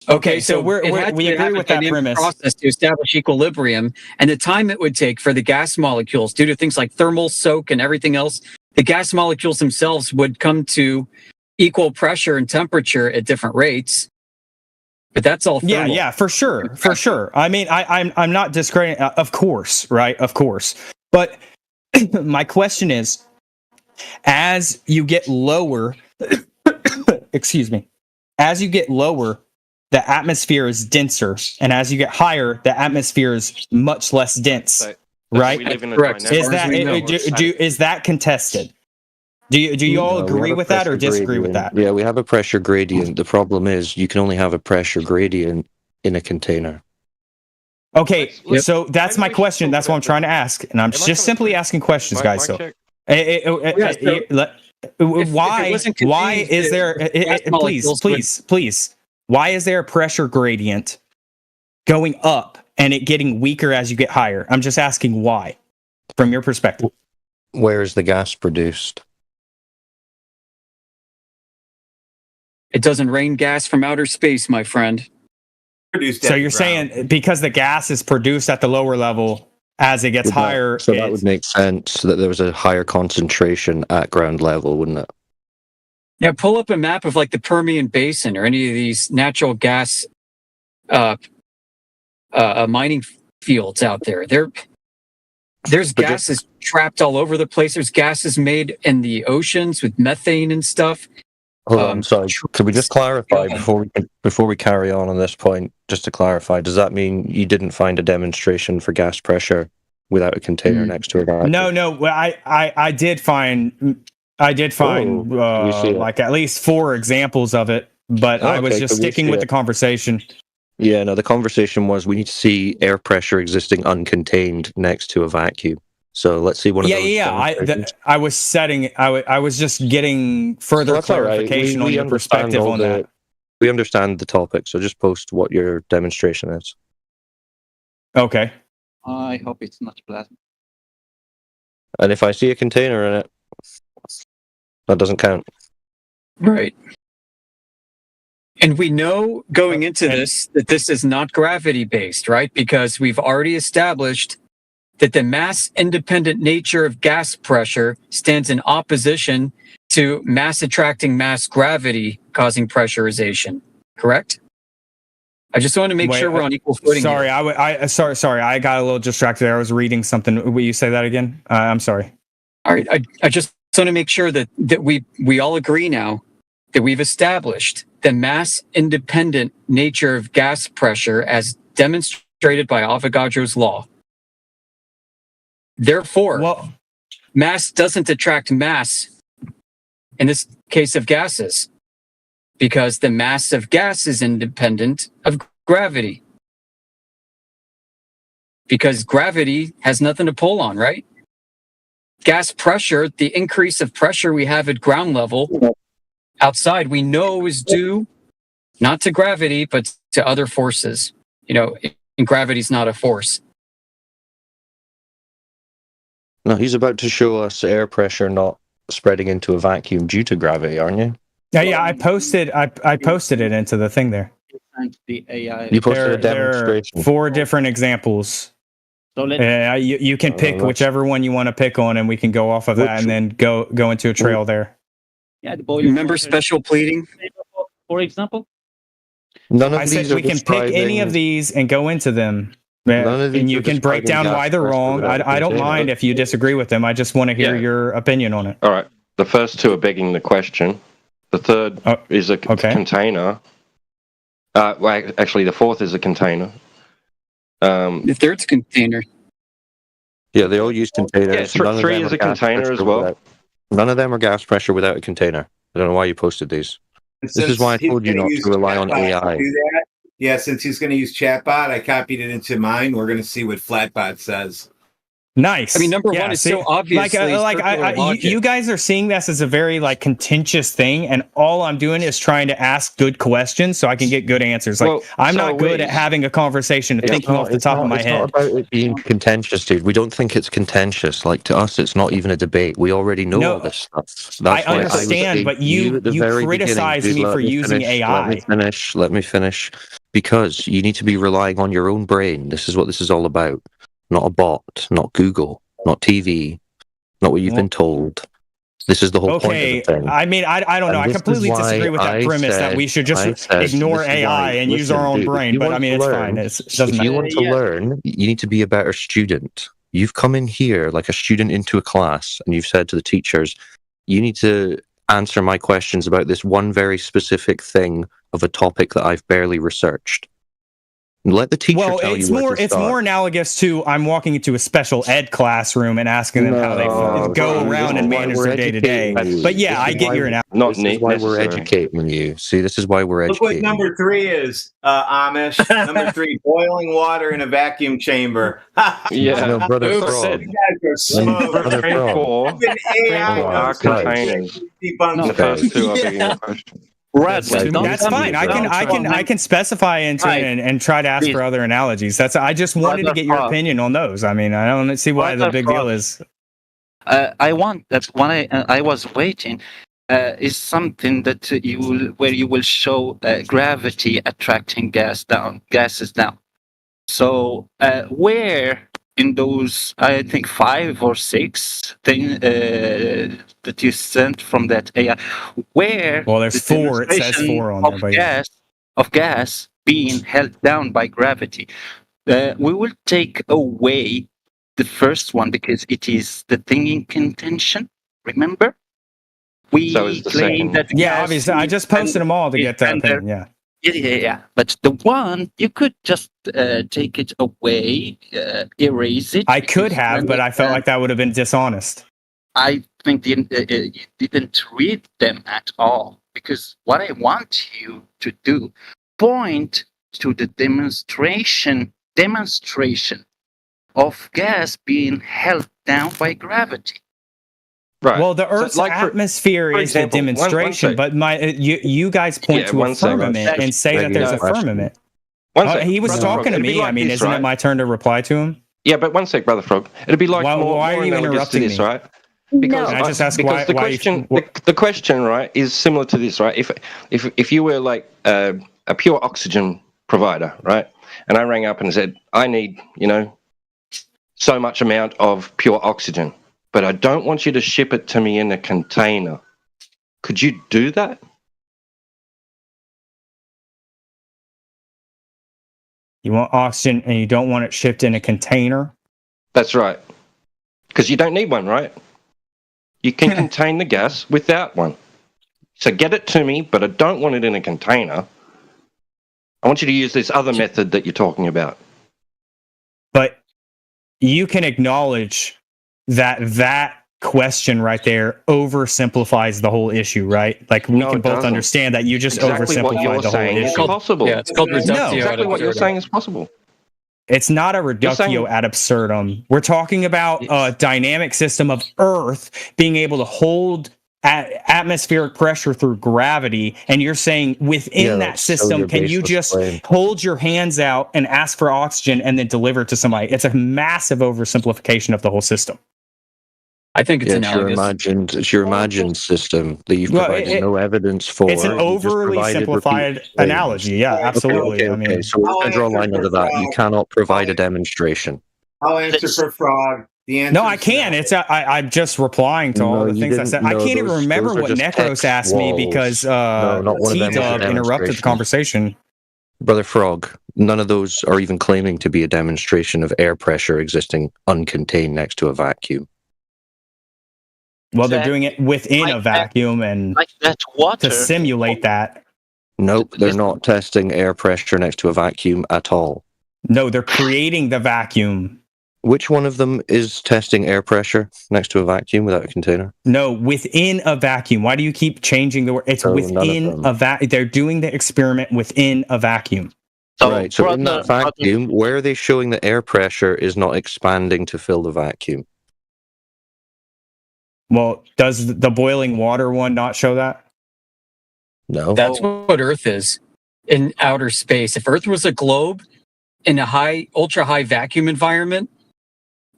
Okay, so we agree with that premise. Process to establish equilibrium, and the time it would take for the gas molecules, due to things like thermal soak and everything else, the gas molecules themselves would come to equal pressure and temperature at different rates. But that's all thermal. Yeah, for sure. I mean, I'm not discrediting, of course, right? Of course. But my question is, as you get lower, excuse me, as you get lower, the atmosphere is denser, and as you get higher, the atmosphere is much less dense, right? Correct. Is that contested? Do you all agree with that or disagree with that? Yeah, we have a pressure gradient. The problem is you can only have a pressure gradient in a container. Okay, so that's my question. That's what I'm trying to ask, and I'm just simply asking questions, guys. So, why is there? Please. Why is there a pressure gradient going up and it getting weaker as you get higher? I'm just asking why, from your perspective. Where is the gas produced? It doesn't rain gas from outer space, my friend. So you're saying because the gas is produced at the lower level, as it gets higher... So that would make sense that there was a higher concentration at ground level, wouldn't it? Yeah, pull up a map of like the Permian Basin or any of these natural gas mining fields out there. There's gases trapped all over the place. There's gases made in the oceans with methane and stuff. Hold on, sorry. Could we just clarify before we carry on this point? Just to clarify, does that mean you didn't find a demonstration for gas pressure without a container next to it? No. Well, I did find like at least 4 examples of it, but I was just sticking with the conversation. Yeah, no, the conversation was we need to see air pressure existing uncontained next to a vacuum. So let's see one of those. I was just getting further clarification on your perspective on that. We understand the topic, so just post what your demonstration is. Okay. I hope it's not plasma. And if I see a container in it, that doesn't count. Right. And we know going into this that this is not gravity based, right? Because we've already established that the mass independent nature of gas pressure stands in opposition to mass attracting mass gravity causing pressurization. Correct? I just want to make sure we're on equal footing. Sorry, sorry. I got a little distracted there. I was reading something. Will you say that again? I'm sorry. All right. I just want to make sure that we all agree now that we've established the mass independent nature of gas pressure as demonstrated by Avogadro's law. Therefore, mass doesn't attract mass in this case of gases because the mass of gas is independent of gravity. Because gravity has nothing to pull on, right? gas pressure, the increase of pressure we have at ground level outside, we know is due not to gravity, but to other forces. You know, and gravity's not a force. No, he's about to show us air pressure not spreading into a vacuum due to gravity, aren't you? Yeah, I posted it into the thing there. The AI. You posted a There are demonstration. 4 different examples. So let's, You can pick whichever one you want to pick on, and we can go off of that, and then go into a trail there. yeah, the boiling Remember water, special pleading? for example. None of I these said are we can pick any of these and go into them. None of these And you are can break describing down gas why they're pressure wrong. without I don't container. mind if you disagree with them. I just want to hear your opinion on it. All right. The first 2 are begging the question. The third is a container. Well, actually, the 4th is a container. The third's container. Yeah, they all use containers. Yeah, None of 3 them is are a gas container pressure as well. none of them are gas pressure without a container. I don't know why you posted these. This is why I told you not to rely on AI. Yeah, since he's going to use chatbot, I copied it into mine. We're going to see what Flatbot says. Nice. I mean, number one is so obviously you guys are seeing this as a very contentious thing, and all I'm doing is trying to ask good questions so I can get good answers. I'm not good at having a conversation and thinking off the top of my head. It's not about it being contentious, dude. We don't think it's contentious. Like, to us, it's not even a debate. We already know all this stuff. I understand, but you criticize me for using AI. Let me finish. Because you need to be relying on your own brain. This is what this is all about. Not a bot, not Google, not TV, not what you've been told. This is the whole point of the thing. I mean, I don't know. I completely disagree with that premise that we should just ignore AI and use our own brain. But I mean, it's fine. It doesn't matter. If you want to learn, you need to be a better student. You've come in here like a student into a class, and you've said to the teachers, you need to answer my questions about this one very specific thing of a topic that I've barely researched. Let the teacher tell you where to start. It's more analogous to I'm walking into a special ed classroom and asking them how they go around and manage their day to day. But yeah, I get your analogy. This is why we're educating you. See, this is why we're Look what educating. number 3 is, Amish. Number 3, boiling water in a vacuum chamber. Yeah, no, brother You Frog. guys are smooth. Brother Frog. Even AI are knows containers. The first 2 are begging the question. That's fine. I can specify into it and try to ask for other analogies. I just wanted to get your opinion on those. I mean, I don't see why the big deal is. I want that when I was waiting is something that where you will show gravity attracting gases down. So where in those, I think 5 or 6 things that you sent from that AI, where there's 4. It says 4 on there, but of gas being held down by gravity. We will take away the first one because it is the thing in contention. Remember, we claim that. Yeah, obviously, I just posted them all to get that thing. Yeah. Yeah. But the one you could just take it away, erase it. I could have, but I felt like that would have been dishonest. I think you didn't read them at all, because what I want you to do, point to the demonstration of gas being held down by gravity. Right. Well, the Earth's atmosphere is the demonstration, but you guys point to a firmament and say that there's a firmament. He was talking to me. I mean, isn't it my turn to reply to him? Yeah, but one sec, Brother Frog. It'd be like why are you interrupting this, me? right? Because Can I just ask why the question, right, is similar to this, right? If you were like a pure oxygen provider, right, and I rang up and said I need so much amount of pure oxygen, but I don't want you to ship it to me in a container. Could you do that? You want oxygen and you don't want it shipped in a container? That's right. Because you don't need one, right? You can contain the gas without one. So get it to me, but I don't want it in a container. I want you to use this other method that you're talking about. But you can acknowledge that question right there oversimplifies the whole issue, right? Like we can both understand that you just oversimplified the whole issue. It's possible. Yeah, it's called reductio. No, exactly what you're saying is possible. It's not a You're saying- reductio ad absurdum. We're talking about a dynamic system of Earth being able to hold atmospheric pressure through gravity, and you're saying within Yeah, that that's so system, your can you baseless just claim. hold your hands out and ask for oxygen and then deliver it to somebody? It's a massive oversimplification of the whole system. I think it's analogous. It's your imagined system that you've Well, provided no evidence for. It's an You just overly provided simplified repeated claims. analogy. Yeah, absolutely. Okay. I mean, So we're going to draw a line under that. You cannot provide a demonstration. I'll answer for Frog. The answer no, I can't. It's I'm just replying to all No, the you things I didn't- said. I no, can't even those- remember those are what just Necros text asked me walls. because No, not one of them was a T-Dub interrupted the demonstration. conversation. Brother Frog, none of those are even claiming to be a demonstration of air pressure existing uncontained next to a vacuum. Well, they're doing it within a vacuum and like that water to simulate that. Nope, they're not testing air pressure next to a vacuum at all. No, they're creating the vacuum. Which one of them is testing air pressure next to a vacuum without a container? No, within a vacuum. Why do you keep changing the word? It's So none of within them. a vacuum. They're doing the experiment within a vacuum. Right, so in that vacuum, where are they showing that air pressure is not expanding to fill the vacuum? Well, does the boiling water one not show that? No. That's what Earth is in outer space. If Earth was a globe in a ultra high vacuum environment,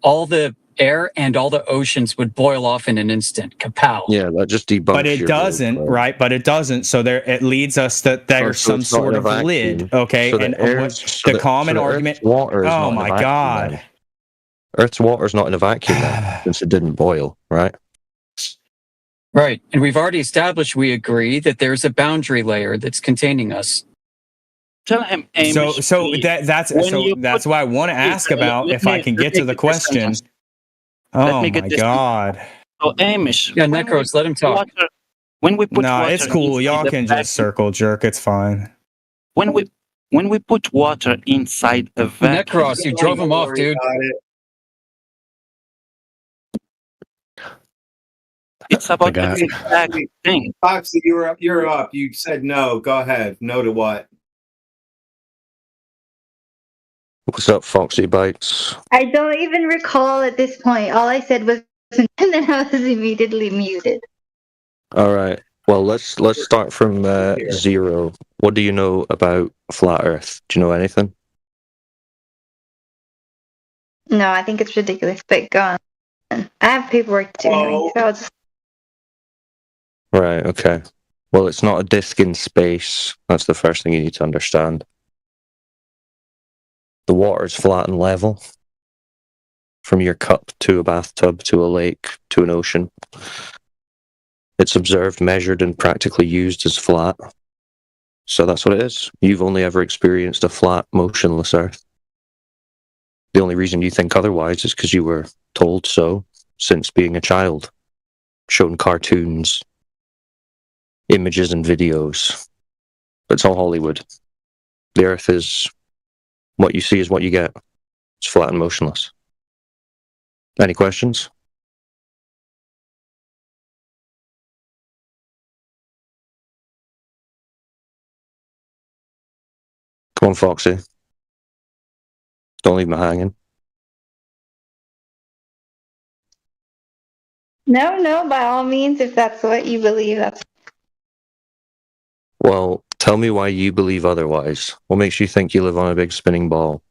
all the air and all the oceans would boil off in an instant. Kapow. Yeah, that just debunks But it doesn't, right? But it doesn't. So there, it leads us that there's so some it's not sort in a of vacuum. lid, okay? So the And air's- so the the- common so the argument. Earth's water is Oh not in a my vacuum, god! then. Earth's water is not in a vacuum then, since it didn't boil, right? Right. And we've already established we agree that there's a boundary layer that's containing us. Tell him, So Amish, so please. that's When so you that's put- why I want to ask about if I can get to the question. Oh me my get this- god! So, Amish. Yeah, when Necros, we let him talk. water- when we put Nah, water it's cool. inside Y'all the can just vacuum- circle jerk. It's fine. when we put water inside a vacuum. Necros, you drove him off, dude. It's about the exact thing. Foxy, you're up. You're up. You said no. Go ahead. No to what? What's up, Foxy Bites? I don't even recall at this point. All I said was, and then I was immediately muted. All right. Well, let's start from zero. What do you know about flat Earth? Do you know anything? No, I think it's ridiculous, but go on. I have paperwork to do, anyway, so I'll just. Right. Okay. Well, it's not a disk in space. That's the first thing you need to understand. The water is flat and level. From your cup to a bathtub to a lake to an ocean. It's observed, measured, and practically used as flat. So that's what it is. You've only ever experienced a flat, motionless Earth. The only reason you think otherwise is because you were told so since being a child. Shown cartoons, images, and videos. But it's all Hollywood. The Earth is what you see is what you get. It's flat and motionless. Any questions? Come on, Foxy. Don't leave me hanging. No, by all means, if that's what you believe, that's. Well, tell me why you believe otherwise. What makes you think you live on a big spinning ball?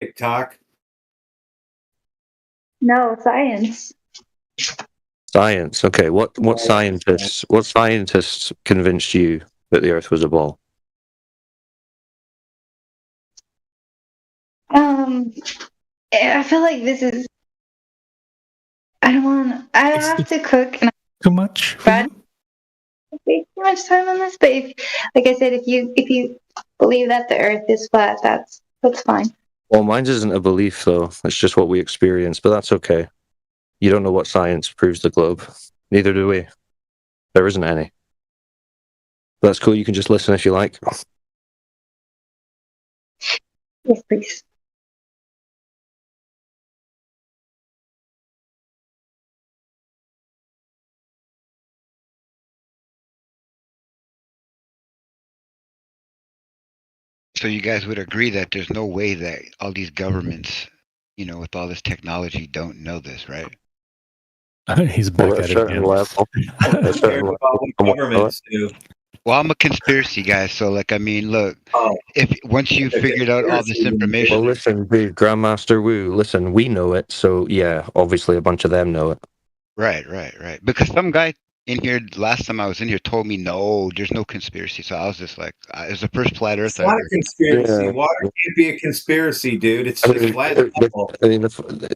TikTok. No, science. Science. Okay. What scientists convinced you that the Earth was a ball? I feel like this is. I don't want. I have to cook and Too much. I take too much time on this. But if, like I said, if you believe that the Earth is flat, that's fine. Well, mine isn't a belief, though. It's just what we experience, but that's okay. You don't know what science proves the globe. Neither do we. There isn't any. That's cool. You can just listen if you like. Yes, please. So you guys would agree that there's no way that all these governments, with all this technology, don't know this, right? He's back Well, at it again. Governments do. Well, I'm a conspiracy guy, so look, if once you figured out all this information, Well, listen, dude, Grandmaster Wu, listen, we know it, so yeah, obviously a bunch of them know it. right. Because some guy in here last time I was in here told me no, there's no conspiracy. So I was just like, it's the first flat It's Earth. not a conspiracy. Water can't be a conspiracy, dude. It's just flat.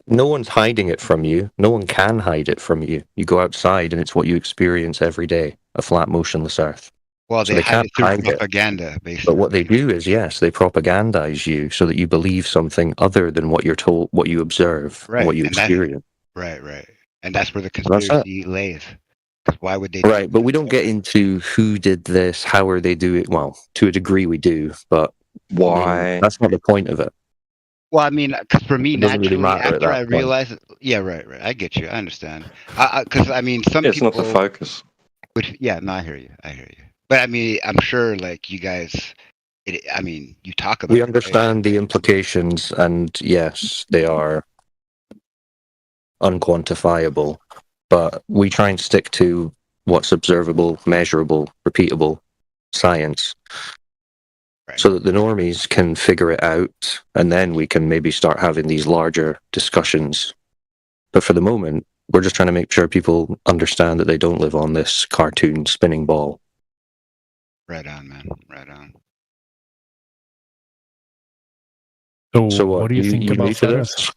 No one's hiding it from you. No one can hide it from you. You go outside and it's what you experience every day, a flat, motionless Earth. Well, So they hide it through hide it. propaganda, basically. But what they do is, yes, they propagandize you so that you believe something other than what you're told, what you observe, Right, what you and that- experience. Right. And that's where the That's it. conspiracy lays. 'Cause why would they? Right, but we don't get into who did this, how are they do it. Well, to a degree we do, but Why? that's not the point of it. Well, because for me, It doesn't really naturally, matter at after that I point. realized, yeah, right. I get you. I understand. Because some It's people. not the focus. Yeah, no, I hear you. But I'm sure, like you guys, you talk about. We it, understand the implications, and yes, they are unquantifiable, but we try and stick to what's observable, measurable, repeatable science, so that the normies can figure it out, and then we can maybe start having these larger discussions. But for the moment, we're just trying to make sure people understand that they don't live on this cartoon spinning ball. Right on, man. Right on. So what do you think new about to flat this? Earth?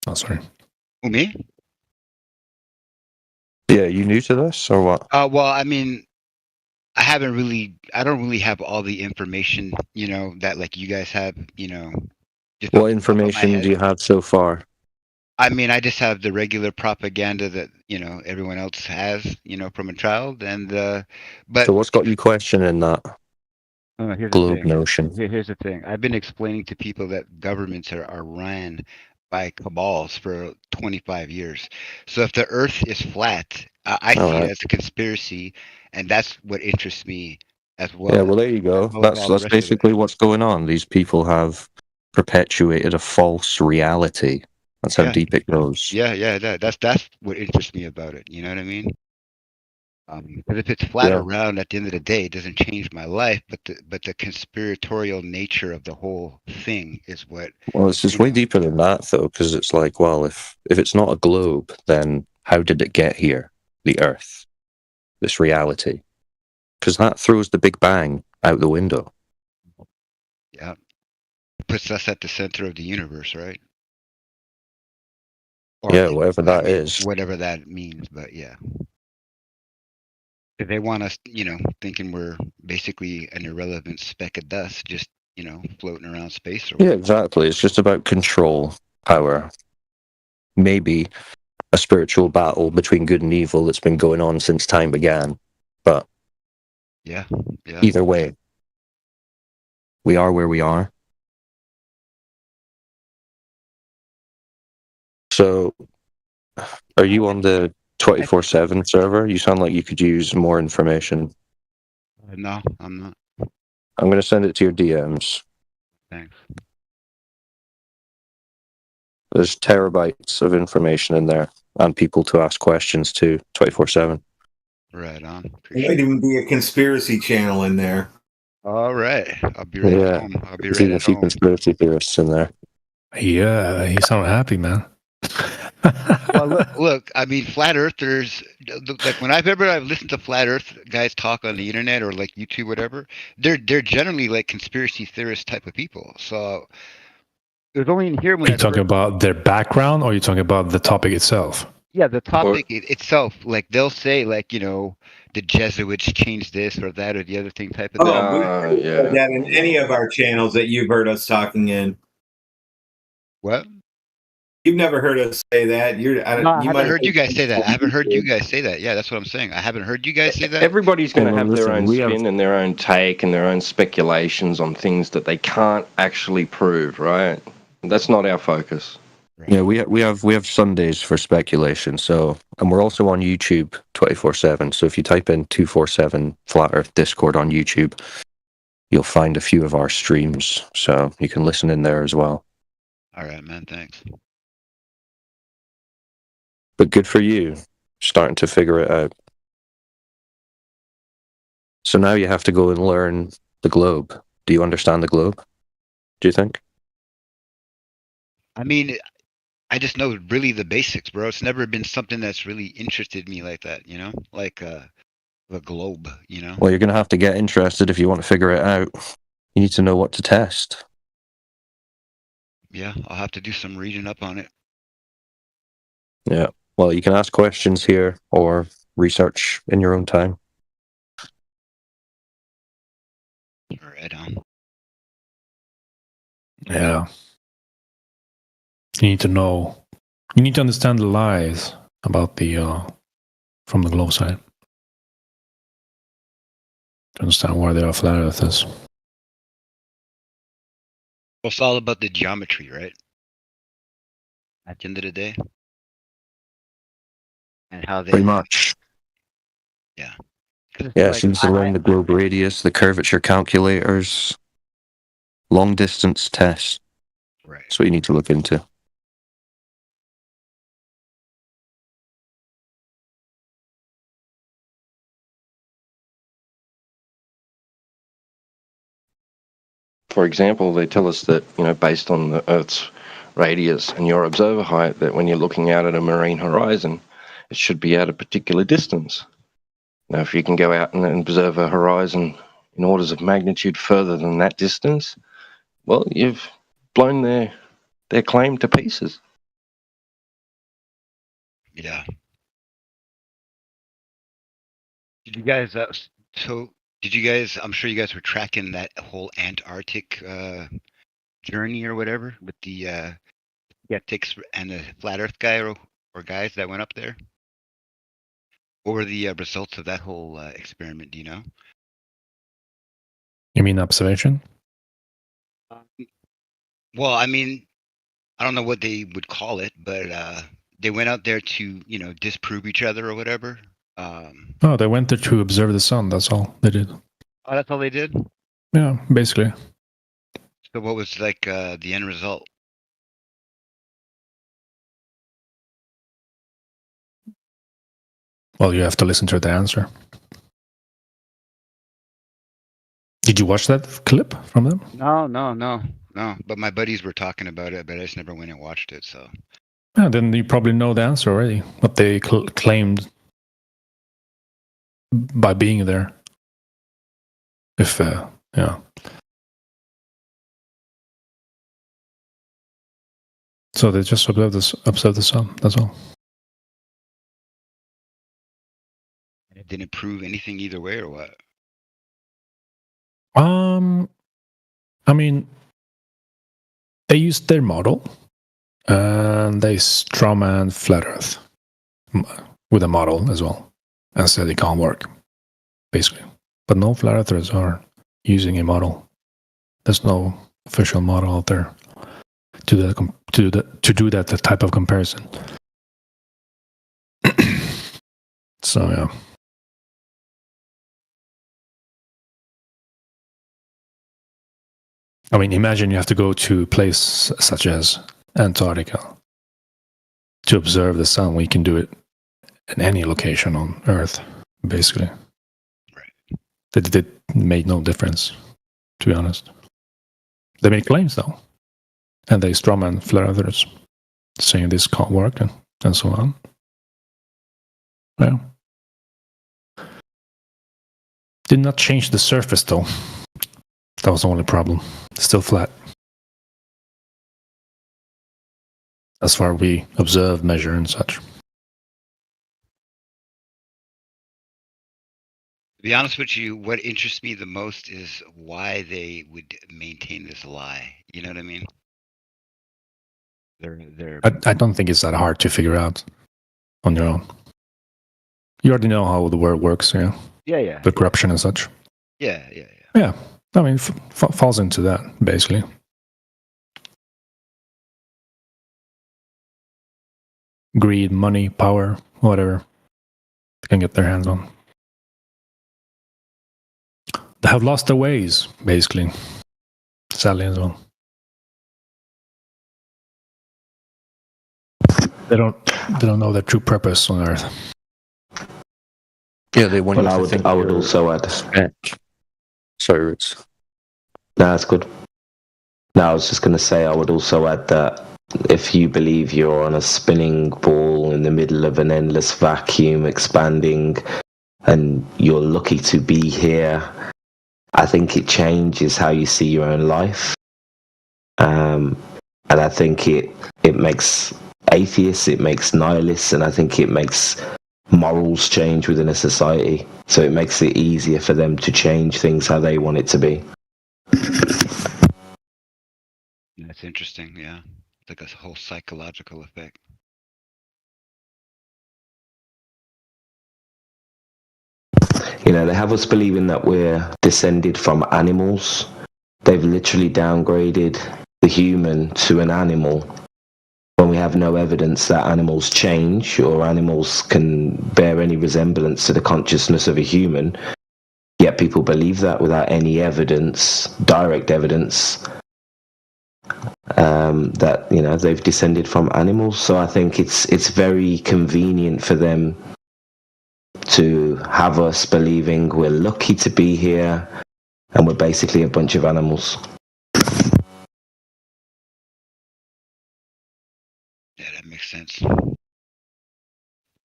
Oh, sorry. Who, me? Yeah, you new to this or what? Well, I don't really have all the information, that like you guys have, just What information do you have so far? I just have the regular propaganda that, everyone else has, from a child. And, but So what's got you questioning that here's the globe thing. notion? Here's the thing. I've been explaining to people that governments are ran by cabals for 25 years. So if the Earth is flat, I see it as a conspiracy, and that's what interests me as well. Yeah, well, there you go. That's basically what's going on. These people have perpetuated a false reality. That's how deep it goes. Yeah. That's what interests me about it. You know what I mean? Because if it's flat around, at the end of the day, it doesn't change my life. But the conspiratorial nature of the whole thing is what. Well, it's just way deeper than that, though, because it's like, well, if it's not a globe, then how did it get here? The Earth, this reality, because that throws the Big Bang out the window. Yeah, it puts us at the center of the universe, right? Yeah, whatever that is. Whatever that means, but yeah. If they want us, thinking we're basically an irrelevant speck of dust, just, floating around space. Yeah, exactly. It's just about control, power. Maybe a spiritual battle between good and evil that's been going on since time began. But yeah. Either way, we are where we are. So, are you on the 24/7 server? You sound like you could use more information. No, I'm not. I'm going to send it to your DMs. Thanks. There's terabytes of information in there, and people to ask questions to 24/7. Right on. There might even be a conspiracy channel in there. All right, I'll be right Yeah, home. I'll be there's right even a at few home. conspiracy theorists in there. Yeah, you sound happy, man. Well, look, flat earthers, like whenever I've listened to flat earth guys talk on the internet or like YouTube, whatever, they're generally like conspiracy theorist type of people. So it was only in here when Are you talking about their background, or are you talking about the topic itself? yeah, the topic itself, like they'll say like, the Jesuits changed this or that or the other thing type of thing. Oh, we've heard that in any of our channels that you've heard us talking in. What? You've never heard us say that. I haven't heard you guys say that. I haven't heard you guys say that. Yeah, that's what I'm saying. I haven't heard you guys say that. Everybody's going to have their own we spin and their own take and their own speculations on things that they can't actually prove, right? That's not our focus. Yeah, we have Sundays for speculation. So, and we're also on YouTube 24/7. So if you type in 247 Flat Earth Discord on YouTube, you'll find a few of our streams, so you can listen in there as well. All right, man. Thanks. But good for you, starting to figure it out. So now you have to go and learn the globe. Do you understand the globe? Do you think? I mean, I just know really the basics, bro. It's never been something that's really interested me like that, you know? Like the globe, you know? Well, you're going to have to get interested if you want to figure it out. You need to know what to test. Yeah, I'll have to do some reading up on it. Yeah. Well, you can ask questions here or research in your own time. Right on. Yeah. You need to know. You need to understand the lies about the from the globe side to understand why there are flat earthers. Well, it's all about the geometry, right? At the end of the day. And how they... Pretty much. Yeah. Yeah, so you need to learn the globe radius, the curvature calculators, long distance tests. Right. That's what you need to look into. For example, they tell us that, based on the Earth's radius and your observer height, that when you're looking out at a marine horizon, it should be at a particular distance. Now, if you can go out and observe a horizon in orders of magnitude further than that distance, well, you've blown their claim to pieces. Yeah. Did you guys, I'm sure you guys were tracking that whole Antarctic journey or whatever with the skeptics and the flat earth guy or guys that went up there? What were the results of that whole experiment? Do you know? You mean observation? Well, I mean, I don't know what they would call it, but they went out there to, disprove each other or whatever. Oh, they went there to observe the sun. That's all they did. Oh, that's all they did? Yeah, basically. So what was like the end result? Well, you have to listen to the answer. Did you watch that clip from them? No. But my buddies were talking about it, but I just never went and watched it. So. Yeah, then you probably know the answer already. What they claimed by being there. If yeah. So they just observe the sun. That's all. It didn't prove anything either way, or what? I mean, they used their model and they strawman flat Earth with a model as well, and said it can't work, basically. But no flat earthers are using a model. There's no official model out there to do that type of comparison. So yeah. I mean, imagine you have to go to a place such as Antarctica to observe the sun. We can do it in any location on Earth, basically. Right. It made no difference, to be honest. They made claims, though. And they strawman flat earthers, saying this can't work and so on. Yeah. Did not change the surface, though. That was the only problem. Still flat. As far as we observe, measure, and such. To be honest with you, what interests me the most is why they would maintain this lie. You know what I mean? I don't think it's that hard to figure out on your own. You already know how the world works, yeah? Yeah. The corruption and such. Yeah. Yeah. I mean, falls into that, basically. Greed, money, power, whatever they can get their hands on. have lost their ways, basically. Sadly as well. They don't know their true purpose on Earth. Yeah, they want Well, you I to would, think I would you're- also add. Sorry, Roots. No, that's good. No, I was just going to say, I would also add that if you believe you're on a spinning ball in the middle of an endless vacuum expanding and you're lucky to be here, I think it changes how you see your own life. And I think it makes atheists, it makes nihilists, and I think it makes morals change within a society. So it makes it easier for them to change things how they want it to be. That's interesting. Yeah, like a whole psychological effect. You know, they have us believing that we're descended from animals. They've literally downgraded the human to an animal when we have no evidence that animals change or animals can bear any resemblance to the consciousness of a human. Yet people believe that without any evidence, direct evidence, that, you know, they've descended from animals. So I think it's very convenient for them to have us believing we're lucky to be here and we're basically a bunch of animals. Yeah, that makes sense.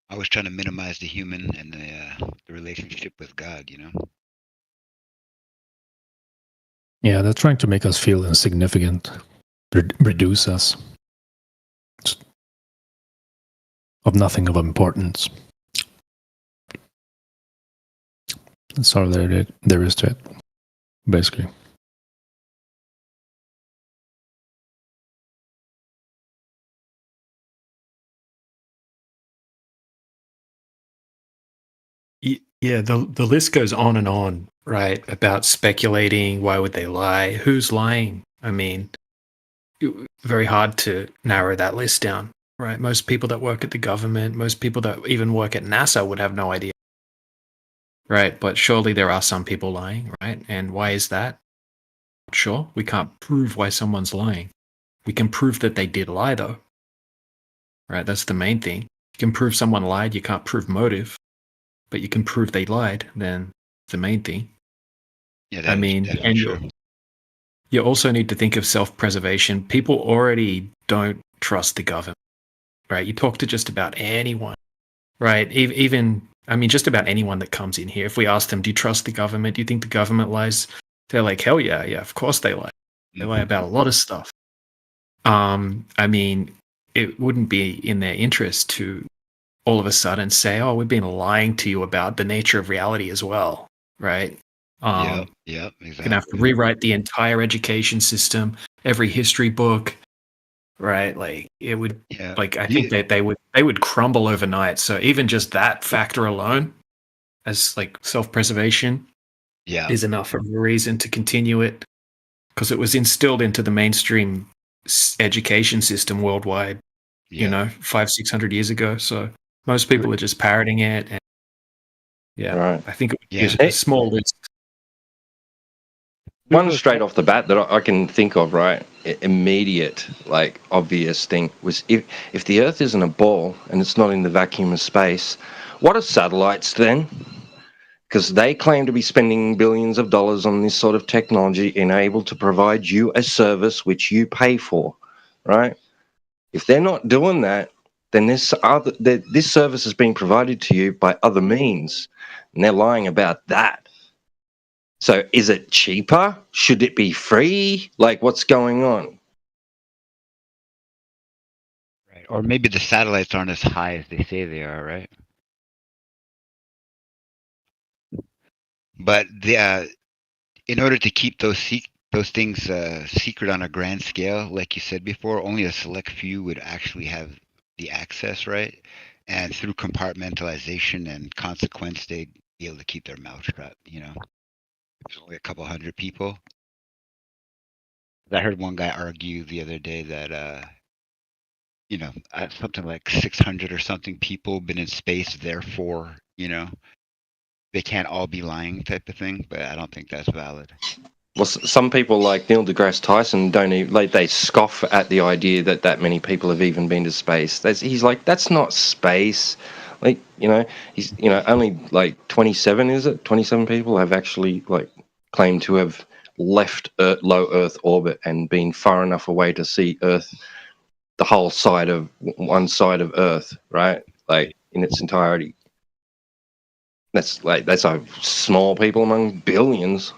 I was trying to minimize the human and the relationship with God, you know? Yeah, they're trying to make us feel insignificant, reduce us of nothing of importance. That's all there is to it, basically. Yeah, the list goes on, right? About speculating, why would they lie? Who's lying? I mean, very hard to narrow that list down, right? Most people that work at the government, most people that even work at NASA would have no idea. Right, but surely there are some people lying, right? And why is that? Sure, we can't prove why someone's lying. We can prove that they did lie, though. Right, that's the main thing. You can prove someone lied, you can't prove motive, but you can prove they lied, then it's the main thing. Yeah, I mean, and you also need to think of self-preservation. People already don't trust the government, right? You talk to just about anyone, right? Even, I mean, just about anyone that comes in here. If we ask them, do you trust the government? Do you think the government lies? They're like, hell yeah, of course they lie. They lie about a lot of stuff. I mean, it wouldn't be in their interest to all of a sudden say, oh, we've been lying to you about the nature of reality as well, right? Yeah, exactly. You're gonna have to rewrite the entire education system, every history book, right? Like it would, like I think that they would crumble overnight. So even just that factor alone, as like self-preservation, is enough of a reason to continue it, because it was instilled into the mainstream education system worldwide, you know, 500-600 years ago. So most people are just parroting it, and I think it would be a small risk. One straight off the bat that I can think of, right, immediate, like obvious thing was if the Earth isn't a ball and it's not in the vacuum of space, what are satellites then? Because they claim to be spending billions of dollars on this sort of technology and able to provide you a service which you pay for, right? If they're not doing that, then this service is being provided to you by other means, and they're lying about that. So is it cheaper? Should it be free? Like, what's going on? Right. Or maybe the satellites aren't as high as they say they are, right? But in order to keep those things secret on a grand scale, like you said before, only a select few would actually have the access, right? And through compartmentalization and consequence, they'd be able to keep their mouth shut, you know? There's only a couple hundred people. I heard one guy argue the other day that, you know, something like 600 or something people been in space, therefore, you know, they can't all be lying type of thing, but I don't think that's valid. Well, some people like Neil deGrasse Tyson don't even they scoff at the idea that many people have even been to space. He's like, that's not space. Like, he's only like 27, is it? 27 people have actually like claimed to have left low Earth orbit and been far enough away to see Earth, the whole one side of Earth, right? Like in its entirety. That's a small people among billions.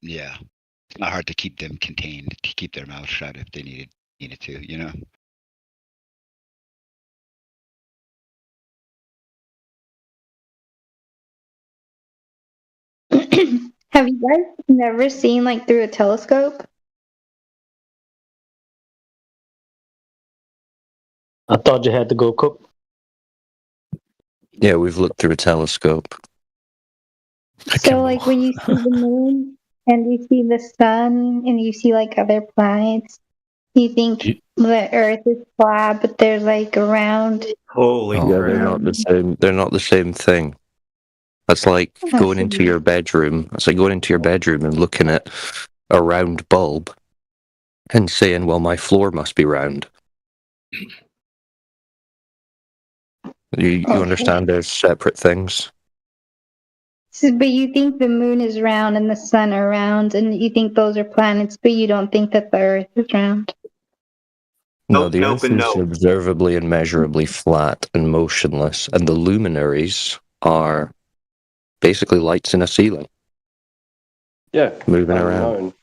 Yeah. It's not hard to keep them contained, to keep their mouth shut if they needed to, Have you guys never seen like through a telescope? I thought you had to go cook. Yeah, we've looked through a telescope. So like when you see the moon and you see the sun and you see like other planets, you think the Earth is flat, but there's like a round. Holy Yeah, they're not the same. They're not the same thing. That's like going into your bedroom. It's like going into your bedroom and looking at a round bulb and saying, "Well, my floor must be round." You understand? There's separate things. But you think the moon is round and the sun are round, and you think those are planets, but you don't think that the Earth is round. No, the Earth is observably and measurably flat and motionless, and the luminaries are basically lights in a ceiling. Yeah, moving around.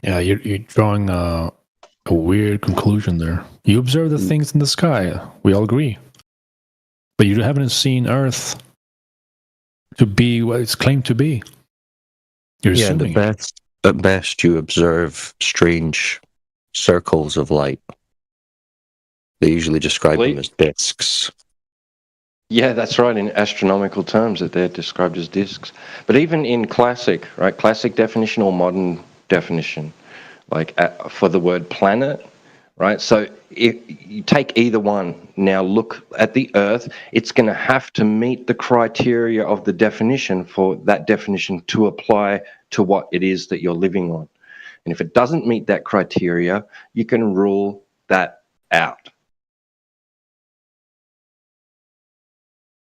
Yeah, you're drawing a weird conclusion there. You observe the things in the sky. We all agree. But you haven't seen Earth to be what it's claimed to be. You're assuming. At best, you observe strange circles of light. They usually describe them as disks. Yeah, that's right. In astronomical terms, that they're described as disks. But even in classic definition or modern definition, like for the word planet, right? So if you take either one, now look at the Earth, it's going to have to meet the criteria of the definition for that definition to apply to what it is that you're living on. And if it doesn't meet that criteria, you can rule that out.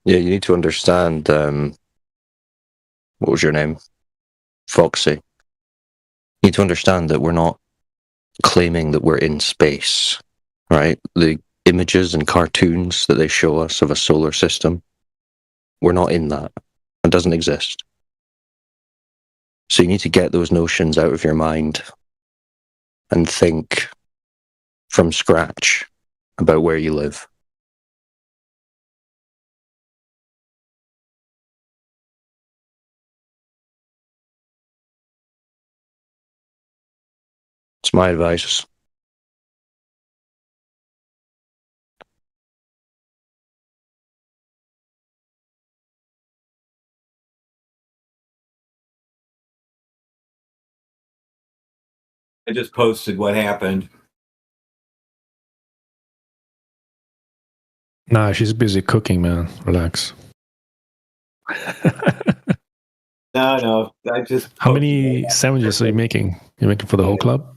Yeah, you need to understand, what was your name? Foxy. You need to understand that we're not claiming that we're in space, right? The images and cartoons that they show us of a solar system, we're not in that. It doesn't exist. So you need to get those notions out of your mind and think from scratch about where you live. It's my advice. I just posted what happened. Nah, she's busy cooking, man. Relax. No, I just. How many sandwiches are you making? You're making for the whole club?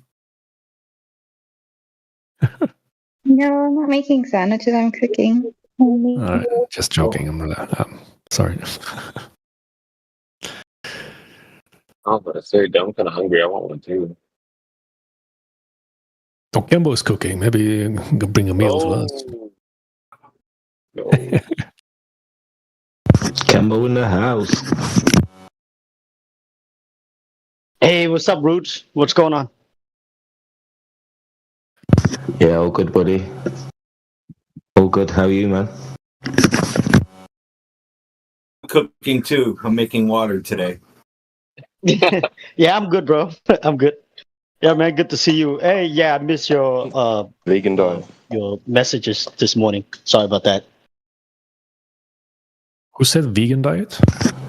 No, I'm not making sandwiches. I'm cooking. All right, just joking. I'm sorry. Oh, but it's very dumb. I'm kind of hungry. I want one too. Oh, Kimbo's cooking. Maybe you can bring a meal to us. Kimbo in the house. Hey, what's up, Roots? What's going on? Yeah, all good, buddy. All good. How are you, man? Cooking too. I'm making water today. Yeah, I'm good, bro. I'm good. Yeah, man, good to see you. Hey, yeah, I missed your vegan diet. Your messages this morning. Sorry about that. Who said vegan diet?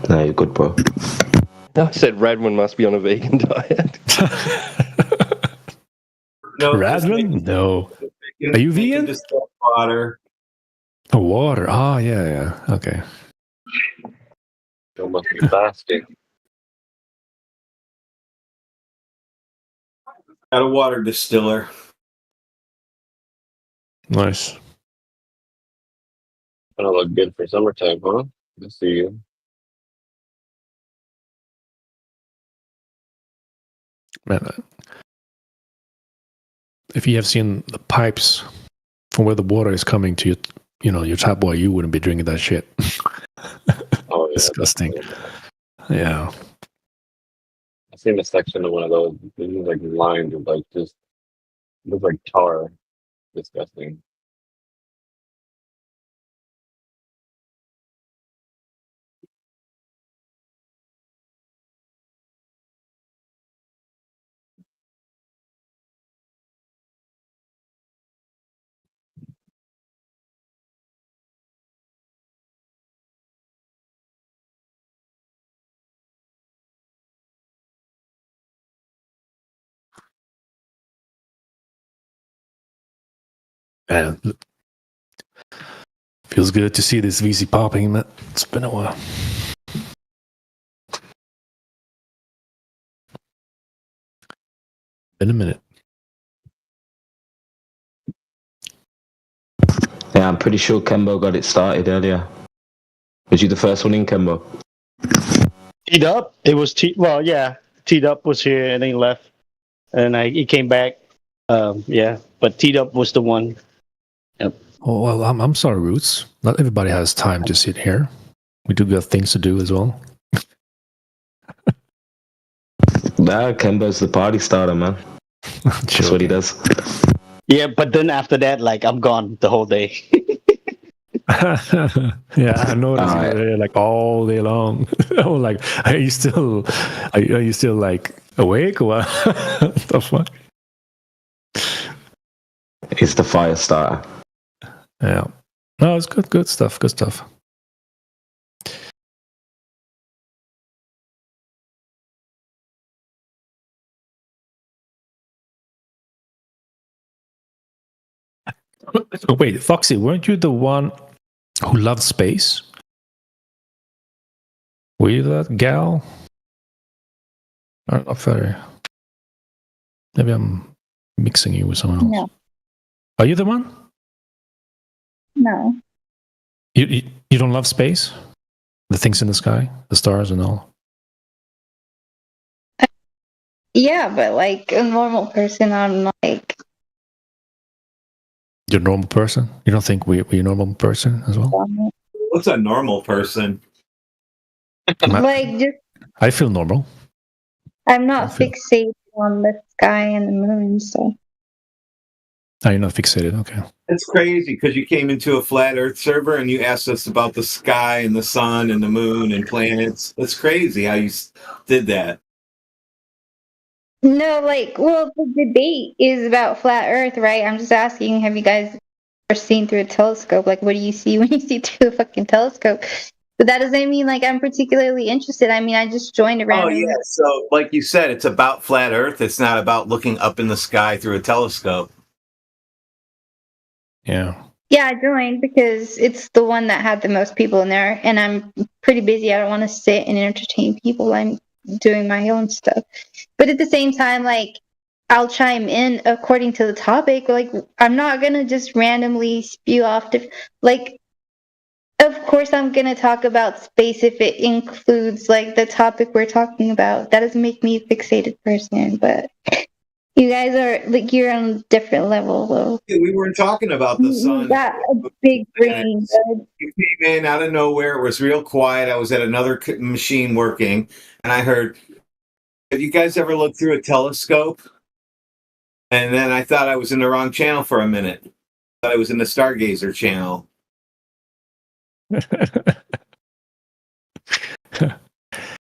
No, you're good, bro. I said Radwin must be on a vegan diet. No, Radwin? No. Are you vegan? water. Oh, water. Oh, yeah. Okay. You must be fasting. Got a water distiller. Nice. Gonna look good for summertime, huh? I see you. Man, if you have seen the pipes from where the water is coming to your tap water, you wouldn't be drinking that shit. Oh yeah, disgusting. Yeah. I seen a section of one of those. It was like lined with like just it was like tar. Disgusting. And feels good to see this VC popping, man. It's been a while. Been a minute. Yeah, I'm pretty sure Kembo got it started earlier. Was you the first one in, Kembo? Teed up. It was Teed up was here and then he left, and he came back. But Teed up was the one. Yep. Oh, well, I'm sorry, Roots. Not everybody has time to sit here. We do got things to do as well. Nah, Kembo's the party starter, man. That's what he does. Yeah, but then after that, like I'm gone the whole day. Yeah, I noticed you were there like all day long. I was like, are you still like awake or what? What the fuck? It's the fire starter. Yeah. No, it's good stuff. Good stuff. Wait, Foxy, weren't you the one who loved space? Were you that gal? Not very. Maybe I'm mixing you with someone else. No. Are you the one? No. You don't love space? The things in the sky, the stars and all. Yeah, but like a normal person, I'm like. You're a normal person? You don't think we're a normal person as well? What's a normal person? Like, just I feel normal. I'm not fixated on the sky and the moon and stuff. Oh, you're not fixated. Okay. It's crazy because you came into a flat Earth server and you asked us about the sky and the sun and the moon and planets. That's crazy how you did that. No, like, well, the debate is about flat Earth, right? I'm just asking, have you guys ever seen through a telescope? Like, what do you see when you see through a fucking telescope? But that doesn't mean like I'm particularly interested. I mean, I just joined around. Oh yeah, so like you said, it's about flat Earth. It's not about looking up in the sky through a telescope. Yeah. Yeah, I joined because it's the one that had the most people in there, and I'm pretty busy. I don't want to sit and entertain people. I'm doing my own stuff. But at the same time, like, I'll chime in according to the topic. Like, I'm not gonna just randomly spew off like. Of course, I'm gonna talk about space if it includes like the topic we're talking about. That doesn't make me a fixated person, but you guys are like you're on a different level, though. We weren't talking about the sun. You got a big brain. You came in out of nowhere. It was real quiet. I was at another machine working, and I heard, "Have you guys ever looked through a telescope?" And then I thought I was in the wrong channel for a minute. I thought I was in the Stargazer channel.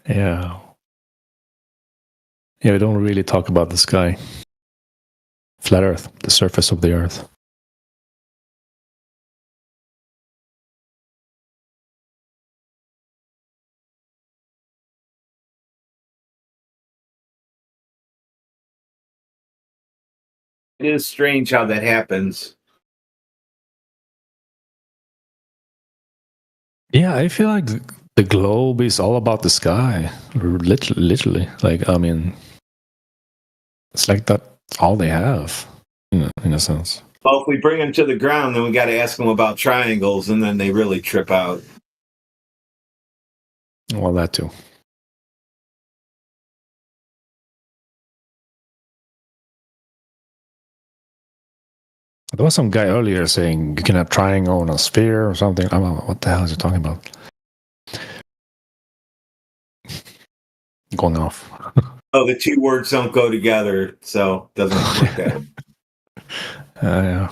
Yeah. Yeah, we don't really talk about the sky. Flat Earth, the surface of the Earth. It is strange how that happens. Yeah, I feel like the globe is all about the sky. Literally. Like, I mean, it's like that's all they have, in a sense. Well, if we bring them to the ground, then we got to ask them about triangles, and then they really trip out. Well, that too. There was some guy earlier saying you can have triangle on a sphere or something. I don't know, what the hell is he talking about? Going off. Oh, the two words don't go together, so it doesn't work out. Yeah.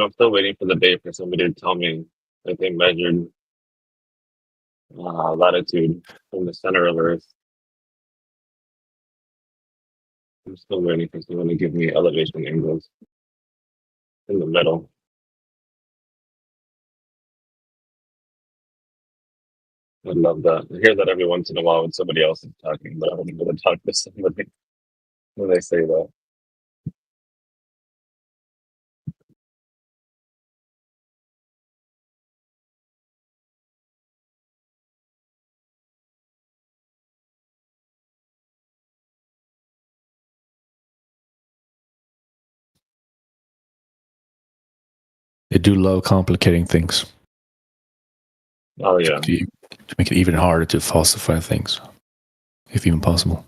I'm still waiting for the day for somebody to tell me that they measured latitude from the center of Earth. I'm still waiting for someone to give me elevation angles in the middle. I'd love that. I hear that every once in a while when somebody else is talking, but I don't able to talk to somebody when they say that. They do love complicating things. Oh, yeah. To make it even harder to falsify things, if even possible.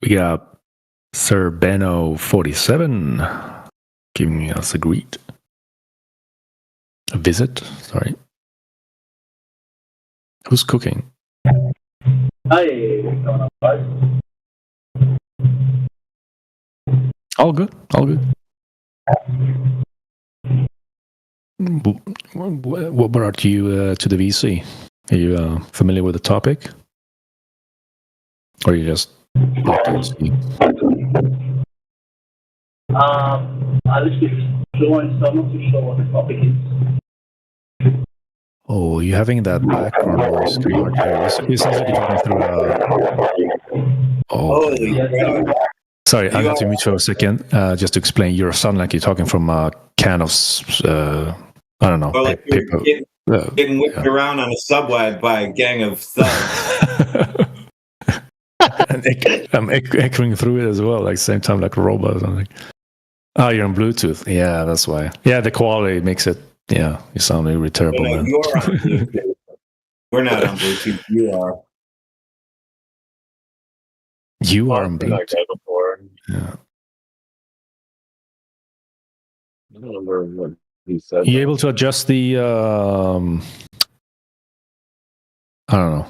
We got Sir Benno47 giving us a greet. A visit, sorry. Who's cooking? Hi. All good, all good. What brought you to the VC? Are you familiar with the topic? Or you just popped in? I literally joined, so I'm not too sure what the topic is. Oh, you're having that background noise pretty hard here. It sounds like you're talking through Sorry, I got to mute you for a second. Just to explain, you sound like you're talking from a can of, I don't know. Or like you're getting whipped around on a subway by a gang of thugs. I'm echoing through it as well, like same time like a robot or something. Oh, you're on Bluetooth. Yeah, that's why. Yeah, the quality makes it, you sound really terrible. No, you're on Bluetooth. We're not on Bluetooth. You are. You are on Bluetooth. Before. Yeah. I don't remember what he said. You able to adjust the, I don't know,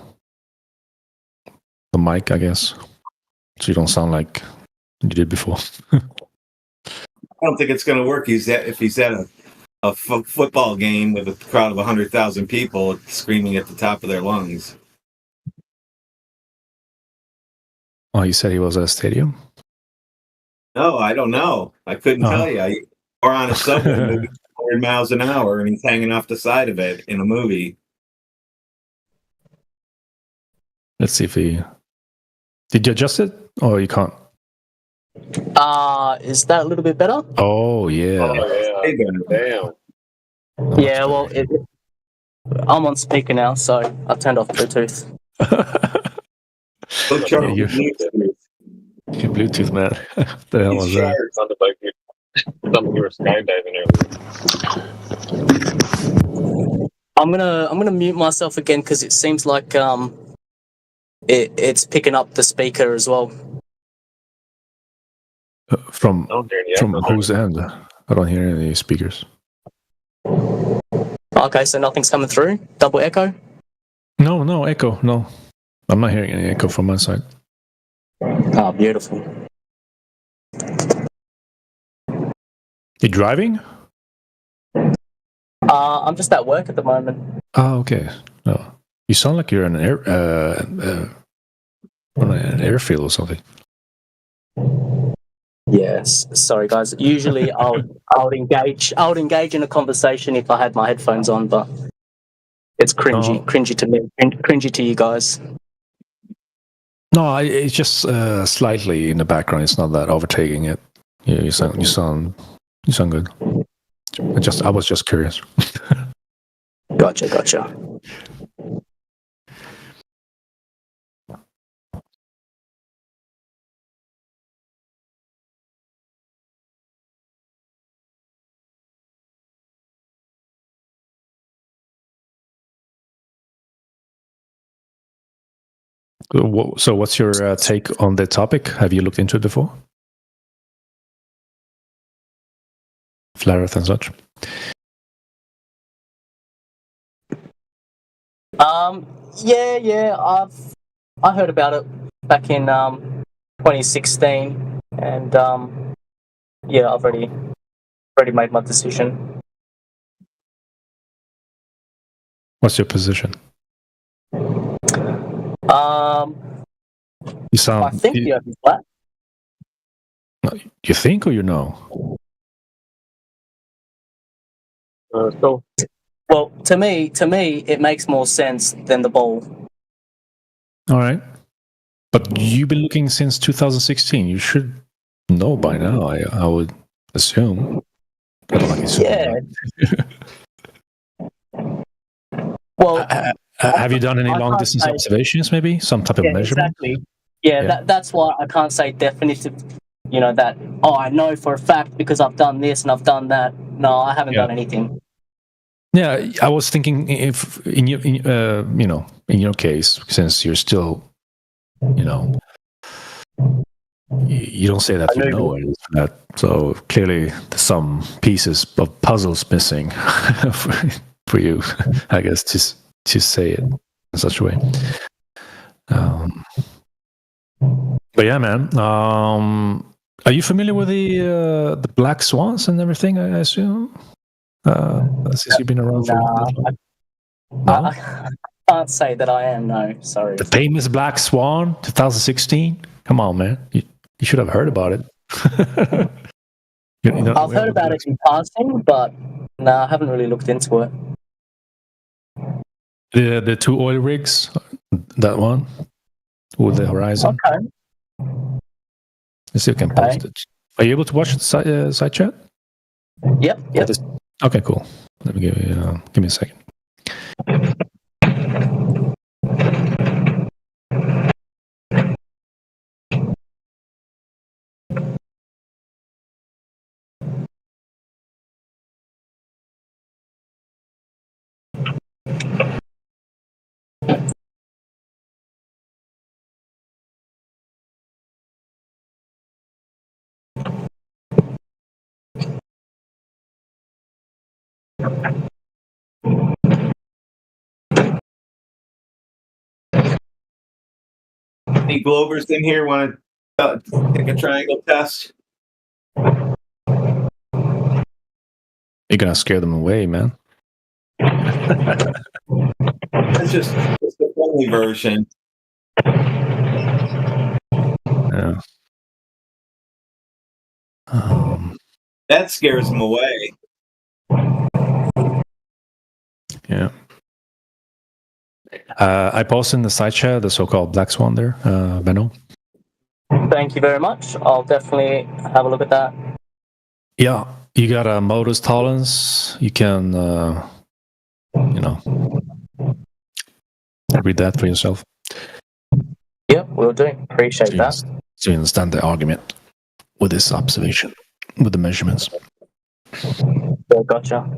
the mic, I guess, so you don't sound like you did before. I don't think it's going to work. If he's at a football game with a crowd of 100,000 people screaming at the top of their lungs. Oh, you said he was at a stadium? No, I don't know. I couldn't tell you. Or on a subway moving 100 miles an hour and he's hanging off the side of it in a movie. Let's see if he... Did you adjust it? Or you can't? Is that a little bit better? Oh, yeah. Oh, yeah. Damn. Yeah, well, I'm on speaker now, so I've turned off Bluetooth. Your Bluetooth, man. What the hell was that? It sounded like you were skydiving earlier. I'm gonna mute myself again because it seems like it's picking up the speaker as well. From I don't hear any echo there. whose end? I don't hear any speakers. Okay, so nothing's coming through. Double echo. No echo. No, I'm not hearing any echo from my side. Oh, beautiful. You driving? I'm just at work at the moment. Oh, okay. No, you sound like you're in an airfield or something. Yes, sorry guys. Usually I would engage in a conversation if I had my headphones on, but it's cringy to me, cringy to you guys. No, it's just slightly in the background. It's not that overtaking it. Yeah, you sound good. I was just curious. Gotcha. So what's your take on the topic? Have you looked into it before? Flat Earth and such? Yeah. I heard about it back in 2016, and yeah, I've already made my decision. What's your position? You sound. I think the Earth is flat. You think or you know? Well, to me, it makes more sense than the ball. All right, but you've been looking since 2016. You should know by now. I would assume. Yeah. Well, have you done any long distance observations? Maybe some type of measurement. Exactly. Yeah. That's why I can't say definitive. You know that. Oh, I know for a fact because I've done this and I've done that. No, I haven't done anything. Yeah, I was thinking if in your case, since you're still, you don't say that you know it. So clearly, there's some pieces of puzzles missing for you, I guess, to say it in such a way. But yeah, man. Are you familiar with the black swans and everything? I assume. Since you've been around for a long time. I can't say that I am. No, sorry. The famous Black Swan, 2016. Come on, man. You should have heard about it. I've heard about it in passing, but no, I haven't really looked into it. The 2 oil rigs, that one with the horizon. Okay. Let's see if I can post it. Are you able to watch the side chat? Yep. Okay, cool. Let me give me a second. Any Globers in here want to take a triangle test? You're gonna scare them away, man. It's just the friendly version. Yeah. That scares them away. Yeah. I posted in the side chat the so-called Black Swan there, Benno. Thank you very much. I'll definitely have a look at that. Yeah, you got a Modus tolerance. You can, read that for yourself. Yep, will do. Appreciate that. So you understand the argument with this observation, with the measurements. Yeah, gotcha.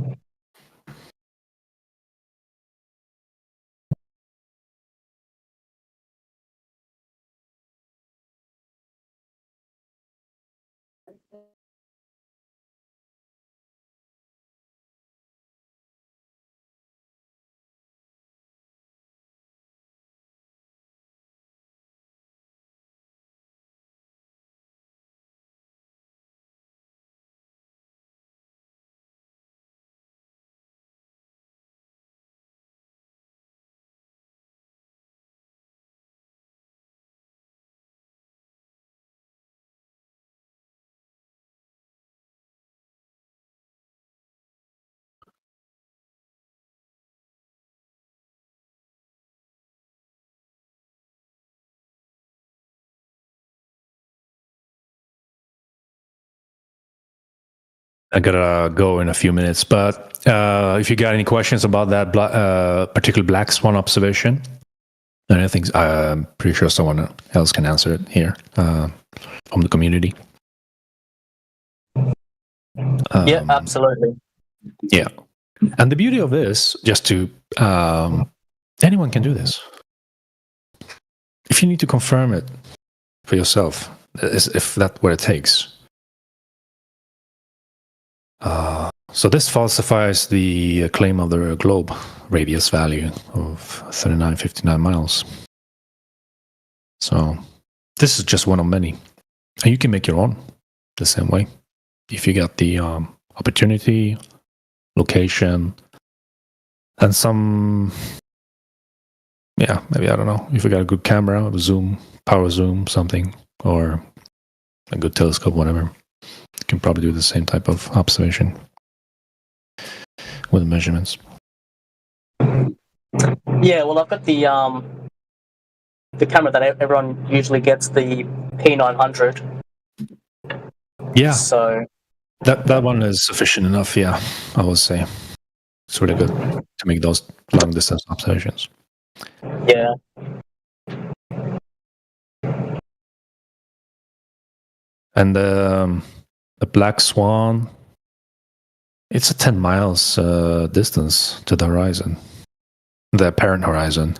I gotta go in a few minutes, but if you got any questions about that particular black swan observation, and I think I'm pretty sure someone else can answer it here from the community. Yeah, absolutely. Yeah, and the beauty of this, just to anyone can do this. If you need to confirm it for yourself, if that's what it takes. So this falsifies the claim of the globe radius value of 3959 miles. So this is just one of many. And you can make your own the same way. If you got the opportunity, location, and some, yeah, maybe, I don't know, if you got a good camera, zoom, power zoom, something, or a good telescope, whatever, you can probably do the same type of observation with measurements. Yeah, well, I've got the camera that everyone usually gets, the P900. Yeah. So that one is sufficient enough. Yeah, I would say it's really good to make those long distance observations. Yeah. And the black swan, it's a 10 miles distance to the horizon, the apparent horizon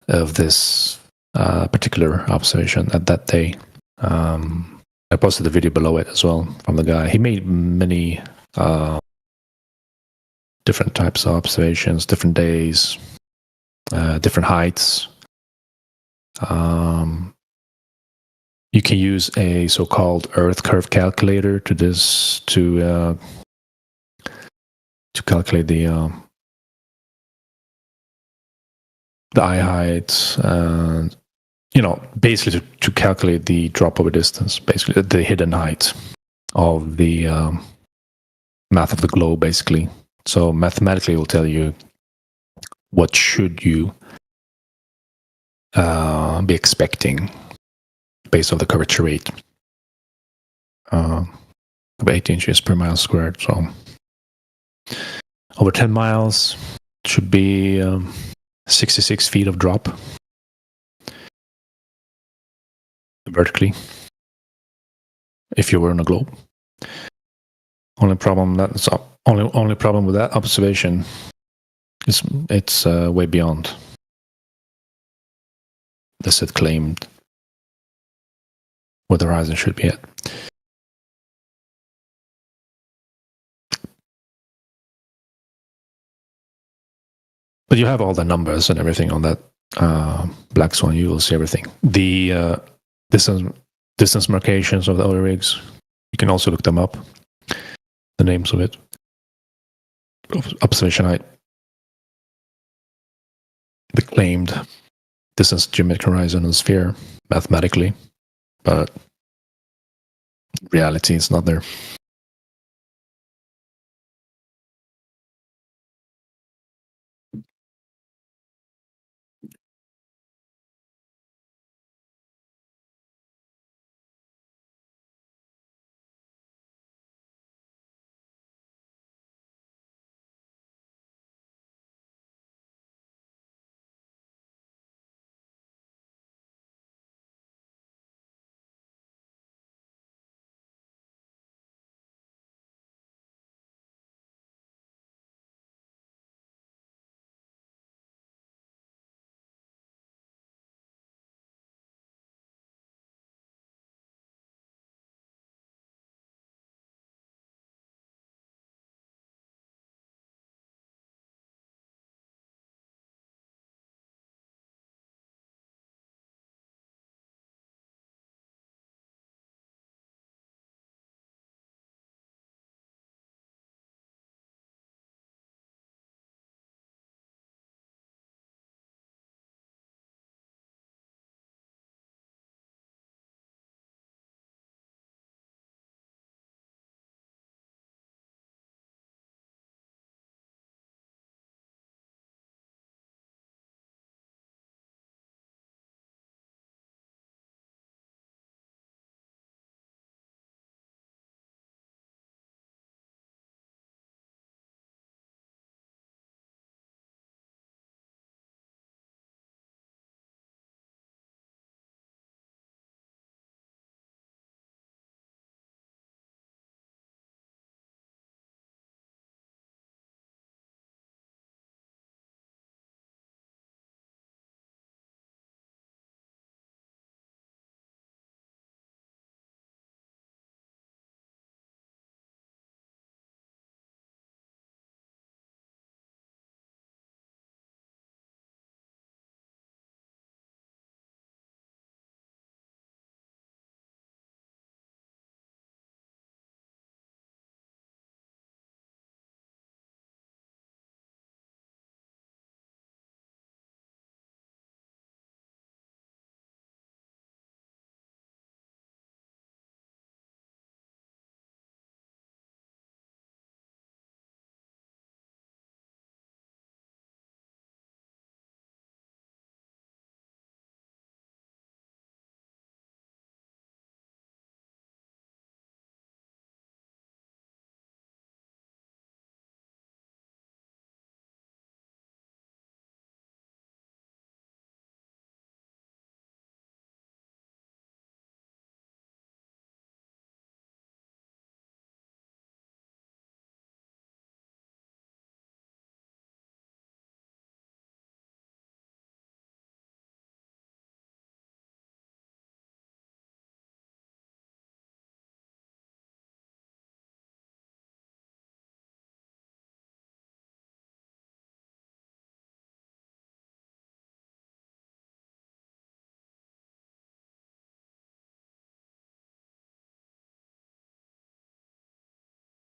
of this particular observation at that day. I posted the video below it as well from the guy. He made many different types of observations, different days, different heights. You can use a so-called Earth curve calculator to calculate the eye height, and basically to calculate the drop over distance, basically the hidden height of the math of the globe, basically. So mathematically, it will tell you what should you be expecting based on the curvature rate of 8 inches per mile squared. So over 10 miles should be 66 feet of drop vertically if you were on a globe. Only problem with that observation is it's way beyond the set claimed where the horizon should be at. But you have all the numbers and everything on that black swan. You will see everything. The distance markations of the other rigs, you can also look them up. The names of it. Observation height. The claimed distance geometric horizon and sphere mathematically, but reality is not there.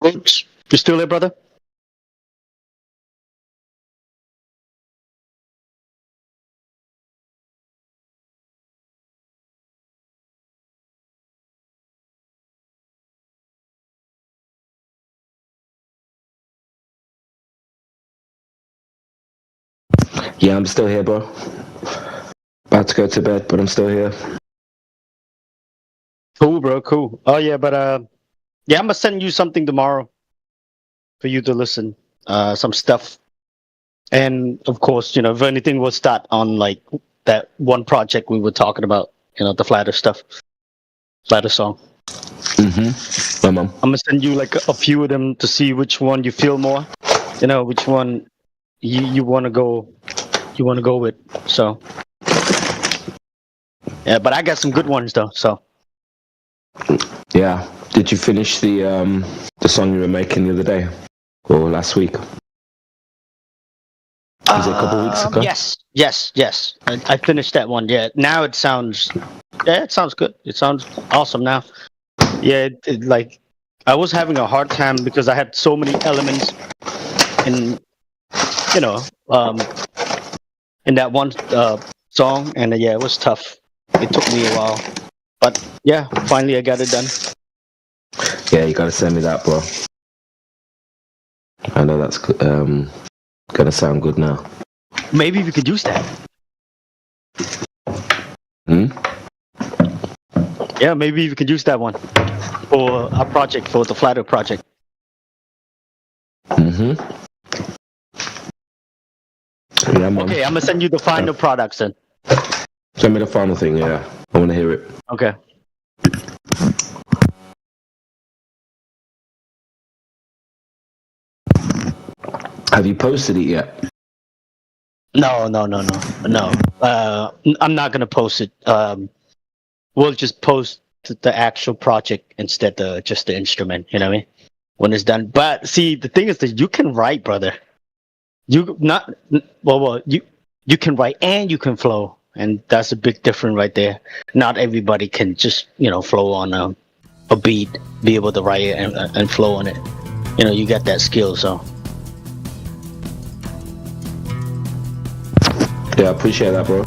Roots, you still there, brother? Yeah, I'm still here, bro. About to go to bed, but I'm still here. Cool, bro. Cool. Oh yeah, but yeah, I'm gonna send you something tomorrow for you to listen. Some stuff, and of course, you know, if anything, we'll start on like that one project we were talking about. You know, the Flatter stuff, Flatter song. Mm-hmm. I'm gonna send you like a few of them to see which one you feel more. You know, which one you want to go. You want to go with. So yeah, but I got some good ones though. So. Yeah. Did you finish the song you were making the other day or last week? Was it a couple of weeks ago? Yes. I finished that one. Yeah. Now it sounds good. It sounds awesome now. Yeah. Like I was having a hard time because I had so many elements in, you know, in that one song, and yeah, it was tough. It took me a while, but yeah, finally I got it done. Yeah, you gotta send me that, bro. I know that's gonna sound good now. Maybe we could use that. Yeah, maybe we could use that one for our project, for the Flatter project. Yeah, man. Okay, I'm gonna send you the final products then. Send me the final thing, yeah. I wanna hear it. Okay. Have you posted it yet? No. I'm not gonna post it. We'll just post the actual project instead of just the instrument. You know what I mean? When it's done. But see, the thing is that you can write, brother. You can write and you can flow, and that's a big difference right there. Not everybody can just flow on a beat, be able to write it and flow on it. You know, you got that skill, so. Yeah, I appreciate that, bro.